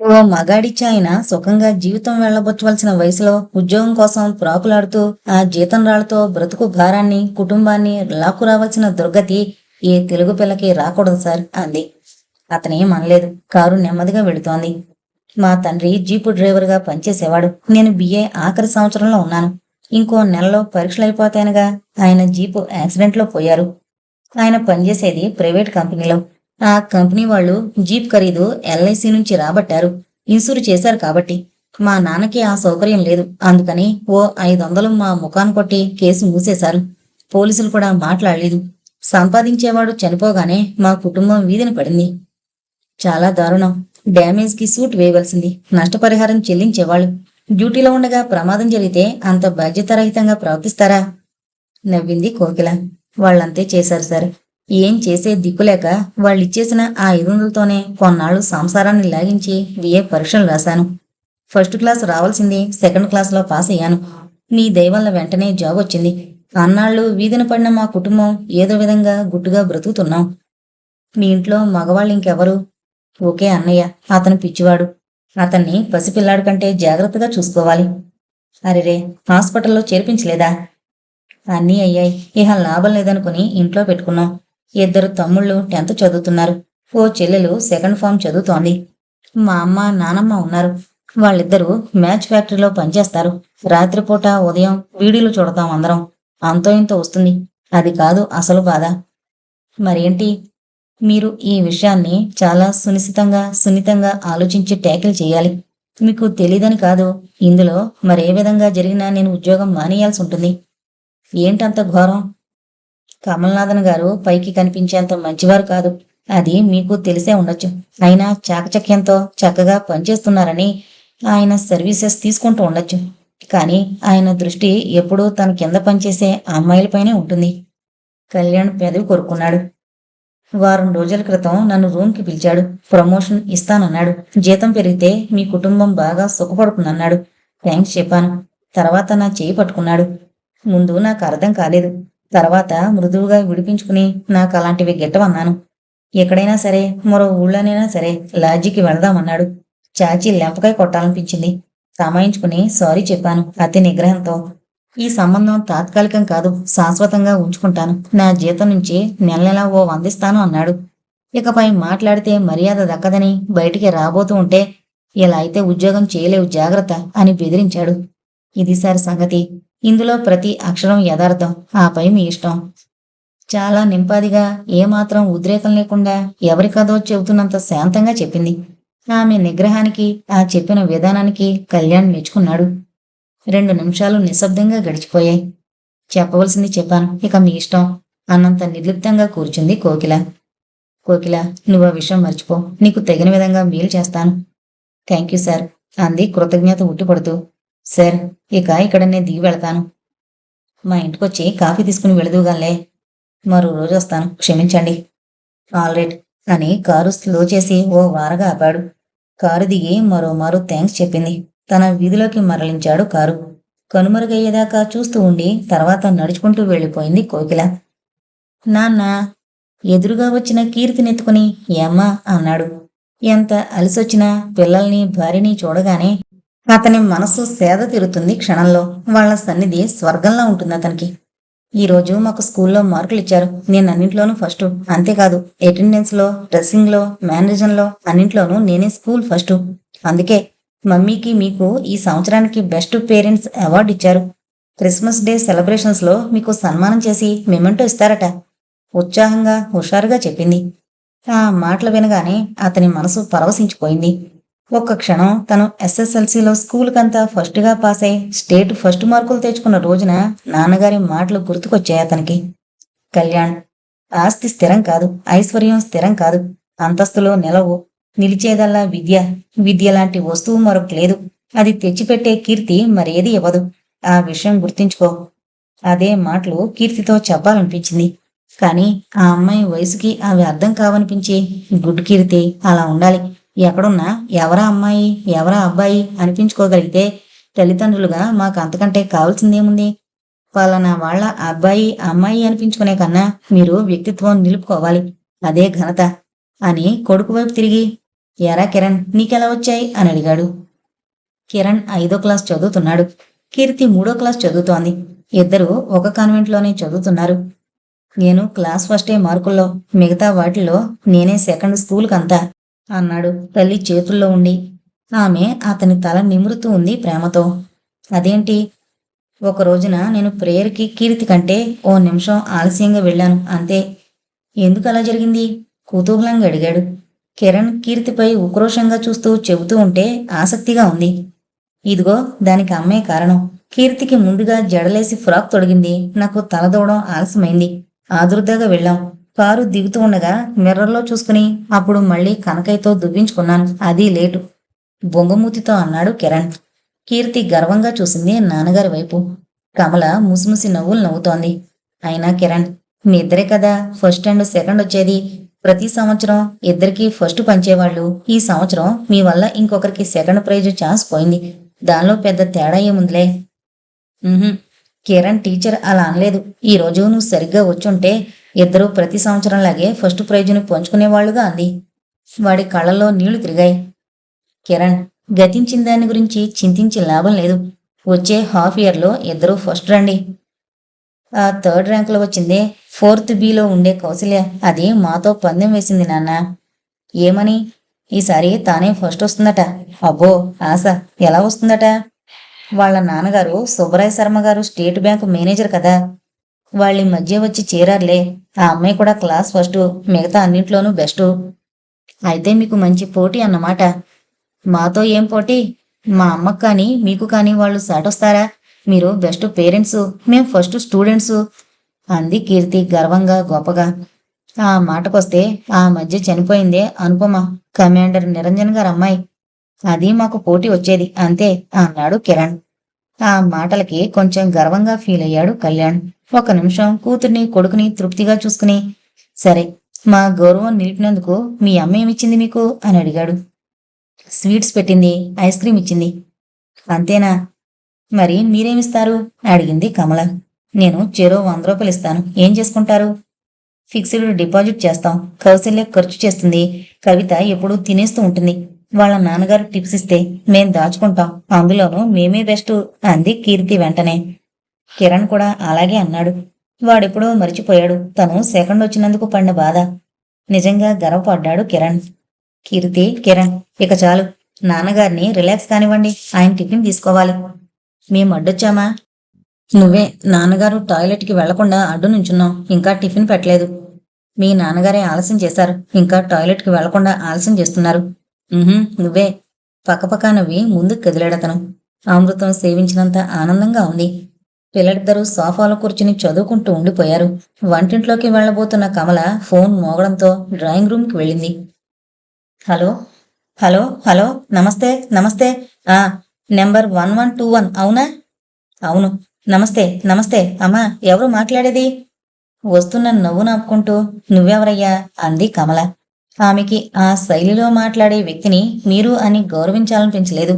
ఓ మగాడిచ్చి ఆయన సుఖంగా జీవితం వెళ్లబొచ్చవలసిన వయసులో ఉద్యోగం కోసం ప్రాకులాడుతూ ఆ జీతం రాళ్లతో బ్రతుకు భారాన్ని, కుటుంబాన్ని లాక్కురావాల్సిన దుర్గతి ఏ తెలుగు పిల్లకి రాకూడదు సార్ అంది. అతనేం అనలేదు. కారు నెమ్మదిగా వెళుతోంది. మా తండ్రి జీపు డ్రైవర్గా పనిచేసేవాడు. నేను BA ఆఖరి సంవత్సరంలో ఉన్నాను. ఇంకో నెలలో పరీక్షలైపోతాయనగా ఆయన జీపు యాక్సిడెంట్లో పోయారు. ఆయన పనిచేసేది ప్రైవేట్ కంపెనీలో. ఆ కంపెనీ వాళ్ళు జీప్ ఖరీదు LIC నుంచి రాబట్టారు. ఇన్సూర్ చేశారు కాబట్టి. మా నాన్నకి ఆ సౌకర్యం లేదు. అందుకని ఓ 500 మా ముఖాన్ని కొట్టి కేసు మూసేశారు. పోలీసులు కూడా మాట్లాడలేదు. సంపాదించేవాడు చనిపోగానే మా కుటుంబం వీధిన పడింది. చాలా దారుణం. డ్యామేజ్కి సూట్ వేయవలసింది. నష్టపరిహారం చెల్లించేవాళ్ళు. డ్యూటీలో ఉండగా ప్రమాదం జరిగితే అంత బాధ్యతారహితంగా ప్రవర్తిస్తారా? నవ్వింది కోకిల. వాళ్ళంతే చేశారు సార్. ఏం చేసే దిక్కులేక వాళ్ళిచ్చేసిన ఆ 500తోనే కొన్నాళ్ళు సంసారాన్ని లాగించి బిఏ పరీక్షలు రాశాను. ఫస్ట్ క్లాస్ రావాల్సింది సెకండ్ క్లాస్లో పాస్ అయ్యాను. మీ దయ వల్ల వెంటనే జాబ్ వచ్చింది. అన్నాళ్ళు వీధిన పడిన మా కుటుంబం ఏదో విధంగా గుట్టుగా బ్రతుకుతున్నాం. మీ ఇంట్లో మగవాళ్ళు ఇంకెవరు? ఓకే అన్నయ్య. అతను పిచ్చివాడు. అతన్ని పసిపిల్లాడి కంటే జాగ్రత్తగా చూసుకోవాలి. అరెరే, హాస్పిటల్లో చేర్పించలేదా? అన్నీ అయ్యాయి. ఇహ లాభం లేదనుకుని ఇంట్లో పెట్టుకున్నాం. 2 తమ్ముళ్ళు 10th చదువుతున్నారు. ఓ చెల్లెలు సెకండ్ ఫార్మ్ చదువుతోంది. మా అమ్మ నానమ్మ ఉన్నారు. వాళ్ళిద్దరూ మ్యాచ్ ఫ్యాక్టరీలో పనిచేస్తారు. రాత్రిపూట ఉదయం వీడియోలు చూడతాం అందరం. అంతో ఇంతో వస్తుంది. అది కాదు అసలు బాధ. మరేంటి? మీరు ఈ విషయాన్ని చాలా సున్నితంగా ఆలోచించి ట్యాకిల్ చేయాలి. మీకు తెలీదని కాదు. ఇందులో మరే విధంగా జరిగినా నేను ఉద్యోగం మానేయాల్సి ఉంటుంది. ఏంటంత ఘోరం? కమల్నాథన్ గారు పైకి కనిపించేంత మంచివారు కాదు. అది మీకు తెలిసే ఉండొచ్చు. అయినా చాకచక్యంతో చక్కగా పనిచేస్తున్నారని ఆయన సర్వీసెస్ తీసుకుంటూ ఉండొచ్చు. కానీ ఆయన దృష్టి ఎప్పుడూ తన కింద పనిచేసే అమ్మాయిలపైనే ఉంటుంది. కళ్యాణ్ పెదవి కొరుక్కున్నాడు. వారం రోజుల క్రితం నన్ను రూమ్కి పిలిచాడు. ప్రమోషన్ ఇస్తానన్నాడు. జీతం పెరిగితే మీ కుటుంబం బాగా సుఖపడుతుందన్నాడు. థ్యాంక్స్ చెప్పాను. తర్వాత నా చేయి పట్టుకున్నాడు. ముందు నాకు అర్థం కాలేదు. తర్వాత మృదువుగా విడిపించుకుని నాకు అలాంటివి గిట్టవన్నాను. ఎక్కడైనా సరే, మరో ఊళ్ళోనైనా సరే లాడ్జికి వెళదామన్నాడు. చాచి లెంపకాయ కొట్టాలనిపించింది. తమాయించుకుని సారీ చెప్పాను అతి నిగ్రహంతో. ఈ సంబంధం తాత్కాలికం కాదు, శాశ్వతంగా ఉంచుకుంటాను. నా జీతం నుంచి నెల నెలా ఓ 100 ఇస్తాను అన్నాడు. ఇకపై మాట్లాడితే మర్యాద దక్కదని బయటికి రాబోతూ ఉంటే, ఇలా అయితే ఉద్యోగం చేయలేవు జాగ్రత్త అని బెదిరించాడు. ఇది సార్ సంగతి. ఇందులో ప్రతి అక్షరం యథార్థం. ఆపై మీ ఇష్టం. చాలా నింపాదిగా, ఏమాత్రం ఉద్రేకం లేకుండా ఎవరికదో చెబుతున్నంత శాంతంగా చెప్పింది. ఆమె నిగ్రహానికి, ఆ చెప్పిన విధానానికి కళ్యాణ్ మెచ్చుకున్నాడు. 2 నిమిషాలు నిశ్శబ్దంగా గడిచిపోయాయి. చెప్పవలసింది చెప్పాను, ఇక మీ ఇష్టం అన్నంత నిర్లిప్తంగా కూర్చుంది కోకిల. కోకిల, నువ్వు ఆ విషయం మర్చిపో. నీకు తగిన విధంగా మేలు చేస్తాను. థ్యాంక్ యూ సార్ అంది కృతజ్ఞత ఉట్టిపడుతూ. సార్, ఇక ఇక్కడనే దిగి వెళతాను. మా ఇంటికొచ్చి కాఫీ తీసుకుని వెళదుగాలే. మరో రోజు వస్తాను, క్షమించండి. ఆల్రైట్ అని కారు స్లో చేసి ఓ వారగా ఆపాడు. కారు దిగి మరోమారు థ్యాంక్స్ చెప్పింది. తన వీధిలోకి మరలించాడు కారు. కనుమరుగయ్యేదాకా చూస్తూ ఉండి తర్వాత నడుచుకుంటూ వెళ్ళిపోయింది కోకిల. నాన్న ఎదురుగా వచ్చిన కీర్తినెత్తుకుని ఏమ్మా అన్నాడు. ఎంత అలసొచ్చినా పిల్లల్ని భార్యని చూడగానే అతని మనసు సేద తీరుతుంది క్షణంలో. వాళ్ల సన్నిధి స్వర్గంలా ఉంటుంది అతనికి. ఈరోజు మాకు స్కూల్లో మార్కులు ఇచ్చారు. నేను అన్నింట్లోనూ ఫస్ట్. అంతేకాదు, అటెండెన్స్లో, డ్రెస్సింగ్లో, మేనేజన్లో అన్నింట్లోనూ నేనే స్కూల్ ఫస్ట్. అందుకే మమ్మీకి మీకు ఈ సంవత్సరానికి బెస్ట్ పేరెంట్స్ అవార్డు ఇచ్చారు. క్రిస్మస్ డే సెలబ్రేషన్స్లో మీకు సన్మానం చేసి మెమెంటో ఇస్తారట. ఉత్సాహంగా హుషారుగా చెప్పింది. ఆ మాటలు వినగానే అతని మనసు పరవశించిపోయింది. ఒక్క క్షణం తను ఎస్ఎస్ఎల్సీలో స్కూల్కంతా ఫస్ట్గా పాస్ అయి స్టేట్ ఫస్ట్ మార్కులు తెచ్చుకున్న రోజున నాన్నగారి మాటలు గుర్తుకొచ్చాయి అతనికి. కళ్యాణ్, ఆస్తి స్థిరం కాదు, ఐశ్వర్యం స్థిరం కాదు, అంతస్తులో నిలవు. నిలిచేదల్లా విద్య. విద్య లాంటి వస్తువు మరొకటి లేదు. అది తెచ్చిపెట్టే కీర్తి మరేది ఇవ్వదు. ఆ విషయం గుర్తించుకో. అదే మాటలు కీర్తితో చెప్పాలనిపించింది. కానీ ఆ అమ్మాయి వయసుకి అవి అర్థం కావనిపించి, గుడ్ కీర్తి, అలా ఉండాలి. ఎక్కడున్నా ఎవరా అమ్మాయి ఎవరా అబ్బాయి అనిపించుకోగలిగితే తల్లిదండ్రులుగా మాకు అంతకంటే కావాల్సిందేముంది? పలానా వాళ్ళ అబ్బాయి అమ్మాయి అనిపించుకునే కన్నా మీరు వ్యక్తిత్వం నిలుపుకోవాలి. అదే ఘనత అని కొడుకు వైపు తిరిగి, ఎరా కిరణ్, నీకెలా వచ్చాయి అని అడిగాడు. కిరణ్ 5వ క్లాస్ చదువుతున్నాడు. కీర్తి 3వ క్లాస్ చదువుతోంది. ఇద్దరూ ఒక కాన్వెంట్లోనే చదువుతున్నారు. నేను క్లాస్ ఫస్టే మార్కుల్లో, మిగతా వాటిల్లో నేనే సెకండ్ స్కూల్కంతా అన్నాడు తల్లి చేతుల్లో ఉండి. ఆమె అతని తల నిమురుతూ ఉంది ప్రేమతో. అదేంటి? ఒక రోజున నేను ప్రేయర్కి కీర్తి కంటే ఓ నిమిషం ఆలస్యంగా వెళ్ళాను అంతే. ఎందుకు అలా జరిగింది? కుతూహలంగా అడిగాడు. కిరణ్ కీర్తిపై ఉక్రోషంగా చూస్తూ చెబుతూ ఉంటే ఆసక్తిగా ఉంది. ఇదిగో దానికి అమ్మే కారణం. కీర్తికి ముందుగా జడలేసి ఫ్రాక్ తొడిగింది. నాకు తలదూవడం ఆలస్యమైంది. ఆదుర్దాగా వెళ్ళాం. కారు దిగుతూ ఉండగా మిర్రర్లో చూసుకుని అప్పుడు మళ్ళీ కనకయ్యతో దువ్వించుకున్నాను. అది లేటు. బొంగమూతితో అన్నాడు కిరణ్. కీర్తి గర్వంగా చూసింది నాన్నగారి వైపు. కమల ముసిముసి నవ్వులు నవ్వుతోంది. అయినా కిరణ్, మీ ఇద్దరే కదా ఫస్ట్ అండ్ సెకండ్ వచ్చేది. ప్రతి సంవత్సరం ఇద్దరికి ఫస్ట్ పంచేవాళ్ళు. ఈ సంవత్సరం మీ వల్ల ఇంకొకరికి సెకండ్ ప్రైజ్ ఛాన్స్ పోయింది. దానిలో పెద్ద తేడా ఏముందిలే. ఉహుం, కిరణ్ టీచర్ అలా అనలేదు. ఈ రోజు నువ్వు సరిగ్గా వచ్చుంటే ఇద్దరూ ప్రతి సంవత్సరంలాగే ఫస్ట్ ప్రైజుని పంచుకునేవాళ్లుగా అంది. వాడి కళ్ళల్లో నీళ్లు తిరిగాయి. కిరణ్, గతించిన దాని గురించి చింతించే లాభం లేదు. వచ్చే హాఫ్ ఇయర్లో ఇద్దరూ ఫస్ట్ రండి. ఆ థర్డ్ ర్యాంకులో వచ్చిందే ఫోర్త్ బిలో ఉండే కౌశల్య, అది మాతో పందెం వేసింది నాన్న. ఏమని? ఈసారి తానే ఫస్ట్ వస్తుందట. అబ్బో ఆశ, ఎలా వస్తుందట? వాళ్ళ నాన్నగారు సుబ్బరాయ శర్మ గారు స్టేట్ బ్యాంకు మేనేజర్ కదా. వాళ్ళ మధ్య వచ్చి చేరారులే. ఆ అమ్మాయి కూడా క్లాస్ ఫస్ట్, మిగతా అన్నింట్లోనూ బెస్టు. అయితే మీకు మంచి పోటీ అన్నమాట. మాతో ఏం పోటీ? మా అమ్మకు కానీ మీకు కానీ వాళ్ళు సాటొస్తారా? మీరు బెస్ట్ పేరెంట్స్, మేం ఫస్ట్ స్టూడెంట్స్ అంది కీర్తి గర్వంగా గొప్పగా. ఆ మాటకొస్తే ఆ మధ్య చనిపోయిందే అనుపమ, కమాండర్ నిరంజన్ గారు అమ్మాయి. అది మాకు పోటీ వచ్చేది అంతే అన్నాడు కిరణ్. ఆ మాటలకి కొంచెం గర్వంగా ఫీల్ అయ్యాడు కళ్యాణ్. ఒక నిమిషం కూతుర్ని కొడుకుని తృప్తిగా చూసుకుని, సరే, మా గౌరవం నిలిపినందుకు మీ అమ్మ ఏమిచ్చింది మీకు అని అడిగాడు. స్వీట్స్ పెట్టింది, ఐస్ క్రీమ్ ఇచ్చింది. అంతేనా? మరి మీరేమిస్తారు అడిగింది కమల. నేను చెరో 100 రూపాయలు ఇస్తాను. ఏం చేసుకుంటారు? ఫిక్స్డ్ డిపాజిట్ చేస్తాం. కౌశల్య ఖర్చు చేస్తుంది. కవిత ఎప్పుడూ తినేస్తూ ఉంటుంది. వాళ్ళ నాన్నగారు టిప్స్ ఇస్తే మేం దాచుకుంటాం. అందులోనూ మేమే బెస్ట్ అంది కీర్తి వెంటనే. కిరణ్ కూడా అలాగే అన్నాడు. వాడెప్పుడో మరిచిపోయాడు తను సెకండ్ వచ్చినందుకు పడిన బాధ. నిజంగా గర్వపడ్డాడు కిరణ్. కీర్తి, కిరణ్, ఇక చాలు. నాన్నగారిని రిలాక్స్ కానివ్వండి. ఆయన టిఫిన్ తీసుకోవాలి. మేం అడ్డొచ్చామా? నువ్వే. నాన్నగారు టాయిలెట్కి వెళ్లకుండా అడ్డు నుంచున్నాం. ఇంకా టిఫిన్ పెట్టలేదు. మీ నాన్నగారే ఆలస్యం చేశారు. ఇంకా టాయిలెట్కి వెళ్లకుండా ఆలస్యం చేస్తున్నారు. నువ్వే. పక్కపక్క నవ్వి ముందుకు కదిలాడతను. అమృతం సేవించినంత ఆనందంగా ఉంది. పిల్లలిద్దరూ సోఫాలో కూర్చుని చదువుకుంటూ ఉండిపోయారు. వంటింట్లోకి వెళ్లబోతున్న కమల ఫోన్ మోగడంతో డ్రాయింగ్ రూమ్కి వెళ్ళింది. హలో హలో హలో, నమస్తే నమస్తే. ఆ నెంబర్ 1121 అవునా? అవును. నమస్తే నమస్తే. అమ్మా, ఎవరు మాట్లాడేది? వస్తున్న నవ్వు నాపుకుంటూ, నువ్వెవరయ్యా అంది కమల. ఆమెకి ఆ శైలిలో మాట్లాడే వ్యక్తిని మీరు అని గౌరవించాలనిపించలేదు.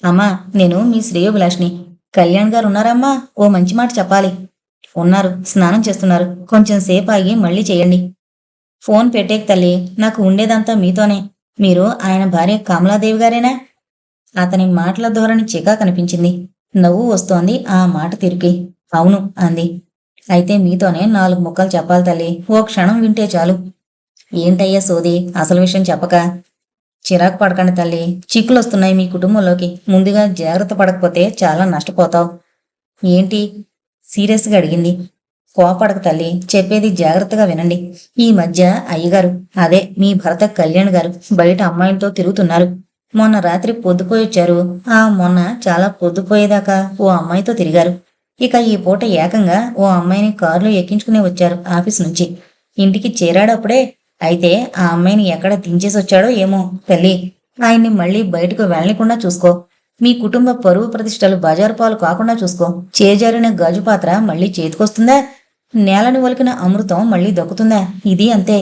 అమ్మా, నేను మీ శ్రేయోభిలాష్ని. కళ్యాణ్ గారు ఉన్నారమ్మా? ఓ మంచి మాట చెప్పాలి. ఉన్నారు, స్నానం చేస్తున్నారు. కొంచెం సేపు ఆగి మళ్ళీ చేయండి. ఫోన్ పెట్టేక తల్లి, నాకు ఉండేదంతా మీతోనే. మీరు ఆయన భార్య కమలాదేవి గారేనా? అతని మాటల ధోరణి చికా కనిపించింది. నవ్వు వస్తోంది ఆ మాట తిరిగి. అవును అంది. అయితే మీతోనే 4 ముక్కలు చెప్పాలి తల్లి. ఓ క్షణం వింటే చాలు. ఏంటయ్యా సోది, అసలు విషయం చెప్పక? చిరాకు పడకండి తల్లి. చిక్కులొస్తున్నాయి మీ కుటుంబంలోకి. ముందుగా జాగ్రత్త పడకపోతే చాలా నష్టపోతావు. ఏంటి? సీరియస్గా అడిగింది. కోపడక తల్లి, చెప్పేది జాగ్రత్తగా వినండి. ఈ మధ్య అయ్యగారు, అదే మీ భర్త కళ్యాణ్ గారు, బయట అమ్మాయిలతో తిరుగుతున్నారు. మొన్న రాత్రి పొద్దుపోయొచ్చారు. మొన్న చాలా పొద్దుపోయేదాకా ఓ అమ్మాయితో తిరిగారు. ఇక ఈ పూట ఏకంగా ఓ అమ్మాయిని కారులో ఎక్కించుకుని వచ్చారు ఆఫీస్ నుంచి. ఇంటికి చేరాడప్పుడే. అయితే ఆ అమ్మాయిని ఎక్కడ దించేసొచ్చాడో ఏమో తల్లి. ఆయన్ని మళ్ళీ బయటకు వెళ్ళకుండా చూసుకో. మీ కుటుంబ పరువు ప్రతిష్టలు బజారు పాలు కాకుండా చూసుకో. చేజారిన గాజు పాత్ర మళ్ళీ చేతికొస్తుందా? నేలని ఒలికిన అమృతం మళ్ళీ దక్కుతుందా? ఇది అంతే.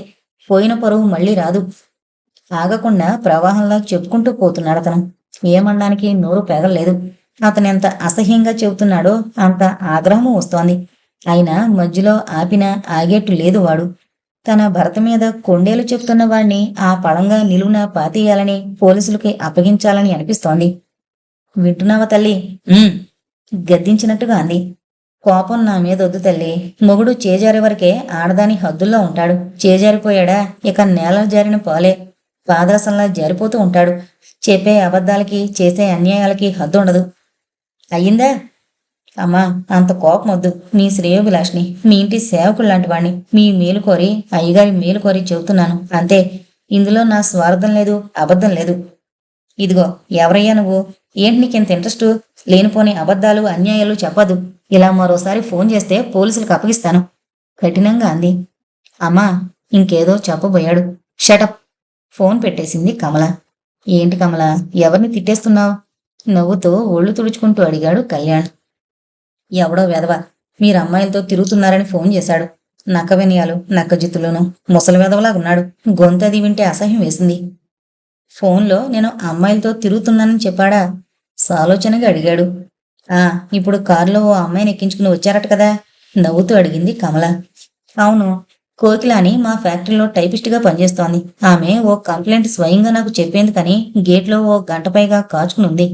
పోయిన పరువు మళ్ళీ రాదు. ఆగకుండా ప్రవాహంలా చెప్పుకుంటూ పోతున్నాడు అతను. ఏమనడానికి నోరు పెగలేదు. అతనెంత అసహ్యంగా చెబుతున్నాడో అంత ఆగ్రహము వస్తోంది. అయినా మధ్యలో ఆపినా ఆగేట్టు లేదు వాడు. తన భర్త మీద కొండేలు చెప్తున్న వాణ్ణి ఆ పళంగా నిలువున పాతేయాలని, పోలీసులకి అప్పగించాలని అనిపిస్తోంది. వింటున్నావా తల్లి? గద్దించినట్టుగా అంది. కోపం నా మీద వద్దు తల్లి. మొగుడు చేజారే వరకే ఆడదాని హద్దుల్లో ఉంటాడు. చేజారిపోయాడా ఇక నేల జారిన పాలే. పాదాసంలా జారిపోతూ ఉంటాడు. చెప్పే అబద్ధాలకి, చేసే అన్యాయాలకి హద్దు ఉండదు. అయ్యిందా? అమ్మా, అంత కోపం వద్దు. మీ శ్రేయోభిలాష్ని, మీ ఇంటి సేవకుడు లాంటి వాణ్ణి. మీ మేలు కోరి, అయ్యగారి మేలు కోరి చెబుతున్నాను అంతే. ఇందులో నా స్వార్థం లేదు, అబద్ధం లేదు. ఇదిగో, ఎవరయ్యా నువ్వు? ఏంటి నీకెంత ఇంట్రెస్టు? లేనిపోని అబద్ధాలు, అన్యాయాలు చెప్పదు. ఇలా మరోసారి ఫోన్ చేస్తే పోలీసులకు అప్పగిస్తాను. కఠినంగా అంది. అమ్మా, ఇంకేదో చెప్పబోయాడు. షటప్! ఫోన్ పెట్టేసింది కమల. ఏంటి కమల, ఎవరిని తిట్టేస్తున్నావు? నవ్వుతూ ఒళ్ళు తుడుచుకుంటూ అడిగాడు కళ్యాణ్. ఎవడో వెధవ మీరమ్మాయిలతో తిరుగుతున్నారని ఫోన్ చేశాడు. నక్క వినయాలు, నక్క జిత్తులోను ముసలి వెధవలాగున్నాడు. గొంతది వింటే అసహ్యం వేసింది. ఫోన్లో నేను అమ్మాయిలతో తిరుగుతున్నానని చెప్పాడా? సాలోచనగా అడిగాడు. ఆ, ఇప్పుడు కారులో ఓ అమ్మాయిని ఎక్కించుకుని వచ్చారట కదా? నవ్వుతూ అడిగింది కమల. అవును, కోకిల అని మా ఫ్యాక్టరీలో టైపిస్ట్గా పనిచేస్తోంది. ఆమె ఓ కంప్లైంట్ స్వయంగా నాకు చెప్పేందుకని గేట్లో ఓ గంట పైగా కాచుకుని ఉంది.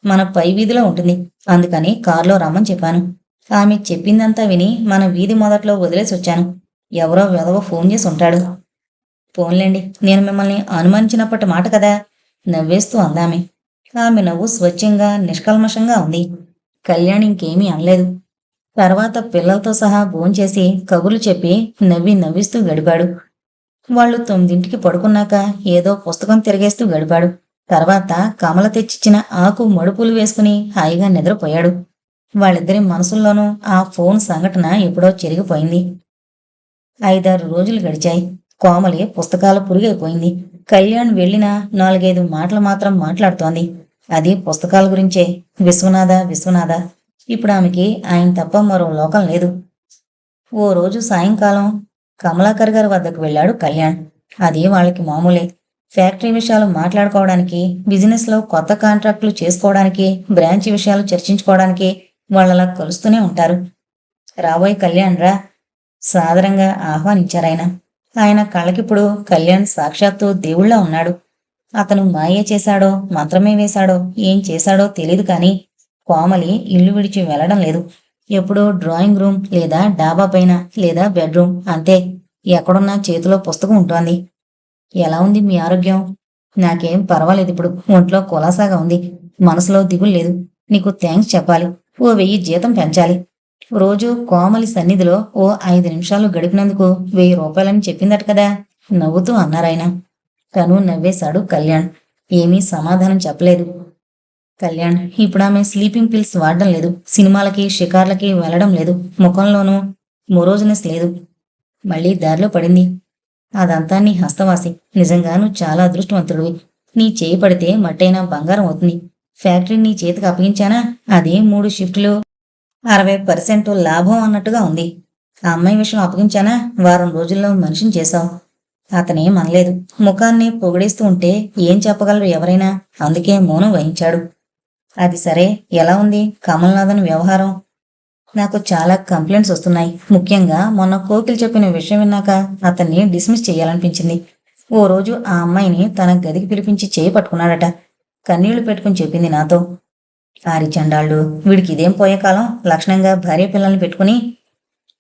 మన పై వీధిలో ఉంటుంది. అందుకని కారులో రమ్మని చెప్పాను. ఆమె చెప్పిందంతా విని మన వీధి మొదట్లో వదిలేసి వచ్చాను. ఎవరో వెధవ ఫోన్ చేసి ఉంటాడు. ఫోన్లేండి, నేను మిమ్మల్ని అనుమానించినప్పటి మాట కదా? నవ్వేస్తూ అందామె. ఆమె నవ్వు స్వచ్ఛంగా నిష్కల్మషంగా ఉంది. కళ్యాణ్ ఇంకేమీ అనలేదు. తర్వాత పిల్లలతో సహా భోంచేసి కబుర్లు చెప్పి నవ్విస్తూ గడిపాడు. వాళ్ళు 9ంటికి పడుకున్నాక ఏదో పుస్తకం తిరిగేస్తూ గడిపాడు. తర్వాత కమల తెచ్చిచ్చిన ఆకు మడుపులు వేసుకుని హాయిగా నిద్రపోయాడు. వాళ్ళిద్దరి మనసుల్లోనూ ఆ ఫోన్ సంఘటన ఎప్పుడో చెరిగిపోయింది. 5-6 రోజులు గడిచాయి. కోమలి పుస్తకాల పురుగైపోయింది. కళ్యాణ్ వెళ్ళినా 4-5 మాటలు మాత్రం మాట్లాడుతోంది. అది పుస్తకాల గురించే. విశ్వనాథ విశ్వనాథ. ఇప్పుడు ఆమెకి ఆయన తప్ప మరో లోకం లేదు. ఓ రోజు సాయంకాలం కమలాకర్ గారి వద్దకు వెళ్ళాడు కళ్యాణ్. అది వాళ్ళకి మామూలే. ఫ్యాక్టరీ విషయాలు మాట్లాడుకోవడానికి, బిజినెస్లో కొత్త కాంట్రాక్టులు చేసుకోవడానికి, బ్రాంచ్ విషయాలు చర్చించుకోవడానికి వాళ్ళలా కలుస్తూనే ఉంటారు. రాబోయ్ కళ్యాణ్ రా, సాదరంగా ఆహ్వానించారాయన. ఆయన కళ్ళకిప్పుడు కళ్యాణ్ సాక్షాత్తు దేవుళ్లా ఉన్నాడు. అతను మాయే చేశాడో, మంత్రమే వేశాడో, ఏం చేశాడో తెలీదు కానీ కోమలి ఇల్లు విడిచి వెళ్లడం లేదు. ఎప్పుడో డ్రాయింగ్ రూమ్ లేదా డాబా పైన లేదా బెడ్రూమ్ అంతే. ఎక్కడున్నా చేతిలో పుస్తకం ఉంటోంది. ఎలా ఉంది మీ ఆరోగ్యం? నాకేం పర్వాలేదు. ఇప్పుడు ఒంట్లో కులాసాగా ఉంది. మనసులో దిగులు లేదు. నీకు థ్యాంక్స్ చెప్పాలి. ఓ 1000 జీతం పెంచాలి. రోజు కోమలి సన్నిధిలో ఓ 5 నిమిషాలు గడిపినందుకు 1000 రూపాయలని చెప్పిందట కదా? నవ్వుతూ అన్నారాయన. తను నవ్వేశాడు కళ్యాణ్. ఏమీ సమాధానం చెప్పలేదు. కళ్యాణ్, ఇప్పుడు ఆమె స్లీపింగ్ పిల్స్ వాడడం లేదు. సినిమాలకి షికార్లకి వెళ్లడం లేదు. ముఖంలోనూ మొరోజినెస్ లేదు. మళ్ళీ దారిలో పడింది. అదంతా నీ హస్తవాసి. నిజంగా నువ్వు చాలా అదృష్టవంతుడివి. నీ చేయి పడితే మట్టైనా బంగారం అవుతుంది. ఫ్యాక్టరీ నీ చేతికి అప్పగించానా? అదే 3 షిఫ్టులు 60% లాభం అన్నట్టుగా ఉంది. ఆ అమ్మాయి విషయం అప్పగించానా? వారం రోజుల్లో మనిషిని చేశావు. అతనేం అనలేదు. ముఖాన్ని పొగిడేస్తూ ఉంటే ఏం చెప్పగలరు ఎవరైనా? అందుకే మౌనం వహించాడు. అది సరే, ఎలా ఉంది కమల్నాథన్ వ్యవహారం? నాకు చాలా కంప్లైంట్స్ వస్తున్నాయి. ముఖ్యంగా మొన్న కోకిల్ చెప్పిన విషయం విన్నాక అతన్ని డిస్మిస్ చేయాలనిపించింది. ఓ రోజు ఆ అమ్మాయిని తన గదికి పిలిపించి చేయి పట్టుకున్నాడట. కన్నీళ్లు పెట్టుకుని చెప్పింది నాతో. ఆరి చండాళ్ళు, వీడికి ఇదేం పోయే కాలం? లక్షణంగా భార్య పిల్లల్ని పెట్టుకుని.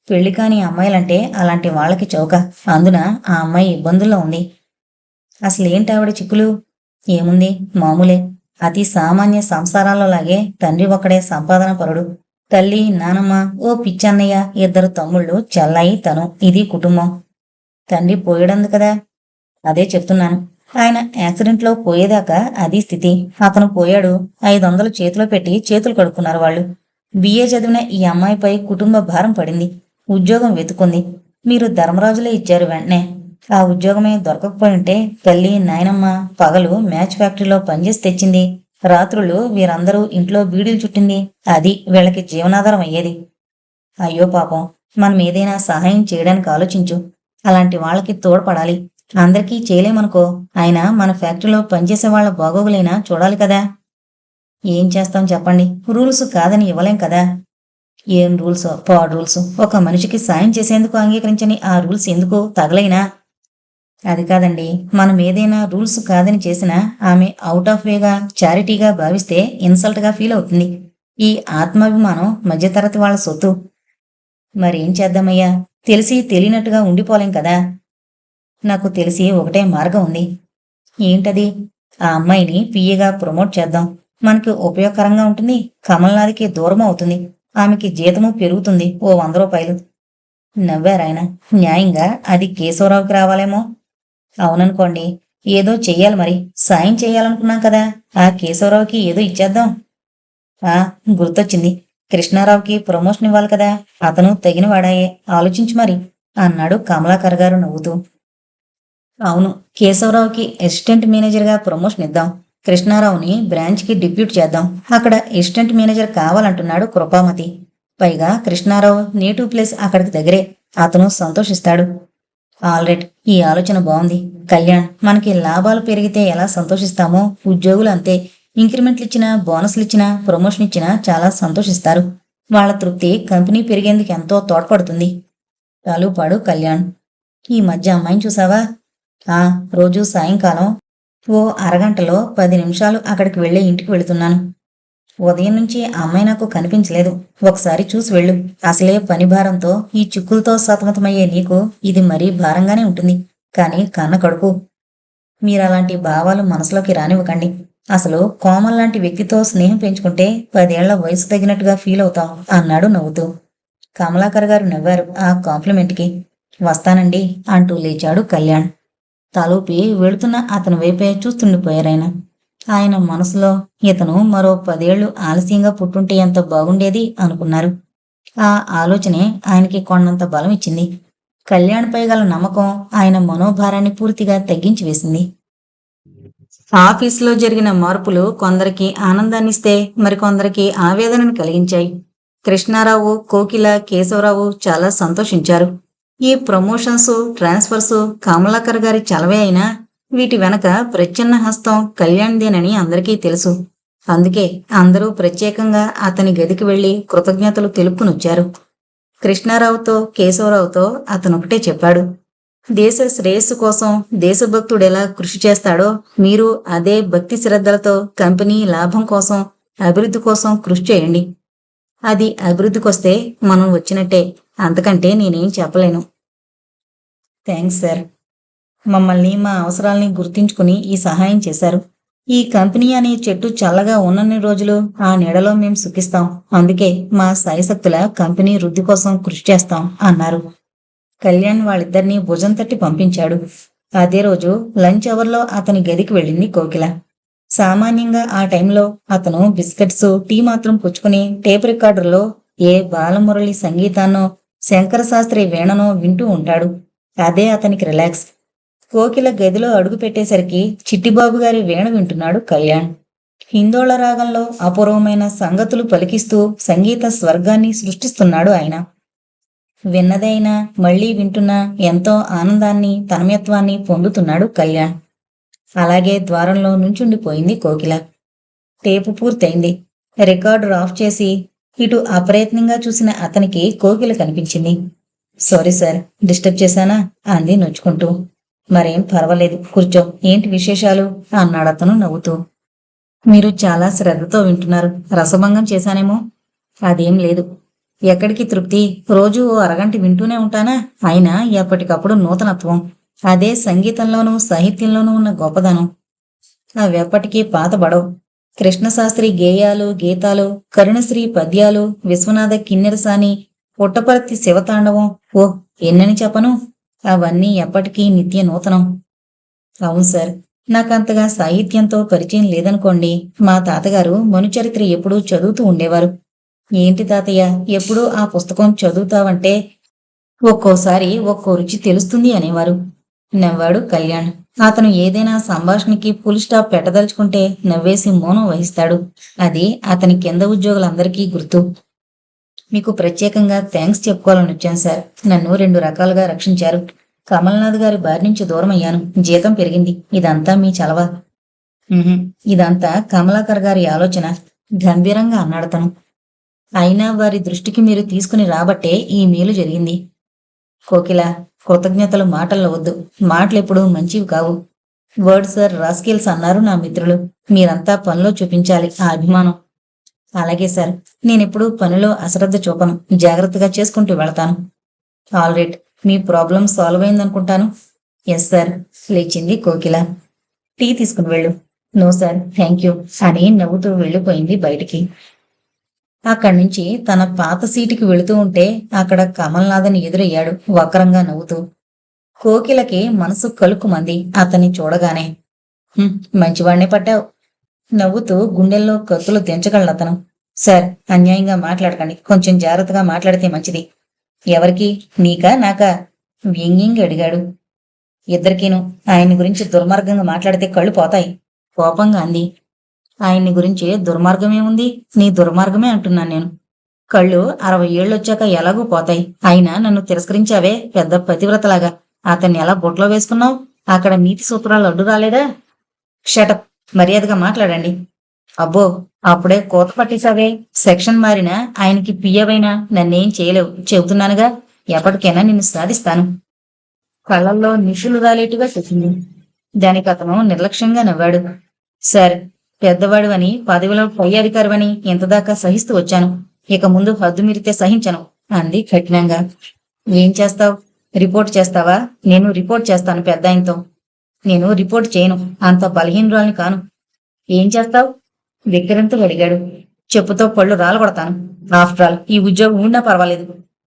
పెళ్లి కాని అమ్మాయిలంటే అలాంటి వాళ్ళకి చౌక. అందున ఆ అమ్మాయి ఇబ్బందుల్లో ఉంది. అసలేంటి ఆవిడ చిక్కులు? ఏముంది, మామూలే. అతి సామాన్య సంసారాల్లో లాగే తండ్రి ఒక్కడే సంపాదన పరుడు. తల్లి, నానమ్మ, ఓ పిచ్చన్నయ్య, 2 తమ్ముళ్ళు, చెల్లాయి, తను. ఇది కుటుంబం. తండ్రి పోయడంది కదా? అదే చెప్తున్నాను. ఆయన యాక్సిడెంట్లో పోయేదాకా అది స్థితి. అతను పోయాడు. 500 చేతిలో పెట్టి చేతులు కడుక్కున్నారు వాళ్ళు. బిఏ చదివిన ఈ అమ్మాయిపై కుటుంబ భారం పడింది. ఉద్యోగం వెతుకుంది. మీరు ధర్మరాజులే ఇచ్చారు వెంటనే. ఆ ఉద్యోగమే దొరకకపోయి ఉంటే తల్లి, నాయనమ్మ పగలు మ్యాచ్ ఫ్యాక్టరీలో పనిచేసి తెచ్చింది. రాత్రులు వీరందరూ ఇంట్లో బీడీలు చుట్టింది. అది వీళ్ళకి జీవనాధారం అయ్యేది. అయ్యో పాపం, మనం ఏదైనా సహాయం చేయడానికి ఆలోచించు. అలాంటి వాళ్ళకి తోడ్పడాలి. అందరికీ చేయలేమనుకో. ఆయన మన ఫ్యాక్టరీలో పనిచేసే వాళ్ళ బాగోగులైనా చూడాలి కదా? ఏం చేస్తాం చెప్పండి? రూల్స్ కాదని ఇవ్వలేం కదా? ఏం రూల్స్? పాడ్ రూల్స్. ఒక మనిషికి సాయం చేసేందుకు అంగీకరించని ఆ రూల్స్ ఎందుకు తగలైనా? అది కాదండి, మనం ఏదైనా రూల్స్ కాదని చేసినా ఆమె అవుట్ ఆఫ్ వేగా చారిటీగా భావిస్తే ఇన్సల్ట్గా ఫీల్ అవుతుంది. ఈ ఆత్మాభిమానం మధ్యతరగతి వాళ్ళ సొత్తు. మరేం చేద్దామయ్యా? తెలిసి తెలియనట్టుగా ఉండిపోలేం కదా? నాకు తెలిసి ఒకటే మార్గం ఉంది. ఏంటది? ఆ అమ్మాయిని పిఏగా ప్రమోట్ చేద్దాం. మనకి ఉపయోగకరంగా ఉంటుంది. కమల్నాథ్కి దూరం అవుతుంది. ఆమెకి జీతము పెరుగుతుంది. ఓ 100 రూపాయలు. నవ్వారాయన. న్యాయంగా అది కేశవరావుకి రావాలేమో. అవుననుకోండి. ఏదో చెయ్యాలి మరి. సాయం చెయ్యాలనుకున్నాం కదా, ఆ కేశవరావుకి ఏదో ఇచ్చేద్దాం. ఆ, గుర్తొచ్చింది. కృష్ణారావుకి ప్రమోషన్ ఇవ్వాలి కదా, అతను తగినవాడాయే, ఆలోచించు మరి అన్నాడు కమలాకర్ గారు నవ్వుతూ. అవును, కేశవరావుకి అసిస్టెంట్ మేనేజర్గా ప్రమోషన్ ఇద్దాం. కృష్ణారావుని బ్రాంచ్కి డిప్యూట్ చేద్దాం. అక్కడ అసిస్టెంట్ మేనేజర్ కావాలంటున్నాడు కృపామతి. పైగా కృష్ణారావు నేటివ్ ప్లేస్ అక్కడికి దగ్గరే, అతను సంతోషిస్తాడు. ఆల్రెడీ ఈ ఆలోచన బాగుంది. కళ్యాణ్, మనకి లాభాలు పెరిగితే ఎలా సంతోషిస్తామో ఉద్యోగులు అంతే. ఇంక్రిమెంట్లు ఇచ్చినా, బోనస్లు ఇచ్చినా, ప్రమోషన్ ఇచ్చినా చాలా సంతోషిస్తారు. వాళ్ళ తృప్తి కంపెనీ పెరిగేందుకు ఎంతో తోడ్పడుతుంది. పాడు కళ్యాణ్. ఈ మధ్య అమ్మాయిని చూసావా? ఆ, రోజు సాయంకాలం ఓ అరగంటలో 10 నిమిషాలు అక్కడికి వెళ్ళే ఇంటికి వెళుతున్నాను. ఉదయం నుంచి ఆ అమ్మాయి నాకు కనిపించలేదు. ఒకసారి చూసి వెళ్ళు. అసలే పని భారంతో ఈ చిక్కులతో సతమతమయ్యే నీకు ఇది మరీ భారంగానే ఉంటుంది. కానీ కన్న కడుపు. మీరలాంటి భావాలు మనసులోకి రానివ్వకండి. అసలు కోమల్ లాంటి వ్యక్తితో స్నేహం పెంచుకుంటే 10 ఏళ్ల వయసు తగినట్టుగా ఫీల్ అవుతాం అన్నాడు నవ్వుతూ. కమలాకర్ గారు నవ్వారు ఆ కాంప్లిమెంట్కి. వస్తానండి అంటూ లేచాడు కళ్యాణ్. తలూపి వెళుతున్న అతని వైపే చూస్తుండిపోయారాయన. ఆయన మనసులో ఇతను మరో 10 ఏళ్లు ఆలస్యంగా పుట్టుంటే ఎంత బాగుండేది అనుకున్నారు. ఆ ఆలోచనే ఆయనకి కొండంత బలం ఇచ్చింది. కళ్యాణ్పై గల నమ్మకం ఆయన మనోభారాన్ని పూర్తిగా తగ్గించి వేసింది. ఆఫీసులో జరిగిన మార్పులు కొందరికి ఆనందాన్నిస్తే మరికొందరికి ఆవేదనను కలిగించాయి. కృష్ణారావు, కోకిల, కేశవరావు చాలా సంతోషించారు. ఈ ప్రమోషన్స్, ట్రాన్స్ఫర్స్ కమలాకర్ గారి చలవే అయినా వీటి వెనక ప్రచ్ఛన్న హస్తం కళ్యాణ్దేనని అందరికీ తెలుసు. అందుకే అందరూ ప్రత్యేకంగా అతని గదికి వెళ్లి కృతజ్ఞతలు తెలుపుకునొచ్చారు. కృష్ణారావుతో, కేశవరావుతో అతనొకటే చెప్పాడు. దేశ శ్రేయస్సు కోసం దేశభక్తుడెలా కృషి చేస్తాడో మీరు అదే భక్తి శ్రద్ధలతో కంపెనీ లాభం కోసం, అభివృద్ధి కోసం కృషి చేయండి. అది అభివృద్ధికొస్తే మనం వచ్చినట్టే. అంతకంటే నేనేం చెప్పలేను. Thanks sir. మమ్మల్ని మా అవసరాల్ని గుర్తించుకుని ఈ సహాయం చేశారు. ఈ కంపెనీ అనే చెట్టు చల్లగా ఉన్నన్ని రోజులు ఆ నీడలో మేం సుఖిస్తాం. అందుకే మా సాయశక్తుల కంపెనీ వృద్ధి కోసం కృషి చేస్తాం అన్నారు. కళ్యాణ్ వాళ్ళిద్దరినీ భుజం తట్టి పంపించాడు. అదే రోజు లంచ్ అవర్లో అతని గదికి వెళ్ళింది కోకిల. సామాన్యంగా ఆ టైంలో అతను బిస్కెట్స్, టీ మాత్రం పుచ్చుకుని టేప్ రికార్డర్లో ఏ బాలమురళి సంగీతాన్నో, శంకరశాస్త్రి వీణనో వింటూ ఉంటాడు. అదే అతనికి రిలాక్స్. కోకిల గదిలో అడుగు పెట్టేసరికి చిట్టిబాబు గారి వీణ వింటున్నాడు కళ్యాణ్. హిందోళ రాగంలో అపూర్వమైన సంగతులు పలికిస్తూ సంగీత స్వర్గాన్ని సృష్టిస్తున్నాడు ఆయన. విన్నదైనా మళ్లీ వింటున్నా ఎంతో ఆనందాన్ని, తన్మయత్వాన్ని పొందుతున్నాడు కళ్యాణ్. అలాగే ద్వారంలో నుంచుండిపోయింది కోకిల. టేపు పూర్తయింది. రికార్డర్ ఆఫ్ చేసి ఇటు అప్రయత్నంగా చూసిన అతనికి కోకిల కనిపించింది. సారీ సార్, డిస్టర్బ్ చేశానా అంది నొచ్చుకుంటూ. మరేం పర్వాలేదు, కూర్చో. ఏంటి విశేషాలు అన్నాడతను నవ్వుతూ. మీరు చాలా శ్రద్ధతో వింటున్నారు. రసభంగం చేశానేమో? అదేం లేదు. ఎక్కడికి తృప్తి, రోజూ ఓ అరగంట వింటూనే ఉంటానా? అయినా ఎప్పటికప్పుడు నూతనత్వం. అదే సంగీతంలోనూ సాహిత్యంలోనూ ఉన్న గొప్పదనం. అవెప్పటికీ పాతబడవు. కృష్ణశాస్త్రి గేయాలు, గీతాలు, కరుణశ్రీ పద్యాలు, విశ్వనాథ కిన్నెరసాని, పుట్టపర్తి శివతాండవం, ఓహ్ ఎన్నని చెప్పను. అవన్నీ ఎప్పటికీ నిత్య నూతనం. అవును సార్, నాకంతగా సాహిత్యంతో పరిచయం లేదనుకోండి. మా తాతగారు మనుచరిత్ర ఎప్పుడూ చదువుతూ ఉండేవారు. ఏంటి తాతయ్య, ఎప్పుడూ ఆ పుస్తకం చదువుతావంటే ఒక్కోసారి ఒక్కో రుచి తెలుస్తుంది అనేవారు. నవ్వాడు కళ్యాణ్. అతను ఏదైనా సంభాషణకి ఫుల్ స్టాప్ పెట్టదలుచుకుంటే నవ్వేసి మౌనం వహిస్తాడు. అది అతని కింద ఉద్యోగులందరికీ గుర్తు. మీకు ప్రత్యేకంగా థ్యాంక్స్ చెప్పుకోవాలని వచ్చాను సార్. నన్ను 2 రకాలుగా రక్షించారు. కమల్నాథ్ గారి బారి నుంచి దూరమయ్యాను. జీతం పెరిగింది. ఇదంతా మీ చలవ. ఇదంతా కమలాకర్ గారి ఆలోచన గంభీరంగా అన్నాడతను. అయినా వారి దృష్టికి మీరు తీసుకుని రాబట్టే ఈ మేలు జరిగింది. కోకిల, కృతజ్ఞతలు మాటల్లో వద్దు. మాటలెప్పుడూ మంచివి కావు. వర్డ్స్ ఆర్ రాస్కిల్స్ అన్నారు నా మిత్రులు. మీరంతా పనిలో చూపించాలి ఆ అభిమానం. అలాగే సార్, నేనెప్పుడూ పనిలో అశ్రద్ధ చూపను. జాగ్రత్తగా చేసుకుంటూ వెళతాను. ఆల్రైట్, మీ ప్రాబ్లం సాల్వ్ అయిందనుకుంటాను. ఎస్ సార్, లేచింది కోకిల. టీ తీసుకుని వెళ్ళు. నో సార్, థ్యాంక్ యూ అని నవ్వుతూ వెళ్ళిపోయింది బయటికి. అక్కడి నుంచి తన పాత సీటుకి వెళుతూ ఉంటే అక్కడ కమల్నాథన్ ఎదురయ్యాడు వక్రంగా నవ్వుతూ. కోకిలకి మనసు కలుక్కుమంది అతన్ని చూడగానే. మంచివాణ్ణే పట్టావు. నవ్వుతూ గుండెల్లో కత్తులు దించగలడతను. సార్, అన్యాయంగా మాట్లాడకండి. కొంచెం జాగ్రత్తగా మాట్లాడితే మంచిది. ఎవరికి? నీకా నాకా? వ్యంగ్యంగా అడిగాడు. ఇద్దరికీను. ఆయన్ని గురించి దుర్మార్గంగా మాట్లాడితే కళ్ళు పోతాయి. కోపంగా అంది. ఆయన్ని గురించి దుర్మార్గమేముంది? నీ దుర్మార్గమే అంటున్నాను నేను. కళ్ళు 60 ఏళ్ళొచ్చాక ఎలాగూ పోతాయి. అయినా నన్ను తిరస్కరించావే పెద్ద పతివ్రతలాగా. అతన్ని ఎలా బుట్టలో వేసుకున్నావు? అక్కడ నీతి సూత్రాలు అడ్డు రాలేదా? షటప్. మర్యాదగా మాట్లాడండి. అబ్బో, అప్పుడే కోత పట్టేశావే. సెక్షన్ మారినా ఆయనకి పియ్యవైనా నన్నేం చేయలేవు. చెబుతున్నానుగా, ఎప్పటికైనా నిన్ను సాధిస్తాను. కళ్ళల్లో నిషులు రాలేట్టుగా చూసింది. దానికి అతను నిర్లక్ష్యంగా నవ్వాడు. సార్, పెద్దవాడివని, పదవిలో పై అధికారివని ఇంతదాకా సహిస్తూ వచ్చాను. ఇక ముందు హద్దు మీరితే సహించను అంది కఠినంగా. ఏం చేస్తావ్? రిపోర్ట్ చేస్తావా? నేను రిపోర్ట్ చేస్తాను పెద్దాయనతో. నేను రిపోర్ట్ చేయను. అంత బలహీనురాల్ని కాను. ఏం చేస్తావ్? విక్రంతో అడిగాడు. చెప్పుతో పళ్ళు రాలగొడతాను. ఆఫ్టర్ ఆల్ ఈ ఉద్యోగం ఉన్నా పర్వాలేదు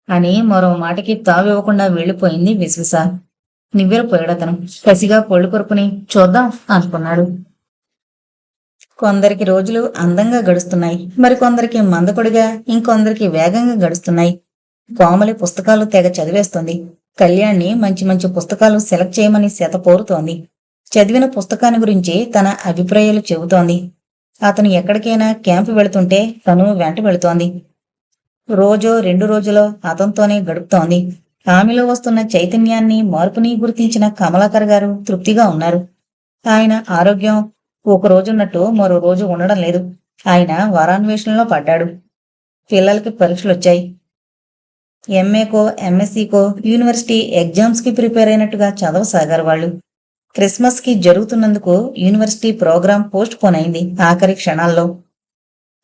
అని మరో మాటకి తావివ్వకుండా వెళ్లిపోయింది విశ్వస. నివ్వెరపోయాడతను. కసిగా పళ్ళు కొరుకుని చూద్దాం అనుకున్నాడు. కొందరికి రోజులు అందంగా గడుస్తున్నాయి. మరికొందరికి మందకొడిగా, ఇంకొందరికి వేగంగా గడుస్తున్నాయి. కోమలి పుస్తకాలు తెగ చదివేస్తోంది. కళ్యాణ్ని మంచి మంచి పుస్తకాలు సెలెక్ట్ చేయమని శతపోరుతోంది. చదివిన పుస్తకాన్ని గురించి తన అభిప్రాయాలు చెబుతోంది. అతను ఎక్కడికైనా క్యాంపు వెళుతుంటే తను వెంట వెళుతోంది. రోజో 2 రోజులో అతనితోనే గడుపుతోంది. ఆమెలో వస్తున్న చైతన్యాన్ని, మార్పుని గుర్తించిన కమలాకర్ గారు తృప్తిగా ఉన్నారు. ఆయన ఆరోగ్యం ఒక రోజున్నట్టు మరో రోజు ఉండడం లేదు. ఆయన వారాన్వేషణలో పడ్డాడు. పిల్లలకి పరీక్షలొచ్చాయి. ఎంఏకో, ఎంఎస్సీకో యూనివర్సిటీ ఎగ్జామ్స్ కి ప్రిపేర్ అయినట్టుగా చదవసాగారు వాళ్ళు. క్రిస్మస్ కి జరుగుతున్నందుకు యూనివర్సిటీ ప్రోగ్రాం పోస్ట్ పోన్ అయింది ఆఖరి క్షణాల్లో.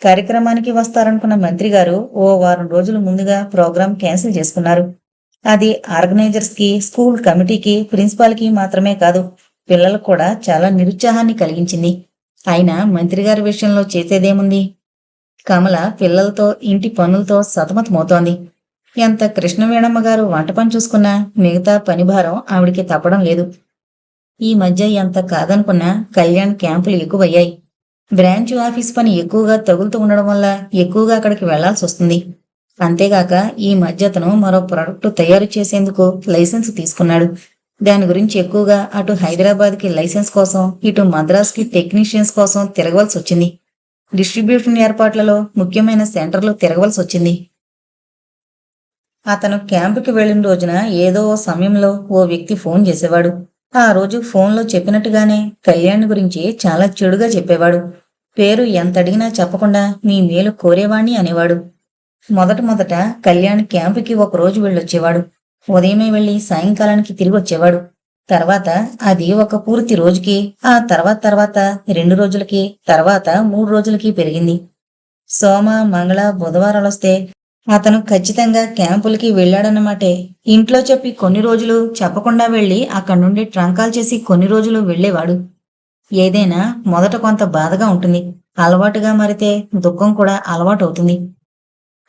కార్యక్రమానికి వస్తారనుకున్న మంత్రి గారు ఓ వారం రోజుల ముందుగా ప్రోగ్రాం క్యాన్సిల్ చేసుకున్నారు. అది ఆర్గనైజర్స్ కి, స్కూల్ కమిటీకి, ప్రిన్సిపాల్ కి మాత్రమే కాదు, పిల్లలకు కూడా చాలా నిరుత్సాహాన్ని కలిగించింది. అయినా మంత్రి గారి విషయంలో చేసేదేముంది? కమల పిల్లలతో, ఇంటి పనులతో సతమతమవుతోంది. ఎంత కృష్ణవేణమ్మ గారు వంట పని చూసుకున్నా మిగతా పని భారం ఆవిడికి తప్పడం లేదు. ఈ మధ్య ఎంత కాదనుకున్నా కళ్యాణ్ క్యాంపులు ఎక్కువయ్యాయి. బ్రాంచ్ ఆఫీస్ పని ఎక్కువగా తగులుతూ ఉండడం వల్ల ఎక్కువగా అక్కడికి వెళ్లాల్సి వస్తుంది. అంతేగాక ఈ మధ్య అతను మరో ప్రోడక్ట్ తయారు చేసేందుకు లైసెన్స్ తీసుకున్నాడు. దాని గురించి ఎక్కువగా అటు హైదరాబాద్కి లైసెన్స్ కోసం, ఇటు మద్రాస్కి టెక్నీషియన్స్ కోసం తిరగవలసి వచ్చింది. డిస్ట్రిబ్యూషన్ ఏర్పాట్లలో ముఖ్యమైన సెంటర్లు తిరగవలసి వచ్చింది. అతను క్యాంపుకి వెళ్లిన రోజున ఏదో ఓ సమయంలో ఓ వ్యక్తి ఫోన్ చేసేవాడు. ఆ రోజు ఫోన్లో చెప్పినట్టుగానే కళ్యాణ్ గురించి చాలా చెడుగా చెప్పేవాడు. పేరు ఎంత అడిగినా చెప్పకుండా నీ మేలు కోరేవాణ్ణి అనేవాడు. మొదట కళ్యాణ్ క్యాంపుకి ఒకరోజు వెళ్ళొచ్చేవాడు. ఉదయమే వెళ్లి సాయంకాలానికి తిరిగి వచ్చేవాడు. తర్వాత అది ఒక పూర్తి రోజుకి, ఆ తర్వాత 2 రోజులకి, తర్వాత 3 రోజులకి పెరిగింది. సోమ, మంగళ, బుధవారాలొస్తే అతను ఖచ్చితంగా క్యాంపులకి వెళ్ళాడన్నమాటే. ఇంట్లో చెప్పి కొన్ని రోజులు, చెప్పకుండా వెళ్లి అక్కడి నుండి ట్రంకాలు చేసి కొన్ని రోజులు వెళ్లేవాడు. ఏదైనా మొదట కొంత బాధగా ఉంటుంది. అలవాటుగా మారితే దుఃఖం కూడా అలవాటవుతుంది.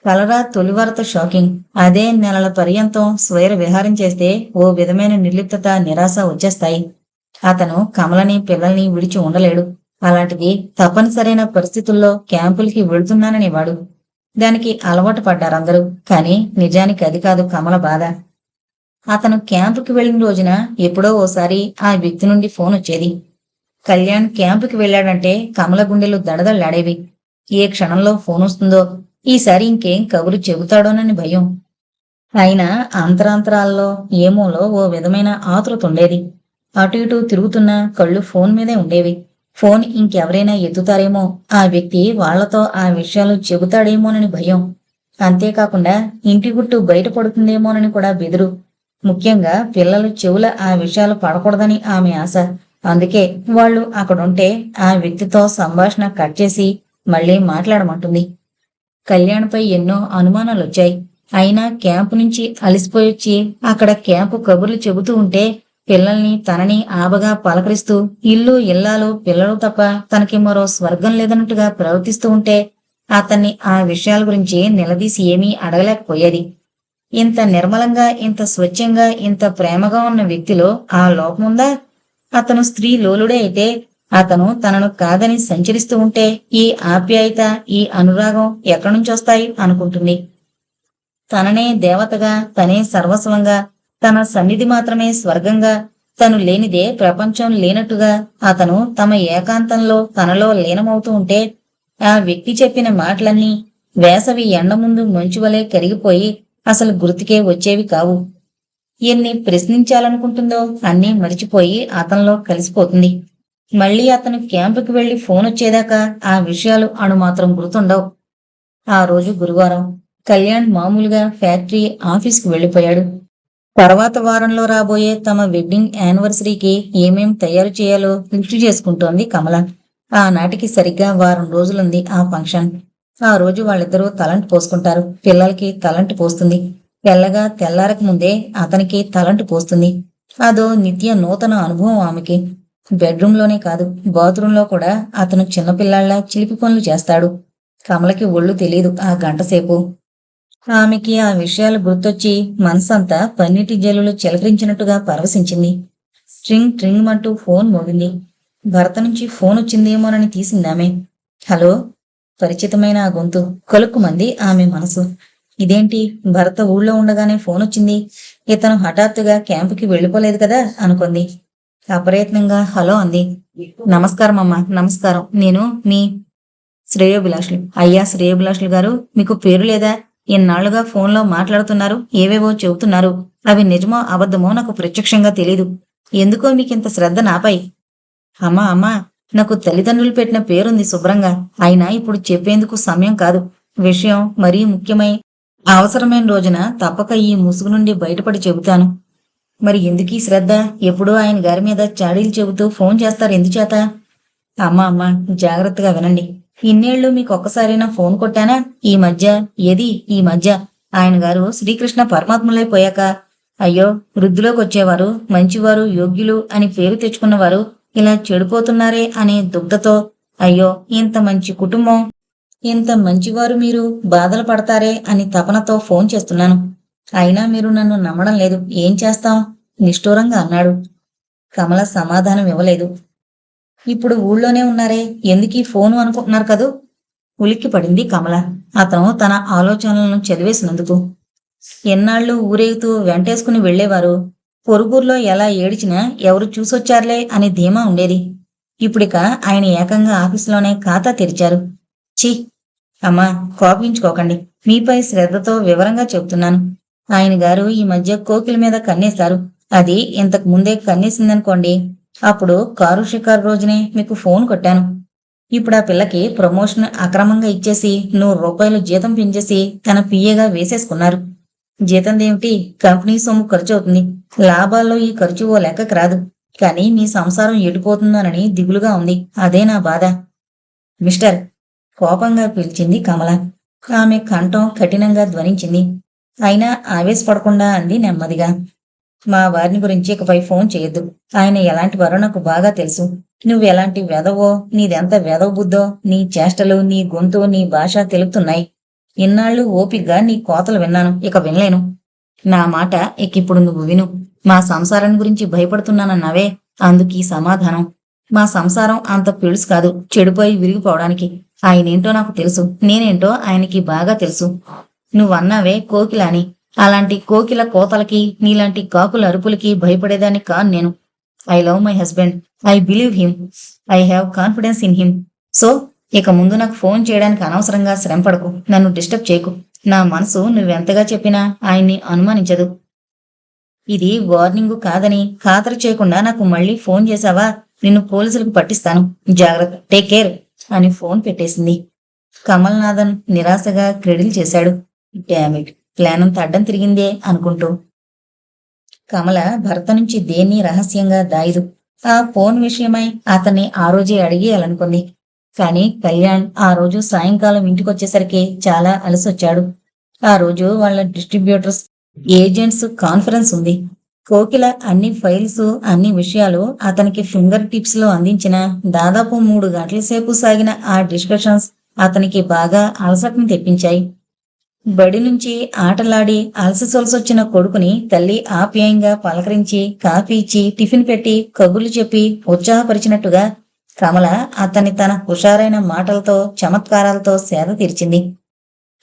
కలరా తొలివారత షాకింగ్. అదే నెలల పర్యంతం స్వైర విహారం చేస్తే ఓ విధమైన నిర్లిప్తత, నిరాశ వచ్చేస్తాయి. అతను కమలని, పిల్లల్ని విడిచి ఉండలేడు. అలాంటిది తప్పనిసరైన పరిస్థితుల్లో క్యాంపులకి వెళుతున్నాననేవాడు. దానికి అలవాటు పడ్డారందరూ. కానీ నిజానికి అది కాదు కమల బాధ. అతను క్యాంపుకి వెళ్లిన రోజున ఎప్పుడో ఓసారి ఆ వ్యక్తి నుండి ఫోన్ వచ్చేది. కళ్యాణ్ క్యాంపుకి వెళ్ళాడంటే కమల గుండెలు దడదళ్లాడేవి. ఏ క్షణంలో ఫోన్ వస్తుందో, ఈసారి ఇంకేం కబురు చెబుతాడోనని భయం. అయినా అంతరాంతరాల్లో ఏమోలో ఓ విధమైన ఆతృత ఉండేది. అటు ఇటు తిరుగుతున్న కళ్ళు ఫోన్ మీదే ఉండేవి. ఫోన్ ఇంకెవరైనా ఎత్తుతారేమో, ఆ వ్యక్తి వాళ్లతో ఆ విషయాలు చెబుతాడేమోనని భయం. అంతేకాకుండా ఇంటి గుట్టు బయటపడుతుందేమోనని కూడా బెదురు. ముఖ్యంగా పిల్లలు చెవుల ఆ విషయాలు పడకూడదని ఆమె ఆశ. అందుకే వాళ్ళు అక్కడుంటే ఆ వ్యక్తితో సంభాషణ కట్ చేసి మళ్లీ మాట్లాడమంటుంది. కళ్యాణ్పై ఎన్నో అనుమానాలొచ్చాయి. అయినా క్యాంపు నుంచి అలసిపోయొచ్చి అక్కడ క్యాంపు కబుర్లు చెబుతూ ఉంటే పిల్లల్ని, తనని ఆబగా పలకరిస్తూ ఇల్లు, ఇల్లాలు, పిల్లలు తప్ప తనకి మరో స్వర్గం లేదన్నట్టుగా ప్రవర్తిస్తూ ఉంటే అతన్ని ఆ విషయాల గురించి నిలదీసి ఏమీ అడగలేకపోయేది. ఇంత నిర్మలంగా, ఇంత స్వచ్ఛంగా, ఇంత ప్రేమగా ఉన్న వ్యక్తిలో ఆ లోపముందా? అతను స్త్రీ లోలుడే అయితే అతను తనను కాదని సంచరిస్తూ ఉంటే ఈ ఆప్యాయత, ఈ అనురాగం ఎక్కడి నుంచొస్తాయి అనుకుంటుంది. తననే దేవతగా, తనే సర్వస్వంగా, తన సన్నిధి మాత్రమే స్వర్గంగా, తను లేనిదే ప్రపంచం లేనట్టుగా అతను తమ ఏకాంతంలో తనలో లీనమవుతూ ఉంటే ఆ వ్యక్తి చెప్పిన మాటలన్నీ వేసవి ఎండ ముందు మంచువలే కరిగిపోయి అసలు గుర్తుకే వచ్చేవి కావు. ఎన్ని ప్రశ్నించాలనుకుంటుందో అన్నీ మరిచిపోయి అతనిలో కలిసిపోతుంది. మళ్ళీ అతను క్యాంపుకి వెళ్లి ఫోన్ వచ్చేదాకా ఆ విషయాలు అణుమాత్రం గుర్తుండవు. ఆ రోజు గురువారం. కళ్యాణ్ మామూలుగా ఫ్యాక్టరీ ఆఫీస్కి వెళ్లిపోయాడు. తర్వాత వారంలో రాబోయే తమ వెడ్డింగ్ యానివర్సరీకి ఏమేం తయారు చేయాలో లిస్టు చేసుకుంటోంది కమల. ఆనాటికి సరిగ్గా వారం రోజులుంది ఆ ఫంక్షన్. ఆ రోజు వాళ్ళిద్దరూ తలంటు పోసుకుంటారు. పిల్లలకి తలంటు పోస్తుంది. తెల్లగా తెల్లారక ముందే అతనికి తలంటు పోస్తుంది. అదో నిత్య నూతన అనుభవం ఆమెకి. బెడ్రూంలోనే కాదు, బాత్రూంలో కూడా అతను చిన్నపిల్లాళ్లా చిలిపి పనులు చేస్తాడు. కమలకి ఒళ్ళు తెలీదు ఆ గంటసేపు. ఆమెకి ఆ విషయాలు గుర్తొచ్చి మనసంతా పన్నీటి జల్లులు చిలకరించినట్టుగా పరవశించింది. ట్రింగ్ ట్రింగ్ అంటూ ఫోన్ మోగింది. భర్త నుంచి ఫోన్ వచ్చిందేమోనని తీసిందామె. హలో. పరిచితమైన ఆ గొంతు కొలుక్కుమంది ఆమె మనసు. ఇదేంటి, భర్త ఊళ్ళో ఉండగానే ఫోన్ వచ్చింది, ఇతను హఠాత్తుగా క్యాంపుకి వెళ్ళిపోలేదు కదా అనుకుంది. అప్రయత్నంగా హలో అంది. నమస్కారం అమ్మా. నమస్కారం. నేను మీ శ్రేయోభిలాషులు. అయ్యా శ్రేయోభిలాషులు గారు, మీకు పేరు లేదా? ఇన్నాళ్లుగా ఫోన్లో మాట్లాడుతున్నారు, ఏవేవో చెబుతున్నారు. అవి నిజమో అబద్ధమో నాకు ప్రత్యక్షంగా తెలీదు. ఎందుకో మీకింత శ్రద్ధ నాపై? అమ్మా, నాకు తల్లిదండ్రులు పెట్టిన పేరుంది శుభ్రంగా. అయినా ఇప్పుడు చెప్పేందుకు సమయం కాదు. విషయం మరీ ముఖ్యమై అవసరమైన రోజున తప్పక ఈ ముసుగు నుండి బయటపడి చెబుతాను. మరి ఎందుకీ శ్రద్ధ? ఎప్పుడూ ఆయన గారి మీద చాడీలు చెబుతూ ఫోన్ చేస్తారు ఎందుచేత? అమ్మా, జాగ్రత్తగా వినండి. ఇన్నేళ్లు మీకొక్కసారైనా ఫోన్ కొట్టానా? ఈ మధ్య ఆయన గారు శ్రీకృష్ణ పరమాత్ములైపోయాక, అయ్యో వృద్ధిలోకి వచ్చేవారు, మంచివారు, యోగ్యులు అని పేరు తెచ్చుకున్నవారు ఇలా చెడిపోతున్నారే అనే దుగ్ధతో, అయ్యో ఇంత మంచి కుటుంబం, ఇంత మంచివారు మీరు బాధలు పడతారే అని తపనతో ఫోన్ చేస్తున్నాను. అయినా మీరు నన్ను నమ్మడం లేదు. ఏం చేస్తాం? నిష్ఠూరంగా అన్నాడు. కమల సమాధానం ఇవ్వలేదు. ఇప్పుడు ఊళ్ళోనే ఉన్నారే, ఎందుకీ ఫోను అనుకుంటున్నారు కదూ? ఉలిక్కి పడింది కమల, అతను తన ఆలోచనలను చదివేసినందుకు. ఎన్నాళ్ళు ఊరేగుతూ వెంటేసుకుని వెళ్లేవారు. పొరుగుర్లో ఎలా ఏడిచినా ఎవరు చూసొచ్చారులే అని ధీమా ఉండేది. ఇప్పుడిక ఆయన ఏకంగా ఆఫీసులోనే ఖాతా తెరిచారు. ఛీ! అమ్మా, కోపించుకోకండి. మీపై శ్రద్ధతో వివరంగా చెబుతున్నాను. ఆయన గారు ఈ మధ్య కోకిల మీద కన్నేశారు. అది ఇంతకు ముందే కన్నేసిందనుకోండి. అప్పుడు కారు షికారు రోజునే మీకు ఫోన్ కొట్టాను. ఇప్పుడు ఆ పిల్లకి ప్రమోషన్ అక్రమంగా ఇచ్చేసి ₹100 జీతం పెంచేసి తన పిఏగా వేసేసుకున్నారు. జీతందేమిటి, కంపెనీ సొమ్ము ఖర్చు అవుతుంది. లాభాల్లో ఈ ఖర్చు ఓ లెక్కకు రాదు. కానీ మీ సంసారం ఎడిపోతుందోనని దిగులుగా ఉంది. అదే నా బాధ. మిస్టర్, కోపంగా పిలిచింది కమల. ఆమె కంఠం కఠినంగా ధ్వనించింది. అయినా ఆవేశపడకుండా అంది నెమ్మదిగా. మా వారిని గురించి ఇకపై ఫోన్ చేయొద్దు. ఆయన ఎలాంటి వారో నాకు బాగా తెలుసు. నువ్వెలాంటి వెధవో, నీదెంత వెధవ బుద్ధో, నీ చేష్టలు, నీ గొంతు, నీ భాష తెలుపుతున్నాయి. ఇన్నాళ్ళు ఓపిగ్గా నీ కోతలు విన్నాను, ఇక వినలేను. నా మాట ఇకిప్పుడు నువ్వు విను. మా సంసారం గురించి భయపడుతున్నానన్నావే, అందుకీ సమాధానం. మా సంసారం అంత పెళుసు కాదు చెడిపోయి విరిగిపోవడానికి. ఆయనేంటో నాకు తెలుసు, నేనేంటో ఆయనకి బాగా తెలుసు. నువ్వన్నావే కోకిల అని, అలాంటి కోకిల కోతలకి, నీలాంటి కాకుల అరుపులకి భయపడేదాన్ని కాను నేను. I love my husband. I believe him. I have confidence in him. So ఇక ముందు నాకు ఫోన్ చేయడానికి అనవసరంగా శ్రమపడకు, నన్ను డిస్టర్బ్ చేయకు. నా మనసు నువ్వెంతగా చెప్పినా ఆయన్ని అనుమానించదు. ఇది వార్నింగు కాదని ఖాతరు చేయకుండా నాకు మళ్ళీ ఫోన్ చేశావా, నిన్ను పోలీసులకు పట్టిస్తాను. జాగ్రత్త. టేక్ కేర్ అని ఫోన్ పెట్టేసింది. కమల్నాథన్ నిరాశగా క్రెడిల్ చేశాడు. డామిట్, ప్లాన్ అంతా అడ్డం తిరిగిందే అనుకుంటూ. కమల భర్త నుంచి దేన్ని రహస్యంగా దాయదు. ఆ ఫోన్ విషయమై అతన్ని ఆ రోజే అడిగేయాలనుకుంది. కాని కళ్యాణ్ ఆ రోజు సాయంకాలం ఇంటికొచ్చేసరికి చాలా అలసొచ్చాడు. ఆ రోజు వాళ్ళ డిస్ట్రిబ్యూటర్స్, ఏజెంట్స్ కాన్ఫరెన్స్ ఉంది. కోకిల అన్ని ఫైల్స్, అన్ని విషయాలు అతనికి ఫింగర్ టిప్స్ లో అందించిన దాదాపు 3 గంటల సేపు సాగిన ఆ డిస్కషన్స్ అతనికి బాగా అలసటను తెప్పించాయి. బడి నుంచి ఆటలాడి అలసిసొలసొచ్చిన కొడుకుని తల్లి ఆప్యాయంగా పలకరించి, కాఫీ ఇచ్చి, టిఫిన్ పెట్టి, కబుర్లు చెప్పి ఉత్సాహపరిచినట్టుగా కమల అతన్ని తన హుషారైన మాటలతో చమత్కారాలతో సేద తీర్చింది.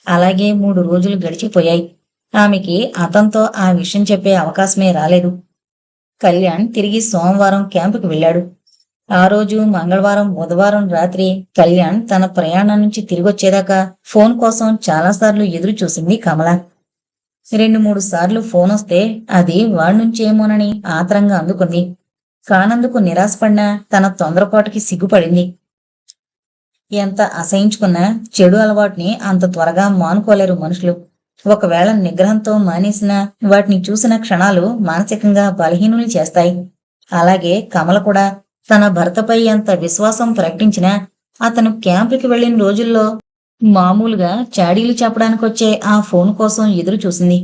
అలాగే 3 రోజులు గడిచిపోయాయి. ఆమెకి అతనితో ఆ విషయం చెప్పే అవకాశమే రాలేదు. కళ్యాణ్ తిరిగి సోమవారం క్యాంపుకి వెళ్ళాడు. ఆ రోజు మంగళవారం, బుధవారం రాత్రి కళ్యాణ్ తన ప్రయాణం నుంచి తిరిగొచ్చేదాకా ఫోన్ కోసం చాలాసార్లు ఎదురు చూసింది కమల. 2-3 సార్లు ఫోనొస్తే అది వాడి నుంచేమోనని ఆత్రంగా అందుకుంది. కానందుకు నిరాశపడినా తన తొందరపాటుకి సిగ్గుపడింది. ఎంత అసహించుకున్నా చెడు అలవాటుని అంత త్వరగా మానుకోలేరు మనుషులు. ఒకవేళ నిగ్రహంతో మానేసినా వాటిని చూసిన క్షణాలు మానసికంగా బలహీనుల్ని చేస్తాయి. అలాగే కమల కూడా తన భర్తపై ఎంత విశ్వాసం ప్రకటించినా అతను క్యాంపుకి వెళ్ళిన రోజుల్లో మామూలుగా చాడీలు చెప్పడానికొచ్చే ఆ ఫోన్ కోసం ఎదురు చూసింది.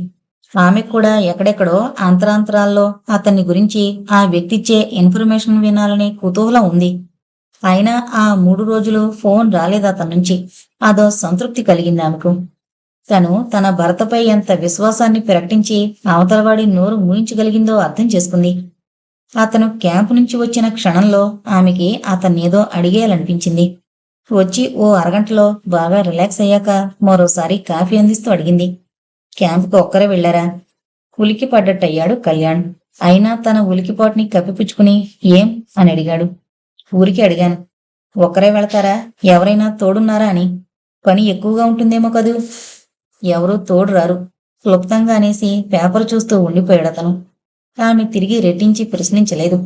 ఆమెకు కూడా ఎక్కడెక్కడో అంతరాంతరాల్లో అతన్ని గురించి ఆ వ్యక్తిచ్చే ఇన్ఫర్మేషన్ వినాలనే కుతూహలం ఉంది. అయినా ఆ 3 రోజులు ఫోన్ రాలేదు అతని నుంచి. అదో సంతృప్తి కలిగింది ఆమెకు. తను తన భర్తపై ఎంత విశ్వాసాన్ని ప్రకటించి అవతలవాడి నోరు మూయించగలిగిందో అర్థం చేసుకుంది. అతను క్యాంపు నుంచి వచ్చిన క్షణంలో ఆమెకి అతన్నేదో అడిగేయాలనిపించింది. వచ్చి ఓ అరగంటలో బాగా రిలాక్స్ అయ్యాక మరోసారి కాఫీ అందిస్తూ అడిగింది. క్యాంపుకి ఒక్కరే వెళ్లారా? ఉలికి పడ్డట్టయ్యాడు కళ్యాణ్. అయినా తన ఉలికిపాటుని కప్పిపుచ్చుకుని ఏం అని అడిగాడు. ఊరికి అడిగాను. ఒక్కరే వెళతారా? ఎవరైనా తోడున్నారా అని. పని ఎక్కువగా ఉంటుందేమో కదూ. ఎవరూ తోడు రారు, క్లుప్తంగా అనేసి పేపర్ చూస్తూ ఉండిపోయాడతను. ఆమె తిరిగి రెట్టించి ప్రశ్నించలేదు.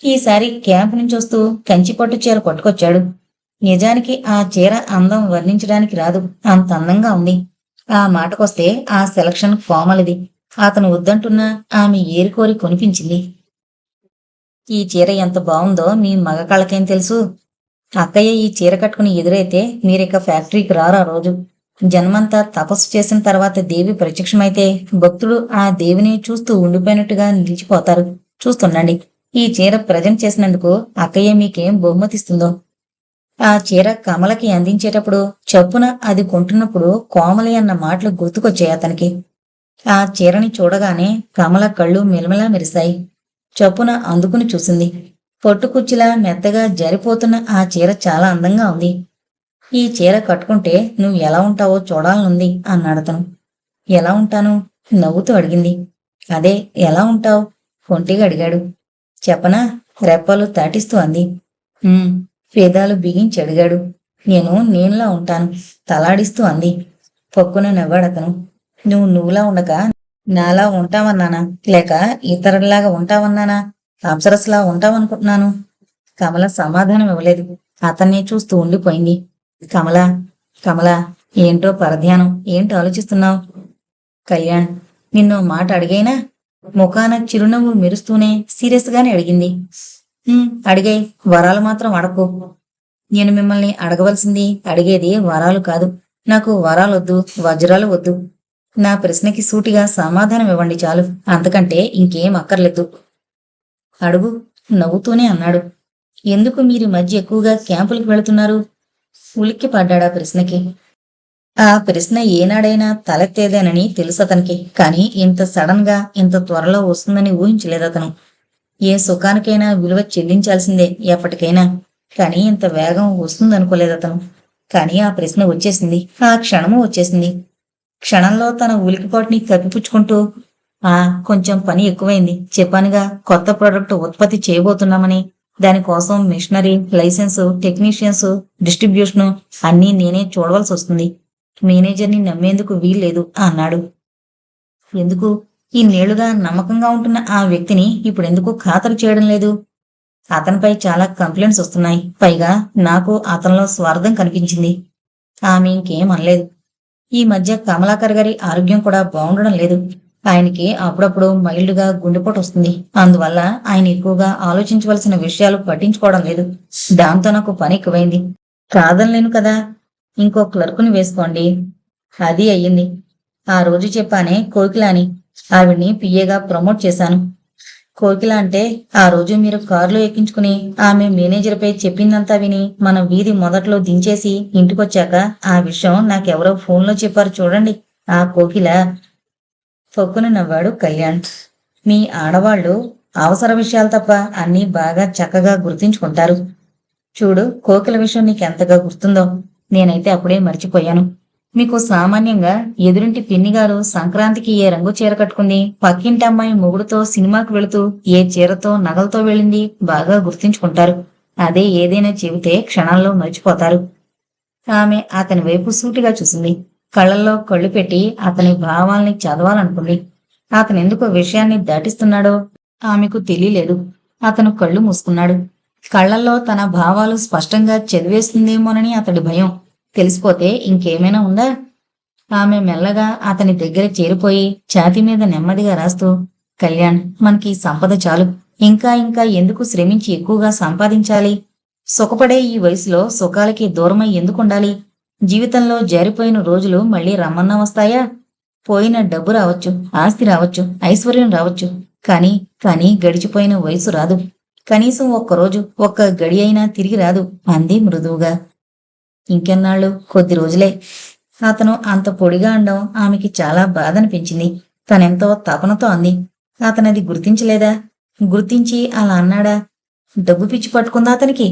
ఈసారి క్యాంపు నుంచి వస్తూ కంచిపట్టు చీర పట్టుకొచ్చాడు. నిజానికి ఆ చీర అందం వర్ణించడానికి రాదు, అంత అందంగా ఉంది. ఆ మాటకొస్తే ఆ సెలక్షన్ కోమలిది. అతను వద్దంటున్నా ఆమె ఏరికోరి కొనిపించింది. ఈ చీర ఎంత బావుందో మీ మగ కళ్ళకేం తెలుసు? అక్కయ్య ఈ చీర కట్టుకుని ఎదురైతే మీరిక ఫ్యాక్టరీకి రారా రోజు. జన్మంతా తపస్సు చేసిన తర్వాత దేవి ప్రత్యక్షమైతే భక్తుడు ఆ దేవిని చూస్తూ ఉండిపోయినట్టుగా నిలిచిపోతారు. చూస్తుండండి. ఈ చీర ప్రజెంట్ చేసినందుకు అక్కయ్య మీకేం బహుమతిస్తుందో. ఆ చీర కమలకి అందించేటప్పుడు చప్పున అది కొంటున్నప్పుడు కోమలి అన్న మాటలు గుర్తుకొచ్చాయి అతనికి. ఆ చీరని చూడగానే కమల కళ్ళు మిలమిలా మెరిశాయి. చప్పున అందుకుని చూసింది. పొట్టుకుచ్చిలా మెత్తగా జారిపోతున్న ఆ చీర చాలా అందంగా ఉంది. ఈ చీర కట్టుకుంటే నువ్వు ఎలా ఉంటావో చూడాలనుంది అన్నాడతను. ఎలా ఉంటాను? నవ్వుతూ అడిగింది. అదే ఎలా ఉంటావు? కొంటిగా అడిగాడు. చెప్పనా? రెప్పలు తాటిస్తూ అంది. పేదాలు బిగించి అడిగాడు. నేను నేనులా ఉంటాను తలాడిస్తూ అంది. పొక్కున నవ్వాడతను. నువ్వు నువ్వులా ఉండక నాలా ఉంటావన్నానా, లేక ఇతరులాగా ఉంటావన్నానా? అప్సరస్లా ఉంటావనుకుంటున్నాను. కమల సమాధానం ఇవ్వలేదు. అతన్నే చూస్తూ ఉండిపోయింది. కమలా, కమలా, ఏంటో పరధ్యానం, ఏంటో ఆలోచిస్తున్నావు? కళ్యాణ్ నిన్నో మాట అడిగైనా? ముఖాన చిరునవ్వు మెరుస్తూనే సీరియస్ గానే అడిగింది. అడిగాయి, వరాలు మాత్రం అడకు. నేను మిమ్మల్ని అడగవలసింది అడిగేది వరాలు కాదు. నాకు వరాలొద్దు, వజ్రాలు వద్దు. నా ప్రశ్నకి సూటిగా సమాధానం ఇవ్వండి చాలు, అంతకంటే ఇంకేం అక్కర్లేదు. అడుగు, నవ్వుతూనే అన్నాడు. ఎందుకు మీరు మధ్య ఎక్కువగా క్యాంపులకు వెళుతున్నారు? ఉలిక్కి పడ్డాడా ప్రశ్నకి. ఆ ప్రశ్న ఏనాడైనా తలెత్తేదేనని తెలుసు అతనికి. కానీ ఇంత సడన్ గా ఇంత త్వరలో వస్తుందని ఊహించలేదతను. ఏ సుఖానికైనా విలువ చెల్లించాల్సిందే ఎప్పటికైనా. కానీ ఇంత వేగం వస్తుందనుకోలేదతను. కానీ ఆ ప్రశ్న వచ్చేసింది. ఆ క్షణము వచ్చేసింది. క్షణంలో తన ఉలికిపాటుని కప్పిపుచ్చుకుంటూ కొంచెం పని ఎక్కువైంది. చెప్పానుగా, కొత్త ప్రోడక్ట్ ఉత్పత్తి చేయబోతున్నామని. దానికోసం మిషనరీ, లైసెన్సు, టెక్నీషియన్స్, డిస్ట్రిబ్యూషను అన్నీ నేనే చూడవలసి వస్తుంది. మేనేజర్ని నమ్మేందుకు వీల్లేదు అన్నాడు. ఎందుకు? ఇన్నేళ్లుగా నమ్మకంగా ఉంటున్న ఆ వ్యక్తిని ఇప్పుడెందుకు ఖాతరు చేయడం లేదు? అతనిపై చాలా కంప్లైంట్స్ వస్తున్నాయి. పైగా నాకు అతనిలో స్వార్థం కనిపించింది. ఆమె ఇంకేం అనలేదు. ఈ మధ్య కమలాకర్ గారి ఆరోగ్యం కూడా బాగుండడం లేదు. ఆయనకి అప్పుడప్పుడు మైల్డ్గా గుండెపోటు వస్తుంది. అందువల్ల ఆయన ఎక్కువగా ఆలోచించవలసిన విషయాలు పట్టించుకోవడం లేదు. దాంతో నాకు పని ఎక్కువైంది. కాదనలేను కదా. ఇంకో క్లర్కుని వేసుకోండి. అది అయ్యింది. ఆ రోజు చెప్పానే కోకిల అని, ఆవిడ్ని పిఏగా ప్రమోట్ చేశాను. కోకిల అంటే ఆ రోజు మీరు కారులో ఎక్కించుకుని ఆమె మేనేజర్పై చెప్పిందంతా విని మన వీధి మొదట్లో దించేసి ఇంటికొచ్చాక ఆ విషయం నాకెవరో ఫోన్లో చెప్పారు చూడండి, ఆ కోకిల. పొక్కున నవ్వాడు కళ్యాణ్. మీ ఆడవాళ్లు అవసర విషయాలు తప్ప అన్నీ బాగా చక్కగా గుర్తించుకుంటారు. చూడు, కోకిల విషయం నీకెంతగా గుర్తుందో. నేనైతే అప్పుడే మర్చిపోయాను. మీకు సామాన్యంగా ఎదురింటి పిన్నిగారు సంక్రాంతికి ఏ రంగు చీర కట్టుకుంది, పక్కింటి అమ్మాయి మొగుడుతో సినిమాకి వెళుతూ ఏ చీరతో నగలతో వెళ్ళింది బాగా గుర్తుంచుకుంటారు. అదే ఏదైనా చెబితే క్షణాల్లో మర్చిపోతారు. ఆమె అతని వైపు సూటిగా చూసింది. కళ్ళల్లో కళ్ళు పెట్టి అతని భావాల్ని చదవాలనుకుంది. అతనెందుకో విషయాన్ని దాటిస్తున్నాడో ఆమెకు తెలియలేదు. అతను కళ్ళు మూసుకున్నాడు. కళ్ళల్లో తన భావాలు స్పష్టంగా చదివేస్తుందేమోనని అతడి భయం. తెలిసిపోతే ఇంకేమైనా ఉందా? ఆమె మెల్లగా అతని దగ్గర చేరిపోయి ఛాతీ మీద నెమ్మదిగా రాస్తూ, కళ్యాణ్, మనకి ఈ సంపద చాలు. ఇంకా ఇంకా ఎందుకు శ్రమించి ఎక్కువగా సంపాదించాలి? సుఖపడే ఈ వయసులో సుఖాలకి దూరమై ఎందుకుండాలి? జీవితంలో జారిపోయిన రోజులు మళ్ళీ రమ్మన్నా వస్తాయా? పోయిన డబ్బు రావచ్చు, ఆస్తి రావచ్చు, ఐశ్వర్యం రావచ్చు. కానీ కానీ గడిచిపోయిన వయసు రాదు. కనీసం ఒక్కరోజు, ఒక్క గడి అయినా తిరిగి రాదు అంది మృదువుగా. ఇంకెన్నాళ్ళు? కొద్ది రోజులే. అతను అంత పొడిగా అండం ఆమెకి చాలా బాధనిపించింది. తనెంతో తపనతో అంది. అతనది గుర్తించలేదా? గుర్తించి అలా అన్నాడా? డబ్బు పిచ్చి పట్టుకుందా అతనికి?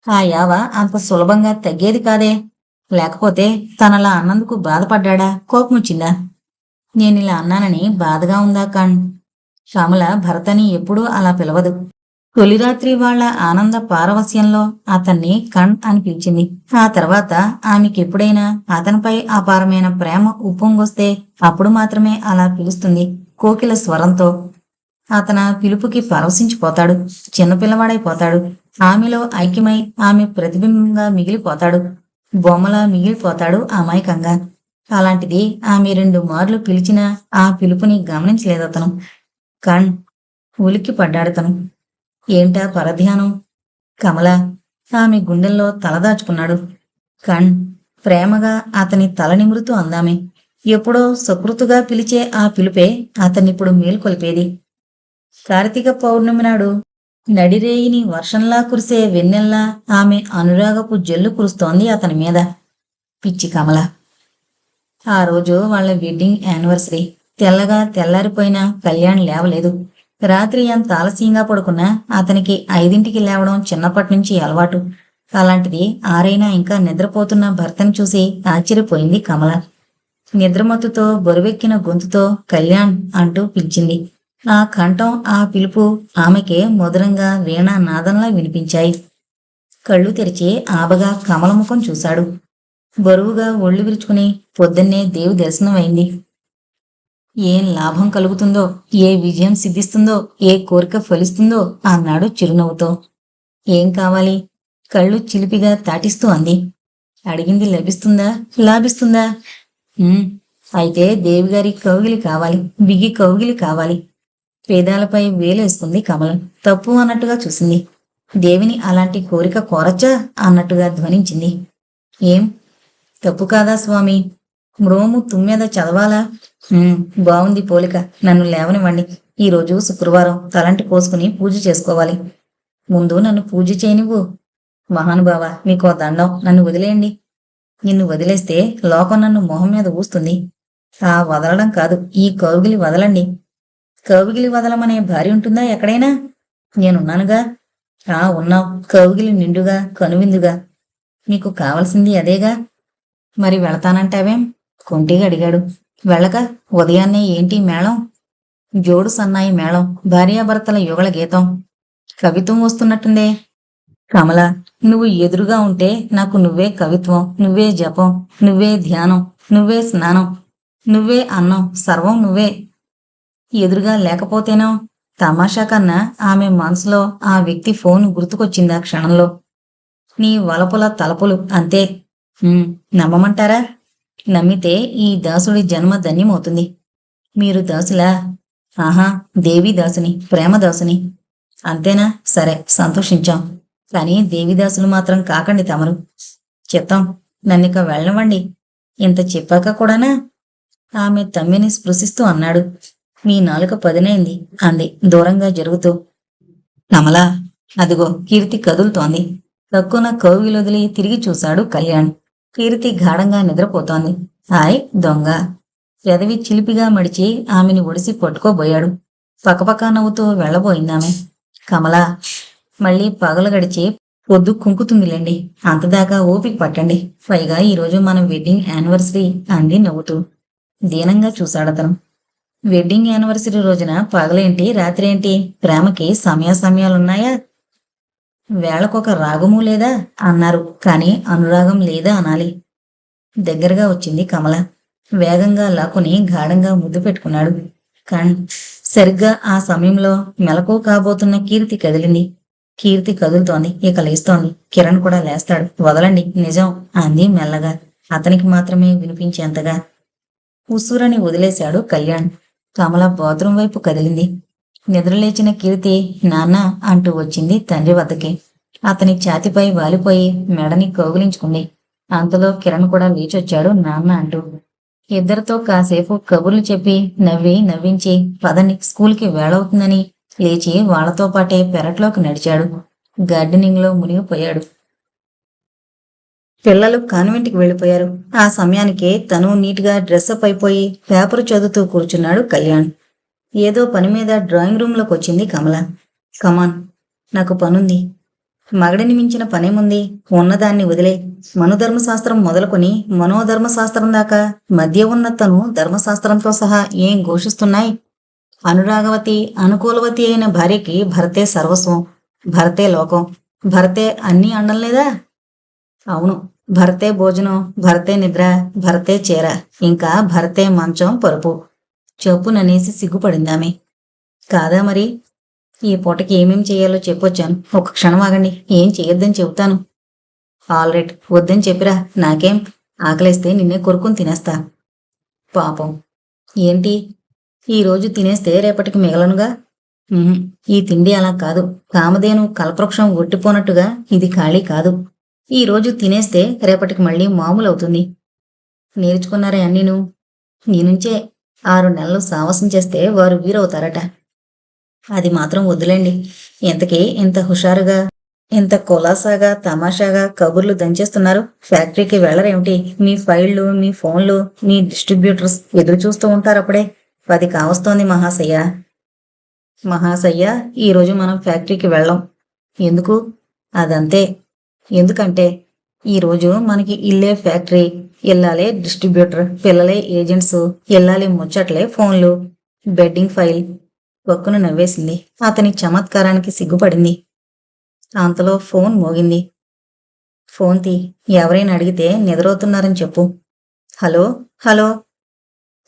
ఆ యావ అంత సులభంగా తగ్గేది కాదే. లేకపోతే తనలా అన్నందుకు బాధపడ్డా? కోపమొచ్చిందా? నేనిలా అన్నానని బాధగా ఉందా కణ్? శ్యామల భరతని ఎప్పుడూ అలా పిలవదు. తొలిరాత్రి వాళ్ల ఆనంద పారవస్యంలో అతన్ని కణ్ అని పిలిచింది. ఆ తర్వాత ఆమెకెప్పుడైనా అతనిపై అపారమైన ప్రేమ ఉప్పొంగొస్తే అప్పుడు మాత్రమే అలా పిలుస్తుంది, కోకిల స్వరంతో. అతన పిలుపుకి పరవశించిపోతాడు. చిన్నపిల్లవాడైపోతాడు. ఆమెలో ఐక్యమై ఆమె ప్రతిబింబంగా మిగిలిపోతాడు. బొమ్మలా మిగిలిపోతాడు అమాయకంగా. అలాంటిది ఆమె 2 మార్లు పిలిచినా ఆ పిలుపుని గమనించలేదతను. కణ్! ఉలిక్కి పడ్డాడతను. ఏంటా పరధ్యానం? కమల! ఆమె గుండెల్లో తలదాచుకున్నాడు. కణ్! ప్రేమగా అతని తల నిమురుతూ అందామె. ఎప్పుడో సకృతుగా పిలిచే ఆ పిలుపే అతన్నిప్పుడు మేల్కొల్పేది. కార్తీక పౌర్ణమి నాడు నడిరేయిని వర్షంలా కురిసే వెన్నెల్లా ఆమె అనురాగపు జల్లు కురుస్తోంది అతని మీద. పిచ్చి కమల! ఆ రోజు వాళ్ళ వెడ్డింగ్ యానివర్సరీ. తెల్లగా తెల్లారిపోయినా కళ్యాణ్ లేవలేదు. రాత్రి ఎంత ఆలస్యంగా పడుకున్నా అతనికి 5ంటికి లేవడం చిన్నప్పటినుంచి అలవాటు. అలాంటిది ఆరైనా ఇంకా నిద్రపోతున్న భర్తను చూసి ఆశ్చర్యపోయింది కమల. నిద్రమత్తుతో బరువెక్కిన గొంతుతో కళ్యాణ్ అంటూ పిలిచింది. ఆ కంఠం, ఆ పిలుపు ఆమెకే మధురంగా వీణా నాదంలా వినిపించాయి. కళ్ళు తెరిచి ఆబగా కమల ముఖం చూశాడు. బరువుగా ఒళ్ళు విరుచుకుని పొద్దున్నే దేవి దర్శనం అయింది. ఏం లాభం కలుగుతుందో, ఏ విజయం సిద్ధిస్తుందో, ఏ కోరిక ఫలిస్తుందో అన్నాడు చిరునవ్వుతో. ఏం కావాలి? కళ్ళు చిలిపిగా తాటిస్తూ అంది. అడిగింది లభిస్తుందా? లాభిస్తుందా? అయితే దేవిగారి కౌగిలి కావాలి, బిగి కౌగిలి కావాలి. పేదాలపై వేలేసుకుంది కమలం. తప్పు అన్నట్టుగా చూసింది. దేవిని అలాంటి కోరిక కోరచ్చా అన్నట్టుగా ధ్వనించింది. ఏం తప్పు కాదా స్వామి? మ్రోము తుమ్మెద చదవాలా? బావుంది పోలిక. నన్ను లేవనివ్వండి. ఈరోజు శుక్రవారం, తలంటి పోసుకుని పూజ చేసుకోవాలి. ముందు నన్ను పూజ చేయనివ్వు. మహానుభావ, మీకో దండం, నన్ను వదిలేయండి. నిన్ను వదిలేస్తే లోకం నన్ను మొహం మీద ఊస్తుంది. ఆ వదలడం కాదు, ఈ కౌగిలి వదలండి. కౌగిలి వదలమనే భార్య ఉంటుందా ఎక్కడైనా? నేనున్నానుగా. ఉన్నావు. కౌగిలి నిండుగా, కనువిందుగా. నీకు కావలసింది అదేగా. మరి వెళతానంటావేం? కొంటిగా అడిగాడు. వెళ్ళక ఉదయాన్నే ఏంటి మేళం? జోడు సన్నాయి మేళం, భార్యాభర్తల యుగళ గీతం. కవిత్వం వస్తున్నట్టుందే. కమల, నువ్వు ఎదురుగా ఉంటే నాకు నువ్వే కవిత్వం, నువ్వే జపం, నువ్వే ధ్యానం, నువ్వే స్నానం, నువ్వే అన్నం, సర్వం నువ్వే. ఎదురుగా లేకపోతేనో? తమాషా కన్నా ఆమె మనసులో ఆ వ్యక్తి ఫోన్ గుర్తుకొచ్చిందా క్షణంలో. నీ వలపుల తలపులు అంతే. నమ్మమంటారా? నమ్మితే ఈ దాసుడి జన్మ ధన్యమవుతుంది. మీరు దాసులా? ఆహా, దేవి దాసుని, ప్రేమదాసుని. అంతేనా? సరే, సంతోషించాం. కానీ దేవిదాసులు మాత్రం కాకండి తమరు. చిత్తం. నన్నిక వెళ్ళనివ్వండి. ఇంత చెప్పాక కూడానా? ఆమె తమ్మిని స్పృశిస్తూ అన్నాడు. మీ నాలుక పదునైంది అంది దూరంగా జరుగుతూ. కమలా! అదిగో కీర్తి కదులుతోంది. తక్కువ కౌగిలొదిలి తిరిగి చూశాడు కళ్యాణ్. కీర్తి గాఢంగా నిద్రపోతోంది. హాయ్ దొంగ! పెదవి చిలిపిగా మడిచి ఆమెని ఒడిసి పట్టుకోబోయాడు. పకపకా నవ్వుతూ వెళ్లబోయిందామె. కమలా! మళ్ళీ పగలు గడిచి పొద్దు కుంకుతుందిలేండి. అంతదాకా ఓపిక పట్టండి. పైగా ఈరోజు మన వెడ్డింగ్ యానివర్సరీ అంది నవ్వుతూ. దీనంగా చూశాడతను. వెడ్డింగ్ యానివర్సరీ రోజున పగలేంటి రాత్రేంటి? ప్రేమకి సమయాలున్నాయా? వేళకొక రాగమూ లేదా అన్నారు. కాని అనురాగం లేదా అనాలి. దగ్గరగా వచ్చింది కమల. వేగంగా లాక్కుని గాఢంగా ముద్దు పెట్టుకున్నాడు. కాని సరిగ్గా ఆ సమయంలో మెలకువ కాబోతున్న కీర్తి కదిలింది. కీర్తి కదులుతోంది. ఇక లేస్తోంది. కిరణ్ కూడా లేస్తాడు. వదలండి, నిజం అంది మెల్లగా, అతనికి మాత్రమే వినిపించేంతగా. ఉస్సురని వదిలేశాడు కళ్యాణ్. కమల బాత్రూం వైపు కదిలింది. నిద్రలేచిన కీర్తి నాన్న అంటూ వచ్చింది తండ్రి వద్దకి. అతని ఛాతిపై వాలిపోయి మెడని కౌగిలించుకుంది. అంతలో కిరణ్ కూడా లేచొచ్చాడు నాన్న అంటూ. ఇద్దరితో కాసేపు కబుర్లు చెప్పి నవ్వించి పదని స్కూల్కి వేళవుతుందని లేచి వాళ్లతో పాటే పెరట్లోకి నడిచాడు. గార్డెనింగ్ లో మునిగిపోయాడు. పిల్లలు కాన్వెంట్కి వెళ్ళిపోయారు. ఆ సమయానికే తను నీట్గా డ్రెస్అప్ అయిపోయి పేపర్ చదువుతూ కూర్చున్నాడు కళ్యాణ్. ఏదో పని మీద డ్రాయింగ్ రూంలోకి వచ్చింది కమల. కమాన్, నాకు పనుంది. మగడిని మించిన పనేముంది? ఉన్నదాన్ని వదిలే. మనుధర్మశాస్త్రం మొదలుకొని మనోధర్మశాస్త్రం దాకా మధ్య ఉన్న తను ధర్మశాస్త్రంతో సహా ఏం ఘోషిస్తున్నాయి? అనురాగవతి, అనుకూలవతి అయిన భార్యకి భర్తే సర్వస్వం, భర్తే లోకం, భర్తే అన్నీ అండంలేదా? అవును, భర్తే భోజనం, భర్తే నిద్ర, భర్తే చీర, ఇంకా భర్తే మంచం పరుపు. చెప్పుననేసి సిగ్గుపడిందామె. కాదా మరి? ఈ పూటకి ఏమేం చెయ్యాలో చెప్పొచ్చాను. ఒక క్షణం ఆగండి, ఏం చెయ్యొద్దని చెబుతాను. ఆల్రైట్, వద్దని చెప్పిరా. నాకేం, ఆకలేస్తే నిన్నే కొరుకుని తినేస్తా. పాపం. ఏంటి? ఈరోజు తినేస్తే రేపటికి మిగలనుగా. ఈ తిండి అలా కాదు. కామధేను కల్పవృక్షం ఒట్టిపోనట్టుగా ఇది ఖాళీ కాదు. ఈరోజు తినేస్తే రేపటికి మళ్ళీ మామూలు అవుతుంది. నేర్చుకున్నారే అన్నీను. నీ నుంచే. 6 నెలలు సావసం చేస్తే వారు వీరవుతారట. అది మాత్రం వద్దులేండి. ఇంతకీ ఇంత హుషారుగా, ఇంత కులాసాగా, తమాషాగా కబుర్లు దంచేస్తున్నారు. ఫ్యాక్టరీకి వెళ్ళరేమిటి? మీ ఫైళ్లు, మీ ఫోన్లు, మీ డిస్ట్రిబ్యూటర్స్ ఎదురు చూస్తూ ఉంటారు. అప్పుడే 10 కావస్తోంది మహాశయ్య. మహాశయ్య, ఈరోజు మనం ఫ్యాక్టరీకి వెళ్ళం. ఎందుకు? అదంతే. ఎందుకంటే ఈరోజు మనకి ఇల్లే ఫ్యాక్టరీ, ఇల్లాలే డిస్ట్రిబ్యూటర్, పిల్లలే ఏజెంట్స్, ఇల్లాలి ముచ్చట్లే ఫోన్లు, బెడ్డింగ్ ఫైల్. ఒక్కును నవ్వేసింది. అతని చమత్కారానికి సిగ్గుపడింది. అంతలో ఫోన్ మోగింది. ఫోన్ తీ. ఎవరైనా అడిగితే నిద్రవుతున్నారని చెప్పు. Hello hello.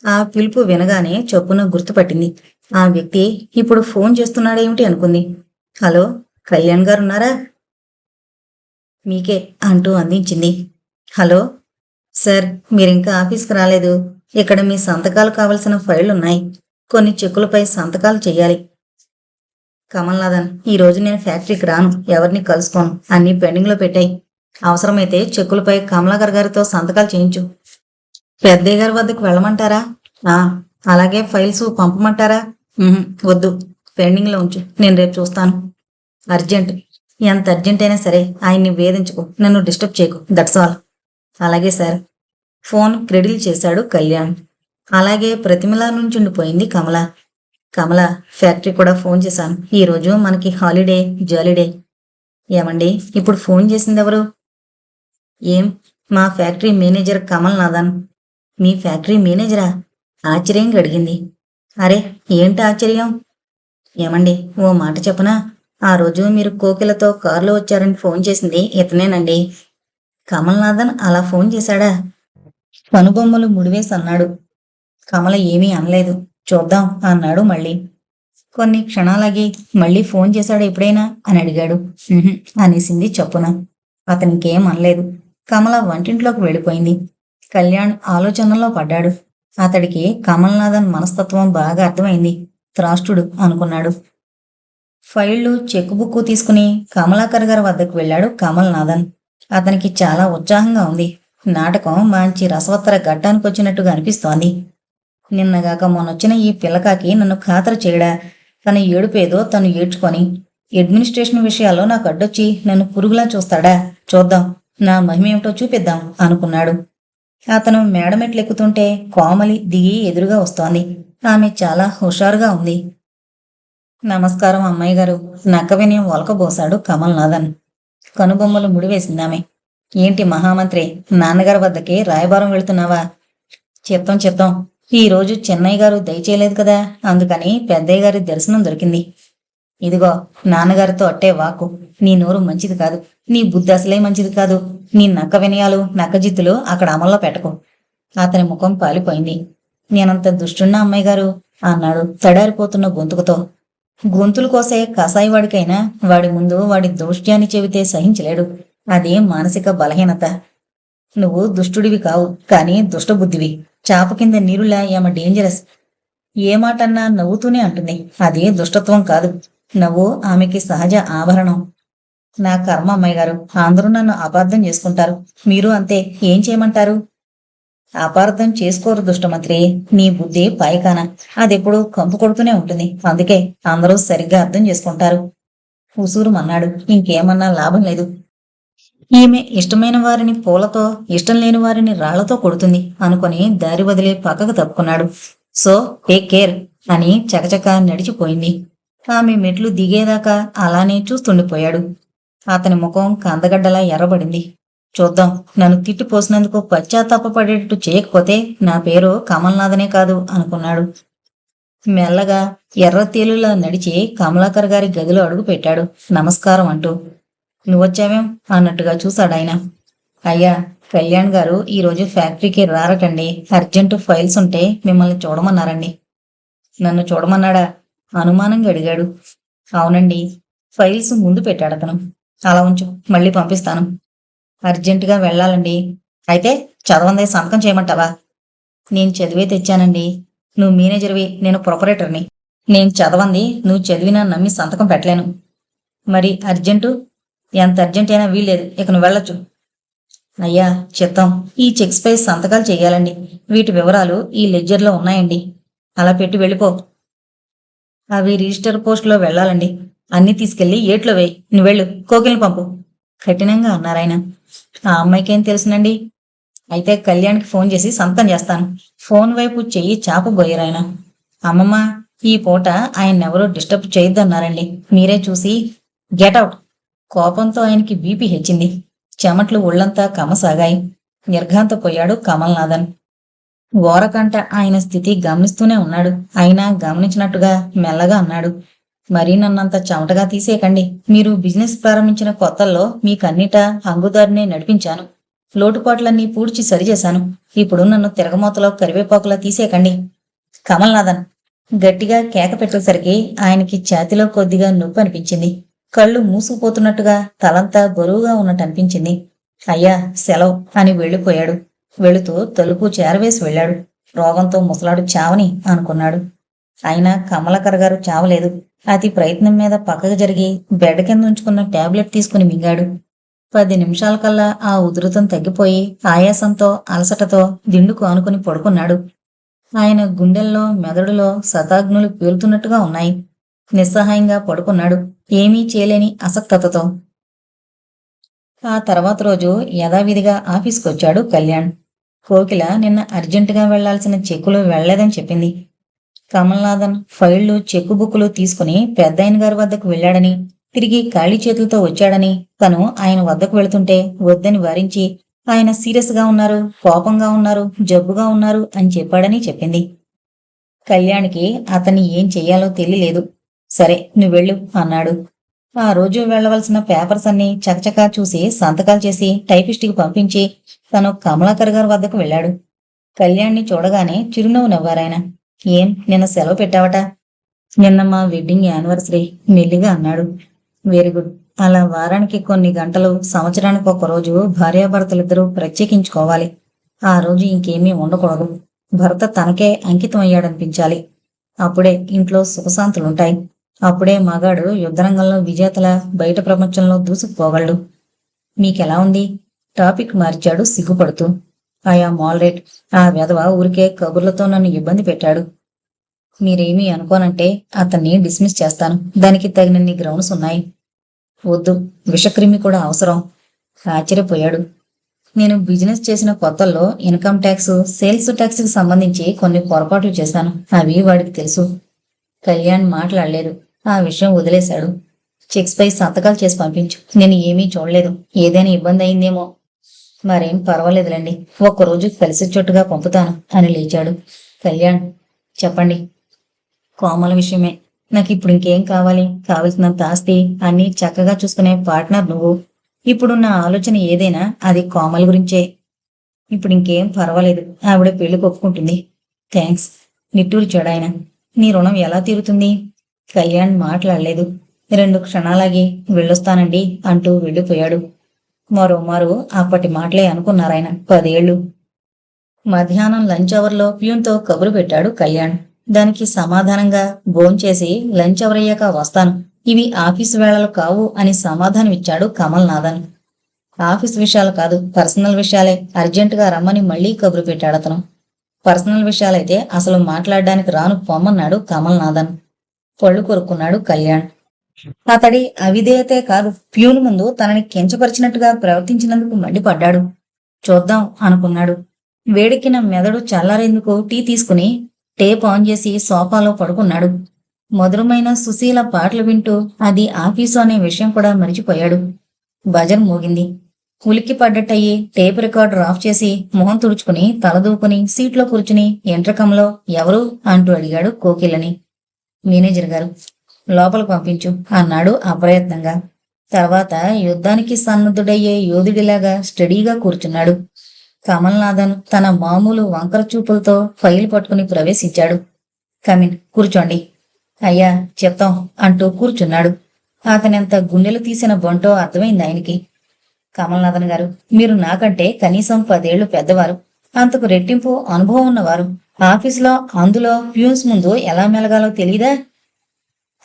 ఆ పిలుపు వినగానే చొప్పున గుర్తుపట్టింది. ఆ వ్యక్తి ఇప్పుడు ఫోన్ చేస్తున్నాడేమిటి అనుకుంది. హలో, కళ్యాణ్ గారున్నారా? మీకే అంటూ అందించింది. హలో సార్, మీరింకా ఆఫీస్కి రాలేదు. ఇక్కడ మీ సంతకాలు కావలసిన ఫైళ్లున్నాయి. కొన్ని చెక్కులపై సంతకాలు చెయ్యాలి. కమల్నాథన్, ఈరోజు నేను ఫ్యాక్టరీకి రాను. ఎవరిని కలుసుకోను. అన్నీ పెండింగ్లో పెట్టాయి. అవసరమైతే చెక్కులపై కమలాకర్ గారితో సంతకాలు చేయించు. పెద్దయ్య గారి వద్దకు వెళ్ళమంటారా? అలాగే ఫైల్స్ పంపమంటారా? వద్దు, పెండింగ్లో ఉంచు. నేను రేపు చూస్తాను. అర్జెంట్. ఎంత అర్జెంట్ అయినా సరే ఆయన్ని వేధించుకో, నన్ను డిస్టర్బ్ చేయకు. That's all. అలాగే సార్. ఫోన్ క్రెడిల్ చేశాడు కళ్యాణ్. అలాగే ప్రతిమలా నుంచుండిపోయింది కమల. కమల, ఫ్యాక్టరీ కూడా ఫోన్ చేశాను. ఈరోజు మనకి హాలిడే, జాలిడే. ఏమండి, ఇప్పుడు ఫోన్ చేసింది ఎవరు? ఏం, మా ఫ్యాక్టరీ మేనేజర్ కమల్ నాథన్. మీ ఫ్యాక్టరీ మేనేజరా? ఆశ్చర్యంగా అడిగింది. అరే, ఏంటి ఆశ్చర్యం? ఏమండి, ఓ మాట చెప్పనా? ఆ రోజు మీరు కోకిలతో కారులో వచ్చారని ఫోన్ చేసింది ఇతనేనండి. కమల్ నాథన్ అలా ఫోన్ చేశాడా? కనుబొమ్మలు ముడివేసి అన్నాడు. కమల ఏమీ అనలేదు. చూద్దాం అన్నాడు మళ్ళీ. కొన్ని క్షణాలకి మళ్ళీ ఫోన్ చేశాడు ఎప్పుడైనా అని అడిగాడు. అనేసింది చప్పున. అతనికేం అనలేదు. కమల వంటింట్లోకి వెళ్ళిపోయింది. కళ్యాణ్ ఆలోచనలో పడ్డాడు. అతడికి కమల్నాథన్ మనస్తత్వం బాగా అర్థమైంది. త్రాష్టుడు అనుకున్నాడు. ఫైళ్లు, చెక్ బుక్ తీసుకుని కమలాకర్ గారి వద్దకు వెళ్ళాడు కమల్నాథన్. అతనికి చాలా ఉత్సాహంగా ఉంది. నాటకం మంచి రసవత్తర ఘట్టానికి వచ్చినట్టుగా అనిపిస్తోంది. నిన్నగాక మొన్నొచ్చిన ఈ పిల్లకాకి నన్ను ఖాతరు చేయడా? తన ఏడుపేదో తను ఏడ్చుకొని అడ్మినిస్ట్రేషన్ విషయాల్లో నాకు అడ్డొచ్చి నన్ను పురుగులా చూస్తాడా? చూద్దాం, నా మహిమేమిటో చూపిద్దాం అనుకున్నాడు. అతను మేడమెట్లెక్కుతుంటే కోమలి దిగి ఎదురుగా వస్తోంది. ఆమె చాలా హుషారుగా ఉంది. నమస్కారం అమ్మాయి గారు. నక్క వినయం ఒలకబోశాడు కమల్నాథన్. కనుబొమ్మలు ముడివేసిందామె. ఏంటి మహామంత్రి, నాన్నగారి వద్దకి రాయబారం వెళుతున్నావా? చిత్తం చిత్తం. ఈరోజు చెన్నయ్య గారు దయచేయలేదు కదా, అందుకని పెద్దయ్య గారి దర్శనం దొరికింది. ఇదిగో, నాన్నగారితో అట్టే వాక్కు. నీ నోరు మంచిది కాదు, నీ బుద్ధి అసలే మంచిది కాదు. నీ నక్క వినయాలు నక్కజిత్తులు అక్కడ అమల్లో పెట్టకు. అతని ముఖం పాలిపోయింది. నేనంత దుష్టున్నా అమ్మాయి గారు అన్నాడు తడారిపోతున్న గొంతుకుతో. గొంతులు కోసే కసాయివాడికైనా వాడి ముందు వాడి దౌష్ట్యాన్ని చెబితే సహించలేడు. అది మానసిక బలహీనత. నువ్వు దుష్టుడివి కావు, కానీ దుష్టబుద్ధివి. చాప కింద నీరులా ఏమ డేంజరస్. ఏ మాటన్నా నవ్వుతూనే అంటుంది. అది దుష్టత్వం కాదు, నవ్వు ఆమెకి సహజ ఆభరణం. నా కర్మ అమ్మాయి గారు, అందరూ నన్ను అపార్థం చేసుకుంటారు. మీరు అంతే, ఏం చేయమంటారు? అపార్థం చేసుకోరు దుష్టమంత్రి. నీ బుద్ధి పాయికాన, అదెప్పుడు కంపు కొడుతూనే ఉంటుంది. అందుకే అందరూ సరిగ్గా అర్థం చేసుకుంటారు. ఉసూరుమన్నాడు. ఇంకేమన్నా లాభం లేదు. ఈమె ఇష్టమైన వారిని పూలతో, ఇష్టం లేని వారిని రాళ్లతో కొడుతుంది అనుకుని దారి వదిలి పక్కకు తప్పుకున్నాడు. సో టేక్ కేర్ అని చకచక నడిచిపోయింది. ఆమె మెట్లు దిగేదాకా అలానే చూస్తుండిపోయాడు. అతని ముఖం కందగడ్డలా ఎర్రబడింది. చూద్దాం, నన్ను తిట్టిపోసినందుకు పశ్చాత్తాపపడేటట్టు చేయకపోతే నా పేరు కమల్నాథనే కాదు అనుకున్నాడు. మెల్లగా ఎర్రతేలులా నడిచి కమలాకర్ గారి గదిలో అడుగు పెట్టాడు నమస్కారం అంటూ. నువ్వొచ్చావేం అన్నట్టుగా చూశాడాయన. అయ్యా, కళ్యాణ్ గారు ఈరోజు ఫ్యాక్టరీకి రారటండి. అర్జెంటు ఫైల్స్ ఉంటే మిమ్మల్ని చూడమన్నారండి. నన్ను చూడమన్నాడా? అనుమానంగా అడిగాడు. అవునండి, ఫైల్స్ ముందు పెట్టాడతను. అలా ఉంచు, మళ్ళీ పంపిస్తాను. అర్జెంటుగా వెళ్ళాలండి. అయితే చదవందే సంతకం చేయమంటావా? నేను చదివే తెచ్చానండి. నువ్వు మేనేజర్వి, నేను ప్రొపరేటర్ని. నేను చదవంది నువ్వు చదివినా నమ్మి సంతకం పెట్టలేను. మరి అర్జెంటు? ఎంత అర్జెంట్ అయినా వీల్లేదు, ఇక నువ్వు వెళ్ళొచ్చు. అయ్యా చిత్తం, ఈ చెక్స్ పై సంతకాలు చెయ్యాలండి. వీటి వివరాలు ఈ లెడ్జర్లో ఉన్నాయండి. అలా పెట్టి వెళ్ళిపో. అవి రిజిస్టర్ పోస్టులో వెళ్ళాలండి. అన్నీ తీసుకెళ్లి ఏట్లో వేయి. నువ్వెళ్ళు, కోకిల్ని పంపు కఠినంగా అన్నారాయన. ఆ అమ్మాయికేం తెలుసునండి? అయితే కళ్యాణ్కి ఫోన్ చేసి సంతకం చేస్తాను. ఫోన్ వైపు చెయ్యి చాపబోయారాయన. అమ్మమ్మ, ఈ పూట ఆయన్నెవరూ డిస్టర్బ్ చేయొద్దన్నారండి. మీరే చూసి. గెటౌట్. కోపంతో ఆయనకి బీపీ హెచ్చింది. చెమట్లు ఒళ్లంతా కమసాగాయి. నిర్ఘాంతపోయాడు కమల్నాథన్. ఓరకంట ఆయన స్థితి గమనిస్తూనే ఉన్నాడు. అయినా గమనించినట్టుగా మెల్లగా అన్నాడు. మరీ నన్నంత చెమటగా తీసేయకండి. మీరు బిజినెస్ ప్రారంభించిన కొత్తల్లో మీకన్నిటా హంగుదారినే నడిపించాను. లోటుపాట్లన్నీ పూడ్చి సరిచేశాను. ఇప్పుడు నన్ను తిరగమోతలో కరివేపాకులా తీసేయకండి. కమల్నాథన్ గట్టిగా కేక పెట్టేసరికి ఆయనకి ఛాతిలో కొద్దిగా నొప్పి అనిపించింది. కళ్ళు మూసుకుపోతున్నట్టుగా, తలంతా బరువుగా ఉన్నట్టు అనిపించింది. అయ్యా సెలవు అని వెళ్ళిపోయాడు. వెళుతూ తలుపు చేరవేసి వెళ్ళాడు. రోగంతో ముసలాడు చావని అనుకున్నాడు. అయినా కమలాకర్ గారు చావలేదు. అతి ప్రయత్నం మీద పక్కకు జరిగి బెడ్ కింద ఉంచుకున్న టాబ్లెట్ తీసుకుని మింగాడు. 10 నిమిషాల కల్లా ఆ ఉధృతం తగ్గిపోయి ఆయాసంతో అలసటతో దిండుకు ఆనుకుని పడుకున్నాడు. ఆయన గుండెల్లో మెదడులో శతాగ్నులు పేలుతున్నట్టుగా ఉన్నాయి. నిస్సహాయంగా పడుకున్నాడు, ఏమీ చేయలేని అసక్తతతో. ఆ తర్వాత రోజు యథావిధిగా ఆఫీస్కొచ్చాడు కళ్యాణ్. కోకిల నిన్న అర్జెంటుగా వెళ్లాల్సిన చెక్కులు వెళ్లేదని చెప్పింది. కమల్నాథన్ ఫైళ్లు, చెక్కు బుక్కులు తీసుకుని పెద్దాయన గారి వద్దకు వెళ్లాడని, తిరిగి ఖాళీ చేతులతో వచ్చాడని, తను ఆయన వద్దకు వెళుతుంటే వద్దని వారించి ఆయన సీరియస్ గా ఉన్నారు, కోపంగా ఉన్నారు, జబ్బుగా ఉన్నారు అని చెప్పాడని చెప్పింది. కళ్యాణ్కి అతన్ని ఏం చెయ్యాలో తెలియలేదు. సరే నువ్వెళ్ళు అన్నాడు. ఆ రోజు వెళ్లవలసిన పేపర్స్ అన్నీ చకచకా చూసి సంతకాలు చేసి టైపిస్టుకి పంపించి తను కమలాకర్ గారి వద్దకు వెళ్ళాడు. కళ్యాణ్ని చూడగానే చిరునవ్వు నవ్వారాయన. ఏం నిన్న సెలవు పెట్టావట? నిన్న మా వెడ్డింగ్ యానివర్సరీ మెల్లిగా అన్నాడు. Very good. అలా వారానికి కొన్ని గంటలు, సంవత్సరానికి ఒక రోజు భార్యాభర్తలిద్దరూ ప్రత్యేకించుకోవాలి. ఆ రోజు ఇంకేమీ ఉండకూడదు. భర్త తనకే అంకితం అయ్యాడనిపించాలి. అప్పుడే ఇంట్లో సుఖశాంతులుంటాయి. అప్పుడే మగాడు యుద్ధరంగంలో విజేతల బయట ప్రపంచంలో దూసుకుపోగలడు. మీకెలా ఉంది? టాపిక్ మార్చాడు సిగ్గుపడుతూ. ఆయా మాల్రేట్. ఆ వెధవ ఊరికే కబుర్లతో నన్ను ఇబ్బంది పెట్టాడు. మీరేమీ అనుకోనంటే అతన్ని డిస్మిస్ చేస్తాను. దానికి తగినన్ని గ్రౌండ్స్ ఉన్నాయి. వద్దు, విషక్రిమి కూడా అవసరం. ఆశ్చర్యపోయాడు. నేను బిజినెస్ చేసిన కొత్తల్లో ఇన్కమ్ ట్యాక్స్, సేల్స్ ట్యాక్స్ కి సంబంధించి కొన్ని పొరపాట్లు చేశాను. అవి వాడికి తెలుసు. కళ్యాణ్ మాట్లాడలేదు. ఆ విషయం వదిలేశాడు. చెక్స్ పై సంతకాలు చేసి పంపించు. నేను ఏమీ చూడలేదు. ఏదైనా ఇబ్బంది అయిందేమో. మరేం పర్వాలేదులేండి. ఒక్కరోజు కలిసొచ్చేట్టుగా పంపుతాను అని లేచాడు. కళ్యాణ్, చెప్పండి. కోమల విషయమే. నాకు ఇప్పుడు ఇంకేం కావాలి? కావలసినంత ఆస్తి, అన్నీ చక్కగా చూసుకునే పార్ట్నర్ నువ్వు. ఇప్పుడు నా ఆలోచన ఏదైనా అది కోమల గురించే. ఇప్పుడు ఇంకేం పర్వాలేదు. ఆవిడ పెళ్లికి ఒప్పుకుంటుంది. థ్యాంక్స్. నిట్టూర్చాడు ఆయన. నీ రుణం ఎలా తీరుతుంది? కళ్యాణ్ మాట్లాడలేదు. 2 క్షణాలాగి వెళ్ళొస్తానండి అంటూ వెళ్ళిపోయాడు. మరోమారు అప్పటి మాటలే అనుకున్నారాయన 10 ఏళ్లు. మధ్యాహ్నం లంచ్ అవర్లో ప్యూన్తో కబురు పెట్టాడు కళ్యాణ్. దానికి సమాధానంగా భోంచేసి లంచ్ అవర్ అయ్యాక వస్తాను, ఇవి ఆఫీసు వేళలు కావు అని సమాధానమిచ్చాడు కమల్ నాథన్. ఆఫీస్ విషయాలు కాదు, పర్సనల్ విషయాలే. అర్జెంటుగా రమ్మని మళ్లీ కబురు పెట్టాడతను. పర్సనల్ విషయాలైతే అసలు మాట్లాడడానికి రాను పొమ్మన్నాడు కమల్ నాథన్. పళ్ళు కొరుక్కున్నాడు కళ్యాణ్. అతడి అవిధేయతే కాదు, ప్యూన్ ముందు తనని కించపరిచినట్టుగా ప్రవర్తించినందుకు మండిపడ్డాడు. చూద్దాం అనుకున్నాడు. వేడెక్కిన మెదడు చల్లారేందుకు టీ తీసుకుని టేప్ ఆన్ చేసి సోఫాలో పడుకున్నాడు. మధురమైన సుశీల పాటలు వింటూ అది ఆఫీసు అనే విషయం కూడా మరిచిపోయాడు. భజన్ మోగింది. ఉలిక్కి పడ్డట్టయి టేప్ రికార్డర్ ఆఫ్ చేసి మొహం తుడుచుకుని తలదూకుని సీట్లో కూర్చుని ఎంట్రకంలో ఎవరు అంటూ అడిగాడు కోకిలని. మేనేజర్ గారు. లోపలికి పంపించు అన్నాడు అప్రయత్నంగా. తర్వాత యుద్ధానికి సన్నద్ధుడయ్యే యోధుడిలాగా స్టడీగా కూర్చున్నాడు. కమల్నాథన్ తన మామూలు వంకర చూపులతో ఫైల్ పట్టుకుని ప్రవేశించాడు. కమిన్, కూర్చోండి. అయ్యా చెప్తాం అంటూ కూర్చున్నాడు. అతనెంత గుండెలు తీసిన బొంటో అర్థమైంది ఆయనకి. కమల్నాథన్ గారు, మీరు నాకంటే కనీసం 10 ఏళ్లు పెద్దవారు, అంతకు రెట్టింపు అనుభవం ఉన్నవారు. ఆఫీసులో అందులో ప్యూన్స్ ముందు ఎలా మెలగాలో తెలీదా?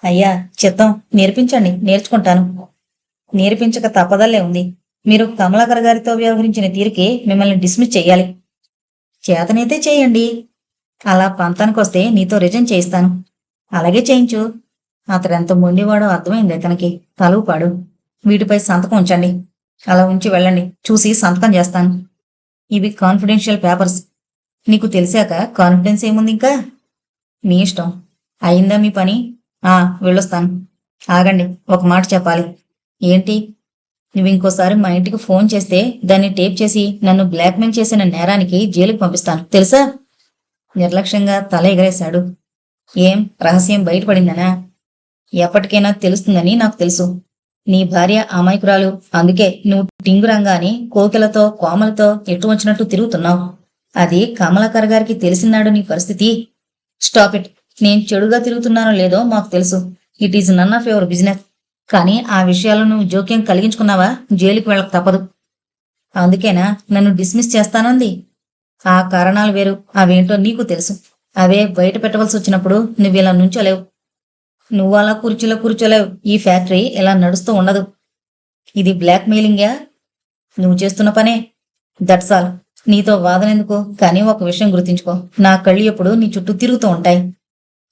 అయ్యా చిత్తం, నేర్పించండి, నేర్చుకుంటాను. నేర్పించక తప్పదల్లే ఉంది. మీరు కమలాకర్ గారితో వ్యవహరించిన తీరుకి మిమ్మల్ని డిస్మిస్ చెయ్యాలి. చేతనైతే చేయండి. అలా పంతానికొస్తే నీతో రిజైన్ చేయిస్తాను. అలాగే చేయించు. అతడెంత మొండివాడో అర్థమైంది అతనికి. తలూపాడు. వీటిపై సంతకం ఉంచండి. అలా ఉంచి వెళ్ళండి. చూసి సంతకం చేస్తాను. ఇవి కాన్ఫిడెన్షియల్ పేపర్స్. నీకు తెలిసాక కాన్ఫిడెన్స్ ఏముంది ఇంకా? మీ ఇష్టం. అయిందా మీ పని? వెళ్ళొస్తాను. ఆగండి, ఒక మాట చెప్పాలి. ఏంటి? నువ్వు ఇంకోసారి మా ఇంటికి ఫోన్ చేస్తే దాన్ని టేప్ చేసి నన్ను బ్లాక్మెయిల్ చేసిన నేరానికి జైలుకి పంపిస్తాను, తెలుసా? నిర్లక్ష్యంగా తల ఎగరేశాడు. ఏం రహస్యం బయటపడిందనా? ఎప్పటికైనా తెలుస్తుందని నాకు తెలుసు. నీ భార్య అమాయకురాలు, అందుకే నువ్వు టింగురంగా అని కోకిలతో కోమలతో ఎటు వచ్చినట్టు తిరుగుతున్నావు. అది కమలాకర్ గారికి తెలిసినాడు నీ పరిస్థితి. Stop it. నేను చెడుగా తిరుగుతున్నానో లేదో మాకు తెలుసు. It is none of your business. కానీ ఆ విషయాల్లో నువ్వు జోక్యం కలిగించుకున్నావా జైలుకి వెళ్ళక తప్పదు. అందుకేనా నన్ను డిస్మిస్ చేస్తానంది? ఆ కారణాలు వేరు, అవేంటో నీకు తెలుసు. అవే బయట పెట్టవలసి వచ్చినప్పుడు నువ్విలా నుంచోలేవు. నువ్వు అలా కుర్చీలో కూర్చోలేవు. ఈ ఫ్యాక్టరీ ఇలా నడుస్తూ ఉండదు. ఇది బ్లాక్ మెయిలింగా? నువ్వు చేస్తున్న పనే. That's all. నీతో వాదనెందుకు? కానీ ఒక విషయం గుర్తుంచుకో, నా కళ్ళు ఎప్పుడు నీ చుట్టూ తిరుగుతూ ఉంటాయి.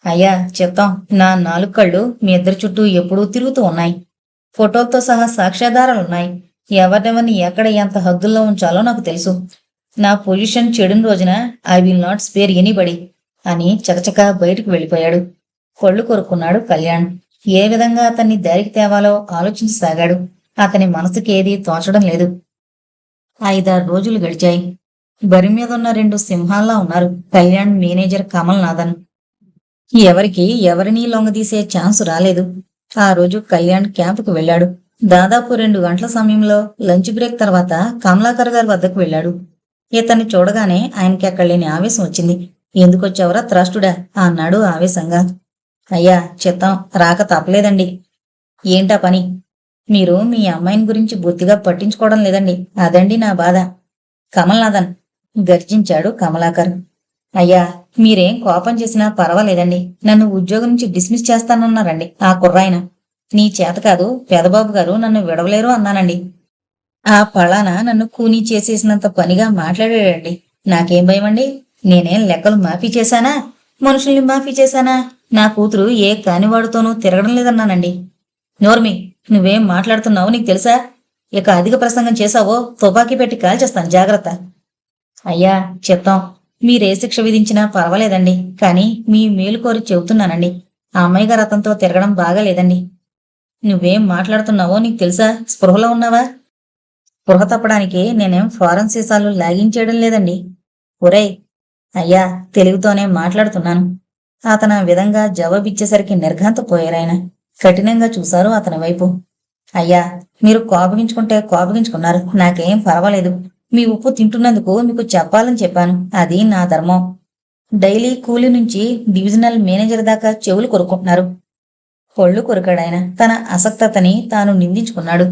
అయ్యా చెప్తాం, నా 4 కళ్ళు మీ ఇద్దరి చుట్టూ ఎప్పుడూ తిరుగుతూ ఉన్నాయి. ఫోటోలతో సహా సాక్ష్యాధారాలున్నాయి. ఎవరినెవరిని ఎక్కడ ఎంత హద్దుల్లో ఉంచాలో నాకు తెలుసు. నా పొజిషన్ చెడిన రోజున I will not spare anybody అని చకచకా బయటికి వెళ్ళిపోయాడు. కొళ్ళు కొరుక్కున్నాడు కళ్యాణ్. ఏ విధంగా అతన్ని దారికి తేవాలో ఆలోచించసాగాడు. అతని మనసుకి ఏదీ తోచడం లేదు. 5-6 రోజులు గడిచాయి. బరి మీదున్న 2 సింహాల్లా ఉన్నారు కళ్యాణ్, మేనేజర్ కమల్ నాథన్. ఎవరికి ఎవరినీ లొంగదీసే ఛాన్సు రాలేదు. ఆ రోజు కళ్యాణ్ క్యాంపుకు వెళ్ళాడు. దాదాపు 2 గంటల సమయంలో లంచ్ బ్రేక్ తర్వాత కమలాకర్ గారి వద్దకు వెళ్ళాడు. ఇతన్ని చూడగానే ఆయనకి అక్కడ లేని ఆవేశం వచ్చింది. ఎందుకొచ్చావురా త్రాష్టుడా అన్నాడు ఆవేశంగా. అయ్యా చిత్తం, రాక తప్పలేదండి. ఏంటా పని? మీరు మీ అమ్మాయిని గురించి బొత్తిగా పట్టించుకోవడం లేదండి, అదండి నా బాధ. కమల్నాథన్ గర్జించాడు కమలాకర్. అయ్యా మీరేం కోపం చేసినా పర్వాలేదండి. నన్ను ఉద్యోగం నుంచి డిస్మిస్ చేస్తానన్నారండి ఆ కుర్రాయన. నీ చేత కాదు, పెదబాబు గారు నన్ను విడవలేరు అన్నానండి. ఆ పళాన నన్ను కూనీ చేసేసినంత పనిగా మాట్లాడాడండి. నాకేం భయమండి? నేనేం లెక్కలు మాఫీ చేశానా? మనుషుల్ని మాఫీ చేశానా? నా కూతురు ఏ కానివాడుతోనూ తిరగడం లేదన్నానండి. నోర్మి, నువ్వేం మాట్లాడుతున్నావో నీకు తెలుసా? ఇక అధిక ప్రసంగం చేశావో తుపాకీ పెట్టి కాల్చేస్తాను, జాగ్రత్త. అయ్యా చిత్తం, మీరే శిక్ష విధించినా పర్వాలేదండి, కానీ మీ మేలు కోరి చెబుతున్నానండి. ఆ అమ్మాయి గారు అతనితో తిరగడం బాగాలేదండి. నువ్వేం మాట్లాడుతున్నావో నీకు తెలుసా? స్పృహలో ఉన్నావా? స్పృహ తప్పడానికి నేనేం ఫారెన్ సీసాలు లాగించేయడం లేదండి. ఒరేయ్! అయ్యా, తెలుగుతోనే మాట్లాడుతున్నాను. అతను ఆ విధంగా జవాబిచ్చేసరికి నిర్ఘాంతపోయారాయన. కఠినంగా చూశారు అతని వైపు. అయ్యా, మీరు కోపగించుకుంటే కోపగించుకున్నారు. నాకేం పర్వాలేదు. మీ ఉప్పు తింటున్నందుకు మీకు చెప్పాలని చెప్పాను. అది నా ధర్మం. డైలీ కూలీ నుంచి డివిజనల్ మేనేజర్ దాకా చెవులు కొరుక్కుంటున్నారు. కొళ్ళు కొరికాడాయన. తన అసక్తతని తాను నిందించుకున్నాడు.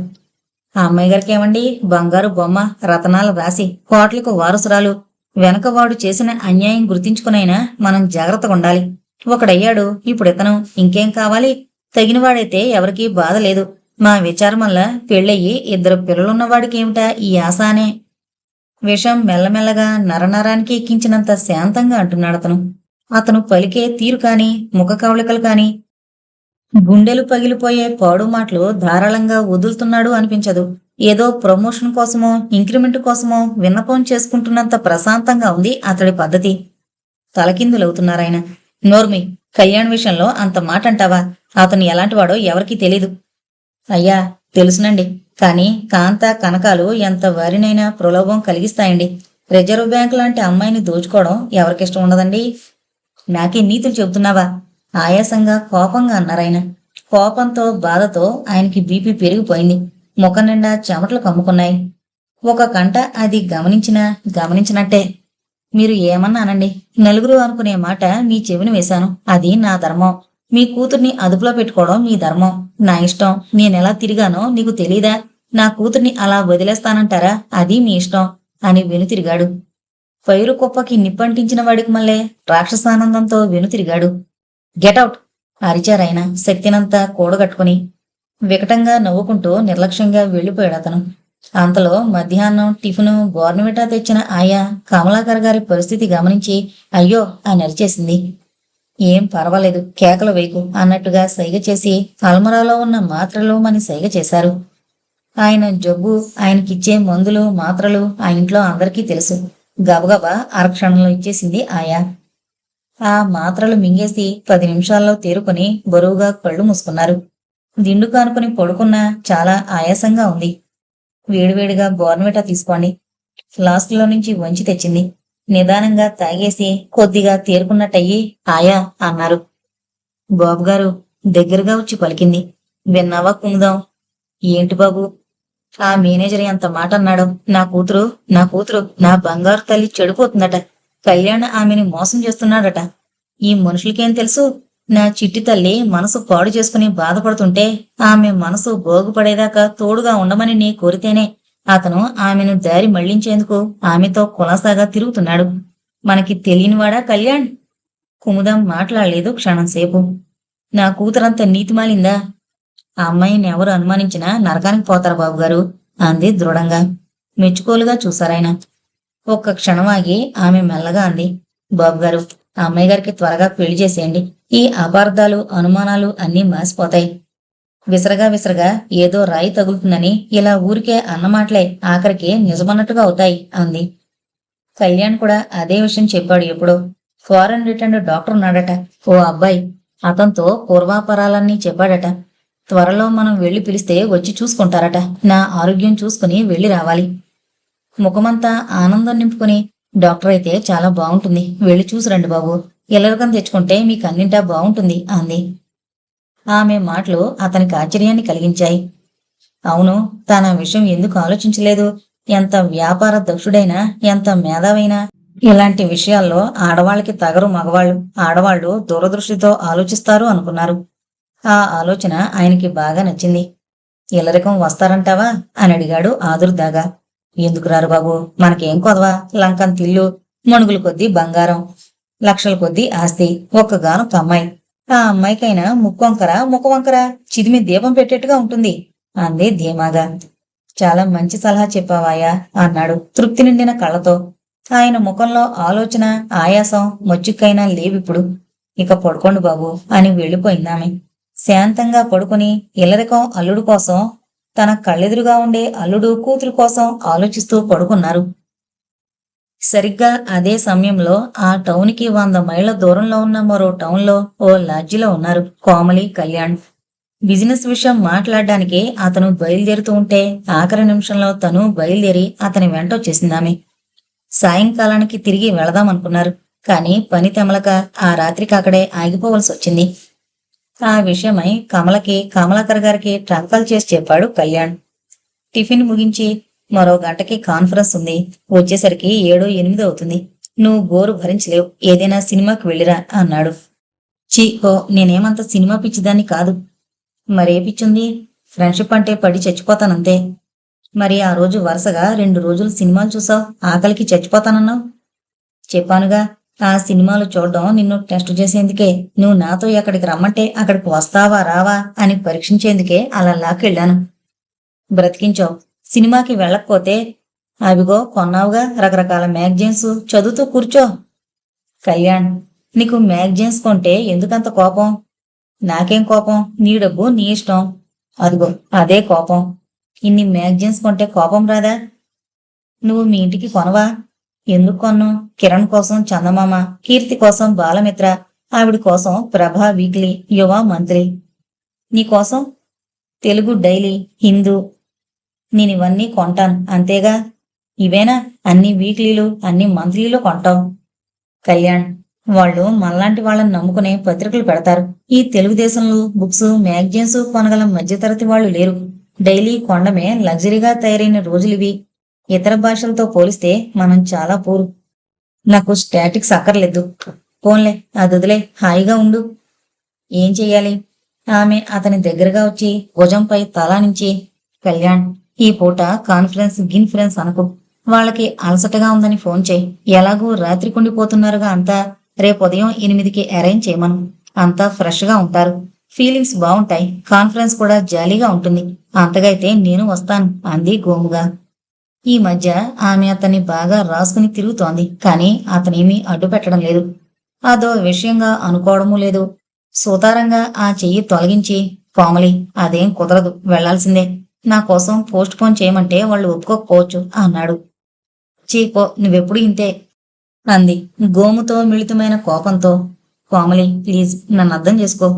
ఆ అమ్మాయి గారికి ఏమండి? బంగారు బొమ్మ, రతనాల రాశి, కోట్లకు వారసురాలు. వెనకవాడు చేసిన అన్యాయం గుర్తించుకునైనా మనం జాగ్రత్తగా ఉండాలి. ఒకడయ్యాడు, ఇప్పుడు ఇతను. ఇంకేం కావాలి? తగినవాడైతే ఎవరికీ బాధ లేదు. మా విచారం వల్ల పెళ్ళయ్యి 2 పిల్లలున్నవాడికి ఏమిటా ఈ ఆశ అనే విషం మెల్లమెల్లగా నరనరానికి ఎక్కించినంత శాంతంగా అంటున్నాడతను. అతను పలికే తీరు కాని, ముఖ కవళికలు కాని గుండెలు పగిలిపోయే పాడు మాటలు ధారాళంగా వదులుతున్నాడు అనిపించదు. ఏదో ప్రమోషన్ కోసమో, ఇంక్రిమెంట్ కోసమో విన్నపం చేసుకుంటున్నంత ప్రశాంతంగా ఉంది అతడి పద్ధతి. తలకిందులవుతున్నారాయన. నోర్మి, కళ్యాణ్ విషయంలో అంత మాట అంటావా? అతను ఎలాంటివాడో ఎవరికీ తెలీదు. అయ్యా, తెలుసునండి. కాని కాంత కనకాలు ఎంత వారినైనా ప్రలోభం కలిగిస్తాయండి. రిజర్వ్ బ్యాంక్ లాంటి అమ్మాయిని దోచుకోవడం ఎవరికిష్టం ఉండదండి. నాకే నీతులు చెబుతున్నావా? ఆయాసంగా కోపంగా అన్నారాయన. కోపంతో బాధతో ఆయనకి బీపీ పెరిగిపోయింది. ముఖం నిండా చెమటలు కమ్ముకున్నాయి. ఒక కంట అది గమనించినట్టే. మీరు ఏమన్నా అనండి, నలుగురు అనుకునే మాట మీ చెవిని వేశాను. అది నా ధర్మం. మీ కూతుర్ని అదుపులో పెట్టుకోవడం మీ ధర్మం. నా ఇష్టం. నేనెలా తిరిగానో నీకు తెలీదా? నా కూతుర్ని అలా వదిలేస్తానంటారా? అది మీ ఇష్టం అని వెనుతిరిగాడు. పైరు కుప్పకి నిప్పంటించిన వాడికి మళ్ళే రాక్షసానందంతో వెనుతిరిగాడు. గెటౌట్! అరిచారాయన శక్తినంతా కూడగట్టుకుని. వికటంగా నవ్వుకుంటూ నిర్లక్ష్యంగా వెళ్ళిపోయాడతను. అంతలో మధ్యాహ్నం టిఫిను బోర్నవిటా తెచ్చిన ఆయా కమలాకర్ గారి పరిస్థితి గమనించి అయ్యో అని అరిచేసింది. ఏం పర్వాలేదు, కేకలు వేయకు అన్నట్టుగా సైగ చేసి అల్మరాలో ఉన్న మాత్రలు మని సైగ చేశారు. ఆయన జబ్బు, ఆయనకిచ్చే మందులు మాత్రలు ఆ ఇంట్లో అందరికీ తెలుసు. గబగబా అరక్షణంలో ఇచ్చేసింది ఆయా. ఆ మాత్రలు మింగేసి 10 నిమిషాల్లో తేరుకొని బరువుగా కళ్ళు మూసుకున్నారు. దిండు కానుకుని పడుకున్నా చాలా ఆయాసంగా ఉంది. వేడివేడిగా బోర్నవిటా తీసుకోండి. ఫ్లాస్క్లో నుంచి వంచి తెచ్చింది. నిదానంగా తాగేసి కొద్దిగా తేరుకున్నట్టయి ఆయా అన్నారు. బాబుగారు దగ్గరగా వచ్చి పలికింది. విన్నావా కుముదం? ఏంటి బాబు? ఆ మేనేజర్ ఎంత మాట అన్నాడు. నా కూతురు నా బంగారు తల్లి చెడిపోతుందట. కళ్యాణ్ ఆమెని మోసం చేస్తున్నాడట. ఈ మనుషులకేం తెలుసు? నా చిట్టి తల్లి మనసు పాడు చేసుకుని బాధపడుతుంటే ఆమె మనసు బాగుపడేదాకా తోడుగా ఉండమని నీ కోరితేనే అతను ఆమెను దారి మళ్లించేందుకు ఆమెతో కులాసాగా తిరుగుతున్నాడు. మనకి తెలియనివాడా కళ్యాణ్? కుముదం మాట్లాడలేదు క్షణంసేపు. నా కూతురంత నీతిమాలిందా? ఆ అమ్మాయిని ఎవరు అనుమానించినా నరకానికి పోతారు బాబుగారు అంది దృఢంగా. మెచ్చుకోలుగా చూశారాయన. ఒక్క క్షణం ఆగి ఆమె మెల్లగా అంది. బాబుగారు, ఆ అమ్మాయి గారికి త్వరగా పెళ్లి చేసేయండి. ఈ అపార్థాలు, అనుమానాలు అన్నీ మాసిపోతాయి. విసరగా ఏదో రాయి తగులుతుందని ఇలా ఊరికే అన్నమాటలే ఆఖరికి నిజమన్నట్టుగా అవుతాయి అంది. కళ్యాణ్ కూడా అదే విషయం చెప్పాడు ఎప్పుడో. ఫారెన్ రిటర్న్డ్ డాక్టర్ ఉన్నాడట, ఓ అబ్బాయి. అతనితో పూర్వాపరాలన్నీ చెప్పాడట. త్వరలో మనం వెళ్లి పిలిస్తే వచ్చి చూసుకుంటారట. నా ఆరోగ్యం చూసుకుని వెళ్లి రావాలి. ముఖమంతా ఆనందం నింపుకుని, డాక్టర్ అయితే చాలా బాగుంటుంది, వెళ్ళి చూసిరండి బాబు. ఇల్లరకం తెచ్చుకుంటే మీకు అన్నింటా బాగుంటుంది అంది. ఆమె మాటలు అతనికి ఆశ్చర్యాన్ని కలిగించాయి. అవును, తన విషయం ఎందుకు ఆలోచించలేదు? ఎంత వ్యాపార దక్షుడైనా, ఎంత మేధావైనా ఇలాంటి విషయాల్లో ఆడవాళ్ళకి తగరు మగవాళ్ళు. ఆడవాళ్లు దూరదృష్టితో ఆలోచిస్తారు అనుకున్నారు. ఆ ఆలోచన ఆయనకి బాగా నచ్చింది. ఇల్లరికం వస్తారంటావా అని అడిగాడు ఆదుర్దాగా. ఎందుకు రారు బాబు? మనకేం కొదవా? లంకంత ఇల్లు, మణుగుల కొద్దీ బంగారం, లక్షల కొద్దీ ఆస్తి, ఒక్కగానొక్క అమ్మాయి. ఆ అమ్మాయికైనా ముక్కొంకర ముఖవంకర చిదిమి దీపం పెట్టేట్టుగా ఉంటుంది అంది ధీమాగా. చాలా మంచి సలహా చెప్పావాయా అన్నాడు తృప్తి నిండిన కళ్ళతో. ఆయన ముఖంలో ఆలోచన, ఆయాసం మొచ్చుక్కైనా లేవిప్పుడు. ఇక పడుకోండి బాబు అని వెళ్ళిపోయిందామె. శాంతంగా పడుకుని ఇల్లరికం అల్లుడు కోసం, తన కళ్ళెదురుగా ఉండే అల్లుడు కూతురు కోసం ఆలోచిస్తూ పడుకున్నారు. సరిగ్గా అదే సమయంలో ఆ టౌన్కి 100 మైళ్ల దూరంలో ఉన్న మరో టౌన్లో ఓ లాడ్జిలో ఉన్నారు కోమలి, కళ్యాణ్. బిజినెస్ విషయం మాట్లాడడానికి అతను బయలుదేరుతూ ఉంటే ఆఖరి నిమిషంలో తను బయలుదేరి అతని వెంటొచ్చేసిందామె. సాయంకాలానికి తిరిగి వెళదామనుకున్నారు. కానీ పని తెమలక ఆ రాత్రికి అక్కడే ఆగిపోవలసి వచ్చింది. ఆ విషయమై కమలాకర్ గారికి ట్రంకాల్ చేసి చెప్పాడు కళ్యాణ్. టిఫిన్ ముగించి మరో గంటకి కాన్ఫరెన్స్ ఉంది. వచ్చేసరికి 7, 8 అవుతుంది. నువ్వు బోరు భరించలేవు, ఏదైనా సినిమాకి వెళ్ళిరా అన్నాడు. ఓ నేనేమంత సినిమా పిచ్చిదాన్ని కాదు. మరే పిచ్చుంది? ఫ్రెండ్షిప్ అంటే పడి చచ్చిపోతానంతే. మరి ఆ రోజు వరుసగా 2 రోజులు సినిమాలు చూసావు, ఆకలికి చచ్చిపోతానన్నావు. చెప్పానుగా, ఆ సినిమాలు చూడడం నిన్ను టెస్ట్ చేసేందుకే. నువ్వు నాతో ఎక్కడికి రమ్మంటే అక్కడికి వస్తావా రావా అని పరీక్షించేందుకే అలా లాక్కెళ్ళాను. బ్రతికించావు. సినిమాకి వెళ్ళకపోతే అవిగో కొన్నావుగా రకరకాల మ్యాగజైన్స్, చదువుతూ కూర్చో. కళ్యాణ్, నీకు మ్యాగజైన్స్ కొంటే ఎందుకంత కోపం? నాకేం కోపం? నీ డబ్బు నీ ఇష్టం. అదిగో అదే కోపం. ఇన్ని మ్యాగజైన్స్ కొంటే కోపం రాదా? నువ్వు మీ ఇంటికి కొనవా? ఎందుకు కొన్ను? కిరణ్ కోసం చందమామ, కీర్తి కోసం బాలమిత్ర, ఆవిడ కోసం ప్రభా వీక్లీ, యువ మంత్రి. నీకోసం తెలుగు డైలీ, హిందూ. నేనివన్నీ కొంటాను అంతేగా. ఇవేనా అన్ని వీక్లీలు, అన్ని మంత్లీలు కొంటావు? కళ్యాణ్, వాళ్ళు మనలాంటి వాళ్ళని నమ్ముకునే పత్రికలు పెడతారు. ఈ తెలుగుదేశంలో బుక్స్, మ్యాగజైన్స్ కొనగల మధ్యతరగతి వాళ్ళు లేరు. డైలీ కొండమే లగ్జరీగా తయారైన రోజులివి. ఇతర భాషలతో పోలిస్తే మనం చాలా పూరు. నాకు స్టాటిక్స్ అక్కర్లేదు. పోన్లే, అదొదిలే, హాయిగా ఉండు. ఏం చెయ్యాలి? ఆమె అతని దగ్గరగా వచ్చి భుజంపై తలానించి, కళ్యాణ్, ఈ పూట గిన్ఫరెన్స్ అనుకో. వాళ్ళకి అలసటగా ఉందని ఫోన్ చేయి. ఎలాగూ రాత్రి కుండిపోతున్నారుగా అంతా. రేపు ఉదయం 8కి అరేంజ్ చేయమను. అంతా ఫ్రెష్ గా ఉంటారు. ఫీలింగ్స్ బాగుంటాయి. కాన్ఫరెన్స్ కూడా జాలీగా ఉంటుంది. అంతగైతే నేను వస్తాను అంది గోముగా. ఈ మధ్య ఆమె అతన్ని బాగా రాసుకుని తిరుగుతోంది. కానీ అతనేమీ అడ్డు పెట్టడం లేదు. అదో విషయంగా అనుకోవడమూ లేదు. సుతారంగా ఆ చెయ్యి తొలగించి, కోమలి, అదేం కుదరదు, వెళ్లాల్సిందే. నా కోసం పోస్ట్ పోన్ చేయమంటే వాళ్ళు ఒప్పుకోకపోవచ్చు అన్నాడు. చీపో, నువ్వెప్పుడు ఇంతే అంది గోముతో మిళితమైన కోపంతో. కోమలి, ప్లీజ్ నన్ను అర్థం చేసుకో.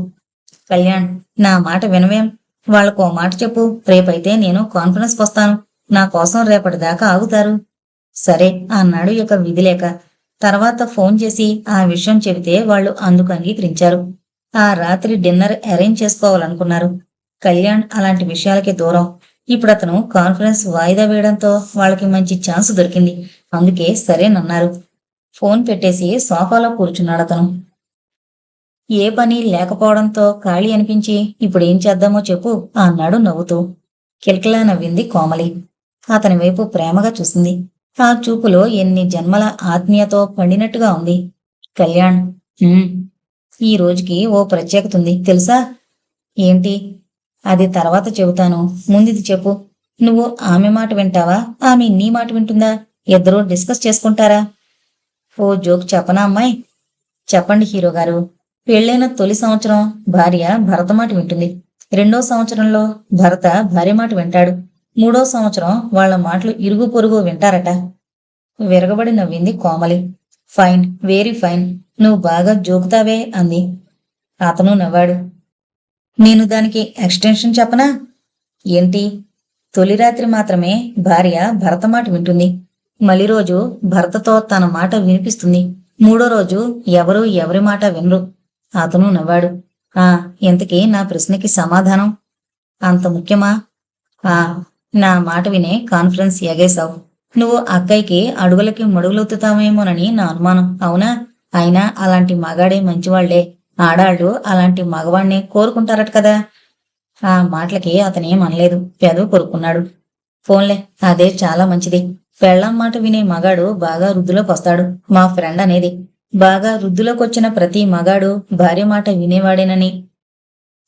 కళ్యాణ్, నా మాట వినవేం? వాళ్ళకో మాట చెప్పు. రేపైతే నేను కాన్ఫరెన్స్ వస్తాను. నా కోసం రేపటిదాకా ఆగుతారు. సరే అన్నాడు ఇక విధి లేక. తర్వాత ఫోన్ చేసి ఆ విషయం చెబితే వాళ్ళు అందుకు అంగీకరించారు. ఆ రాత్రి డిన్నర్ అరేంజ్ చేసుకోవాలనుకున్నారు. కళ్యాణ్ అలాంటి విషయాలకి దూరం. ఇప్పుడు అతను కాన్ఫరెన్స్ వాయిదా వేయడంతో వాళ్ళకి మంచి ఛాన్స్ దొరికింది. అందుకే సరేనన్నారు. ఫోన్ పెట్టేసి సోఫాలో కూర్చున్నాడు అతను. ఏ పని లేకపోవడంతో ఖాళీ అనిపించి ఇప్పుడేం చేద్దామో చెప్పు అన్నాడు నవ్వుతూ. కిలకిలా నవ్వింది కోమలి. అతని వైపు ప్రేమగా చూసింది. ఆ చూపులో ఎన్ని జన్మల ఆత్మీయతో పండినట్టుగా ఉంది. కళ్యాణ్, ఈ రోజుకి ఓ ప్రత్యేకత ఉంది తెలుసా? ఏంటి? అది తర్వాత చెబుతాను, ముందిది చెప్పు. నువ్వు ఆమె మాట వింటావా, ఆమె నీ మాట వింటుందా? ఇద్దరూ డిస్కస్ చేసుకుంటారా? ఓ జోక్ చెప్పనా అమ్మాయి? చెప్పండి హీరో గారు. పెళ్ళైన తొలి సంవత్సరం భార్య భర్త మాట వింటుంది. 2వ సంవత్సరంలో భర్త భార్య మాట వింటాడు. 3వ సంవత్సరం వాళ్ల మాటలు ఇరుగు పొరుగు వింటారట. విరగబడి నవ్వింది కోమలి. Fine, very fine. నువ్వు బాగా జోకుతావే అంది. అతను నవ్వాడు. నేను దానికి ఎక్స్టెన్షన్ చెప్పనా? ఏంటి? తొలి రాత్రి మాత్రమే భార్య భర్త మాట వింటుంది. మలి రోజు భర్తతో తన మాట వినిపిస్తుంది. 3వ రోజు ఎవరు ఎవరి మాట వినరు. అతను నవ్వాడు. ఇంతకీ నా ప్రశ్నకి సమాధానం? అంత ముఖ్యమా? నా మాట వినే కాన్ఫరెన్స్ ఎగేశావు. నువ్వు అక్కయ్యకి అడుగులకి మడుగులొత్తుతావేమోనని నా అనుమానం. అవునా? అయినా అలాంటి మగాడే మంచివాళ్లే. ఆడాళ్ళు అలాంటి మగవాణ్ణి కోరుకుంటారట కదా. ఆ మాటలకి అతనేం అనలేదు. పెదవి కొరుక్కున్నాడు. ఫోన్లే, అదే చాలా మంచిది. పెళ్ళాం మాట వినే మగాడు బాగా వృద్ధిలోకి వస్తాడు. మా ఫ్రెండ్ అనేది. బాగా వృద్ధిలోకొచ్చిన ప్రతి మగాడు భార్య మాట వినేవాడేనని.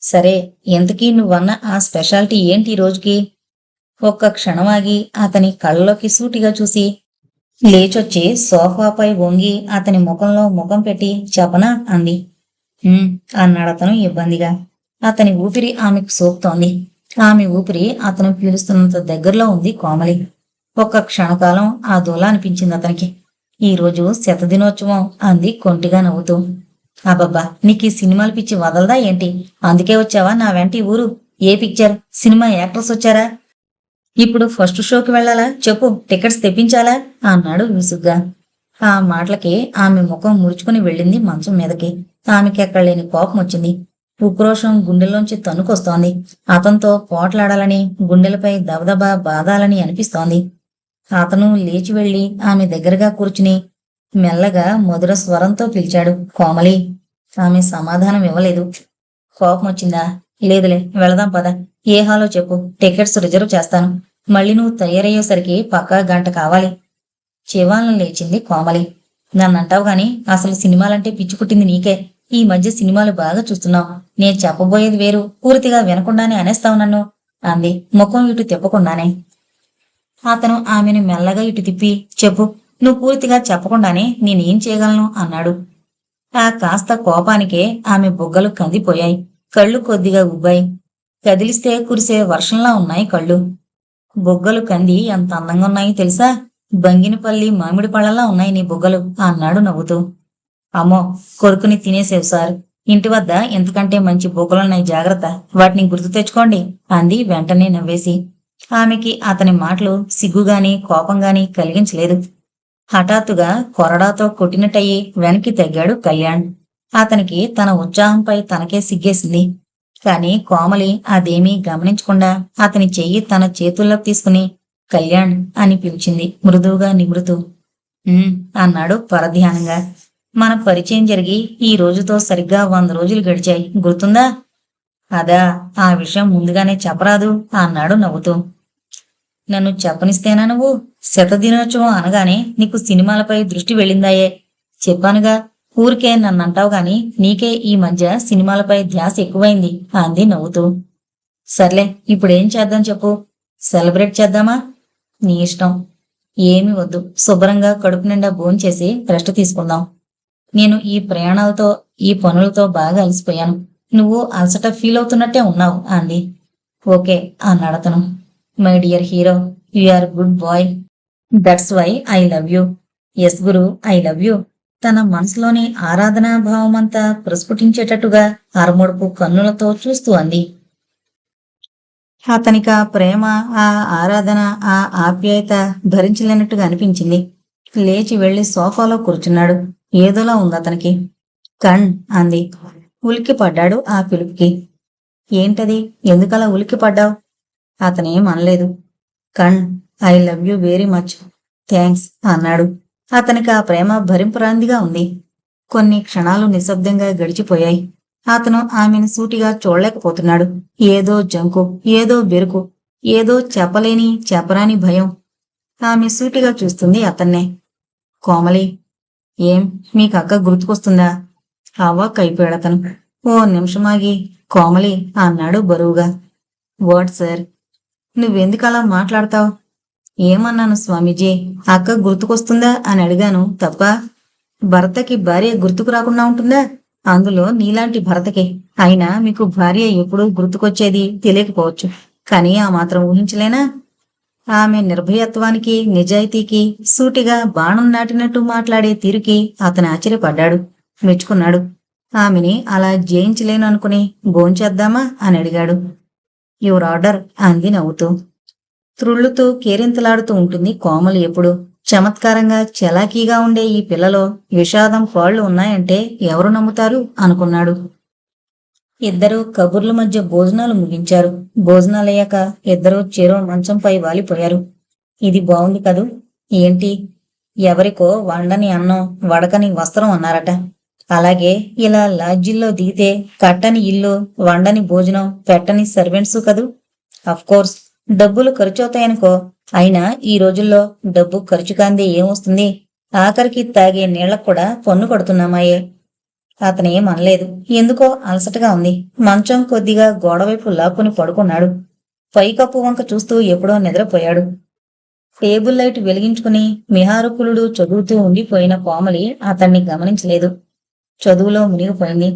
సరే, ఎంతకీ నువ్వన్న ఆ స్పెషాలిటీ ఏంటి ఈ రోజుకి? ఒక్క క్షణమాగి అతని కళ్ళలోకి సూటిగా చూసి లేచొచ్చి సోఫాపై వంగి అతని ముఖంలో ముఖం పెట్టి చెప్పనా అంది. అన్నాడతను ఇబ్బందిగా. అతని ఊపిరి ఆమెకు సోకుతోంది. ఆమె ఊపిరి అతను పీలుస్తున్నంత దగ్గరలో ఉంది కోమలి. ఒక్క క్షణకాలం ఆ దూల అనిపించింది అతనికి. ఈ రోజు శతదినోత్సవం అంది కొంటిగా నవ్వుతూ. అబ్బబ్బా, నీకు ఈ సినిమాలు పిచ్చి వదలదా ఏంటి? అందుకే వచ్చావా నా వెంట ఈ ఊరు? ఏ పిక్చర్, సినిమా యాక్టర్స్ వచ్చారా? ఇప్పుడు ఫస్ట్ షోకి వెళ్ళాలా చెప్పు, టికెట్స్ తెప్పించాలా అన్నాడు విసుగ్గా. ఆ మాటలకి ఆమె ముఖం ముడుచుకుని వెళ్ళింది మంచం మీదకి. ఆమెకి ఎక్కడలేని కోపం వచ్చింది. ఉక్రోషం గుండెల్లోంచి తన్నుకొస్తోంది. అతనితో పోట్లాడాలని, గుండెలపై దబదబా బాదాలని అనిపిస్తోంది. అతను లేచి వెళ్లి ఆమె దగ్గరగా కూర్చుని మెల్లగా మధుర స్వరంతో పిలిచాడు, కోమలి. ఆమె సమాధానం ఇవ్వలేదు. కోపం వచ్చిందా? లేదులే, వెళదాం పద. ఏ హాలో చెప్పు, టికెట్స్ రిజర్వ్ చేస్తాను. మళ్ళీ నువ్వు తయారయ్యేసరికి పక్కా గంట కావాలి. చివాలను లేచింది కోమలి. నన్నంటావు గాని అసలు సినిమాలంటే పిచ్చి పుట్టింది నీకే. ఈ మధ్య సినిమాలు బాగా చూస్తున్నావు. నేను చెప్పబోయేది వేరు, పూర్తిగా వినకుండానే అనేస్తావు నన్ను అంది, ముఖం ఇటు తిప్పకుండానే. అతను ఆమెను మెల్లగా ఇటు తిప్పి, చెప్పు, నువ్వు పూర్తిగా చెప్పకుండానే నేనేం చేయగలను అన్నాడు. ఆ కాస్త కోపానికే ఆమె బుగ్గలు కందిపోయాయి. కళ్ళు కొద్దిగా ఉబ్బాయి. కదిలిస్తే కురిసే వర్షంలా ఉన్నాయి కళ్ళు. బుగ్గలు కంది ఎంత అందంగా ఉన్నాయి తెలుసా? బంగినపల్లి మామిడి పళ్ళలా ఉన్నాయి నీ బుగ్గలు అన్నాడు నవ్వుతూ. అమ్మో, కొడుకుని తినేసేవు సార్. ఇంటి వద్ద ఎంతకంటే మంచి బుగ్గలున్నాయి, జాగ్రత్త, వాటిని గుర్తు తెచ్చుకోండి అంది వెంటనే నవ్వేసి. ఆమెకి అతని మాటలు సిగ్గుగాని కోపంగాని కలిగించలేదు. హఠాత్తుగా కొరడాతో కొట్టినట్టయి వెనక్కి తగ్గాడు కళ్యాణ్. అతనికి తన ఉత్సాహంపై తనకే సిగ్గేసింది. కాని కోమలి అదేమీ గమనించకుండా అతని చెయ్యి తన చేతుల్లోకి తీసుకుని కళ్యాణ్ అని పిలిచింది మృదువుగా నిమురుతూ. అన్నాడు పరధ్యానంగా. మన పరిచయం జరిగి ఈ రోజుతో సరిగ్గా 100 రోజులు గడిచాయి, గుర్తుందా? అదా, ఆ విషయం ముందుగానే చెప్పరాదు అన్నాడు నవ్వుతూ. నన్ను చెప్పనిస్తేనా నువ్వు? శతదినోత్సవం అనగానే నీకు సినిమాలపై దృష్టి వెళ్ళిందాయే. చెప్పానుగా, ఊరికే నన్నంటావు గాని నీకే ఈ మధ్య సినిమాలపై ధ్యాస ఎక్కువైంది అంది నవ్వుతూ. సర్లే, ఇప్పుడేం చేద్దాం చెప్పు. సెలబ్రేట్ చేద్దామా? నీ ఇష్టం. ఏమీ వద్దు, శుభ్రంగా కడుపు నిండా భోంచేసి రెస్ట్ తీసుకుందాం. నేను ఈ ప్రయాణాలతో, ఈ పనులతో బాగా అలసిపోయాను. నువ్వు అలసట ఫీల్ అవుతున్నట్టే ఉన్నావు అంది. ఓకే అన్నాడతను. My dear hero, you are good boy. That's why I love you. Yes guru, I love you. తన మనసులోని ఆరాధనా భావమంతా ప్రస్ఫుటించేటట్టుగా అరముడుపు కన్నులతో చూస్తూ అంది. అతనికి ఆ ప్రేమ, ఆ ఆరాధన, ఆ ఆప్యాయత భరించలేనట్టుగా అనిపించింది. లేచి వెళ్లి సోఫాలో కూర్చున్నాడు. ఏదోలా ఉంది అతనికి. కణ్ అంది. ఉలిక్కి పడ్డాడు ఆ పిలుపుకి. ఏంటది, ఎందుకలా ఉలిక్కి పడ్డావు? అతనేం అనలేదు. కణ్, I love you very much. Thanks అన్నాడు. అతనికి ఆ ప్రేమ భరింపురాందిగా ఉంది. కొన్ని క్షణాలు నిశ్శబ్దంగా గడిచిపోయాయి. అతను ఆమెను సూటిగా చూడలేకపోతున్నాడు. ఏదో జంకు, ఏదో బెరుకు, ఏదో చెప్పరాని భయం. ఆమె సూటిగా చూస్తుంది అతన్నే. కోమలి, ఏం మీకు అక్క గుర్తుకొస్తుందా? అవాక్కైపోయాడతను. ఓ నిమిషమాగి కోమలి అన్నాడు బరువుగా. What sir? నువ్వెందుకలా మాట్లాడతావు? ఏమన్నాను స్వామీజీ? అక్క గుర్తుకొస్తుందా అని అడిగాను తప్ప. భర్తకి భార్య గుర్తుకు రాకుండా ఉంటుందా? అందులో నీలాంటి భర్తకి. అయినా మీకు భార్య ఎప్పుడూ గుర్తుకొచ్చేది తెలియకపోవచ్చు, కానీ ఆ మాత్రం ఊహించలేనా? ఆమె నిర్భయత్వానికి, నిజాయితీకి, సూటిగా బాణం నాటినట్టు మాట్లాడే తీరుకి అతను ఆశ్చర్యపడ్డాడు, మెచ్చుకున్నాడు. ఆమెని అలా జయించలేను అనుకుని భోంచేద్దామా అని అడిగాడు. యువర్ ఆర్డర్ అంది నవ్వుతూ. త్రుళ్ళుతూ కేరింతలాడుతూ ఉంటుంది కోమలి ఎప్పుడు. చమత్కారంగా చలాకీగా ఉండే ఈ పిల్లలో విషాదం పాళ్లు ఉన్నాయంటే ఎవరు నమ్ముతారు అనుకున్నాడు. ఇద్దరూ కబుర్ల మధ్య భోజనాలు ముగించారు. భోజనాలయ్యాక ఇద్దరూ చెరో మంచంపై వాలిపోయారు. ఇది బాగుంది కదూ. ఏంటి? ఎవరికో వండని అన్నం, వడకని వస్త్రం అన్నారట. అలాగే ఇలా లాడ్జిల్లో దిగితే కట్టని ఇల్లు, వండని భోజనం, పెట్టని సర్వెంట్సు కదూ. అఫ్కోర్స్ డబ్బులు ఖర్చవుతాయనుకో. అయినా ఈ రోజుల్లో డబ్బు ఖర్చు కాందే ఏమొస్తుంది? ఆఖరికి తాగే నీళ్లకు కూడా పన్ను కడుతున్నామాయే. అతనేం అనలేదు. ఎందుకో అలసటగా ఉంది. మంచం కొద్దిగా గోడవైపు లాక్కుని పడుకున్నాడు. పైకప్పు వంక చూస్తూ ఎప్పుడో నిద్రపోయాడు. టేబుల్ లైట్ వెలిగించుకుని మిహారకులుడు చదువుతూ ఉండిపోయిన కోమలి అతన్ని గమనించలేదు. చదువులో మునిగిపోయింది.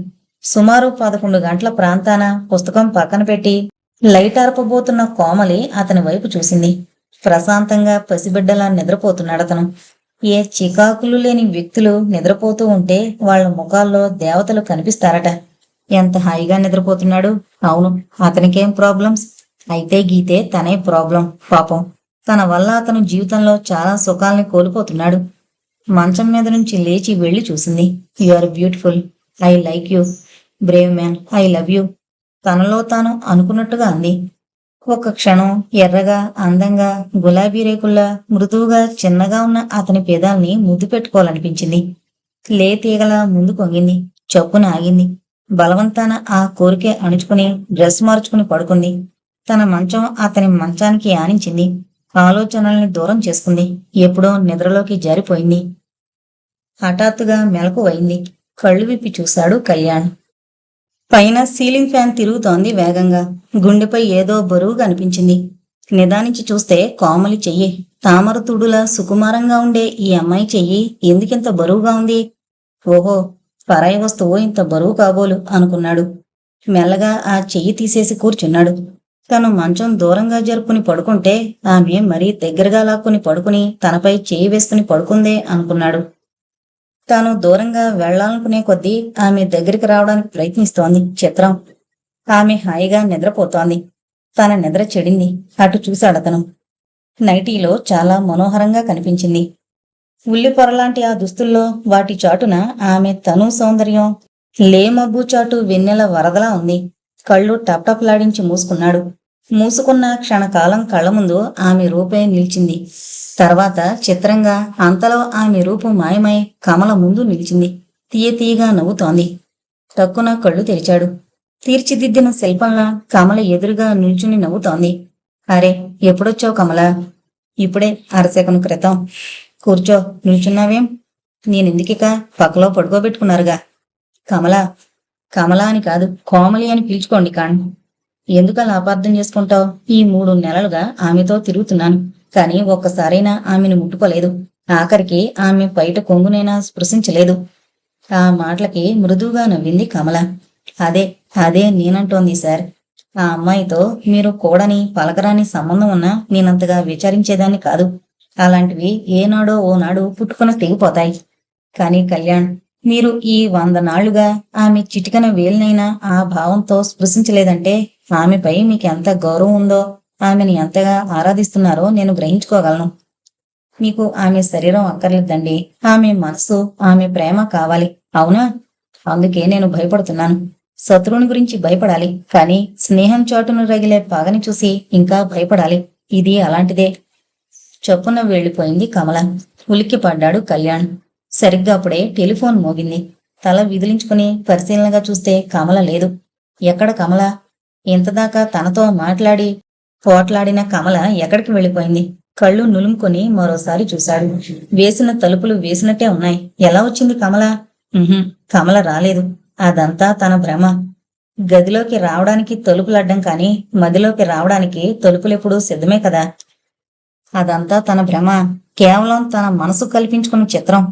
సుమారు 11 గంటల ప్రాంతాన పుస్తకం పక్కన పెట్టి లైట్ ఆర్పబోతున్న కోమలి అతని వైపు చూసింది. ప్రశాంతంగా పసిబిడ్డలా నిద్రపోతున్నాడతను. ఏ చికాకులు లేని వ్యక్తులు నిద్రపోతూ ఉంటే వాళ్ళ ముఖాల్లో దేవతలు కనిపిస్తారట. ఎంత హాయిగా నిద్రపోతున్నాడు. అవును, అతనికేం ప్రాబ్లమ్స్? అయితే గీతే తనే ప్రాబ్లం. పాపం, తన వల్ల అతను జీవితంలో చాలా సుఖాల్ని కోల్పోతున్నాడు. మంచం మీద నుంచి లేచి వెళ్లి చూసింది. You are beautiful, I like you, brave man, I love you, తనలో తాను అనుకున్నట్టుగా అంది. ఒక క్షణం ఎర్రగా, అందంగా, గులాబీ రేకుల్లా మృదువుగా చిన్నగా ఉన్న అతని పెదాల్ని ముద్దు పెట్టుకోవాలనిపించింది. లే తీగలా ముందు కొంగింది. చప్పున ఆగింది. బలవంతాన ఆ కోరికే అణుచుకుని డ్రెస్ మార్చుకుని పడుకుంది. తన మంచం అతని మంచానికి ఆనించింది. ఆలోచనల్ని దూరం చేసుకుంది. ఎప్పుడో నిద్రలోకి జారిపోయింది. హఠాత్తుగా మెలకువైంది. కళ్ళు విప్పి చూశాడు కళ్యాణ్. పైన సీలింగ్ ఫ్యాన్ తిరుగుతోంది వేగంగా. గుండెపై ఏదో బరువుగా అనిపించింది. నిదానించి చూస్తే కోమలి చెయ్యి. తామరతుడులా సుకుమారంగా ఉండే ఈ అమ్మాయి చెయ్యి ఎందుకింత బరువుగా ఉంది? ఓహో, పరాయి వస్తువు ఇంత బరువు కాబోలు అనుకున్నాడు. మెల్లగా ఆ చెయ్యి తీసేసి కూర్చున్నాడు. తను మంచం దూరంగా జరుపుకుని పడుకుంటే ఆమె మరీ దగ్గరగా లాక్కుని పడుకుని తనపై చెయ్యి వేసుకుని పడుకుందే అనుకున్నాడు. తాను దూరంగా వెళ్లాలనుకునే కొద్దీ ఆమె దగ్గరికి రావడానికి ప్రయత్నిస్తోంది. చిత్రం. ఆమె హాయిగా నిద్రపోతోంది. తన నిద్ర చెడింది. అటు చూశాడతను. నైటీలో చాలా మనోహరంగా కనిపించింది. ఉల్లి పొరలాంటి ఆ దుస్తుల్లో వాటి చాటున ఆమె తను సౌందర్యం లేమబ్బు చాటు వెన్నెల వరదలా ఉంది. కళ్ళు టప్టప్లాడించి మూసుకున్నాడు. మూసుకున్న క్షణకాలం కళ్ల ముందు ఆమె రూపే నిలిచింది. తర్వాత చిత్రంగా అంతలో ఆమె రూపు మాయమై కమల ముందు నిలిచింది. తీయతీయగా నవ్వుతోంది. టక్కున కళ్ళు తెరిచాడు. తీర్చిదిద్దిన శిల్పంలా కమల ఎదురుగా నిల్చుని నవ్వుతోంది. అరే, ఎప్పుడొచ్చావు కమల? ఇప్పుడే, అరసెకను క్రితం. కూర్చో, నిల్చున్నావేం? నేనెందుకిక? పక్కలో పడుకోబెట్టుకున్నారుగా. కమల. కమల అని కాదు, కోమలి అని పిలుచుకోండి కాండి. ఎందుకలా అపార్థం చేసుకుంటావు? ఈ 3 నెలలుగా ఆమెతో తిరుగుతున్నాను, కానీ ఒక్కసారైనా ఆమెను ముట్టుకోలేదు. ఆఖరికి ఆమె బయట కొంగునైనా స్పృశించలేదు. ఆ మాటలకి మృదువుగా నవ్వింది కమల. అదే అదే నేనంటోంది సార్. ఆ అమ్మాయితో మీరు కూడని పలకరాని సంబంధం ఉన్నా నేనంతగా విచారించేదాన్ని కాదు. అలాంటివి ఏనాడో ఓనాడు పుట్టుకుని తెగిపోతాయి. కానీ కళ్యాణ్, మీరు ఈ 100 నాళ్లుగా ఆమె చిటికన వేలినైనా ఆ భావంతో స్పృశించలేదంటే ఆమెపై మీకెంత గౌరవం ఉందో, ఆమెని ఎంతగా ఆరాధిస్తున్నారో నేను గ్రహించుకోగలను. మీకు ఆమె శరీరం అక్కర్లేదండి. ఆమె మనసు, ఆమె ప్రేమ కావాలి. అవునా? అందుకే నేను భయపడుతున్నాను. శత్రువుని గురించి భయపడాలి, కానీ స్నేహం చాటును రగిలే పగని చూసి ఇంకా భయపడాలి. ఇది అలాంటిదే. చొప్పున వెళ్లిపోయింది కమల. ఉలిక్కి పడ్డాడు కళ్యాణ్. సరిగ్గా అప్పుడే టెలిఫోన్ మోగింది. తల విదిలించుకుని పరిశీలనగా చూస్తే కమల లేదు. ఎక్కడ కమల? ఇంతదాకా తనతో మాట్లాడి పోట్లాడిన కమల ఎక్కడికి వెళ్ళిపోయింది? కళ్ళు నులుముకొని మరోసారి చూశాడు. వేసిన తలుపులు వేసినట్టే ఉన్నాయి. ఎలా వచ్చింది కమల? కమల రాలేదు. అదంతా తన భ్రమ. గదిలోకి రావడానికి తలుపులడ్డం కానీ మదిలోకి రావడానికి తలుపులెప్పుడూ సిద్ధమే కదా. అదంతా తన భ్రమ. కేవలం తన మనసు కల్పించుకున్న చిత్రం.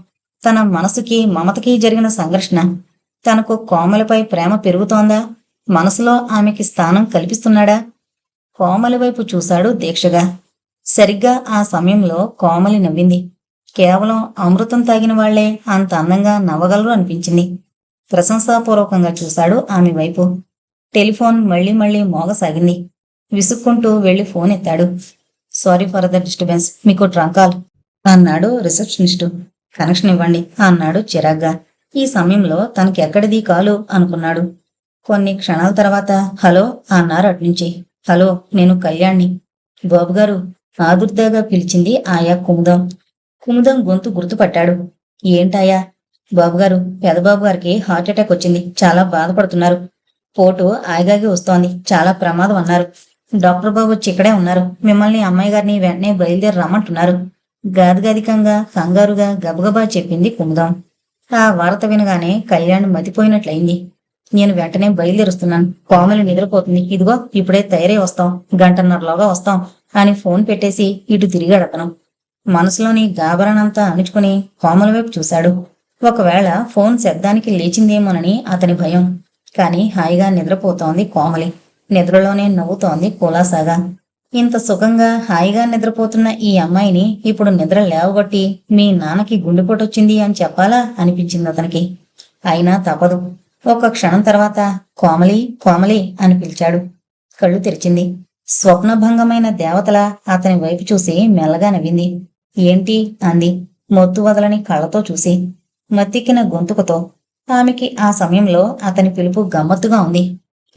తన మనసుకి మమతకి జరిగిన సంఘర్షణ. తనకు కోమలిపై ప్రేమ పెరుగుతోందా? మనసులో ఆమెకి స్థానం కల్పిస్తున్నాడా? కోమలి వైపు చూశాడు దీక్షగా. సరిగ్గా ఆ సమయంలో కోమలి నవ్వింది. కేవలం అమృతం తాగిన వాళ్లే అంత అందంగా నవ్వగలరు అనిపించింది. ప్రశంసాపూర్వకంగా చూశాడు ఆమె వైపు. టెలిఫోన్ మళ్లీ మళ్లీ మోగసాగింది. విసుక్కుంటూ వెళ్లి ఫోన్ ఎత్తాడు. సారీ ఫర్ ద డిస్టర్బెన్స్, మీకు ట్రంక్ కాల్ అన్నాడు రిసెప్షనిస్టు. కనెక్షన్ ఇవ్వండి అన్నాడు చిరాగ్గా. ఈ సమయంలో తనకి ఎక్కడిది కాలు అనుకున్నాడు. కొన్ని క్షణాల తర్వాత హలో అన్నారు అట్నుంచి. హలో, నేను కళ్యాణ్ని. బాబుగారు ఆదుర్దాగా పిలిచింది ఆయా కుముదం. కుముదం గొంతు గుర్తుపట్టాడు. ఏంటాయా? బాబుగారు, పెదబాబు గారికి హార్ట్అటాక్ వచ్చింది. చాలా బాధపడుతున్నారు. పోటు ఆగాగి వస్తోంది. చాలా ప్రమాదం అన్నారు. డాక్టర్ బాబు వచ్చి ఇక్కడే ఉన్నారు. మిమ్మల్ని అమ్మాయి గారిని వెంటనే బయలుదేరి రమ్మంటున్నారు. గాదిగాదికంగా కంగారుగా గబగబా చెప్పింది కుముదం. ఆ వార్త వినగానే కళ్యాణ్ మతిపోయినట్లయింది. నేను వెంటనే బయలుదేరుస్తున్నాను. కోమలి నిద్రపోతుంది. ఇదిగో ఇప్పుడే తయారై వస్తాం, 1:30లోగా వస్తాం అని ఫోన్ పెట్టేసి ఇటు తిరిగాడతను. మనసులోని గాబరానంతా అణుచుకుని కోమల వైపు చూశాడు. ఒకవేళ ఫోన్ శబ్దానికి లేచిందేమోనని అతని భయం. కాని హాయిగా నిద్రపోతోంది కోమలి. నిద్రలోనే నవ్వుతోంది కులాసాగా. ఇంత సుఖంగా హాయిగా నిద్రపోతున్న ఈ అమ్మాయిని ఇప్పుడు నిద్ర లేవగొట్టి మీ నాన్నకి గుండెపోటొచ్చింది అని చెప్పాలా అనిపించింది అతనికి. అయినా తప్పదు. ఒక క్షణం తర్వాత కోమలి కోమలి అని పిలిచాడు. కళ్ళు తెరిచింది. స్వప్నభంగమైన దేవతల అతని వైపు చూసి మెల్లగా నవ్వింది. ఏంటి అంది మొద్దు వదలని కళ్ళతో చూసి, మత్తిక్కిన గొంతుకుతో. ఆమెకి ఆ సమయంలో అతని పిలుపు గమ్మత్తుగా ఉంది.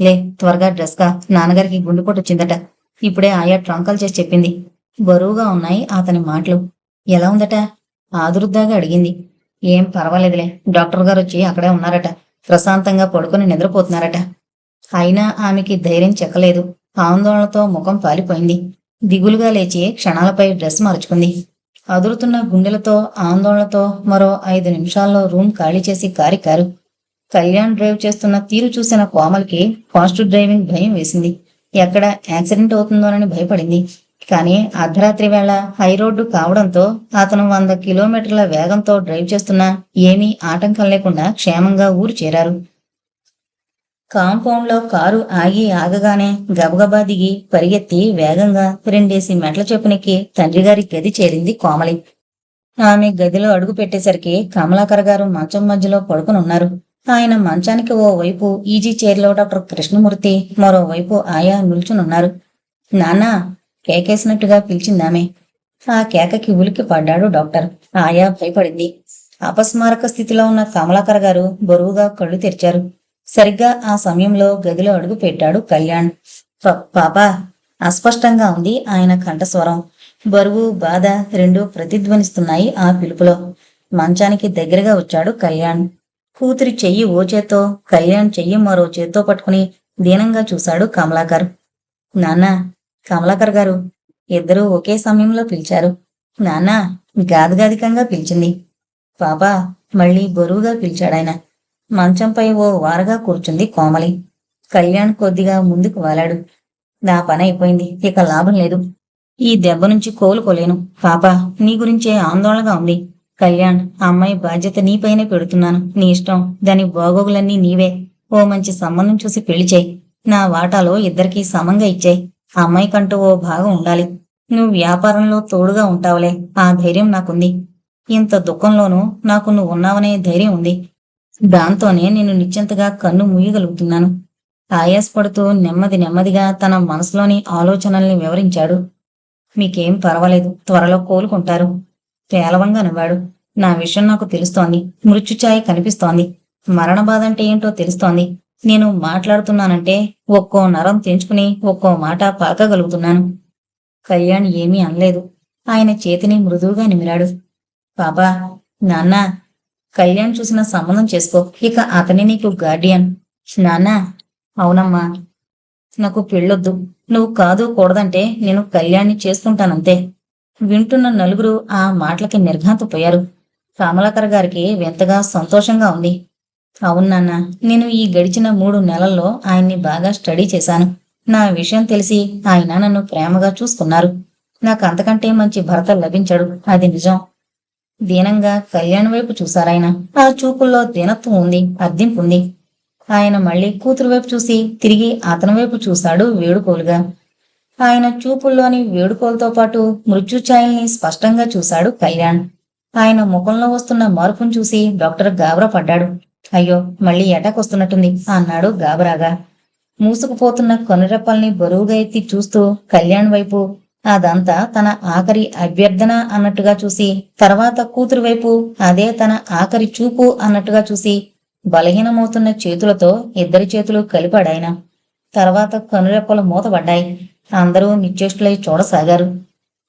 లే, త్వరగా డ్రెస్గా, నాన్నగారికి గుండెపోటొచ్చిందట. ఇప్పుడే ఆయా ట్రంకాలు చేసి చెప్పింది. బరువుగా ఉన్నాయి అతని మాటలు. ఎలా ఉందట? ఆదురుద్దాగా అడిగింది. ఏం పర్వాలేదులే, డాక్టర్ గారు వచ్చి అక్కడే ఉన్నారట. ప్రశాంతంగా పడుకుని నిద్రపోతున్నారట. అయినా ఆమెకి ధైర్యం చెక్కలేదు. ఆందోళనతో ముఖం పాలిపోయింది. దిగులుగా లేచి క్షణాలపై డ్రెస్ మార్చుకుంది. అదురుతున్న గుండెలతో ఆందోళనతో మరో 5 నిమిషాల్లో రూమ్ ఖాళీ చేసి కారు. కళ్యాణ్ డ్రైవ్ చేస్తున్న తీరు చూసిన కోమల్కి ఫాస్ట్ డ్రైవింగ్ భయం వేసింది. ఎక్కడ యాక్సిడెంట్ అవుతుందోనని భయపడింది. కానీ అర్ధరాత్రి వేళ హైరోడ్డు కావడంతో అతను 100 కిలోమీటర్ల వేగంతో డ్రైవ్ చేస్తున్నా ఏమీ ఆటంకం లేకుండా క్షేమంగా ఊరు చేరారు. కాంపౌండ్లో కారు ఆగగానే గబగబా దిగి పరిగెత్తి వేగంగా 2 మెట్ల చెప్పునెక్కి తండ్రిగారి గది చేరింది కోమలి. ఆమె గదిలో అడుగు పెట్టేసరికి కమలాకర్ గారు మంచం మధ్యలో పడుకునున్నారు. ఆయన మంచానికి ఓ వైపు ఈజీ చైర్లో డాక్టర్ కృష్ణమూర్తి, మరోవైపు ఆయా నిల్చునున్నారు. నాన్నా, కేకేసినట్టుగా పిలిచిందామె. ఆ కేకకి ఉలిక్కి పడ్డాడు డాక్టర్. ఆయా భయపడింది. అపస్మారక స్థితిలో ఉన్న కమలాకర్ గారు బరువుగా కళ్ళు తెరిచారు. సరిగ్గా ఆ సమయంలో గదిలో అడుగు పెట్టాడు కళ్యాణ్. పాపా, అస్పష్టంగా ఉంది ఆయన కంఠస్వరం. బరువు, బాధ రెండూ ప్రతిధ్వనిస్తున్నాయి ఆ పిలుపులో. మంచానికి దగ్గరగా వచ్చాడు కళ్యాణ్. కూతురి చెయ్యి ఓ చేత్తో, కళ్యాణ్ చెయ్యి మరో చేత్తో పట్టుకుని దీనంగా చూశాడు కమలాకర్. నాన్నా, కమలాకర్ గారు. ఇద్దరూ ఒకే సమయంలో పిలిచారు. నాన్నా గాదిగాదికంగా పిలిచింది. పాపా, మళ్ళీ బరువుగా పిలిచాడాయన. మంచంపై ఓ వారగా కూర్చుంది కోమలి. కళ్యాణ్ కొద్దిగా ముందుకు వాలాడు. నా పని అయిపోయింది, ఇక లాభం లేదు. ఈ దెబ్బ నుంచి కోలుకోలేను. పాపా, నీ గురించే ఆందోళనగా ఉంది. కళ్యాణ్, ఆ అమ్మాయి బాధ్యత నీపైనే పెడుతున్నాను. నీ ఇష్టం, దాని బాగోగులన్నీ నీవే. ఓ మంచి సంబంధం చూసి పెళ్లి చేయి. నా వాటాలో ఇద్దరికీ సమంగా ఇచ్చేయి. ఆ అమ్మాయికంటూ ఓ భాగం ఉండాలి. నువ్వు వ్యాపారంలో తోడుగా ఉంటావులే, ఆ ధైర్యం నాకుంది. ఇంత దుఃఖంలోనూ నాకు నువ్వు ఉన్నావనే ధైర్యం ఉంది. దాంతోనే నేను నిశ్చింతగా కన్ను మూయగలుగుతున్నాను. ఆయాసపడుతూ నెమ్మదిగా తన మనసులోని ఆలోచనల్ని వివరించాడు. మీకేం పర్వాలేదు, త్వరలో కోలుకుంటారు. పేలవంగా నవ్వాడు. నా విషయం నాకు తెలుస్తోంది. మృత్యుఛాయ కనిపిస్తోంది. మరణ బాధ అంటే ఏంటో తెలుస్తోంది. నేను మాట్లాడుతున్నానంటే ఒక్కో నరం తెంచుకుని ఒక్కో మాట పలకగలుగుతున్నాను. కళ్యాణ్ ఏమీ అనలేదు. ఆయన చేతిని మృదువుగా నిమిరాడు. పాపా, నాన్నా, కళ్యాణ్ చూసిన సంబంధం చేసుకో. ఇక అతని నీకు గార్డియన్. నాన్నా, అవునమ్మా, నాకు పెళ్ళొద్దు. నువ్వు కాదు కూడదంటే నేను కళ్యాణ్ని చేసుకుంటానంతే. వింటున్న నలుగురు ఆ మాటలకి నిర్ఘాంతపోయారు. కమలాకర్ గారికి వింతగా సంతోషంగా ఉంది. అవునన్నా, నేను ఈ గడిచిన 3 నెలల్లో ఆయన్ని బాగా స్టడీ చేశాను. నా విషయం తెలిసి ఆయన నన్ను ప్రేమగా చూసుకున్నారు. నాకు అంతకంటే మంచి భర్త లభించడు, అది నిజం. దీనంగా కళ్యాణ్ వైపు చూశారాయన. ఆ చూపుల్లో దీనత్వం ఉంది, అర్థింపు ఉంది. ఆయన మళ్ళీ కూతురు వైపు చూసి తిరిగి అతని వైపు చూశాడు వేడుకోలుగా. ఆయన చూపుల్లోని వేడుకోలతో పాటు మృత్యుఛాయల్ని స్పష్టంగా చూశాడు కళ్యాణ్. ఆయన ముఖంలో వస్తున్న మార్పును చూసి డాక్టర్ గాబరా పడ్డాడు. అయ్యో, మళ్ళీ అటాక్ వస్తున్నట్టుంది అన్నాడు గాబరాగా. మూసుకుపోతున్న కనురెప్పల్ని బరువుగా ఎత్తి చూస్తూ కళ్యాణ్ వైపు, అదంతా తన ఆఖరి అభ్యర్థన అన్నట్టుగా చూసి, తర్వాత కూతురు వైపు, అదే తన ఆఖరి చూపు అన్నట్టుగా చూసి, బలహీనమవుతున్న చేతులతో ఇద్దరి చేతులు కలిపాడాయన. తర్వాత కనురెప్పలు మూతబడ్డాయి. అందరూ నిశ్చేష్టులై చూడసాగారు.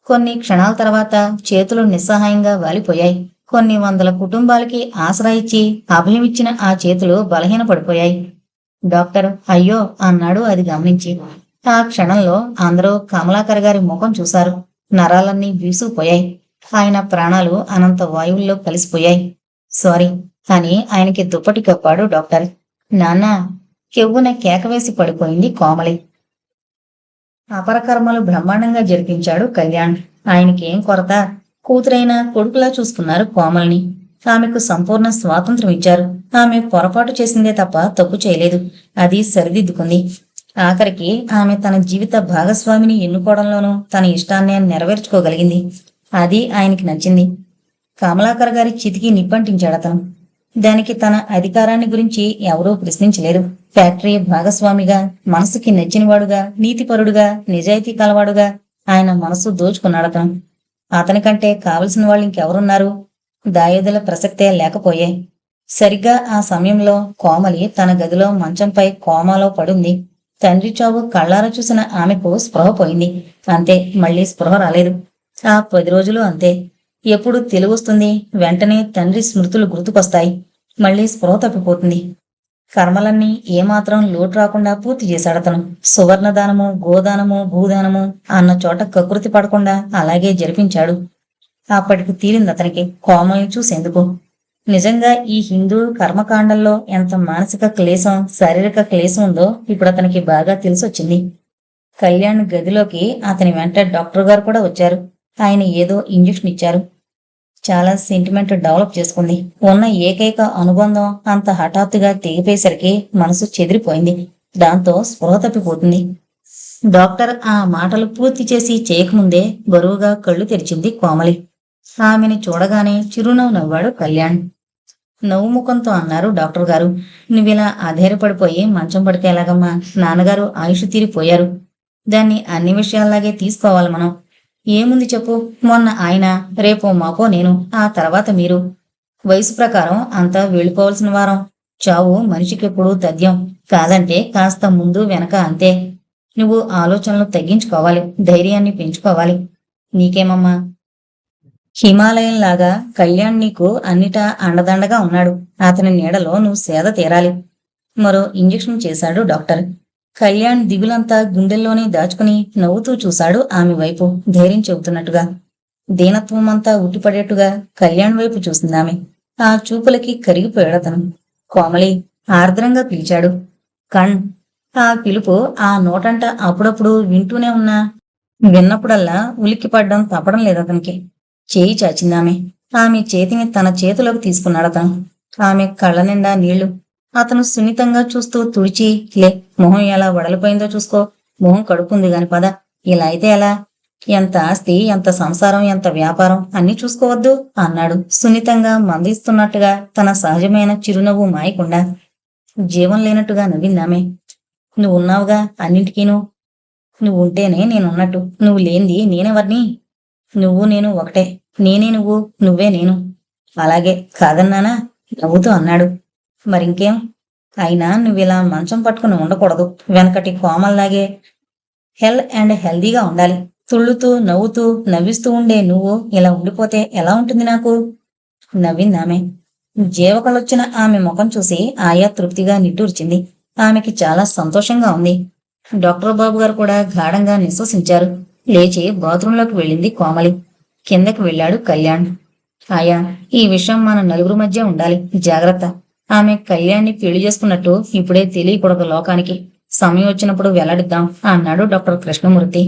కొన్ని క్షణాల తర్వాత చేతులు నిస్సహాయంగా వాలిపోయాయి. కొన్ని వందల కుటుంబాలకి ఆసరా ఇచ్చి అభయమిచ్చిన ఆ చేతులు బలహీనపడిపోయాయి. డాక్టర్ అయ్యో అన్నాడు అది గమనించి. ఆ క్షణంలో అందరూ కమలాకర్ గారి ముఖం చూశారు. నరాలన్నీ బీసుకుపోయాయి. ఆయన ప్రాణాలు అనంత వాయువుల్లో కలిసిపోయాయి. సారీ అని ఆయనకి దుప్పటి కప్పాడు డాక్టర్. నాన్న, కెవ్వున కేకవేసి పడిపోయింది కోమలి. అపరకర్మలు బ్రహ్మాండంగా జరిపించాడు కళ్యాణ్. ఆయనకేం కొరత? కూతురైనా కొడుకులా చూసుకున్నారు కోమల్ని. ఆమెకు సంపూర్ణ స్వాతంత్రం ఇచ్చారు. ఆమె పొరపాటు చేసిందే తప్ప తప్పు చేయలేదు. అది సరిదిద్దుకుంది. ఆఖరికి ఆమె తన జీవిత భాగస్వామిని ఎన్నుకోవడంలోనూ తన ఇష్టాన్నే నెరవేర్చుకోగలిగింది. అది ఆయనకి నచ్చింది. కమలాకర్ గారి చితికి నిప్పంటించాడతను. దానికి తన అధికారాన్ని గురించి ఎవరూ ప్రశ్నించలేదు. ఫ్యాక్టరీ భాగస్వామిగా, మనసుకి నచ్చినవాడుగా, నీతిపరుడుగా, నిజాయితీ కలవాడుగా ఆయన మనసు దోచుకున్నాడతను. అతనికంటే కావలసిన వాళ్ళు ఇంకెవరున్నారు? దాయాదుల ప్రసక్తే లేకపోయే. సరిగ్గా ఆ సమయంలో కోమలి తన గదిలో మంచంపై కోమాలో పడుంది. తండ్రి చావు కళ్ళారా చూసిన ఆమెకు స్పృహ పోయింది. అంతే, మళ్లీ స్పృహ రాలేదు. ఆ 10 రోజులు అంతే. ఎప్పుడు తెలివొస్తుంది, వెంటనే తండ్రి స్మృతులు గుర్తుకొస్తాయి. మళ్లీ స్పృహ తప్పిపోతుంది. కర్మలన్నీ ఏమాత్రం లోటు రాకుండా పూర్తి చేశాడతను. సువర్ణదానము, గోదానము, భూదానము అన్న చోట కకృతి పడకుండా అలాగే జరిపించాడు. అప్పటికి తీరింది అతనికి కోమల్ని చూసేందుకు. నిజంగా ఈ హిందూ కర్మకాండంలో ఎంత మానసిక క్లేశం, శారీరక క్లేశం ఉందో ఇప్పుడు అతనికి బాగా తెలిసొచ్చింది. కళ్యాణ్ గదిలోకి అతని వెంట డాక్టర్ గారు కూడా వచ్చారు. ఆయన ఏదో ఇంజెక్షన్ ఇచ్చారు. చాలా సెంటిమెంట్ డెవలప్ చేసుకుంది. ఉన్న ఏకైక అనుబంధం అంత హఠాత్తుగా తెగిపోయేసరికి మనసు చెదిరిపోయింది. దాంతో స్పృహ తప్పిపోతుంది. డాక్టర్ ఆ మాటలు పూర్తి చేసి చేయకముందే బరువుగా కళ్ళు తెరిచింది కోమలి. ఆమెని చూడగానే చిరునవ్వు నవ్వాడు కళ్యాణ్. నవ్వు ముఖంతో అన్నారు డాక్టర్ గారు. నువ్విలా అధైర్యపడిపోయి మంచం పడితే ఎలాగమ్మా? నాన్నగారు ఆయుష్ తీరిపోయారు. దాన్ని అన్ని విషయాల్లాగే తీసుకోవాలి మనం. ఏముంది చెప్పు, మొన్న ఆయన, రేపో మాపో నేను, ఆ తర్వాత మీరు. వయసు ప్రకారం అంతా వెళ్ళిపోవలసిన వారం. చావు మనిషికెప్పుడు తథ్యం. కాదంటే కాస్త ముందు వెనక అంతే. నువ్వు ఆలోచనలు తగ్గించుకోవాలి, ధైర్యాన్ని పెంచుకోవాలి. నీకేమమ్మా? హిమాలయంలాగా కళ్యాణ్ నీకు అన్నిటా అండదండగా ఉన్నాడు. అతని నీడలో నువ్వు సేద తీరాలి. మరో ఇంజెక్షన్ చేశాడు డాక్టర్. కళ్యాణ్ దిగులంతా గుండెల్లోనే దాచుకుని నవ్వుతూ చూశాడు ఆమె వైపు, ధైర్యం చెబుతున్నట్టుగా. దీనత్వమంతా ఉట్టిపడేట్టుగా కళ్యాణ్ వైపు చూసిందామె. ఆ చూపులకి కరిగిపోయాడతను. కోమలి ఆర్ద్రంగా పిలిచాడు. కణ్. ఆ పిలుపు ఆ నోటంట అప్పుడప్పుడు వింటూనే ఉన్నా విన్నప్పుడల్లా ఉలిక్కిపడ్డం తప్పడం లేదతనికి. చేయి చాచిందామె. ఆమె చేతిని తన చేతిలోకి తీసుకున్నాడతను. ఆమె కళ్ళ నిండా నీళ్లు. అతను సున్నితంగా చూస్తూ తుడిచి, లే, మొహం ఎలా వడలిపోయిందో చూసుకో. మొహం కడుపుంది గాని పద. ఇలా అయితే ఎలా? ఎంత ఆస్తి, ఎంత సంసారం, ఎంత వ్యాపారం అన్నీ చూసుకోవద్దు అన్నాడు సున్నితంగా, మందిస్తున్నట్టుగా, తన సహజమైన చిరునవ్వు మాయకుండా. జీవం లేనట్టుగా నవ్విందామె. నువ్వు ఉన్నావుగా అన్నింటికీను. నువ్వు ఉంటేనే నేనున్నట్టు. నువ్వు లేంది నేనెవర్ని? నువ్వు నేను ఒకటే. నేనే నువ్వు, నువ్వే నేను. అలాగే, కాదన్నానా? నవ్వుతూ అన్నాడు. మరింకేం? అయినా నువ్విలా మంచం పట్టుకుని ఉండకూడదు. వెనకటి కోమల్లాగే హెల్ అండ్ హెల్దీగా ఉండాలి. తుళ్ళుతూ, నవ్వుతూ, నవ్విస్తూ ఉండే నువ్వు ఇలా ఉండిపోతే ఎలా ఉంటుంది నాకు? నవ్విందామె. జీవకళొచ్చిన ఆమె ముఖం చూసి ఆయా తృప్తిగా నిట్టూర్చింది. ఆమెకి చాలా సంతోషంగా ఉంది. డాక్టర్ బాబు గారు కూడా గాఢంగా నిశ్వసించారు. లేచి బాత్రూంలోకి వెళ్ళింది కోమలి. కిందకి వెళ్ళాడు కళ్యాణ్. ఆయా, ఈ విషయం మన నలుగురు మధ్య ఉండాలి, జాగ్రత్త. ఆమె కళ్యాణ్ని పెళ్లి చేసుకున్నట్టు ఇప్పుడే తెలియకూడదు లోకానికి. సమయం వచ్చినప్పుడు వెల్లడిద్దాం అన్నాడు డాక్టర్ కృష్ణమూర్తి.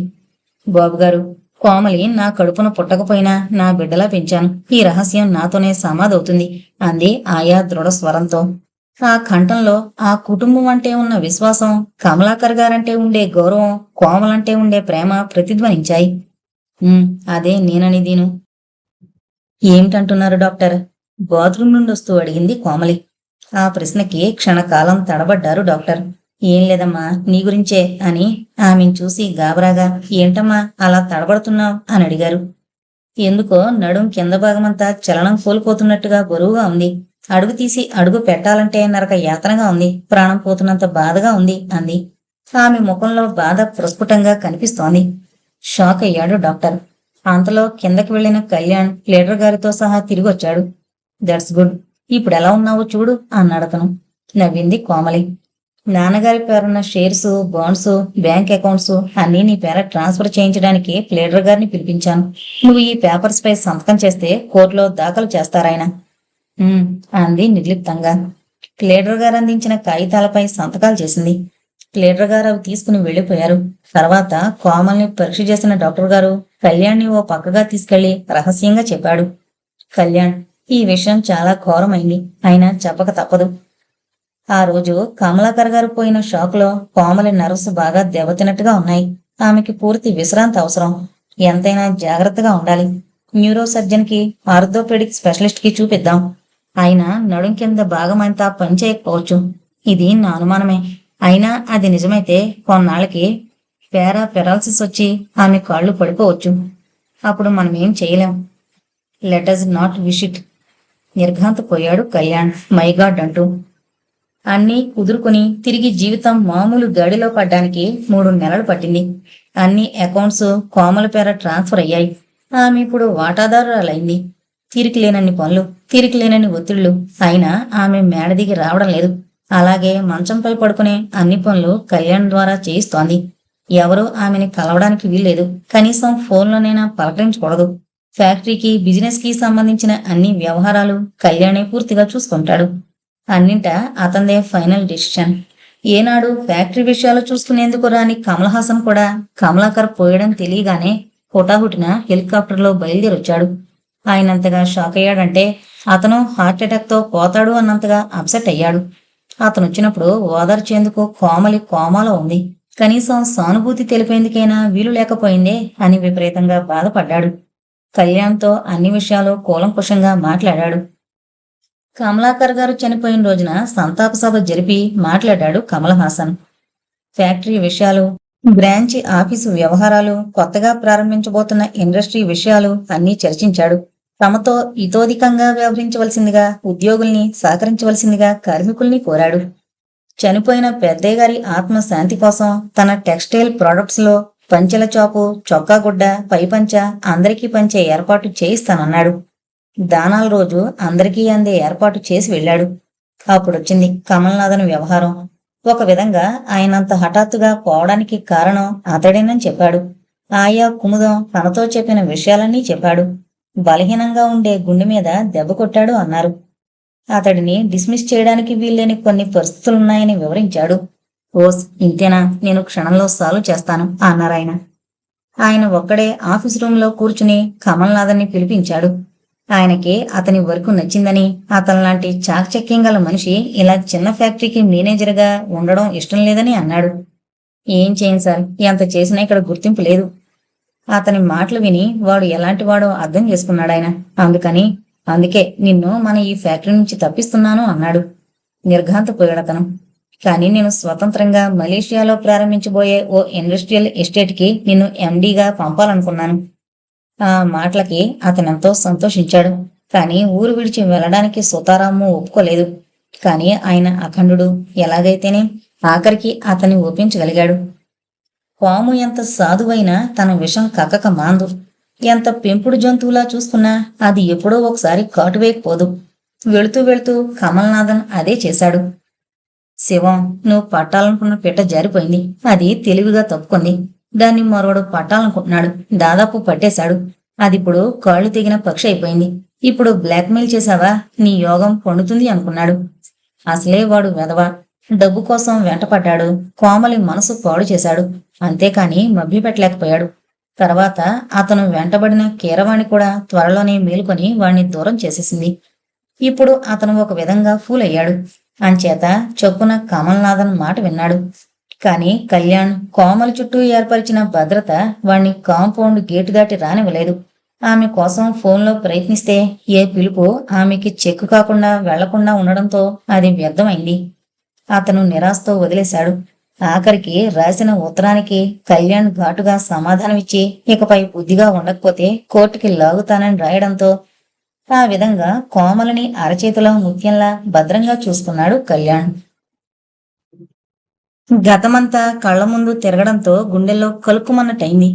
బాబుగారు, కోమలి నా కడుపున పుట్టకపోయినా నా బిడ్డలా పెంచాను. ఈ రహస్యం నాతోనే సమాధవుతుంది అంది ఆయా దృఢ స్వరంతో. ఆ కంఠంలో ఆ కుటుంబం అంటే ఉన్న విశ్వాసం, కమలాకర్ గారంటే ఉండే గౌరవం, కోమలంటే ఉండే ప్రేమ ప్రతిధ్వనించాయి. అదే నేననిదీను. ఏమిటంటున్నారు డాక్టర్? బాత్రూమ్ నుండి వస్తూ అడిగింది కోమలి. ఆ ప్రశ్నకి క్షణకాలం తడబడ్డారు డాక్టర్. ఏం లేదమ్మా, నీ గురించే అని ఆమెను చూసి గాబరాగా, ఏంటమ్మా అలా తడబడుతున్నావు అని అడిగారు. ఎందుకో నడుం కింద భాగమంతా చలనం కోల్పోతున్నట్టుగా బరువుగా ఉంది. అడుగు తీసి అడుగు పెట్టాలంటే నరక యాతనగా ఉంది. ప్రాణం పోతున్నంత బాధగా ఉంది అంది. ఆమె ముఖంలో బాధ ప్రస్ఫుటంగా కనిపిస్తోంది. షాక్ అయ్యాడు డాక్టర్. అంతలో కిందకి వెళ్లిన కళ్యాణ్ లీడర్ గారితో సహా తిరిగొచ్చాడు. That's good. ఇప్పుడెలా ఉన్నావో చూడు అన్నాడతను. నవ్వింది కోమలి. నాన్నగారి పేరున్న షేర్స్, బాండ్స్, బ్యాంక్ అకౌంట్స్ అన్నీ నీ పేర ట్రాన్స్ఫర్ చేయించడానికి ప్లేడర్ గారిని పిలిపించాను. నువ్వు ఈ పేపర్స్ పై సంతకం చేస్తే కోర్టులో దాఖలు చేస్తారాయన అంది నిర్లిప్తంగా. ప్లేడర్ గారు అందించిన కాగితాలపై సంతకాలు చేసింది. ప్లేడర్ గారు అవి తీసుకుని వెళ్లిపోయారు. తర్వాత కోమల్ని పరీక్ష చేసిన డాక్టర్ గారు కళ్యాణ్ని ఓ పక్కగా తీసుకెళ్లి రహస్యంగా చెప్పాడు. కళ్యాణ్, ఈ విషయం చాలా ఘోరమైంది. అయినా చెప్పక తప్పదు. ఆ రోజు కమలాకర్ గారు పోయిన షాకులో కోమలి నర్వస్ బాగా దెబ్బతిన్నట్టుగా ఉన్నాయి. ఆమెకి పూర్తి విశ్రాంతి అవసరం. ఎంతైనా జాగ్రత్తగా ఉండాలి. న్యూరో సర్జన్ కి, ఆర్థోపెడిక్ స్పెషలిస్ట్ కి చూపిద్దాం. ఆయన నడుం కింద భాగమంతా పనిచేయకపోవచ్చు. ఇది నా అనుమానమే. అయినా అది నిజమైతే కొన్నాళ్ళకి పెరాలసిస్ వచ్చి ఆమె కాళ్ళు పడిపోవచ్చు. అప్పుడు మనం ఏం చేయలేం. Let's not wish it. నిర్ఘాంతపోయాడు కళ్యాణ్ మైగాడ్ అంటూ. అన్నీ కుదురుకుని తిరిగి జీవితం మామూలు గాడిలో పడ్డానికి 3 నెలలు పట్టింది. అన్ని అకౌంట్స్ కోమల పేర ట్రాన్స్ఫర్ అయ్యాయి. ఆమె ఇప్పుడు వాటాదారురాలైంది. తీరిక లేనన్ని పనులు, తీరిక లేనన్ని ఒత్తిళ్లు. అయినా ఆమె మేడ దిగి రావడం లేదు. అలాగే మంచంపై పడుకునే అన్ని పనులు కళ్యాణ్ ద్వారా చేయిస్తోంది. ఎవరూ ఆమెని కలవడానికి వీల్లేదు. కనీసం ఫోన్లోనైనా పలకరించకూడదు. ఫ్యాక్టరీకి, బిజినెస్ కి సంబంధించిన అన్ని వ్యవహారాలు కళ్యాణే పూర్తిగా చూసుకుంటాడు. అన్నింటా అతందే ఫైనల్ డిసిషన్. ఏనాడు ఫ్యాక్టరీ విషయాలు చూసుకునేందుకు రాని కమల్ హాసన్ కూడా కమలాకర్ పోయడం తెలియగానే హుటాహుటిన హెలికాప్టర్లో బయలుదేరొచ్చాడు. ఆయనంతగా షాక్ అయ్యాడంటే అతను హార్ట్అటాక్ తో పోతాడు అన్నంతగా అప్సెట్ అయ్యాడు. అతను వచ్చినప్పుడు ఓదార్చేందుకు కోమలి కోమాలో ఉంది. కనీసం సానుభూతి తెలిపేందుకైనా వీలు లేకపోయిందే అని విపరీతంగా బాధపడ్డాడు. కళ్యాణ్తో అన్ని విషయాలు కూలంకుషంగా మాట్లాడాడు. కమలాకర్ గారు చనిపోయిన రోజున సంతాప సభ జరిపి మాట్లాడాడు కమల్ హాసన్. ఫ్యాక్టరీ విషయాలు, బ్రాంచ్ ఆఫీసు వ్యవహారాలు, కొత్తగా ప్రారంభించబోతున్న ఇండస్ట్రీ విషయాలు అన్నీ చర్చించాడు. తమతో ఇతోధికంగా వ్యవహరించవలసిందిగా, ఉద్యోగుల్ని సహకరించవలసిందిగా కార్మికుల్ని కోరాడు. చనిపోయిన పెద్దయ్య గారి ఆత్మ శాంతి కోసం తన టెక్స్టైల్ ప్రొడక్ట్స్ లో పంచెల చాపు, చొక్కా గుడ్డ, పైపంచ అందరికీ పంచే ఏర్పాటు చేయిస్తానన్నాడు. దానాల రోజు అందరికీ అందే ఏర్పాటు చేసి వెళ్ళాడు. అప్పుడొచ్చింది కమల్నాథన్ వ్యవహారం. ఒక విధంగా ఆయనంత హఠాత్తుగా పోవడానికి కారణం అతడేనని చెప్పాడు. ఆయా కుముదం తనతో చెప్పిన విషయాలన్నీ చెప్పాడు. బలహీనంగా ఉండే గుండె మీద దెబ్బ కొట్టాడు అన్నారు. అతడిని డిస్మిస్ చేయడానికి వీల్లేని కొన్ని పరిస్థితులున్నాయని వివరించాడు. ఓస్ ఇంతేనా, నేను క్షణంలో సాల్వ్ చేస్తాను అన్నారాయన. ఆయన ఒక్కడే ఆఫీస్ రూమ్ లో కూర్చుని కమల్నాథన్ని పిలిపించాడు. ఆయనకి అతని వర్క్ నచ్చిందని, అతనిలాంటి చాకచక్యం గల మనిషి ఇలా చిన్న ఫ్యాక్టరీకి మేనేజర్గా ఉండడం ఇష్టం లేదని అన్నాడు. ఏం చేయను సార్, ఎంత చేసినా ఇక్కడ గుర్తింపు లేదు. అతని మాటలు విని వాడు ఎలాంటి వాడో అర్థం చేసుకున్నాడాయన. అందుకే నిన్ను మన ఈ ఫ్యాక్టరీ నుంచి తప్పిస్తున్నాను అన్నాడు. నిర్ఘాంతపోయాడతను. కానీ నేను స్వతంత్రంగా మలేషియాలో ప్రారంభించబోయే ఓ ఇండస్ట్రియల్ ఎస్టేట్ కి నిన్ను ఎండీగా పంపాలనుకున్నాను. ఆ మాటలకి అతనెంతో సంతోషించాడు. కానీ ఊరు విడిచి వెళ్ళడానికి సుతారాము ఒప్పుకోలేదు. కానీ ఆయన అఖండుడు. ఎలాగైతేనే ఆఖరికి అతన్ని ఒప్పించగలిగాడు. పాము ఎంత సాధువైనా తన విషం కక్కక మాందు. ఎంత పెంపుడు జంతువులా చూసుకున్నా అది ఎప్పుడో ఒకసారి కాటువేయకపోదు. వెళుతూ వెళుతూ కమల్నాథన్ అదే చేశాడు. శివం, నువ్వు పట్టాలనుకున్న పిట్ట జారిపోయింది. అది తెలివిగా తప్పుకుంది. దాన్ని మరోడు పట్టాలనుకుంటున్నాడు. దాదాపు పట్టేశాడు. అదిప్పుడు కాళ్ళు తెగిన పక్షి అయిపోయింది. ఇప్పుడు బ్లాక్మెయిల్ చేశావా, నీ యోగం పండుతుంది అనుకున్నాడు. అసలే వాడు వెధవ. డబ్బు కోసం వెంటపడ్డాడు. కోమలి మనసు పాడు చేశాడు. అంతేకాని మభ్యపెట్టలేకపోయాడు. తర్వాత అతను వెంటబడిన కీరవాణి కూడా త్వరలోనే మేలుకొని వాణ్ణి దూరం చేసేసింది. ఇప్పుడు అతను ఒక విధంగా ఫూల్ అయ్యాడు. అంచేత చొప్పున కమల్నాథన్ మాట విన్నాడు. కాని కళ్యాణ్ కోమలి చుట్టూ ఏర్పరిచిన భద్రత వాణ్ణి కాంపౌండ్ గేటు దాటి రానివ్వలేదు. ఆమె కోసం ఫోన్లో ప్రయత్నిస్తే ఏ పిలుపు ఆమెకి చెక్కు కాకుండా వెళ్లకుండా ఉండడంతో అది వ్యర్థమైంది. అతను నిరాశతో వదిలేశాడు. ఆఖరికి రాసిన ఉత్తరానికి కళ్యాణ్ ఘాటుగా సమాధానమిచ్చి ఇకపై బుద్ధిగా ఉండకపోతే కోర్టుకి లాగుతానని రాయడంతో ఆ విధంగా కోమలిని అరచేతిలో ముత్యంలా భద్రంగా చూసుకున్నాడు కళ్యాణ్. గతమంతా కళ్ల ముందు తిరగడంతో గుండెల్లో కలుక్కుమన్నట్టయింది.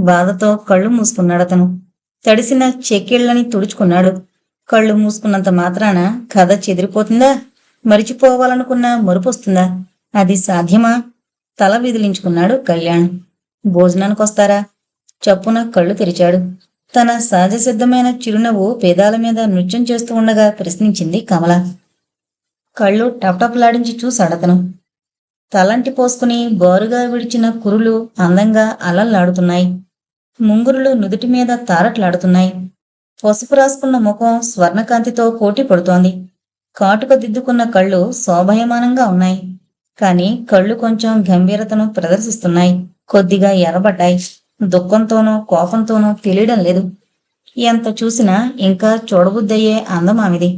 బాధతో కళ్ళు మూసుకున్నాడతను. తడిసిన చెక్కిళ్లని తుడుచుకున్నాడు. కళ్ళు మూసుకున్నంత మాత్రాన కథ చెదిరిపోతుందా? మరిచిపోవాలనుకున్న మరుపొస్తుందా? అది సాధ్యమా? తల విదిలించుకున్నాడు కళ్యాణ్. భోజనానికొస్తారా? చప్పున కళ్ళు తెరిచాడు. తన సహజ సిద్ధమైన చిరునవ్వు పేదాల మీద నృత్యం చేస్తూ ఉండగా ప్రశ్నించింది కమల. కళ్ళు టప్టప్లాడించి చూశాడతను. తలంటి పోసుకుని బారుగా విడిచిన కురులు అందంగా అలల్లాడుతున్నాయి. ముంగురులు నుదుటి మీద తారట్లాడుతున్నాయి. పసుపు రాసుకున్న ముఖం స్వర్ణకాంతితో పోటీ పడుతోంది. కాటుక దిద్దుకున్న కళ్ళు శోభయమానంగా ఉన్నాయి. కాని కళ్ళు కొంచెం గంభీరతను ప్రదర్శిస్తున్నాయి. కొద్దిగా ఎర్రబడ్డాయి. దుఃఖంతోనో కోపంతోనో తెలియడం లేదు. ఎంత చూసినా ఇంకా చూడబుద్దయ్యే అందం ఆమెది.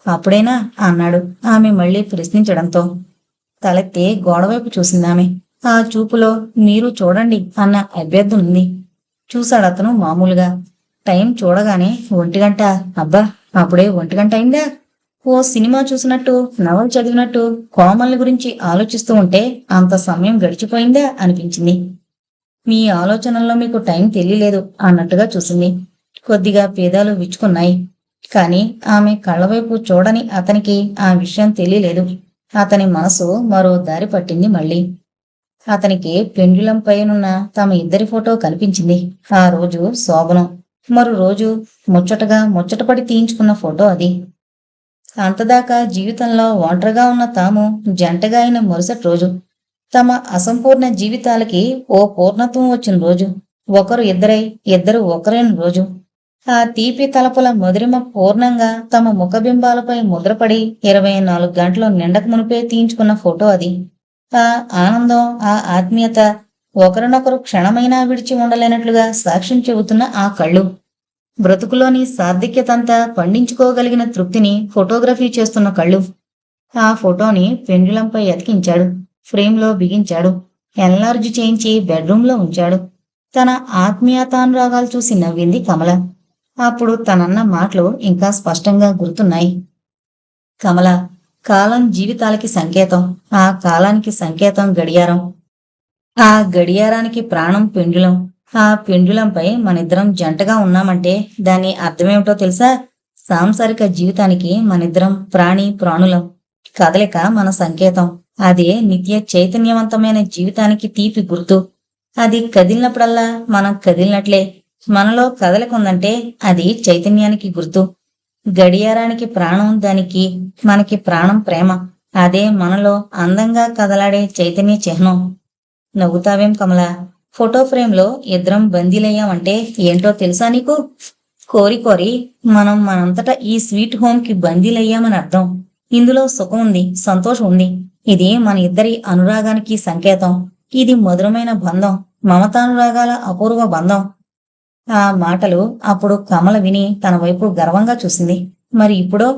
అప్పుడేనా అన్నాడు ఆమె మళ్ళీ ప్రశ్నించడంతో. తలెత్తి గోడవైపు చూసిందామె. ఆ చూపులో మీరు చూడండి అన్న అభ్యర్థన ఉంది. చూశాడతను మామూలుగా. టైం చూడగానే 1 గంట. అబ్బా, అప్పుడే 1 గంట అయిందా? ఓ సినిమా చూసినట్టు, నవల చదివినట్టు కోమల్ని గురించి ఆలోచిస్తూ ఉంటే అంత సమయం గడిచిపోయిందా అనిపించింది. మీ ఆలోచనల్లో మీకు టైం తెలియలేదు అన్నట్టుగా చూసింది. కొద్దిగా పేదాలు విచ్చుకున్నాయి. కాని ఆమె కళ్ళవైపు చూడని అతనికి ఆ విషయం తెలియలేదు. అతని మనసు మరో దారి పట్టింది మళ్ళీ. అతనికి పెండ్యులం పైనున్న తమ ఇద్దరి ఫోటో కనిపించింది. ఆ రోజు శోభనం, మరో రోజు ముచ్చటగా ముచ్చటపడి తీయించుకున్న ఫోటో అది. అంతదాకా జీవితంలో ఒంటరిగా ఉన్న తాము జంటగా అయిన మరుసటి రోజు, తమ అసంపూర్ణ జీవితాలకి ఓ పూర్ణత్వం వచ్చిన రోజు, ఒకరు ఇద్దరై ఇద్దరు ఒకరైన రోజు. ఆ తీపి తలపుల మధురిమ పూర్ణంగా తమ ముఖబింబాలపై ముద్రపడి 24 గంటలు నిండక మునిపే తీయించుకున్న ఫోటో అది. ఆ ఆనందం, ఆ ఆత్మీయత, ఒకరినొకరు క్షణమైనా విడిచి ఉండలేనట్లుగా సాక్ష్యం చెబుతున్న ఆ కళ్ళు, బ్రతుకులోని సార్థక్యతంతా పండించుకోగలిగిన తృప్తిని ఫోటోగ్రఫీ చేస్తున్న కళ్ళు. ఆ ఫోటోని పెండ్యులంపై అతికించాడు. ఫ్రేమ్లో బిగించాడు. ఎన్లార్జ్ చేయించి బెడ్రూంలో ఉంచాడు. తన ఆత్మీయతానురాగాలు చూసి నవ్వింది కమల. అప్పుడు తనన్న మాటలు ఇంకా స్పష్టంగా గుర్తున్నాయి. కమల, కాలం జీవితాలకి సంకేతం. ఆ కాలానికి సంకేతం గడియారం. ఆ గడియారానికి ప్రాణం పెండ్యులం. ఆ పెండ్యులంపై మనిద్దరం జంటగా ఉన్నామంటే దాని అర్థమేమిటో తెలుసా? సాంసారిక జీవితానికి మనిద్దరం ప్రాణి ప్రాణులం. కదలిక మన సంకేతం. అదే నిత్య చైతన్యవంతమైన జీవితానికి తీపి గుర్తు. అది కదిలినప్పుడల్లా మనం కదిలినట్లే. మనలో కదలిక ఉందంటే అది చైతన్యానికి గుర్తు. గడియారానికి ప్రాణం దానికి, మనకి ప్రాణం ప్రేమ. అదే మనలో అందంగా కదలాడే చైతన్య చిహ్నం. నవ్వుతావేం కమలా? ఫోటో ఫ్రేమ్లో ఇద్దరం బందీలయ్యామంటే ఏంటో తెలుసా నీకు? కోరి కోరి మనం మనంతటా ఈ స్వీట్ హోమ్కి బందీలయ్యామని అర్థం. ఇందులో సుఖం ఉంది, సంతోషం ఉంది. ఇది మన ఇద్దరి అనురాగానికి సంకేతం. ఇది మధురమైన బంధం, మమతానురాగాల అపూర్వ బంధం. ఆ మాటలు అప్పుడు కమల విని తన వైపు గర్వంగా చూసింది. మరి ఇప్పుడో?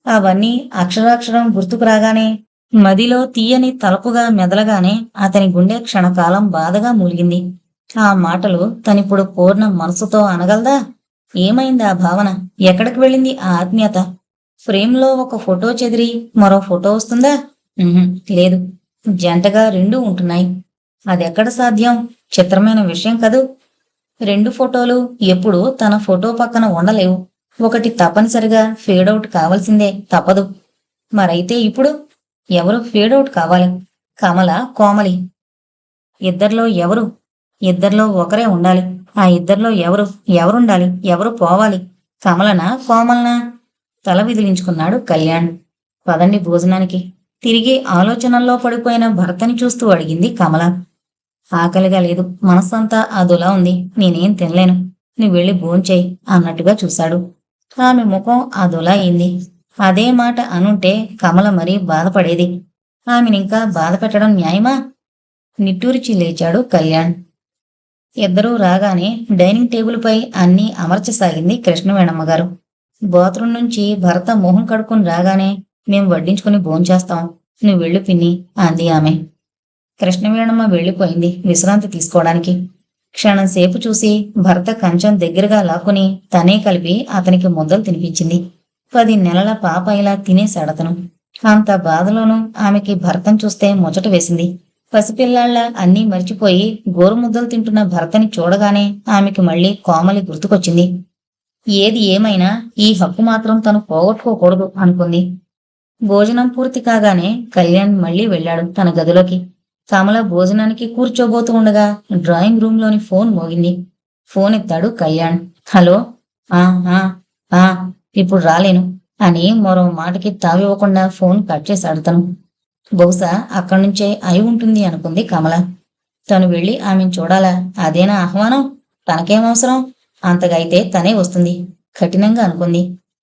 అవన్నీ అక్షరాక్షరం గుర్తుకు రాగానే, మదిలో తీయని తలపుగా మెదలగానే అతని గుండె క్షణకాలం బాధగా మూలిగింది. ఆ మాటలు తనిప్పుడు పూర్ణ మనసుతో అనగలదా? ఏమైంది ఆ భావన? ఎక్కడికి వెళ్ళింది ఆ ఆత్మీయత? ఫ్రేమ్లో ఒక ఫోటో చెదిరి మరో ఫోటో వస్తుందా? లేదు. జంటగా రెండూ ఉంటున్నాయి. అదెక్కడ సాధ్యం? చిత్రమైన విషయం కదూ. 2 ఫోటోలు ఎప్పుడూ తన ఫోటో పక్కన ఉండలేవు. ఒకటి తప్పనిసరిగా ఫేడౌట్ కావాల్సిందే, తప్పదు. మరైతే ఇప్పుడు ఎవరు ఫేడౌట్ కావాలి? కమల, కోమలి. ఇద్దర్లో ఎవరు? ఇద్దర్లో ఒకరే ఉండాలి. ఆ ఇద్దర్లో ఎవరుండాలి? ఎవరు పోవాలి? కమలనా, కోమలనా? తల విదిలించుకున్నాడు కళ్యాణ్. పదండి భోజనానికి. తిరిగి ఆలోచనల్లో పడిపోయిన భర్తని చూస్తూ అడిగింది కమల. ఆకలిగా లేదు, మనస్సంతా అదోలా ఉంది. నేనేం తినలేను. నువ్వు వెళ్ళి భోంచేయి అన్నట్టుగా చూశాడు. ఆమె ముఖం అదోలా అయింది. అదే మాట అనుంటే కమల మరీ బాధపడేది. ఆమెనింకా బాధ పెట్టడం న్యాయమా? నిట్టూర్చి లేచాడు కళ్యాణ్. ఇద్దరూ రాగానే డైనింగ్ టేబుల్పై అన్నీ అమర్చసాగింది కృష్ణవేణమ్మగారు. బాత్రూం నుంచి భర్త మొహం కడుక్కుని రాగానే మేం వడ్డించుకుని భోంచేస్తాం. నువ్వు వెళ్ళు పిన్ని అంది ఆమె. కృష్ణవేణమ్మ వెళ్ళిపోయింది విశ్రాంతి తీసుకోవడానికి. క్షణంసేపు చూసి భర్త కంచం దగ్గరగా లాక్కుని తనే కలిపి అతనికి ముద్దలు తినిపించింది. 10 నెలల పాప ఇలా తినేశాడతను. అంత బాధలోనూ ఆమెకి భర్తను చూస్తే ముచ్చట వేసింది. పసిపిల్లాళ్ళ అన్నీ మర్చిపోయి గోరుముద్దలు తింటున్న భర్తని చూడగానే ఆమెకి మళ్ళీ కోమలి గుర్తుకొచ్చింది. ఏది ఏమైనా ఈ హక్కు మాత్రం తను పోగొట్టుకోకూడదు అనుకుంది. భోజనం పూర్తి కాగానే కళ్యాణ్ మళ్ళీ వెళ్ళాడు తన గదిలోకి. కమల భోజనానికి కూర్చోబోతూ ఉండగా డ్రాయింగ్ రూంలోని ఫోన్ మోగింది. ఫోన్ ఎత్తాడు కళ్యాణ్. హలో. ఆ ఆ ఇప్పుడు రాలేను అని మరో మాటకి తావివ్వకుండా ఫోన్ కట్ చేశాడు తను. బహుశా అక్కడ్నుంచే అయి ఉంటుంది అనుకుంది కమల. తను వెళ్ళి ఆమెను చూడాలా? అదేనా ఆహ్వానం? తనకేమవసరం? అంతగా అయితే తనే వస్తుంది కఠినంగా అనుకుంది.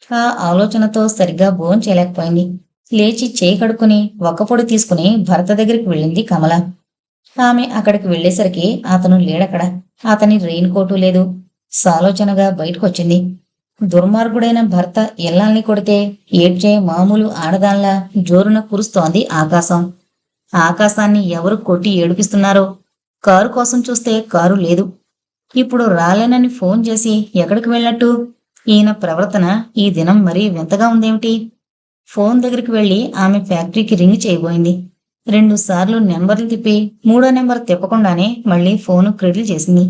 ఆ ఆలోచనతో సరిగ్గా భోంచేయలేకపోయింది. లేచి చేయి కడుక్కుని ఒక్కపొడి తీసుకుని భర్త దగ్గరికి వెళ్ళింది కమల. ఆమె అక్కడికి వెళ్ళేసరికి అతను లేడక్కడ. అతని రెయిన్ కోటు లేదు. సాలోచనగా బయటకొచ్చింది. దుర్మార్గుడైన భర్త ఇల్లాల్ని కొడితే ఏడ్చే మామూలు ఆడదాన్లా జోరున కురుస్తోంది ఆకాశం. ఆకాశాన్ని ఎవరు కొట్టి ఏడిపిస్తున్నారో? కారు కోసం చూస్తే కారు లేదు. ఇప్పుడు రాలేనని ఫోన్ చేసి ఎక్కడికి వెళ్ళట్టు? ఈయన ప్రవర్తన ఈ దినం మరీ వింతగా ఉందేమిటి? ఫోన్ దగ్గరికి వెళ్లి ఆమె ఫ్యాక్టరీకి రింగ్ చేయబోయింది. 2 సార్లు నెంబర్లు తిప్పి 3వ నెంబర్ తిప్పకుండానే మళ్ళీ ఫోను క్రెడిల్ చేసింది.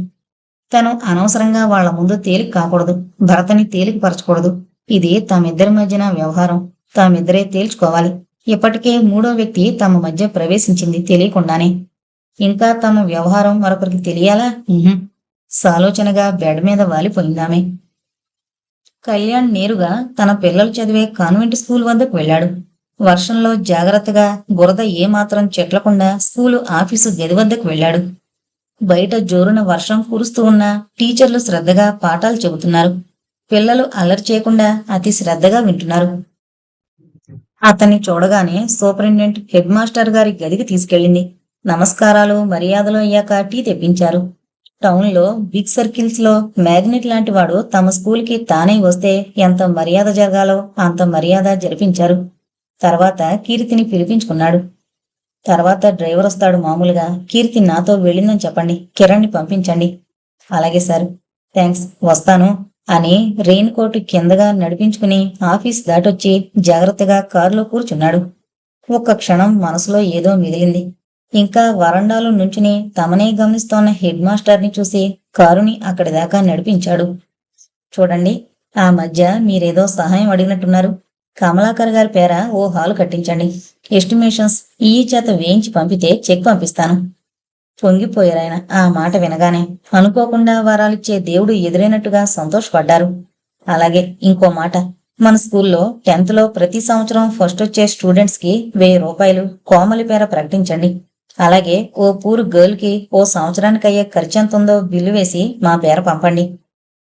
తను అనవసరంగా వాళ్ల ముందు తేలిక కాకూడదు. భరతని తేలికపరచకూడదు. ఇది తమిద్దరి మధ్యన వ్యవహారం. తామిద్దరే తేల్చుకోవాలి. ఇప్పటికే 3వ వ్యక్తి తమ మధ్య ప్రవేశించింది తెలియకుండానే. ఇంకా తమ వ్యవహారం మరొకరికి తెలియాలా? సాలోచనగా బెడ్ మీద వాలిపోయిందామె. కళ్యాణ్ నేరుగా తన పిల్లలు చదివే కాన్వెంట్ స్కూల్ వద్దకు వెళ్ళాడు. వర్షంలో జాగ్రత్తగా బురద ఏమాత్రం చెట్లకుండా స్కూలు ఆఫీసు గది వద్దకు వెళ్ళాడు. బయట జోరున వర్షం కురుస్తూ ఉన్నా టీచర్లు శ్రద్ధగా పాఠాలు చెబుతున్నారు. పిల్లలు అల్లరి చేయకుండా అతి శ్రద్ధగా వింటున్నారు. అతన్ని చూడగానే సూపరింటెండెంట్ హెడ్ మాస్టర్ గారి గదికి తీసుకెళ్ళింది. నమస్కారాలు మర్యాదలు అయ్యాక టీ తెప్పించారు. టౌన్లో బిగ్ సర్కిల్స్ లో మ్యాగ్నెట్ లాంటి వాడు తమ స్కూల్కి తానే వస్తే ఎంత మర్యాద జరగాలో అంత మర్యాద జరిపించారు. తర్వాత కీర్తిని పిలిపించుకున్నాడు. తర్వాత డ్రైవర్ వస్తాడు మామూలుగా. కీర్తి నాతో వెళ్ళిందని చెప్పండి. కిరణ్ని పంపించండి. అలాగే సార్. థ్యాంక్స్, వస్తాను అని రెయిన్ కోట్ కిందగా నడిపించుకుని ఆఫీస్ దాటొచ్చి జాగ్రత్తగా కారులో కూర్చున్నాడు. ఒక్క క్షణం మనసులో ఏదో మిగిలింది. ఇంకా వరండాలో నుంచుని తమనే గమనిస్తోన్న హెడ్ మాస్టర్ని చూసి కారుని అక్కడి దాకా నడిపించాడు. చూడండి, ఆ మధ్య మీరేదో సహాయం అడిగినట్టున్నారు. కమలాకర్ గారి పేర ఓ హాలు కట్టించండి. ఎస్టిమేషన్స్ ఈ చేత వేయించి పంపితే చెక్ పంపిస్తాను. పొంగిపోయారాయన ఆ మాట వినగానే. అనుకోకుండా వరాలిచ్చే దేవుడు ఎదురైనట్టుగా సంతోషపడ్డారు. అలాగే ఇంకో మాట, మన స్కూల్లో 10th లో ప్రతి సంవత్సరం ఫస్ట్ వచ్చే స్టూడెంట్స్ కి 1000 రూపాయలు కోమలి పేర ప్రకటించండి. అలాగే ఓ పూర్ గర్ల్ కి ఓ సంవత్సరానికి అయ్యే ఖర్చెంతుందో బిల్లు వేసి మా పేర పంపండి.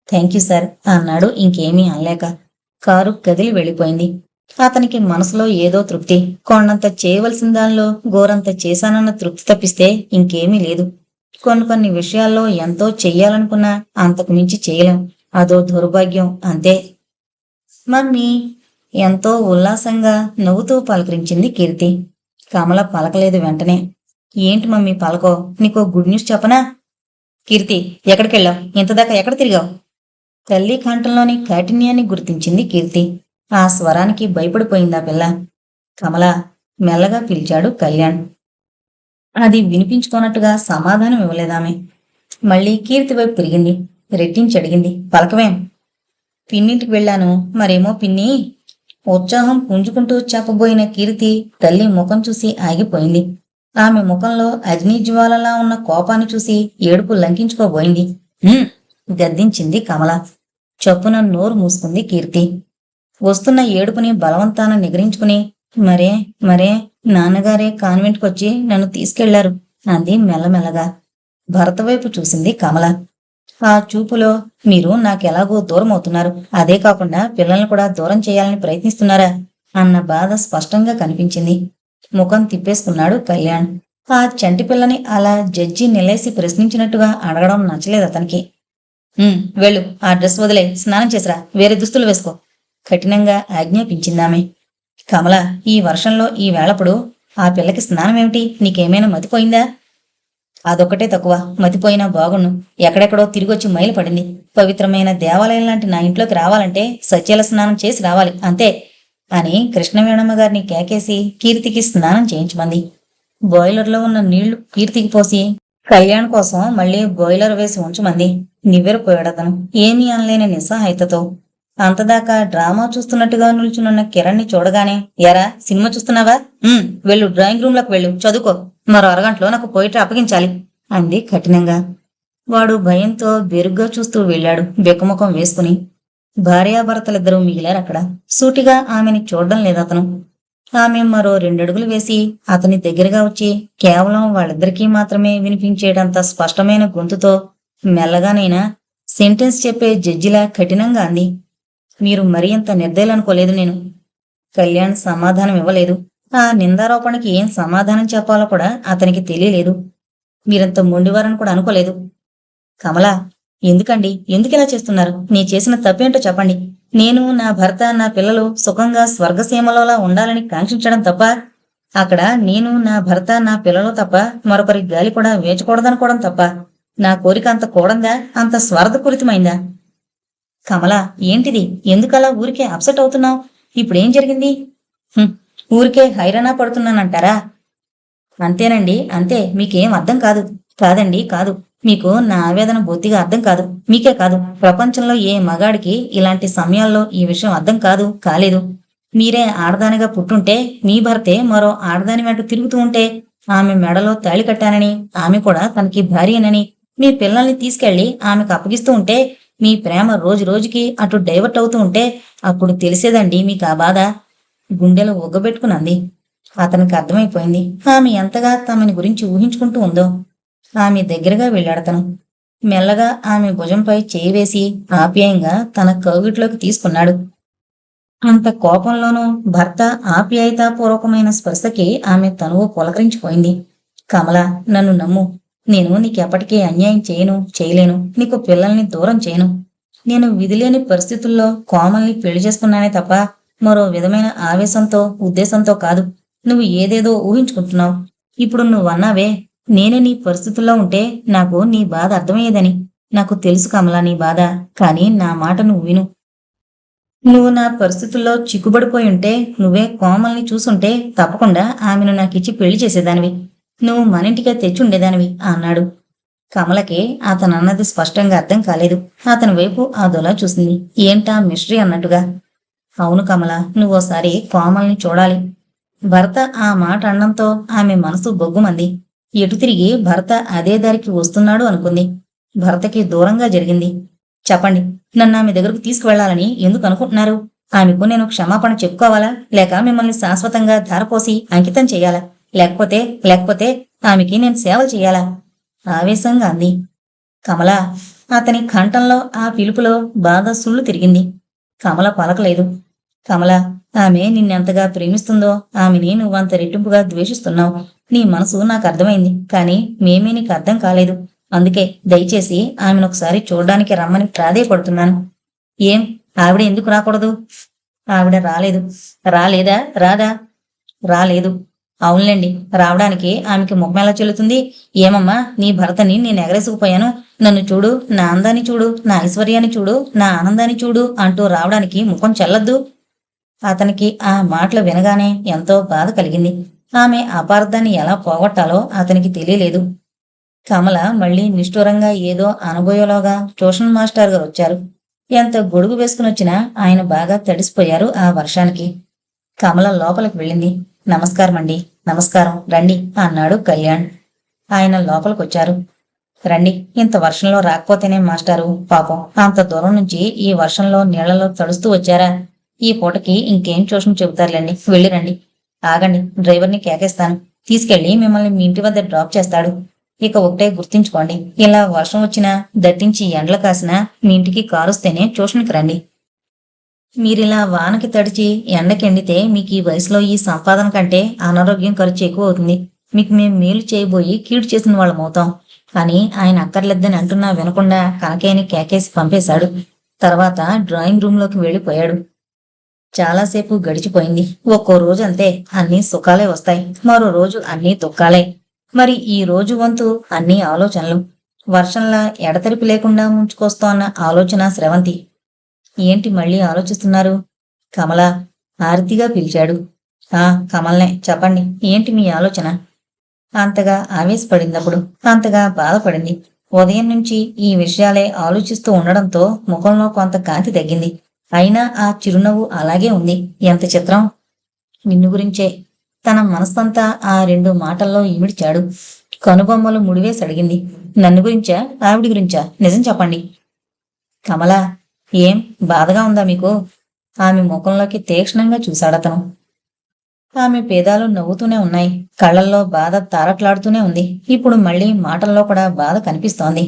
థ్యాంక్ యూ సార్ అన్నాడు ఇంకేమీ అనలేక. కారు కదిలి వెళ్ళిపోయింది. అతనికి మనసులో ఏదో తృప్తి. కొండంత చేయవలసిన దానిలో గోరంత చేశానన్న తృప్తి తప్పిస్తే ఇంకేమీ లేదు. కొన్ని విషయాల్లో ఎంతో చెయ్యాలనుకున్నా అంతకు మించి చేయలేం. అదో దౌర్భాగ్యం అంతే. మమ్మీ ఎంతో ఉల్లాసంగా నవ్వుతూ పలకరించింది కీర్తి. కమల పలకలేదు వెంటనే. ఏంటి మమ్మీ పలకో? నీకో గుడ్ న్యూస్ చెప్పనా? కీర్తి, ఎక్కడికెళ్ళావు? ఇంతదాకా ఎక్కడ తిరిగావు? తల్లి కంఠంలోని కాఠిన్యాన్ని గుర్తించింది కీర్తి. ఆ స్వరానికి భయపడిపోయిందా పిల్ల. కమల మెల్లగా పిలిచాడు కళ్యాణ్. అది వినిపించుకోనట్టుగా సమాధానం ఇవ్వలేదామె. మళ్ళీ కీర్తి వైపు తిరిగింది. రెట్టించడిగింది, పలకవేం? పిన్నింటికి వెళ్ళాను. మరేమో పిన్ని. ఉత్సాహం పుంజుకుంటూ చెప్పబోయిన కీర్తి తల్లి ముఖం చూసి ఆగిపోయింది. ఆమె ముఖంలో అగ్నిజ్వాలలా ఉన్న కోపాన్ని చూసి ఏడుపు లంకించుకోబోయింది. గద్దించింది కమల. చప్పున నోరు మూసుకుంది కీర్తి. వస్తున్న ఏడుపుని బలవంతాన నిగరించుకుని, మరే మరే నాన్నగారే కాన్వెంట్కొచ్చి నన్ను తీసుకెళ్లారు అంది మెల్లమెల్లగా. భర్త వైపు చూసింది కమల. ఆ చూపులో, మీరు నాకెలాగో దూరం అవుతున్నారు, అదే కాకుండా పిల్లల్ని కూడా దూరం చేయాలని ప్రయత్నిస్తున్నారా అన్న బాధ స్పష్టంగా కనిపించింది. ముఖం తిప్పేసుకున్నాడు కళ్యాణ్. ఆ చంటి పిల్లని అలా జడ్జి నిలేసి ప్రశ్నించినట్టుగా అడగడం నచ్చలేదు అతనికి. వెళ్ళు, ఆ డ్రెస్ వదిలే, స్నానం చేసిరా, వేరే దుస్తులు వేసుకో కఠినంగా ఆజ్ఞాపించిందామె. కమల, ఈ వర్షంలో ఈ వేళప్పుడు ఆ పిల్లకి స్నానం ఏమిటి? నీకేమైనా మతిపోయిందా? అదొక్కటే తక్కువ. మతిపోయినా బాగుండు. ఎక్కడెక్కడో తిరిగొచ్చి మైలు పడింది. పవిత్రమైన దేవాలయం లాంటి నా ఇంట్లోకి రావాలంటే సత్యాల స్నానం చేసి రావాలి, అంతే అని కృష్ణవేణమ్మ గారిని కేకేసి కీర్తికి స్నానం చేయించమంది. బాయిలర్లో ఉన్న నీళ్లు కీర్తికి పోసి కళ్యాణ్ కోసం మళ్లీ బాయిలర్ వేసి ఉంచమంది. నివ్వెరపోయాడతను ఏమీ అనలేని నిస్సహాయతతో. అంతదాకా డ్రామా చూస్తున్నట్టుగా నిల్చునున్న కిరణ్ని చూడగానే, ఎరా సినిమా చూస్తున్నావా? వెళ్ళు, డ్రాయింగ్ రూమ్ లోకి వెళ్ళు, చదువుకో. మరో అరగంటలో నాకు పోయిట్రీ అప్పగించాలి అంది కఠినంగా. వాడు భయంతో బెరుగ్గా చూస్తూ వెళ్ళాడు బెక్కముఖం వేసుకుని. భార్యాభర్తలిద్దరూ మిగిలారక్కడ. సూటిగా ఆమెని చూడడం లేదతను. ఆమె మరో 2 అడుగులు వేసి అతని దగ్గరగా వచ్చి కేవలం వాళ్ళిద్దరికీ మాత్రమే వినిపించేటంత స్పష్టమైన గొంతుతో మెల్లగానైనా సెంటెన్స్ చెప్పే జడ్జిలా కఠినంగా అంది. మీరు మరీ అంత నిర్దయలనుకోలేదు నేను. కళ్యాణ్ సమాధానం ఇవ్వలేదు. ఆ నిందారోపణకి ఏం సమాధానం చెప్పాలో కూడా అతనికి తెలియలేదు. మీరంత మొండివారని కూడా అనుకోలేదు. కమలా, ఎందుకండి? ఎందుకిలా చేస్తున్నారు? నీ చేసిన తప్పేంటో చెప్పండి. నేను, నా భర్త, నా పిల్లలు సుఖంగా స్వర్గసీమలోలా ఉండాలని కాంక్షించడం తప్ప, అక్కడ నేను, నా భర్త, నా పిల్లలు తప్ప మరొకరి గాలి కూడా వేచకూడదనుకోవడం తప్ప, నా కోరిక అంత కూడందా? అంత స్వార్థపూరితమైందా? కమలా, ఏంటిది? ఎందుకలా ఊరికే అప్సెట్ అవుతున్నావు? ఇప్పుడేం జరిగింది? "హుం, ఊరికే హైరానా పడుతున్నానంటారా? అంతేనండి, అంతే. మీకేం అర్థం కాదు. కాదండి, కాదు. మీకు నా ఆవేదన బొత్తిగా అర్థం కాదు. మీకే కాదు, ప్రపంచంలో ఏ మగాడికి ఇలాంటి సమయాల్లో ఈ విషయం అర్థం కాదు, కాలేదు. మీరే ఆడదానిగా పుట్టుంటే, మీ భర్తే మరో ఆడదాని వెంట తిరుగుతూ ఉంటే, ఆమె మెడలో తాళి కట్టానని, ఆమె కూడా తనకి భార్యనని, మీ పిల్లల్ని తీసుకెళ్లి ఆమెకు అప్పగిస్తూ ఉంటే, మీ ప్రేమ రోజు రోజుకి అటు డైవర్ట్ అవుతూ ఉంటే, అప్పుడు తెలిసేదండి మీకు ఆ బాధ. గుండెలో ఒగ్గబెట్టుకునంది. అతనికి అర్థమైపోయింది ఆమె ఎంతగా తమని గురించి ఊహించుకుంటూ ఉందో. ఆమె దగ్గరగా వెళ్ళాడతను. మెల్లగా ఆమె భుజంపై చేయి వేసి ఆప్యాయంగా తన కౌగిట్లోకి తీసుకున్నాడు. అంత కోపంలోనూ భర్త ఆప్యాయతాపూర్వకమైన స్పర్శకి ఆమె తనువు పులకరించిపోయింది. కమల, నన్ను నమ్ము. నేను నీకెప్పటికీ అన్యాయం చేయను, చేయలేను. నీకు పిల్లల్ని దూరం చేయను. నేను విధిలేని పరిస్థితుల్లో కోమల్ని పెళ్లి చేసుకున్నానే తప్ప మరో విధమైన ఆవేశంతో, ఉద్దేశంతో కాదు. నువ్వు ఏదేదో ఊహించుకుంటున్నావు. ఇప్పుడు నువ్వన్నావే, నేనే నీ పరిస్థితుల్లో ఉంటే నాకు నీ బాధ అర్థమయ్యేదని. నాకు తెలుసు కమలా నీ బాధ. కానీ నా మాట నువ్వు విను. నువ్వు నా పరిస్థితుల్లో చిక్కుబడిపోయి ఉంటే, నువ్వే కోమల్ని చూసుంటే తప్పకుండా ఆమెను నాకిచ్చి పెళ్లి చేసేదానివి. నువ్వు మనింటికే తెచ్చుండేదానివి అన్నాడు. కమలకి అతనన్నది స్పష్టంగా అర్థం కాలేదు. అతని వైపు అదోలా చూసింది. ఏంటా మిస్టరీ అన్నట్టుగా. అవును కమల, నువ్వోసారి కోమల్ని చూడాలి. భర్త ఆ మాట అనడంతో ఆమె మనసు బొగ్గుమంది. ఎటు తిరిగి భర్త అదే దారికి వస్తున్నాడు అనుకుంది. భర్తకి దూరంగా జరిగింది. చెప్పండి, నన్ను ఆమె దగ్గరకు తీసుకువెళ్లాలని ఎందుకు అనుకుంటున్నారు? ఆమెకు నేను క్షమాపణ చెప్పుకోవాలా? లేక మిమ్మల్ని శాశ్వతంగా ధారపోసి అంకితం చెయ్యాలా? లేకపోతే లేకపోతే ఆమెకి నేను సేవలు చెయ్యాలా? ఆవేశంగా అంది. కమల, అతని కంఠంలో ఆ పిలుపులో బాధ సుళ్ళు తిరిగింది. కమల పలకలేదు. కమల, ఆమె నిన్నెంతగా ప్రేమిస్తుందో ఆమెని నువ్వంత రెట్టింపుగా ద్వేషిస్తున్నావు. నీ మనసు నాకు అర్థమైంది, కానీ మేమీ నీకు అర్థం కాలేదు. అందుకే దయచేసి ఆమెను ఒకసారి చూడ్డానికి రమ్మని ప్రాధేయపడుతున్నాను. ఏం, ఆవిడ ఎందుకు రాకూడదు? ఆవిడ రాలేదు. రాలేదా? రాదా? రాలేదు. అవునులేండి, రావడానికి ఆమెకి ముఖం ఎలా చెల్లుతుంది? ఏమమ్మా, నీ భర్తని నేను ఎగరేసుకుపోయాను. నన్ను చూడు, నా అందాన్ని చూడు, నా ఐశ్వర్యాన్ని చూడు, నా ఆనందాన్ని చూడు అంటూ రావడానికి ముఖం చెల్లద్దు. అతనికి ఆ మాటలు వినగానే ఎంతో బాధ కలిగింది. ఆమె అపార్థాన్ని ఎలా పోగొట్టాలో అతనికి తెలియలేదు. కమల మళ్లీ నిష్ఠూరంగా ఏదో అనబోయేలోగా ట్యూషన్ మాస్టర్ గారు వచ్చారు. ఎంత గొడుగు వేసుకునొచ్చినా ఆయన బాగా తడిసిపోయారు ఆ వర్షానికి. కమల లోపలికి వెళ్ళింది. నమస్కారమండి. నమస్కారం, రండి అన్నాడు కళ్యాణ్. ఆయన లోపలికొచ్చారు. రండి, ఇంత వర్షంలో రాకపోతేనే మాస్టారు, పాపం అంత దూరం నుంచి ఈ వర్షంలో నీళ్లలో తడుస్తూ వచ్చారా? ఈ పూటకి ఇంకేం ట్యూషన్ చెబుతారులేండి, వెళ్ళిరండి. ఆగండి, డ్రైవర్ని కేకేస్తాను. తీసుకెళ్లి మిమ్మల్ని మీ ఇంటి వద్ద డ్రాప్ చేస్తాడు. ఇక ఒకటే గుర్తుంచుకోండి, ఇలా వర్షం వచ్చినా, దట్టించి ఎండలు కాసినా మీ ఇంటికి కారుస్తేనే ట్యూషన్కి రండి. మీరిలా వానకి తడిచి ఎండకెండితే మీకు ఈ వయసులో ఈ సంపాదన కంటే అనారోగ్యం ఖర్చు ఎక్కువ అవుతుంది. మీకు మేము మేలు చేయబోయి కీడు చేసిన వాళ్ళమవుతాం అని ఆయన అక్కర్లేద్దని అంటున్నా వినకుండా కనకేని కేకేసి పంపేశాడు. తర్వాత డ్రాయింగ్ రూంలోకి వెళ్ళిపోయాడు. చాలాసేపు గడిచిపోయింది. ఒక్కో రోజు అంతే, అన్నీ సుఖాలే వస్తాయి. మరో రోజు అన్నీ దుఃఖాలే. మరి ఈ రోజు వంతు అన్నీ ఆలోచనలు. వర్షంలా ఎడతెరిపి లేకుండా ముంచుకొస్తోన్న ఆలోచన స్రవంతి. ఏంటి మళ్ళీ ఆలోచిస్తున్నారు? కమల ఆర్తిగా పిలిచాడు. కమల్నే, చెప్పండి, ఏంటి మీ ఆలోచన? అంతగా ఆవేశపడిందప్పుడు, అంతగా బాధపడింది. ఉదయం నుంచి ఈ విషయాలే ఆలోచిస్తూ ఉండడంతో ముఖంలో కొంత కాంతి తగ్గింది. అయినా ఆ చిరునవ్వు అలాగే ఉంది. ఎంత చిత్రం! నిన్ను గురించే. తన మనస్సంతా ఆ 2 మాటల్లో ఇమిడ్చాడు. కనుబొమ్మలు ముడివేసి అడిగింది. నన్ను గురించా, ఆవిడి గురించా? నిజం చెప్పండి. కమలా, ఏం బాధగా ఉందా మీకు? ఆమె ముఖంలోకి తీక్షణంగా చూశాడతను. ఆమె పేదాలు నవ్వుతూనే ఉన్నాయి. కళ్లల్లో బాధ తారట్లాడుతూనే ఉంది. ఇప్పుడు మళ్లీ మాటల్లో కూడా బాధ కనిపిస్తోంది.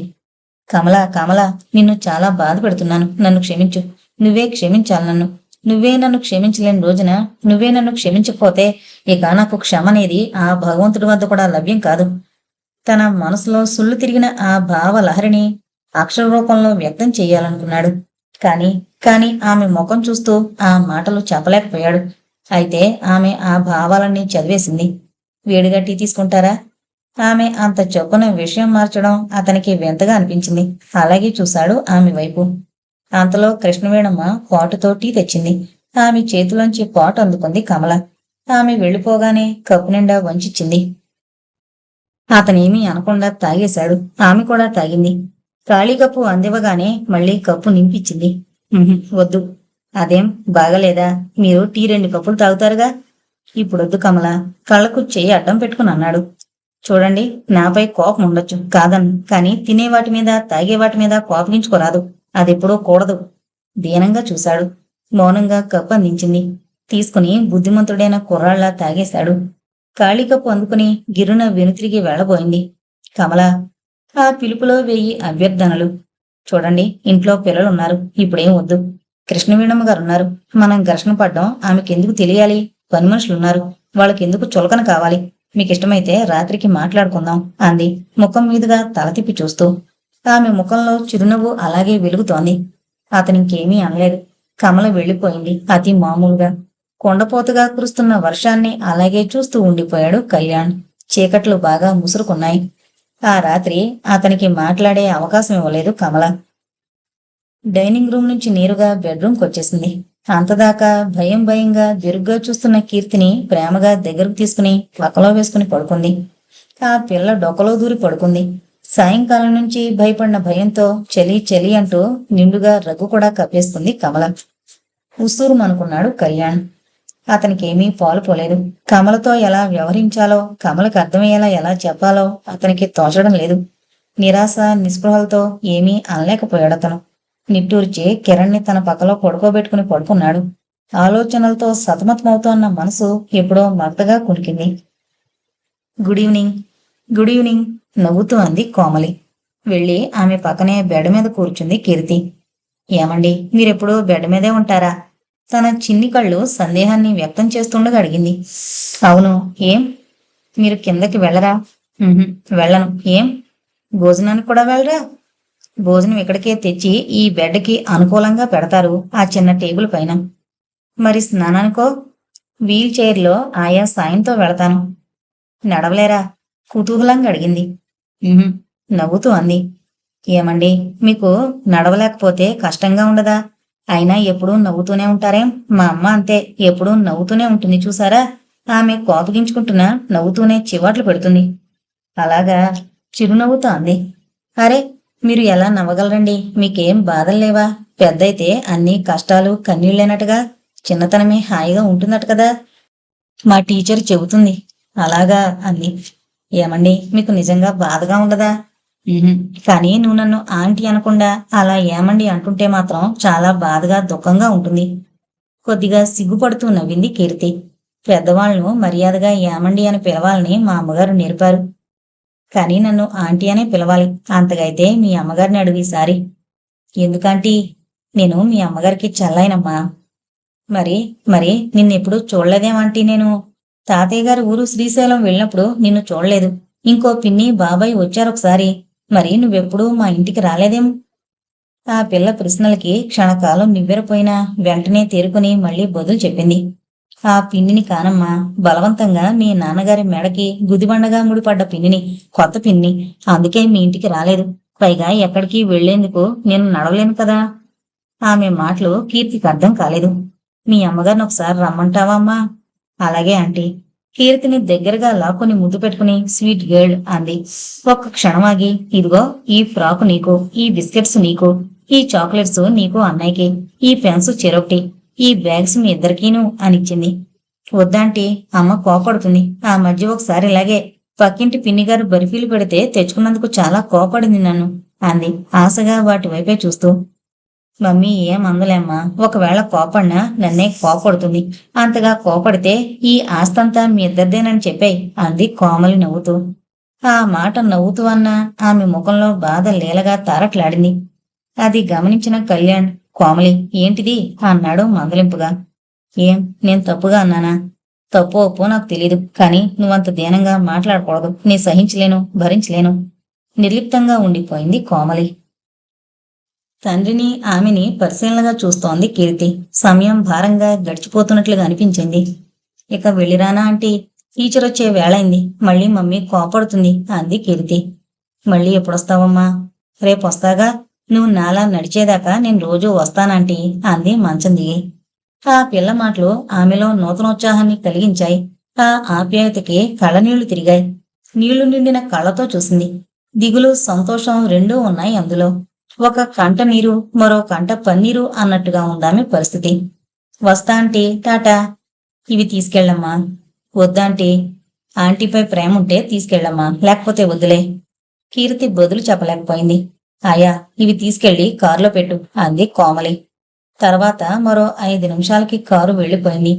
కమలా, కమలా, నిన్ను చాలా బాధ పెడుతున్నాను. నన్ను క్షమించు. నువ్వే క్షమించాలి నన్ను. నువ్వే నన్ను క్షమించలేని రోజున నువ్వే నన్ను క్షమించకపోతే ఇక నాకు క్షమ అనేది ఆ భగవంతుడి వద్ద కూడా లభ్యం కాదు. తన మనసులో సుళ్ళు తిరిగిన ఆ భావలహరిని అక్షర రూపంలో వ్యక్తం చెయ్యాలనుకున్నాడు. కాని ఆమె ముఖం చూస్తూ ఆ మాటలు చెప్పలేకపోయాడు. అయితే ఆమె ఆ భావాలన్నీ చదివేసింది. వేడిగా టీ తీసుకుంటారా? ఆమె అంత చొప్పున విషయం మార్చడం అతనికి వింతగా అనిపించింది. అలాగే చూశాడు ఆమె వైపు. అంతలో కృష్ణవేణమ్మ పాటుతో టీ తెచ్చింది. ఆమె చేతిలోంచి పాటు అందుకుంది కమల. ఆమె వెళ్ళిపోగానే కప్పు నిండా వంచిచ్చింది. అతనేమీ అనకుండా తాగేశాడు. ఆమె కూడా తాగింది. ఖాళీ కప్పు అందివ్వగానే మళ్ళీ కప్పు నింపించింది. వద్దు. అదేం బాగలేదా? మీరు టీ 2 కప్పులు తాగుతారుగా. ఇప్పుడొద్దు కమల. కళ్ళకు చెయ్యి అడ్డం పెట్టుకుని అన్నాడు. చూడండి, నాపై కోపం ఉండొచ్చు కాదన్ను, కానీ తినే వాటి మీద తాగే వాటి మీద కోపగించుకోరాదు. అదెప్పుడూ కూడదు. దీనంగా చూశాడు. మౌనంగా కప్పు అందించింది. తీసుకుని బుద్ధిమంతుడైన కుర్రాళ్లా తాగేశాడు. ఖాళీ కప్పు అందుకుని గిరున వెనుతిరిగి వెళ్లబోయింది కమల. ఆ పిలుపులో 1000 అభ్యర్థనలు. చూడండి, ఇంట్లో పిల్లలున్నారు. ఇప్పుడేం వద్దు. కృష్ణవీణమ్మ గారున్నారు. మనం ఘర్షణ పడ్డం ఆమెకెందుకు తెలియాలి? పని మనుషులున్నారు. వాళ్ళకెందుకు చులకన కావాలి? మీకిష్టమైతే రాత్రికి మాట్లాడుకుందాం అంది ముఖం మీదుగా తల తిప్పి చూస్తూ. ఆమె ముఖంలో చిరునవ్వు అలాగే వెలుగుతోంది. అతనింకేమీ అనలేదు. కమల వెళ్ళిపోయింది అతి మామూలుగా. కొండపోతగా కురుస్తున్న వర్షాన్ని అలాగే చూస్తూ ఉండిపోయాడు కళ్యాణ్. చీకట్లు బాగా ముసురుకున్నాయి. ఆ రాత్రి అతనికి మాట్లాడే అవకాశం ఇవ్వలేదు కమల. డైనింగ్ రూమ్ నుంచి నేరుగా బెడ్రూమ్కి వచ్చేసింది. అంతదాకా భయంగా జరుగ్గా చూస్తున్న కీర్తిని ప్రేమగా దగ్గరకు తీసుకుని పక్కలో వేసుకుని పడుకుంది. ఆ పిల్ల డొక్కలో దూరి పడుకుంది. సాయంకాలం నుంచి భయపడిన భయంతో చలి చలి అంటూ నిండుగా రగ్గు కూడా కప్పేసుకుంది కమల. ఉస్సూరుమనుకున్నాడు కళ్యాణ్. అతనికేమీ పాలు పోలేదు. కమలతో ఎలా వ్యవహరించాలో, కమలకు అర్థమయ్యేలా ఎలా చెప్పాలో అతనికి తోచడం లేదు. నిరాశ నిస్పృహలతో ఏమీ అనలేకపోయాడతను. నిట్టూర్చి కిరణ్ని తన పక్కలో పడుకోబెట్టుకుని పడుకున్నాడు. ఆలోచనలతో సతమతమవుతోన్న మనసు ఎప్పుడో మగతగా కునికింది. Good evening. గుడ్ ఈవినింగ్ నవ్వుతూ అంది కోమలి. వెళ్ళి ఆమె పక్కనే బెడ్ మీద కూర్చుంది కీర్తి. ఏమండి, మీరెప్పుడూ బెడ్ మీదే ఉంటారా? తన చిన్ని కళ్ళు సందేహాన్ని వ్యక్తం చేస్తుండగా అడిగింది. అవును. ఏం? మీరు కిందకి వెళ్ళరా? వెళ్ళను. ఏం? భోజనానికి కూడా వెళ్ళరా? భోజనం ఇక్కడికే తెచ్చి ఈ బెడ్కి అనుకూలంగా పెడతారు, ఆ చిన్న టేబుల్ పైన. మరి స్నానానికో? వీల్ చైర్లో ఆయా సాయంతో వెళతాను. నడవలేరా? కుతూహలంగా అడిగింది. నవ్వుతూ అంది. ఏమండి, మీకు నడవలేకపోతే కష్టంగా ఉండదా? అయినా ఎప్పుడూ నవ్వుతూనే ఉంటారేం? మా అమ్మ అంతే, ఎప్పుడూ నవ్వుతూనే ఉంటుంది చూసారా? ఆమె కోపగించుకుంటున్నా నవ్వుతూనే చివాట్లు పెడుతుంది. అలాగా? చిరునవ్వుతో అంది. అరే, మీరు ఎలా నవ్వగలరండి? మీకేం బాధల్లేవా? పెద్దయితే అన్ని కష్టాలు కన్నీళ్ళేనట్టుగా. చిన్నతనమే హాయిగా ఉంటుందట కదా. మా టీచర్ చెబుతుంది. అలాగా అంది. ఏమండి, మీకు నిజంగా బాధగా ఉండదా? కానీ నువ్వు నన్ను ఆంటీ అనకుండా అలా ఏమండి అంటుంటే మాత్రం చాలా బాధగా దుఃఖంగా ఉంటుంది. కొద్దిగా సిగ్గుపడుతూ నవ్వింది కీర్తి. పెద్దవాళ్లను మర్యాదగా ఏమండి అని పిలవాలని మా అమ్మగారు నేర్పారు. కానీ నన్ను ఆంటీ అనే పిలవాలి. అంతగైతే మీ అమ్మగారిని అడుగు ఈసారి. ఎందుకంటీ? నేను మీ అమ్మగారికి చల్లాయనమ్మా. మరి నిన్నెప్పుడు చూడలేదేమంటీ నేను? తాతయ్య గారి ఊరు శ్రీశైలం వెళ్ళినప్పుడు నిన్ను చూడలేదు. ఇంకో పిన్ని బాబాయ్ వచ్చారొకసారి. మరి నువ్వెప్పుడూ మా ఇంటికి రాలేదేం? ఆ పిల్ల ప్రశ్నలకి క్షణకాలం నివ్వెరపోయినా వెంటనే తేరుకుని మళ్ళీ బదులు చెప్పింది. ఆ పిన్నిని కానమ్మా, బలవంతంగా మీ నాన్నగారి మెడకి గుదిబండగా ముడిపడ్డ పిన్నిని, కొత్త పిన్ని. అందుకే మీ ఇంటికి రాలేదు. పైగా ఎక్కడికి వెళ్లేందుకు నేను నడవలేను కదా. ఆమె మాటలు కీర్తికి అర్థం కాలేదు. మీ అమ్మగారిని ఒకసారి రమ్మంటావా అమ్మా? అలాగే ఆంటీ. కీర్తిని దగ్గరగా లాక్కుని ముద్దు పెట్టుకుని స్వీట్ గర్ల్ అంది. ఒక్క క్షణమాగి, ఇదిగో ఈ ఫ్రాకు నీకు, ఈ బిస్కెట్స్ నీకు, ఈ చాక్లెట్స్ నీకు అన్నయ్యకి, ఈ పెన్స్ చెరొకటి, ఈ బ్యాగ్స్ మీ ఇద్దరికీను అనిచ్చింది. వద్దాంటీ, అమ్మ కోపడుతుంది. ఆ మధ్య ఒకసారి ఇలాగే పక్కింటి పిన్నిగారు బర్ఫీలు పెడితే తెచ్చుకున్నందుకు చాలా కోపడింది నన్ను అంది ఆశగా వాటి వైపే చూస్తూ. మమ్మీ ఏం అందలేమ్మా. ఒకవేళ కోపడినా నన్నే కోపడుతుంది. అంతగా కోపడితే ఈ ఆస్తంతా మీ ఇద్దరిదేనని చెప్పేయ్ అంది కోమలి నవ్వుతూ. ఆ మాట నవ్వుతూ అన్నా ఆమె ముఖంలో బాధ లీలగా తారట్లాడింది. అది గమనించిన కళ్యాణ్ కోమలి, ఏంటిది అన్నాడు మందలింపుగా. ఏం, నేను తప్పుగా అన్నానా? తప్పు ఒప్పో నాకు తెలీదు, కానీ నువ్వంత దీనంగా మాట్లాడకూడదు. నీ సహించలేను, భరించలేను. నిర్లిప్తంగా ఉండిపోయింది కోమలి. తండ్రిని ఆమెని పరిశీలనగా చూస్తోంది కీర్తి. సమయం భారంగా గడిచిపోతున్నట్లుగా అనిపించింది. ఇక వెళ్ళిరానా ఆంటీ? టీచర్ వచ్చే వేళైంది. మళ్ళీ మమ్మీ కోపడుతుంది అంది కీర్తి. మళ్ళీ ఎప్పుడొస్తావమ్మా? రేపొస్తాగా. నువ్వు నాలా నడిచేదాకా నేను రోజూ వస్తానంటీ అంది మంచం దిగి. ఆ పిల్ల మాటలు ఆమెలో నూతనోత్సాహాన్ని కలిగించాయి. ఆ ఆప్యాయతకి కళ్ళనీళ్లు తిరిగాయి. నీళ్లు నిండిన కళ్ళతో చూసింది. దిగులు, సంతోషం రెండూ ఉన్నాయి అందులో. ఒక కంట నీరు, మరో కంట పన్నీరు అన్నట్టుగా ఉందామె పరిస్థితి. వస్తా ఆంటీ, టాటా. ఇవి తీసుకెళ్ళమ్మా. వద్దాంటీ. ఆంటీపై ప్రేమ ఉంటే తీసుకెళ్ళమ్మా, లేకపోతే వద్దులే. కీర్తి బదులు చెప్పలేకపోయింది. ఆయా, ఇవి తీసుకెళ్లి కారులో పెట్టు అంది కోమలి. తర్వాత మరో 5 నిమిషాలకి కారు వెళ్లిపోయింది.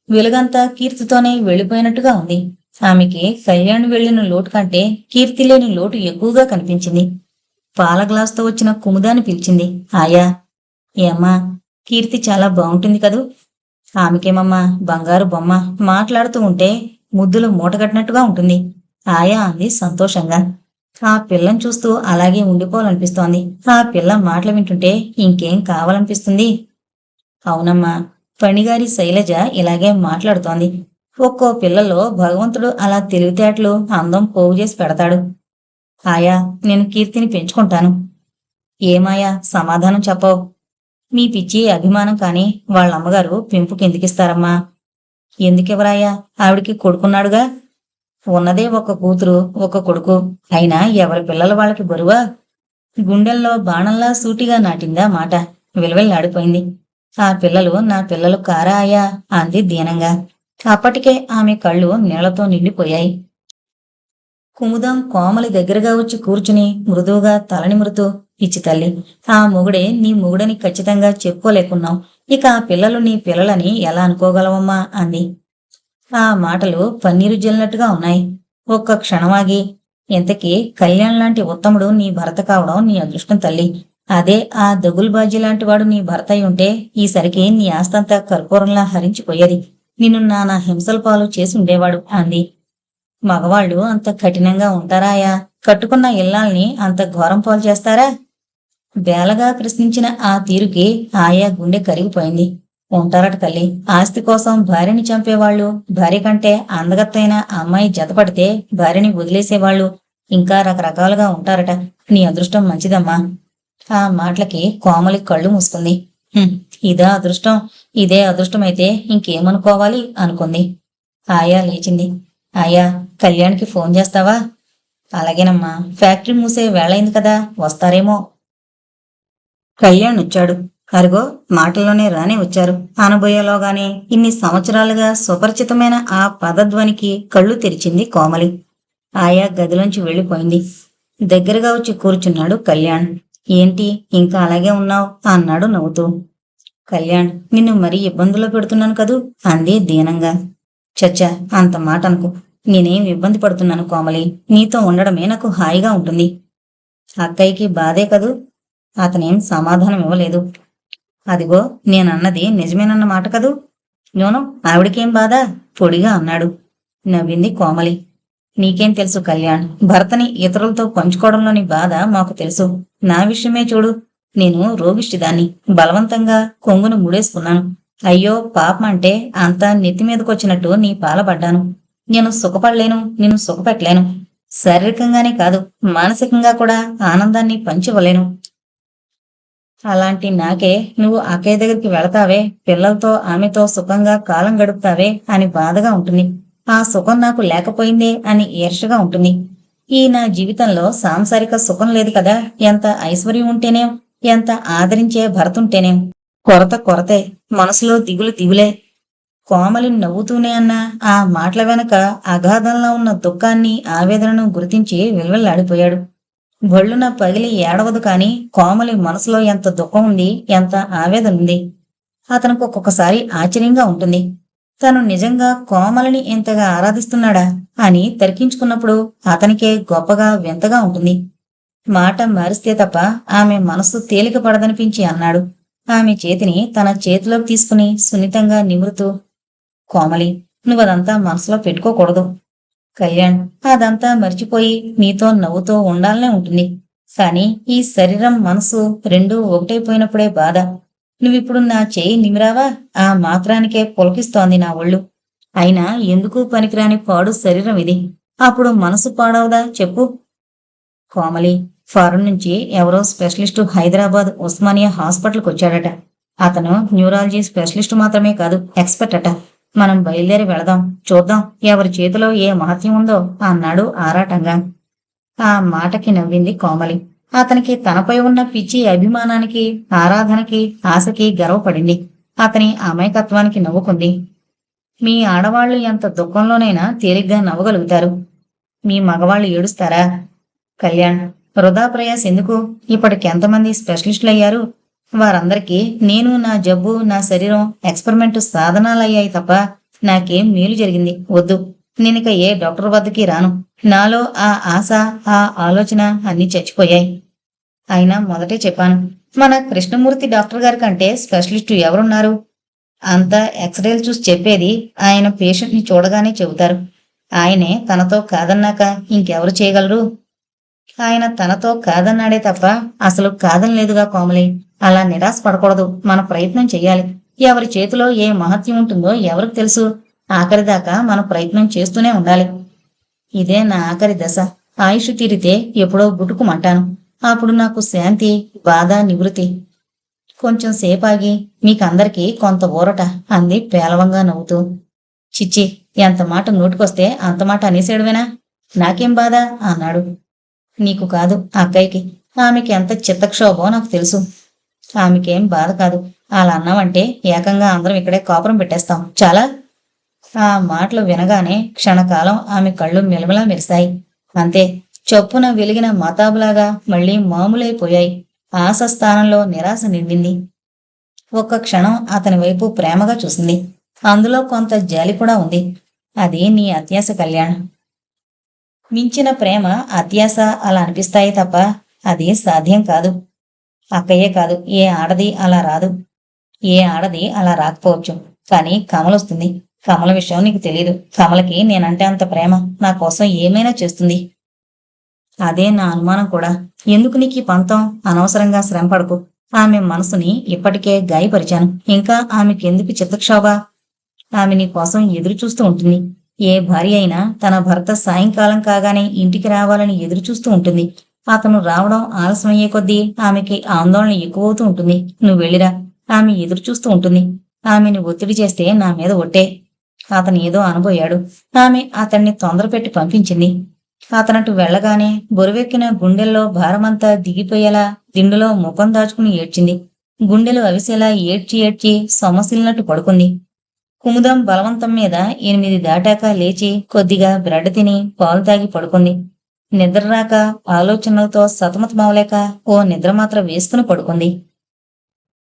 వెలుగంతా కీర్తితోనే వెళ్లిపోయినట్టుగా ఉంది. ఆమెకి కళ్యాణ్ వెళ్లిన లోటు కంటే కీర్తి లేని లోటు ఎక్కువగా కనిపించింది. పాల గ్లాసుతో వచ్చిన కుముదాన్ని పిలిచింది. ఆయా. ఏమ్మా, కీర్తి చాలా బాగుంటుంది కదూ? ఆమెకేమమ్మా, బంగారు బొమ్మ. మాట్లాడుతూ ఉంటే ముద్దులు మూటగట్టినట్టుగా ఉంటుంది. ఆయా అంది సంతోషంగా. ఆ పిల్లని చూస్తూ అలాగే ఉండిపోవాలనిపిస్తోంది. ఆ పిల్ల మాటలు వింటుంటే ఇంకేం కావాలనిపిస్తుంది? అవునమ్మా, పణిగారి శైలజ ఇలాగే మాట్లాడుతోంది. ఒక్కో పిల్లలో భగవంతుడు అలా తెలివితేటలు, అందం పోగు చేసి పెడతాడు. ఆయా, నేను కీర్తిని పెంచుకుంటాను. ఏమాయా, సమాధానం చెప్పవు. మీ పిచ్చి అభిమానం కాని వాళ్ళమ్మగారు పెంపు కిందికిస్తారమ్మా. ఎందుకెవరాయా? ఆవిడికి కొడుకున్నాడుగా. ఉన్నదే ఒక కూతురు, ఒక కొడుకు. అయినా ఎవరి పిల్లల వాళ్ళకి బరువా? గుండెల్లో బాణంలా సూటిగా నాటిందా మాట. విలవిల్లాడిపోయింది. ఆ పిల్లలు నా పిల్లలు కారా అయ్యా అంది దీనంగా. అప్పటికే ఆమె కళ్ళు నీళ్లతో నిండిపోయాయి. కుముదం కోమలి దగ్గరగా వచ్చి కూర్చుని మృదువుగా తలనిమురుతూ, పిచ్చి తల్లి, ఆ మొగుడే నీ మొగుడని ఖచ్చితంగా చెప్పుకోలేకున్నావు. ఇక ఆ పిల్లలు నీ పిల్లలని ఎలా అనుకోగలవమ్మా అంది. ఆ మాటలు పన్నీరు జల్లినట్టుగా ఉన్నాయి. ఒక్క క్షణమాగి, ఇంతకీ కళ్యాణ్ లాంటి ఉత్తముడు నీ భర్త కావడం నీ అదృష్టం తల్లి. అదే ఆ దగుల్బాజీ లాంటి వాడు నీ భర్త అయి ఉంటే ఈసరికి నీ ఆస్తంతా కర్పూరంలా హరించిపోయేది. నిన్ను నానా హింసల పాలు చేసి ఉండేవాడు అంది. మగవాళ్ళు అంత కఠినంగా ఉంటారాయా? కట్టుకున్న ఇల్లాల్ని అంత ఘోరం పాలు చేస్తారా? బేలగా ప్రశ్నించిన ఆ తీరుకి ఆయా గుండె కరిగిపోయింది. ఉంటారట తల్లి. ఆస్తి కోసం భార్యని చంపేవాళ్ళు, భార్య కంటే అందగత్తైన అమ్మాయి జతపడితే భార్యని వదిలేసేవాళ్ళు, ఇంకా రకరకాలుగా ఉంటారట. నీ అదృష్టం మంచిదమ్మా. ఆ మాటలకి కోమలి కళ్ళు మూసుకుంది. ఇదా అదృష్టం? ఇదే అదృష్టమైతే ఇంకేమనుకోవాలి అనుకుంది. ఆయా లేచింది. ఆయా, కళ్యాణ్కి ఫోన్ చేస్తావా? అలాగేనమ్మా. ఫ్యాక్టరీ మూసే వేళైంది కదా, వస్తారేమో. కళ్యాణ్ వచ్చాడు. అరుగో, మాటల్లోనే రానే వచ్చారు. అనబోయేలోగానే ఇన్ని సంవత్సరాలుగా సుపరిచితమైన ఆ పదధ్వనికి కళ్ళు తెరిచింది కోమలి. ఆయా గదిలోంచి వెళ్లిపోయింది. దగ్గరగా వచ్చి కూర్చున్నాడు కళ్యాణ్. ఏంటి, ఇంకా అలాగే ఉన్నావు అన్నాడు నవ్వుతూ. కళ్యాణ్, నిన్ను మరీ ఇబ్బందుల్లో పెడుతున్నాను కదూ అంది దీనంగా. చచ్చా, అంత మాట అనుకో. నేనేం ఇబ్బంది పడుతున్నాను కోమలి. నీతో ఉండడమే నాకు హాయిగా ఉంటుంది. అక్కయ్యకి బాధే కదూ? అతనేం సమాధానం ఇవ్వలేదు. అదిగో, నేనన్నది నిజమేనన్న మాట కదూ? నోను, ఆవిడకేం బాధ? పొడిగా అన్నాడు. నవ్వింది కోమలి. నీకేం తెలుసు కళ్యాణ్? భర్తని ఇతరులతో పంచుకోవడంలోని బాధ మాకు తెలుసు. నా విషయమే చూడు. నేను రోగిష్టిదాన్ని. బలవంతంగా కొంగును ముడేసుకున్నాను. అయ్యో పాపం అంటే అంతా నెత్తిమీదకొచ్చినట్టు నీ పాలపడ్డాను. నేను సుఖపడలేను, నేను సుఖపెట్టలేను. శారీరకంగానే కాదు, మానసికంగా కూడా ఆనందాన్ని పంచివ్వలేను. అలాంటి నాకే నువ్వు అక్కయ్య దగ్గరికి వెళతావే, పిల్లలతో ఆమెతో సుఖంగా కాలం గడుపుతావే అని బాధగా ఉంటుంది. ఆ సుఖం నాకు లేకపోయిందే అని ఈర్షగా ఉంటుంది. ఈ నా జీవితంలో సాంసారిక సుఖం లేదు కదా. ఎంత ఐశ్వర్యం ఉంటేనేం, ఎంత ఆదరించే భర్తుంటేనేం, కొరత కొరతే, మనసులో దిగులు దిగులే. కోమలి నవ్వుతూనే అన్న ఆ మాటల వెనక అగాధంలో ఉన్న దుఃఖాన్ని, ఆవేదనను గుర్తించి విలువెల్లాడిపోయాడు. బొళ్ళున పగిలి ఏడవదు కాని కోమలి మనసులో ఎంత దుఃఖం ఉంది, ఎంత ఆవేదన ఉంది. అతనికి ఒక్కొక్కసారి ఆశ్చర్యంగా ఉంటుంది. తను నిజంగా కోమలిని ఎంతగా ఆరాధిస్తున్నాడా అని తర్కించుకున్నప్పుడు అతనికే గొప్పగా వింతగా ఉంటుంది. మాట మారిస్తే తప్ప ఆమె మనస్సు తేలిక పడదనిపించి అన్నాడు. ఆమె చేతిని తన చేతిలోకి తీసుకుని సున్నితంగా నిమురుతూ, కోమలి, నువ్వదంతా మనసులో పెట్టుకోకూడదు. కళ్యాణ్, అదంతా మర్చిపోయి నీతో నవ్వుతూ ఉండాలనే ఉంటుంది. కాని ఈ శరీరం మనసు రెండూ ఒకటైపోయినప్పుడే బాధ. నువ్విప్పుడు నా చేయి నిమిరావా, ఆ మాత్రానికే పులకిస్తోంది నా ఒళ్ళు. అయినా ఎందుకు పనికిరాని పాడు శరీరం ఇది. అప్పుడు మనసు పాడవదా చెప్పు. కోమలి, ఫారెన్ నుంచి ఎవరో స్పెషలిస్టు హైదరాబాద్ ఉస్మానియా హాస్పిటల్కి వచ్చాడట. అతను న్యూరాలజీ స్పెషలిస్టు మాత్రమే కాదు, ఎక్స్పర్ట్ అట. మనం బయలుదేరి వెళదాం, చూద్దాం ఎవరి చేతిలో ఏ మహత్యం ఉందో అన్నాడు ఆరాటంగా. ఆ మాటకి నవ్వింది కోమలి. అతనికి తనపై ఉన్న పిచ్చి అభిమానానికి, ఆరాధనకి, ఆశకి గర్వపడింది. అతని అమాయకత్వానికి నవ్వుకుంది. మీ ఆడవాళ్లు ఎంత దుఃఖంలోనైనా తేలిగ్గా నవ్వగలుగుతారు. మీ మగవాళ్ళు ఏడుస్తారా? కళ్యాణ్, వృధా ప్రయాస ఎందుకు? ఇప్పటికెంతమంది స్పెషలిస్టులయ్యారు. వారందరికీ నేను, నా జబ్బు, నా శరీరం ఎక్స్పెరిమెంట్ సాధనాలయ్యాయి తప్ప నాకేం మేలు జరిగింది వద్దు. నేనిక ఏ డాక్టర్ వద్దకి రాను. నాలో ఆ ఆశ, ఆ ఆలోచన అన్నీ చచ్చిపోయాయి. అయినా మొదటే చెప్పాను, మన కృష్ణమూర్తి డాక్టర్ గారి కంటే స్పెషలిస్టు ఎవరున్నారు? అంతా ఎక్స్రేలు చూసి చెప్పేది ఆయన పేషెంట్ని చూడగానే చెబుతారు. ఆయనే తనతో కాదన్నాక ఇంకెవరు చేయగలరు? ఆయన తనతో కాదన్నాడే తప్ప అసలు కాదనలేదుగా కోమలి. అలా నిరాశ పడకూడదు. మన ప్రయత్నం చెయ్యాలి. ఎవరి చేతిలో ఏ మహత్యం ఉంటుందో ఎవరికి తెలుసు. ఆఖరిదాకా మన ప్రయత్నం చేస్తూనే ఉండాలి. ఇదే నా ఆఖరి దశ. ఆయుష్ తీరితే ఎప్పుడో గుటుకుమంటాను. అప్పుడు నాకు శాంతి, బాధ నివృత్తి. కొంచెం సేపాగి మీకందరికీ కొంత ఊరట అంది పేలవంగా నవ్వుతూ. చిచ్చి, ఎంత మాట నోటికొస్తే అంత మాట అనేసేడువేనా? నాకేం బాధ అన్నాడు. నీకు కాదు, అక్కయ్యకి. ఆమెకి ఎంత చిత్తక్షోభో నాకు తెలుసు. ఆమెకేం బాధ కాదు. అలా అన్నావంటే ఏకంగా అందరం ఇక్కడే కాపురం పెట్టేస్తాం. చాలా. ఆ మాటలు వినగానే క్షణకాలం ఆమె కళ్ళు మిలమిలా మెరిశాయి. అంతే, చొప్పున వెలిగిన మతాబులాగా మళ్లీ మామూలైపోయాయి. ఆశ స్థానంలో నిరాశ నిండింది. ఒక్క క్షణం అతని వైపు ప్రేమగా చూసింది. అందులో కొంత జాలి కూడా ఉంది. అది నీ అత్యాశ కళ్యాణ్. మించిన ప్రేమ, అత్యాశ అలా అనిపిస్తాయి తప్ప అది సాధ్యం కాదు. అక్కయ్యే కాదు, ఏ ఆడది అలా రాదు. ఏ ఆడది అలా రాకపోవచ్చు. కానీ కమలొస్తుంది. కమల విషయం నీకు తెలీదు. కమలకి నేనంటే అంత ప్రేమ. నా కోసం ఏమైనా చేస్తుంది. అదే నా అనుమానం కూడా. ఎందుకు నీకు ఈ పంతం? అనవసరంగా శ్రమపడకు. ఆమె మనసుని ఇప్పటికే గాయపరిచాను. ఇంకా ఆమెకెందుకు చిత్తక్షోభ? ఆమె నీ కోసం ఎదురు చూస్తూ ఉంటుంది. ఏ భార్య అయినా తన భర్త సాయంకాలం కాగానే ఇంటికి రావాలని ఎదురు చూస్తూ ఉంటుంది. అతను రావడం ఆలస్యమయ్యే కొద్దీ ఆమెకి ఆందోళన ఎక్కువవుతూ ఉంటుంది. నువ్వు వెళ్ళిరా. ఆమె ఎదురు చూస్తూ ఉంటుంది. ఆమెని ఒత్తిడి చేస్తే నా మీద ఒట్టే. అతను ఏదో అనబోయాడు. ఆమె అతన్ని తొందరపెట్టి పంపించింది. అతనటు వెళ్లగానే బొరువెక్కిన గుండెల్లో భారమంతా దిగిపోయేలా దిండులో ముఖం దాచుకుని ఏడ్చింది. గుండెలు అవిసేలా ఏడ్చి ఏడ్చి సొమసిల్లినట్టు పడుకుంది. కుముదం బలవంతం మీద 8 దాటాక లేచి కొద్దిగా బ్రెడ్ తిని పాలు తాగి పడుకుంది. నిద్ర రాక ఆలోచనలతో సతమతమవలేక ఓ నిద్రమాత్ర వేసుకుని పడుకుంది.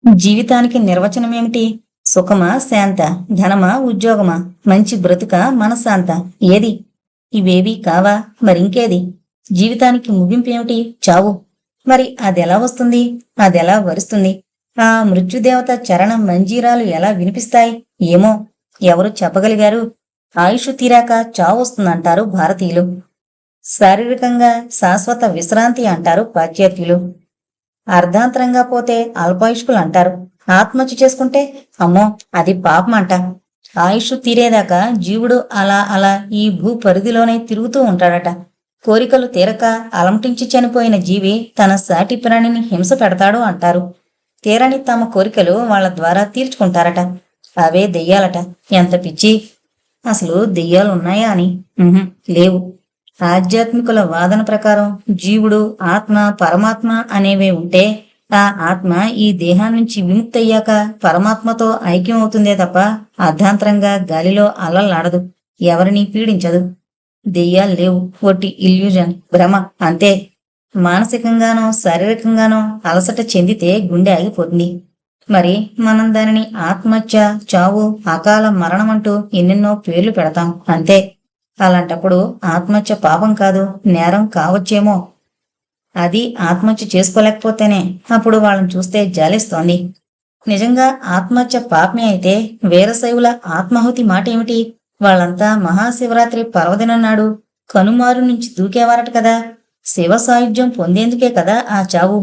జీవితానికి నిర్వచనమేమిటి? సుఖమా, శాంత, ధనమా, ఉద్యోగమా, మంచి బ్రతుక, మనశ్శాంత? ఏది? ఇవేవీ కావా? మరింకేది? జీవితానికి ముగింపేమిటి? చావు. మరి అదెలా వస్తుంది? అదెలా వరుస్తుంది? ఆ మృత్యుదేవత చరణ మంజీరాలు ఎలా వినిపిస్తాయి? ఏమో, ఎవరు చెప్పగలిగారు? ఆయుష్ తీరాక చావు వస్తుందంటారు భారతీయులు. శారీరకంగా శాశ్వత విశ్రాంతి అంటారు పాశ్చాత్యులు. అర్ధాంతరంగా పోతే అల్పాయుష్కులు అంటారు. ఆత్మహత్య చేసుకుంటే అమ్మో, అది పాపం అంట. ఆయుష్ తీరేదాకా జీవుడు అలా అలా ఈ భూ పరిధిలోనే తిరుగుతూ ఉంటాడట. కోరికలు తీరక అలమటించి చనిపోయిన జీవి తన సాటి ప్రాణిని హింస పెడతాడు అంటారు. తీరని తమ కోరికలు వాళ్ల ద్వారా తీర్చుకుంటారట. అవే దెయ్యాలట. ఎంత పిచ్చి! అసలు దెయ్యాలున్నాయా అని? లేవు. ఆధ్యాత్మికుల వాదన ప్రకారం జీవుడు, ఆత్మ, పరమాత్మ అనేవే ఉంటే ఆ ఆత్మ ఈ దేహాన్నించి విముక్తయ్యాక పరమాత్మతో ఐక్యం అవుతుందే తప్ప అర్ధాంతరంగా గాలిలో అల్లల్లాడదు, ఎవరినీ పీడించదు. దెయ్యాలు లేవు. ఒట్టి ఇల్యూజన్, భ్రమ, అంతే. మానసికంగానో శారీరకంగానో అలసట చెందితే గుండె ఆగిపోతుంది. మరి మనం దానిని ఆత్మహత్య, చావు, అకాల మరణం అంటూ ఎన్నెన్నో పేర్లు పెడతాం, అంతే. అలాంటప్పుడు ఆత్మహత్య పాపం కాదు, నేరం కావచ్చేమో. అది ఆత్మహత్య చేసుకోలేకపోతేనే. అప్పుడు వాళ్ళని చూస్తే జాలేస్తోంది. నిజంగా ఆత్మహత్య పాపమే అయితే వీరశైవుల ఆత్మాహుతి మాట ఏమిటి? వాళ్ళంతా మహాశివరాత్రి పర్వదినం నాడు కనుమారు నుంచి దూకేవారట కదా. శివ సాయుధ్యం పొందేందుకే కదా ఆ చావు.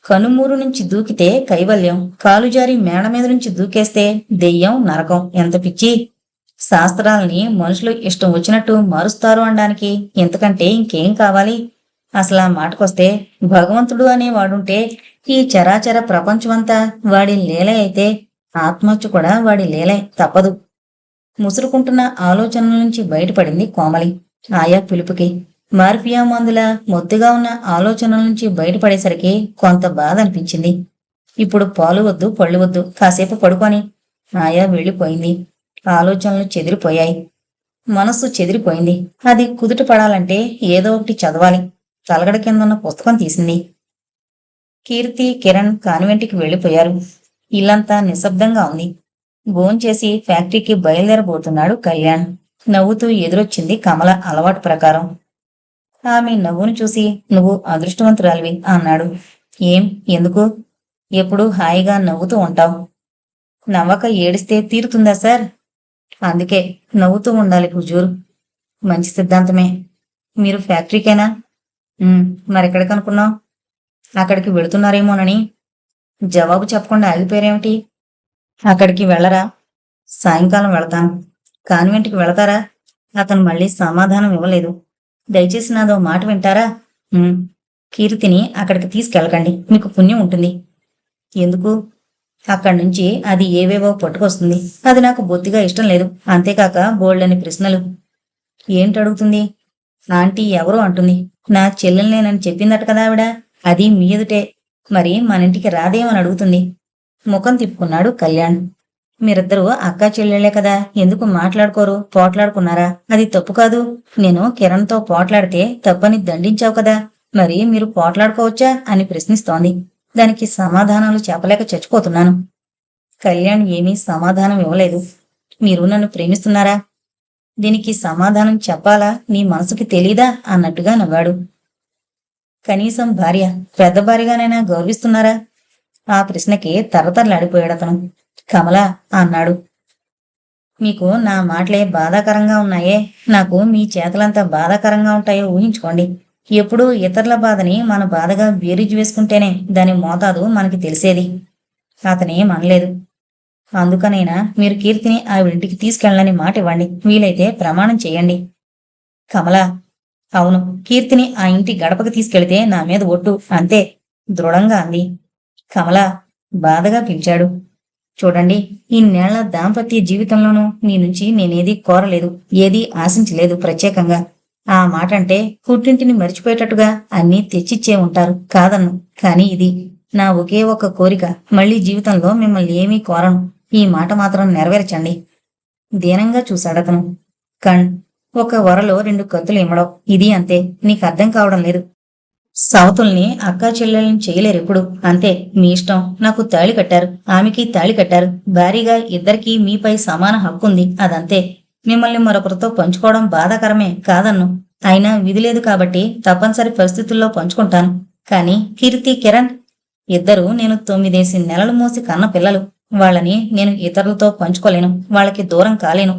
కనుమూరు నుంచి దూకితే కైవల్యం, కాలుజారి మేడ మీద నుంచి దూకేస్తే దెయ్యం, నరకం. ఎంత పిచ్చి! శాస్త్రాల్ని మనుషులు ఇష్టం వచ్చినట్టు మారుస్తారు అనడానికి ఇంతకంటే ఇంకేం కావాలి? అసలు ఆ మాటకొస్తే భగవంతుడు అనేవాడుంటే ఈ చరాచర ప్రపంచమంతా వాడి లీలే అయితే ఆత్మహత్య కూడా వాడి లీలే, తప్పదు. ముసురుకుంటున్న ఆలోచనల నుంచి బయటపడింది కోమలి. ఆయా పిలుపుకి మార్ఫియా మందుల మొద్దుగా ఉన్న ఆలోచనల నుంచి బయటపడేసరికి కొంత బాధ అనిపించింది. ఇప్పుడు పాలు వద్దు, పళ్ళు వద్దు, కాసేపు పడుకొని. ఆయా వెళ్ళిపోయింది. ఆలోచనలు చెదిరిపోయాయి. మనస్సు చెదిరిపోయింది. అది కుదుట పడాలంటే ఏదో ఒకటి చదవాలి. తలగడ కిందన్న పుస్తకం తీసింది. కీర్తి, కిరణ్ కాన్వెంట్కి వెళ్ళిపోయారు. ఇల్లంతా నిశ్శబ్దంగా ఉంది. భోంచేసి ఫ్యాక్టరీకి బయలుదేరబోతున్నాడు కళ్యాణ్. నవ్వుతూ ఎదురొచ్చింది కమల అలవాటు ప్రకారం. ఆమె నవ్వును చూసి నువ్వు అదృష్టవంతురాలివి అన్నాడు. ఏం, ఎందుకు? ఎప్పుడు హాయిగా నవ్వుతూ ఉంటావు. నవ్వక ఏడిస్తే తీరుతుందా సార్? అందుకే నవ్వుతూ ఉండాలి హుజూర్. మంచి సిద్ధాంతమే. మీరు ఫ్యాక్టరీకేనా? మరెక్కడికి అనుకున్నావు? అక్కడికి వెళుతున్నారేమోనని. జవాబు చెప్పకుండా ఆగిపోయారేమిటి? అక్కడికి వెళ్ళరా? సాయంకాలం వెళతాను. కాన్వెంట్కి వెళతారా? అతను మళ్ళీ సమాధానం ఇవ్వలేదు. దయచేసి నాదో మాట వింటారా? కీర్తిని అక్కడికి తీసుకెళ్ళకండి, మీకు పుణ్యం ఉంటుంది. ఎందుకు? అక్కడి నుంచి అది ఏవేవో పట్టుకొస్తుంది. అది నాకు బొత్తిగా ఇష్టం లేదు. అంతేకాక బోల్డని ప్రశ్నలు. ఏంటడుగుతుంది? ఆంటీ ఎవరో అంటుంది. నా చెల్లెల్నేనని చెప్పిందట కదా ఆవిడ. అది మీ ఎదుటే. మరి మనింటికి రాదేమని అడుగుతుంది. ముఖం తిప్పుకున్నాడు కళ్యాణ్. మీరిద్దరూ అక్కా చెల్లెళ్లే కదా, ఎందుకు మాట్లాడుకోరు? పోట్లాడుకున్నారా? అది తప్పు కాదు. నేను కిరణ్తో పోట్లాడితే తప్పని దండించావు కదా, మరి మీరు పోట్లాడుకోవచ్చా అని ప్రశ్నిస్తోంది. దానికి సమాధానాలు చెప్పలేక చచ్చిపోతున్నాను. కళ్యాణ్ ఏమీ సమాధానం ఇవ్వలేదు. మీరు నన్ను ప్రేమిస్తున్నారా? దీనికి సమాధానం చెప్పాలా, నీ మనసుకి తెలీదా అన్నట్టుగా నవ్వాడు. కనీసం భార్య, పెద్ద భార్యగానైనా గౌరవిస్తున్నారా? ఆ ప్రశ్నకి తరతరలాడిపోయాడతను. కమలా అన్నాడు. మీకు నా మాటలే బాధాకరంగా ఉన్నాయే, నాకు మీ చేతలంతా బాధాకరంగా ఉంటాయో ఊహించుకోండి. ఎప్పుడూ ఇతరుల బాధని మన బాధగా బేరీజు వేసుకుంటేనే దాని మోతాదు మనకి తెలిసేది. అతనేం అనలేదు. అందుకనైనా మీరు కీర్తిని ఆవిడింటికి తీసుకెళ్ళని మాట ఇవ్వండి. వీలైతే ప్రమాణం చేయండి. కమలా, అవును, కీర్తిని ఆ ఇంటి గడపకి తీసుకెళితే నా మీద ఒట్టు, అంతే దృఢంగా అంది. కమలా బాధగా పిలిచాడు. చూడండి, ఇన్నేళ్ల దాంపత్య జీవితంలోనూ నీ నుంచి నేనేదీ కోరలేదు, ఏదీ ఆశించలేదు ప్రత్యేకంగా. ఆ మాట అంటే పుట్టింటిని మర్చిపోయేటట్టుగా అన్నీ తెచ్చిచ్చే ఉంటారు, కాదన్ను. కాని ఇది నా ఒకే ఒక్క కోరిక. మళ్లీ జీవితంలో మిమ్మల్ని ఏమీ కోరను. ఈ మాట మాత్రం నెరవేర్చండి. దీనంగా చూశాడతను. కణ్, ఒక వరలో 2 కత్తులు ఇమ్మడం, ఇది అంతే. నీకు అర్థం కావడం లేదు. సవతుల్ని అక్కా చెల్లెల్ని చేయలేరు ఎప్పుడు. అంతే, మీ ఇష్టం. నాకు తాళి కట్టారు, ఆమెకి తాళి కట్టారు. భారీగా ఇద్దరికీ మీపై సమాన హక్కుంది, అదంతే. మిమ్మల్ని మరొకరితో పంచుకోవడం బాధాకరమే, కాదన్ను. అయినా విధి లేదు కాబట్టి తప్పనిసరి పరిస్థితుల్లో పంచుకుంటాను. కాని కీర్తి, కిరణ్ ఇద్దరు నేను 9 నెలలు మోసి కన్న పిల్లలు. వాళ్ళని నేను ఇతరులతో పంచుకోలేను, వాళ్ళకి దూరం కాలేను.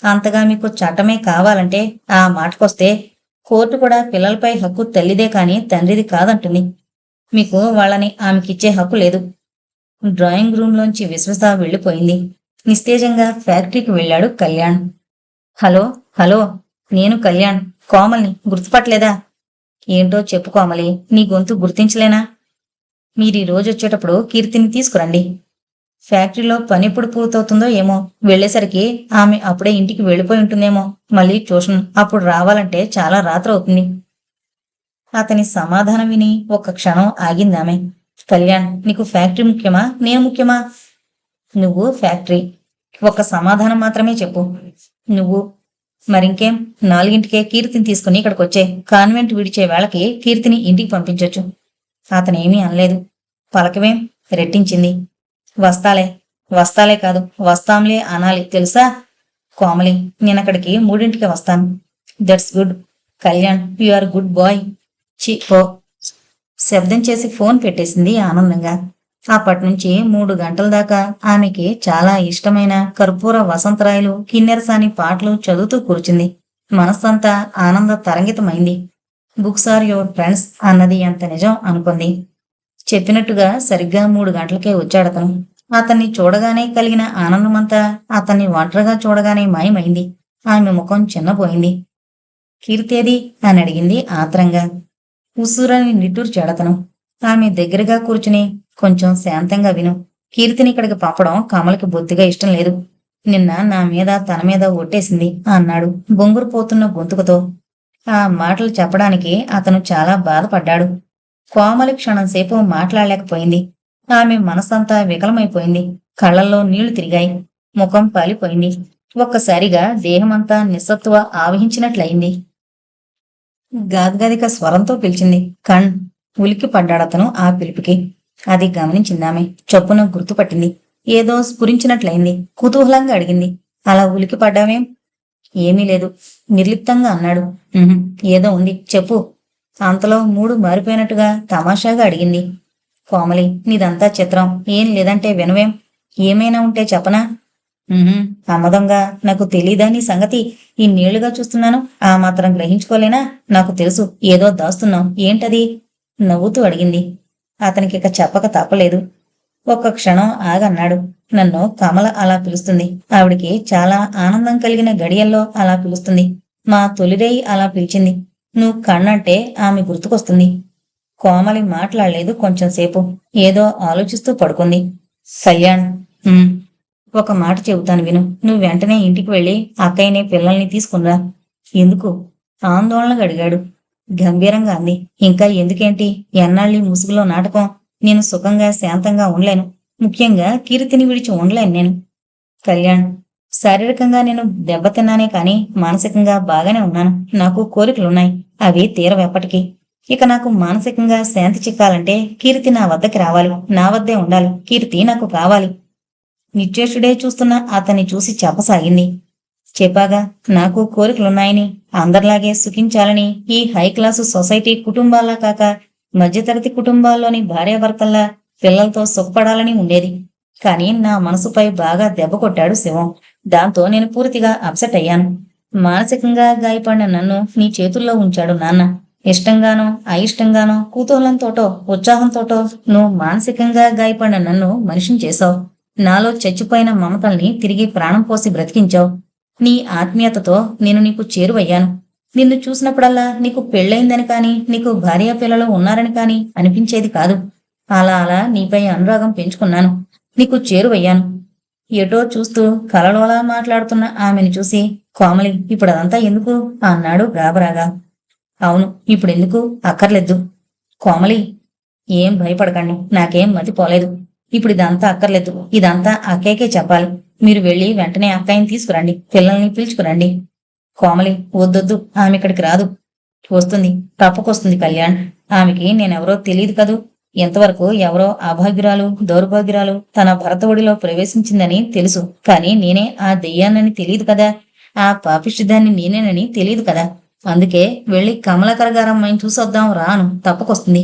అంతగా మీకు చట్టమే కావాలంటే ఆ మాటకొస్తే కోర్టు కూడా పిల్లలపై హక్కు తల్లిదే కాని తండ్రిది కాదంటుంది. మీకు వాళ్ళని ఆమెకిచ్చే హక్కు లేదు. డ్రాయింగ్ రూంలోంచి విశ్వస వెళ్ళిపోయింది. నిస్తేజంగా ఫ్యాక్టరీకి వెళ్ళాడు కళ్యాణ్. హలో హలో, నేను కళ్యాణ్, కోమల్ని గుర్తుపట్టలేదా? ఏంటో చెప్పు కోమలి, నీ గొంతు గుర్తించలేనా? మీరీ రోజొచ్చేటప్పుడు కీర్తిని తీసుకురండి. ఫ్యాక్టరీలో పని ఎప్పుడు పూర్తవుతుందో ఏమో. వెళ్లేసరికి ఆమె అప్పుడే ఇంటికి వెళ్ళిపోయి ఉంటుందేమో. మళ్ళీ ట్యూషన్, అప్పుడు రావాలంటే చాలా రాత్రవుతుంది. అతని సమాధానం విని ఒక్క క్షణం ఆగిందామె. కళ్యాణ్, నీకు ఫ్యాక్టరీ ముఖ్యమా, నేను ముఖ్యమా? నువ్వు ఫ్యాక్టరీ. ఒక్క సమాధానం మాత్రమే చెప్పు. నువ్వు. మరింకేం, 4ంటికే కీర్తిని తీసుకుని ఇక్కడికొచ్చే. కాన్వెంట్ విడిచే వేళకి కీర్తిని ఇంటికి పంపించొచ్చు. అతనేమీ అనలేదు. పలకవేం రెట్టించింది. వస్తాలే. వస్తాలే కాదు, వస్తాంలే అనాలి, తెలుసా? కోమలి, నేనక్కడికి 3ంటికే వస్తాను. That's good. Kalyan, you are good boy. చి పో. శబ్దం చేసి ఫోన్ పెట్టేసింది ఆనందంగా. అప్పట్నుంచి 3 గంటల దాకా ఆమెకి చాలా ఇష్టమైన కర్పూర వసంతరాయలు కిన్నెరసాని పాటలు చదువుతూ కూర్చుంది. మనస్సంతా ఆనంద తరంగితమైంది. బుక్స్ ఆర్ యువర్ ఫ్రెండ్స్ అన్నది ఎంత నిజం అనుకుంది. చెప్పినట్టుగా సరిగ్గా 3 గంటలకే వచ్చాడతను. అతన్ని చూడగానే కలిగిన ఆనందమంతా అతన్ని ఒంటరిగా చూడగానే మాయమైంది. ఆమె ముఖం చిన్నపోయింది. కీర్తేది అని అడిగింది ఆత్రంగా. ఉస్సురని నిట్టూర్చాడతను. ఆమె దగ్గరగా కూర్చుని, కొంచెం శాంతంగా విను. కీర్తిని ఇక్కడికి పంపడం కమలకి బొత్తిగా ఇష్టం లేదు. నిన్న నా మీద తన మీద ఒట్టేసింది అన్నాడు బొంగురు పోతున్న గొంతుకుతో. ఆ మాటలు చెప్పడానికి అతను చాలా బాధపడ్డాడు. కోమలి క్షణంసేపు మాట్లాడలేకపోయింది. ఆమె మనసంతా వికలమైపోయింది. కళ్ళల్లో నీళ్లు తిరిగాయి. ముఖం పాలిపోయింది. ఒక్కసారిగా దేహమంతా నిస్సత్తువ ఆవహించినట్లయింది. గాద్గదిక స్వరంతో పిలిచింది. కణ్. ఉలిక్కి పడ్డాడతను ఆ పిలుపుకి. అది గమనించిందామె. చొప్పున గుర్తుపట్టింది. ఏదో స్ఫురించినట్లయింది. కుతూహలంగా అడిగింది. అలా ఉలికి పడ్డావేం? ఏమీ లేదు నిర్లిప్తంగా అన్నాడు. "ఉహుం, ఏదో ఉంది చెప్పు." అంతలో మూడు మారిపోయినట్టుగా తమాషాగా అడిగింది. కోమలి, నీదంతా చిత్రం. ఏం లేదంటే వినవేం? ఏమైనా ఉంటే చెప్పనా? "ఉహుం, అమ్మదొంగా, నాకు తెలీదా నీ సంగతి? ఇన్నేళ్లుగా చూస్తున్నాను. ఆ మాత్రం గ్రహించుకోలేనా? నాకు తెలుసు ఏదో దాస్తున్నావు. ఏంటది?" నవ్వుతూ అడిగింది. అతనికిక చెప్పక తప్పలేదు. ఒక్క క్షణం ఆగన్నాడు. నన్ను కమల అలా పిలుస్తుంది. ఆవిడికి చాలా ఆనందం కలిగిన గడియల్లో అలా పిలుస్తుంది. మా తొలిరేయి అలా పిలిచింది. నువ్వు కన్నంటే ఆమె గుర్తుకొస్తుంది. కోమలి మాట్లాడలేదు కొంచెంసేపు. ఏదో ఆలోచిస్తూ పడుకుంది. కళ్యాణ్, "ఉమ్, ఒక మాట చెబుతాను విను. నువ్వు వెంటనే ఇంటికి వెళ్ళి అక్కయ్యని పిల్లల్ని తీసుకునిరా." ఎందుకు? ఆందోళనగా అడిగాడు. గంభీరంగా అంది. ఇంకా ఎందుకేంటి? ఎన్నాళ్ళీ ముసుగులో నాటకం? నేను సుఖంగా శాంతంగా ఉండలేను. ముఖ్యంగా కీర్తిని విడిచి ఉండలేను నేను. కళ్యాణ్, శారీరకంగా నేను దెబ్బతిన్నానే కాని మానసికంగా బాగానే ఉన్నాను. నాకు కోరికలున్నాయి. అవి తీరవెప్పటికీ. ఇక నాకు మానసికంగా శాంతి చిక్కాలంటే కీర్తి నా వద్దకి రావాలి. నా వద్దే ఉండాలి. కీర్తి నాకు కావాలి. నిశ్చేష్టుడే చూస్తున్న అతన్ని చూసి చెప్పసాగింది. చెప్పాగా, నాకు కోరికలున్నాయని. అందరిలాగే సుఖించాలని. ఈ హై క్లాసు సొసైటీ కుటుంబాల్లా కాక మధ్యతరగతి కుటుంబాల్లోని భార్యాభర్తల్లా పిల్లలతో సుఖపడాలని ఉండేది. కానీ నా మనసుపై బాగా దెబ్బ కొట్టాడు శివం. దాంతో నేను పూర్తిగా అప్సెట్ అయ్యాను. మానసికంగా గాయపడిన నన్ను నీ చేతుల్లో ఉంచాడు నాన్న. ఇష్టంగానో అయిష్టంగానో కుతూహలంతోటో ఉత్సాహంతోటో నువ్వు మానసికంగా గాయపడిన నన్ను మనిషిని చేశావు. నాలో చచ్చిపోయిన మమతల్ని తిరిగి ప్రాణం పోసి బ్రతికించావు. నీ ఆత్మీయతతో నేను నీకు చేరువయ్యాను. నిన్ను చూసినప్పుడల్లా నీకు పెళ్ళయిందని కాని నీకు భార్యా పిల్లలు ఉన్నారని కాని అనిపించేది కాదు. అలా అలా నీపై అనురాగం పెంచుకున్నాను. నీకు చేరువయ్యాను. ఎటో చూస్తూ కలలోలా మాట్లాడుతున్న ఆమెను చూసి, కోమలి, ఇప్పుడదంతా ఎందుకు అన్నాడు గాబరాగా. అవును, ఇప్పుడెందుకు? అక్కర్లేదు. కోమలి, ఏం భయపడకండి. నాకేం మతిపోలేదు. ఇప్పుడు ఇదంతా అక్కర్లేదు. ఇదంతా అక్కయ్యకే చెప్పాలి. మీరు వెళ్ళి వెంటనే అక్కయ్యని తీసుకురండి. పిల్లల్ని పిలుచుకురండి. కోమలి, వద్దొద్దు. ఆమె ఇక్కడికి రాదు. వస్తుంది, తప్పకొస్తుంది కళ్యాణ్. ఆమెకి నేనెవరో తెలియదు కదూ. ఎంతవరకు ఎవరో అభాగ్యురాలు, దౌర్భాగ్యురాలు తన భరత ఒడిలో ప్రవేశించిందని తెలుసు. కానీ నేనే ఆ దెయ్యాన్నని తెలియదు కదా. ఆ పాపిష్టిదాన్ని నేనేనని తెలియదు కదా. అందుకే వెళ్ళి కమలాకర గారమ్మాయిని చూసొద్దాం రాను. తప్పకొస్తుంది.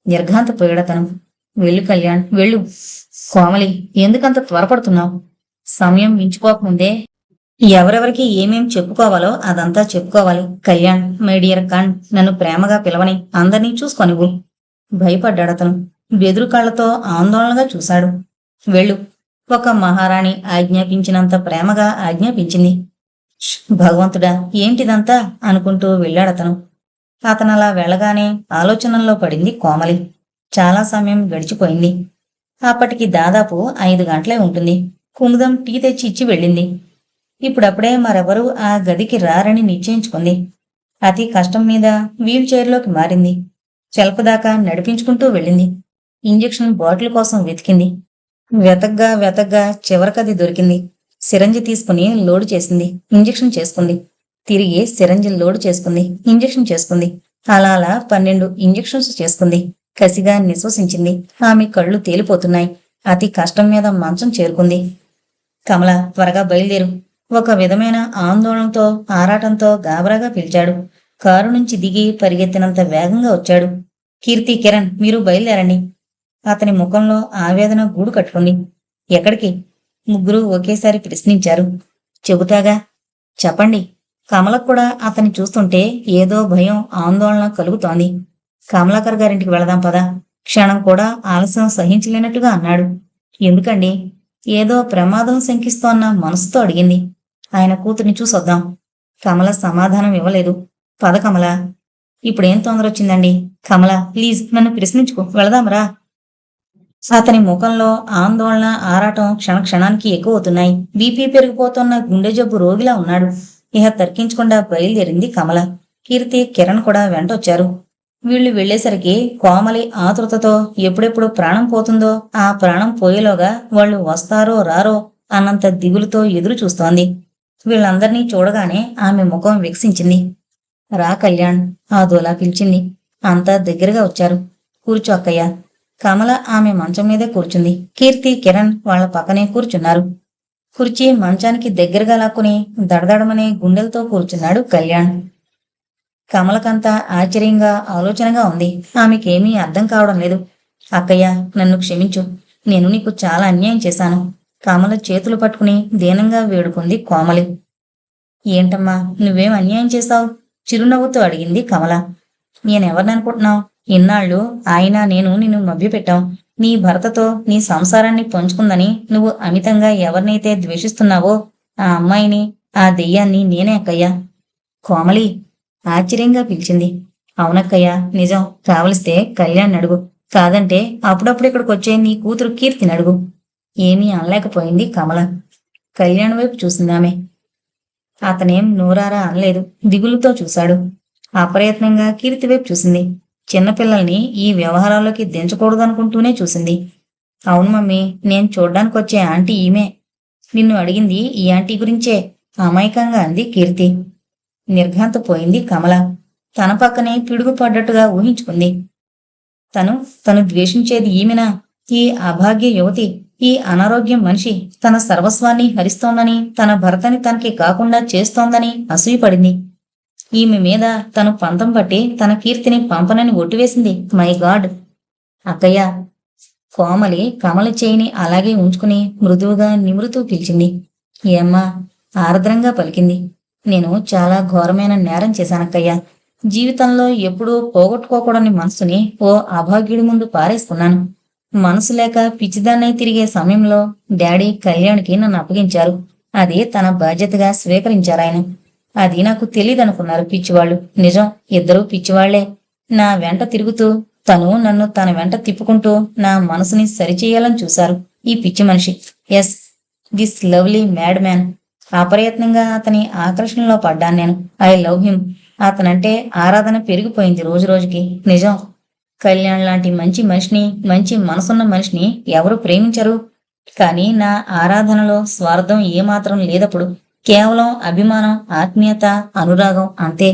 నిర్ఘాంత పోయాడతను. వెళ్ళు కళ్యాణ్, వెళ్ళు. కోమలి, ఎందుకంత త్వరపడుతున్నావు? సమయం మించిపోకముందే ఎవరెవరికి ఏమేం చెప్పుకోవాలో అదంతా చెప్పుకోవాలి. కళ్యాణ్, మై డియర్ కణ్, నన్ను ప్రేమగా పిలవని. అందరినీ చూసుకొనివ్వు. భయపడ్డాడతను. బెదురు కళ్లతో ఆందోళనగా చూశాడు. వెళ్ళు. ఒక మహారాణి ఆజ్ఞాపించినంత ప్రేమగా ఆజ్ఞాపించింది. భగవంతుడా, ఏంటిదంతా అనుకుంటూ వెళ్ళాడతను. అతనలా వెళ్ళగానే ఆలోచనల్లో పడింది కోమలి. చాలా సమయం గడిచిపోయింది. అప్పటికి దాదాపు 5 గంటలే ఉంటుంది. కుముదం టీ తెచ్చి ఇచ్చి వెళ్ళింది. ఇప్పుడప్పుడే మరెవరూ ఆ గదికి రారని నిశ్చయించుకుంది. అతి కష్టం మీద వీల్ చైర్లోకి మారింది. చెల్పదాకా నడిపించుకుంటూ వెళ్ళింది. ఇంజెక్షన్ బాటిల్ కోసం వెతికింది. వెతగ్గా వెతగ్గా చివరకది దొరికింది. సిరంజి తీసుకుని లోడు చేసింది. ఇంజెక్షన్ చేసుకుంది. తిరిగి సిరంజి లోడు చేసుకుంది. ఇంజెక్షన్ చేసుకుంది. అలా అలా 12 ఇంజెక్షన్స్ చేసుకుంది. కసిగా నిశ్వసించింది. ఆమె కళ్ళు తేలిపోతున్నాయి. అతి కష్టం మీద మంచం చేరుకుంది. కమల, త్వరగా బయలుదేరు. ఒక విధమైన ఆందోళనతో ఆరాటంతో గాబరాగా పిలిచాడు. కారు నుంచి దిగి పరిగెత్తినంత వేగంగా వచ్చాడు. కీర్తి, కిరణ్, మీరు బయలుదేరండి. అతని ముఖంలో ఆవేదన గూడు కట్టుకుంది. ఎక్కడికి? ముగ్గురు ఒకేసారి ప్రశ్నించారు. చెబుతాగా. చెప్పండి. కమలకు కూడా అతన్ని చూస్తుంటే ఏదో భయం, ఆందోళన కలుగుతోంది. కమలాకర్ గారింటికి వెళదాం పదా. క్షణం కూడా ఆలస్యం సహించలేనట్టుగా అన్నాడు. ఎందుకండి? ఏదో ప్రమాదం శంకిస్తోన్న మనసుతో అడిగింది. ఆయన కూతుర్ని చూసొద్దాం. కమల సమాధానం ఇవ్వలేదు. పద కమల. ఇప్పుడేం తొందర వచ్చిందండి? కమల, ప్లీజ్ నన్ను ప్రశ్నించుకో, వెళదాంరా. అతని ముఖంలో ఆందోళన, ఆరాటం క్షణక్షణానికి ఎక్కువవుతున్నాయి. బీపీ పెరిగిపోతున్న గుండె జబ్బు రోగిలా ఉన్నాడు. ఇహ తర్కించకుండా బయలుదేరింది కమల. కీర్తి, కిరణ్ కూడా వెంటొచ్చారు. వీళ్లు వెళ్లేసరికి కోమలి ఆతృతతో ఎప్పుడెప్పుడు ప్రాణం పోతుందో, ఆ ప్రాణం పోయేలోగా వాళ్ళు వస్తారో రారో అన్నంత దిగులుతో ఎదురు చూస్తోంది. వీళ్ళందర్నీ చూడగానే ఆమె ముఖం వికసించింది. రా కళ్యాణ్, ఆదోలా పిలిచింది. అంతా దగ్గరగా వచ్చారు. కూర్చో అక్కయ్య. కమల ఆమె మంచం మీదే కూర్చుంది. కీర్తి, కిరణ్ వాళ్ల పక్కనే కూర్చున్నారు. కుర్చీ మంచానికి దగ్గరగా లాక్కుని దడదడమనే గుండెలతో కూర్చున్నాడు కళ్యాణ్. కమలకంతా ఆశ్చర్యంగా, ఆలోచనగా ఉంది. ఆమెకేమీ అర్థం కావడం లేదు. అక్కయ్య, నన్ను క్షమించు. నేను నీకు చాలా అన్యాయం చేశాను. కమల చేతులు పట్టుకుని దీనంగా వేడుకుంది కోమలి. ఏంటమ్మా, నువ్వేం అన్యాయం చేశావు? చిరునవ్వుతో అడిగింది కమల. నేనెవరిననుకుంటున్నావు? ఇన్నాళ్ళు ఆయన నేను నిన్ను మభ్యపెట్టాం. నీ భర్తతో నీ సంసారాన్ని పంచుకుందని నువ్వు అమితంగా ఎవరినైతే ద్వేషిస్తున్నావో ఆ అమ్మాయిని, ఆ దెయ్యాన్ని నేనే అక్కయ్యా. కోమలి ఆశ్చర్యంగా పిలిచింది. అవునక్కయ్య, నిజం. కావలిస్తే కళ్యాణ్ అడుగు. కాదంటే అప్పుడప్పుడు ఇక్కడికి వచ్చే నీ కూతురు కీర్తిని అడుగు. ఏమీ అనలేకపోయింది కమల. కళ్యాణ్ వైపు చూసిందామె. అతనేం నోరారా అనలేదు. దిగులుతో చూశాడు. అప్రయత్నంగా కీర్తి వైపు చూసింది. చిన్నపిల్లల్ని ఈ వ్యవహారాల్లోకి దించకూడదనుకుంటూనే చూసింది. అవును మమ్మీ, నేను చూడ్డానికి వచ్చే ఆంటీ ఈమె. నిన్ను అడిగింది ఈ ఆంటీ గురించే, అమాయకంగా అంది కీర్తి. నిర్ఘాంతపోయింది కమల. తన పక్కనే పిడుగు పడ్డట్టుగా ఊహించుకుంది. తను ద్వేషించేది ఈమెనా? ఈ అభాగ్య యువతి, ఈ అనారోగ్యం మనిషి తన సర్వస్వాన్ని హరిస్తోందని, తన భర్తని తనకి కాకుండా చేస్తోందని అసూయపడింది. ఈమె మీద తను పంతం పట్టి తన కీర్తిని పంపనని ఒట్టివేసింది. My God! అక్కయ్య. కోమలి కమల చేయిని అలాగే ఉంచుకుని మృదువుగా నిమురుతూ పిలిచింది. ఏమ్మా? ఆర్ద్రంగా పలికింది. నేను చాలా ఘోరమైన నేరం చేశానక్కయ్య. జీవితంలో ఎప్పుడూ పోగొట్టుకోకూడని మనసుని ఓ అభాగ్యుడి ముందు పారేసుకున్నాను. మనసు లేక పిచ్చిదాన్నై తిరిగే సమయంలో డాడీ కళ్యాణ్కి నన్ను అప్పగించారు. అది తన బాధ్యతగా స్వీకరించారాయన. అది నాకు తెలీదనుకున్నారు పిచ్చివాళ్లు. నిజం, ఇద్దరూ పిచ్చివాళ్లే. నా వెంట తిరుగుతూ నన్ను తన వెంట తిప్పుకుంటూ నా మనసుని సరిచేయాలని చూశారు ఈ పిచ్చి మనిషి. Yes, this lovely mad man. అప్రయత్నంగా అతని ఆకర్షణలో పడ్డాను నేను. I love him. అతనంటే ఆరాధన పెరిగిపోయింది రోజు రోజుకి. నిజం, కళ్యాణ్ లాంటి మంచి మనిషిని, మంచి మనసున్న మనిషిని ఎవరు ప్రేమించరు? కానీ నా ఆరాధనలో స్వార్థం ఏమాత్రం లేదప్పుడు. కేవలం అభిమానం, ఆత్మీయత, అనురాగం అంతే.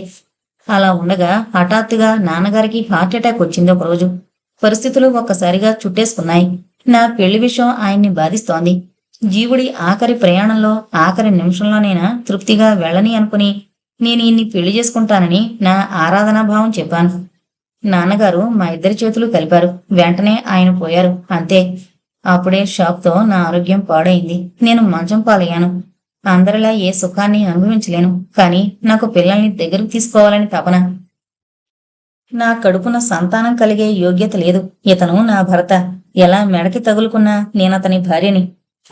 అలా ఉండగా హఠాత్తుగా నాన్నగారికి హార్ట్అటాక్ వచ్చింది ఒకరోజు. పరిస్థితులు ఒక్కసారిగా చుట్టేసుకున్నాయి. నా పెళ్లి విషయం ఆయన్ని బాధిస్తోంది. జీవుడి ఆఖరి ప్రయాణంలో ఆఖరి నిమిషంలోనైనా తృప్తిగా వెళ్ళని అనుకుని నేను ఇన్ని పెళ్లి చేసుకుంటానని నా ఆరాధనాభావం చెప్పాను. నాన్నగారు మా ఇద్దరి చేతులు కలిపారు. వెంటనే ఆయన పోయారు. అంతే. అప్పుడే షాక్తో నా ఆరోగ్యం పాడైంది. నేను మంచం పాలయ్యాను. అందరిలా ఏ సుఖాన్ని అనుభవించలేను. కానీ నాకు పిల్లల్ని దగ్గరకు తీసుకోవాలని తపన. నా కడుపున సంతానం కలిగే యోగ్యత లేదు. ఇతను నా భర్త. ఎలా మెడకి తగులుకున్నా నేనతని భార్యని.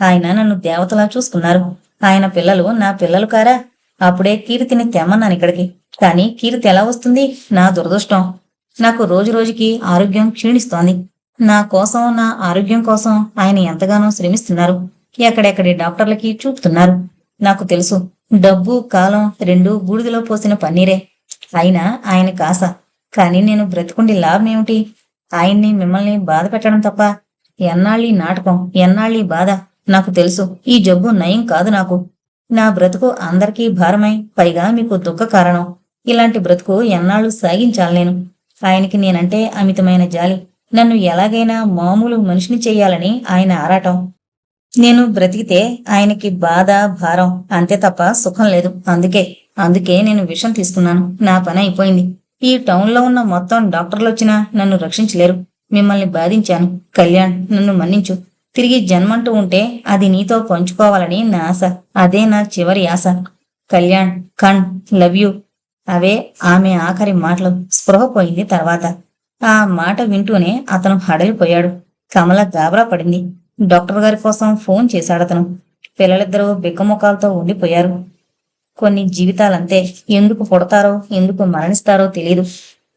ఆయన నన్ను దేవతలా చూసుకున్నారు. ఆయన పిల్లలు నా పిల్లలు కారా? అప్పుడే కీర్తిని తెమ్మన్నాను ఇక్కడికి. కానీ కీర్తి ఎలా వస్తుంది? నా దురదృష్టం. నాకు రోజు రోజుకి ఆరోగ్యం క్షీణిస్తోంది. నా కోసం, నా ఆరోగ్యం కోసం ఆయన ఎంతగానో శ్రమిస్తున్నారు. ఎక్కడెక్కడి డాక్టర్లకి చూపుతున్నారు. నాకు తెలుసు, డబ్బు, కాలం రెండూ బూడిదలో పోసిన పన్నీరే. అయినా ఆయన కాస. కానీ నేను బ్రతికుండి లాభం ఏమిటి? ఆయన్ని, మిమ్మల్ని బాధ పెట్టడం తప్ప. ఎన్నాళ్ళీ నాటకం, ఎన్నాళ్ళీ బాధ. నాకు తెలుసు, ఈ జబ్బు నయం కాదు నాకు. నా బ్రతుకు అందరికీ భారమై, పైగా మీకు దుఃఖ కారణం. ఇలాంటి బ్రతుకు ఎన్నాళ్ళు సాగించాలి నేను? ఆయనకి నేనంటే అమితమైన జాలి. నన్ను ఎలాగైనా మామూలు మనిషిని చెయ్యాలని ఆయన ఆరాటం. నేను బ్రతికితే ఆయనకి బాధ, భారం అంతే తప్ప సుఖం లేదు. అందుకే నేను విషం తీసుకున్నాను. నా పని అయిపోయింది. ఈ టౌన్లో ఉన్న మొత్తం డాక్టర్లు వచ్చినా నన్ను రక్షించలేరు. మిమ్మల్ని బాధించాను. కళ్యాణ్, నన్ను మన్నించు. తిరిగి జన్మంటూ ఉంటే అది నీతో పంచుకోవాలని నా ఆశ. అదే నా చివరి ఆశ. కళ్యాణ్, కణ్, లవ్ యూ. అవే ఆమె ఆఖరి మాటలు. స్పృహ పోయింది తర్వాత. ఆ మాట వింటూనే అతను హడలిపోయాడు. కమల గాబరా పడింది. డాక్టర్ గారి కోసం ఫోన్ చేశాడతను. పిల్లలిద్దరూ బిక్కముఖాలతో ఉండిపోయారు. కొన్ని జీవితాలంతే. ఎందుకు పుడతారో ఎందుకు మరణిస్తారో తెలీదు.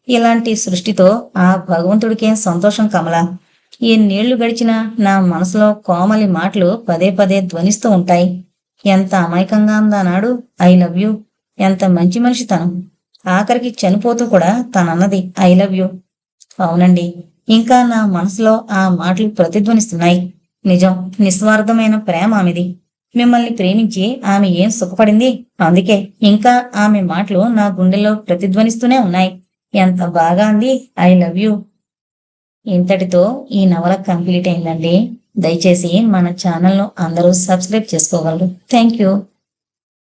ఇలాంటి సృష్టితో ఆ భగవంతుడికేం సంతోషం కమల. ఎన్నేళ్లు గడిచినా నా మనసులో కోమలి మాటలు పదే పదే ధ్వనిస్తూ ఉంటాయి. ఎంత అమాయకంగా ఉందన్నాడు ఐ లవ్ యూ. ఎంత మంచి మనిషి తను. ఆఖరికి చనిపోతూ కూడా తనన్నది ఐ లవ్ యూ. అవునండి, ఇంకా నా మనసులో ఆ మాటలు ప్రతిధ్వనిస్తున్నాయి. నిజం, నిస్వార్థమైన ప్రేమ ఆమెది. మిమ్మల్ని ప్రేమించి ఆమె ఏం సుఖపడింది. అందుకే ఇంకా ఆమె మాటలు నా గుండెల్లో ప్రతిధ్వనిస్తూనే ఉన్నాయి. ఎంత బాగా అంది ఐ లవ్ యూ. ఇంతటితో ఈ నవల కంప్లీట్ అయిందండి. దయచేసి మన ఛానల్ను అందరూ సబ్స్క్రైబ్ చేసుకోగలరు. Thank you.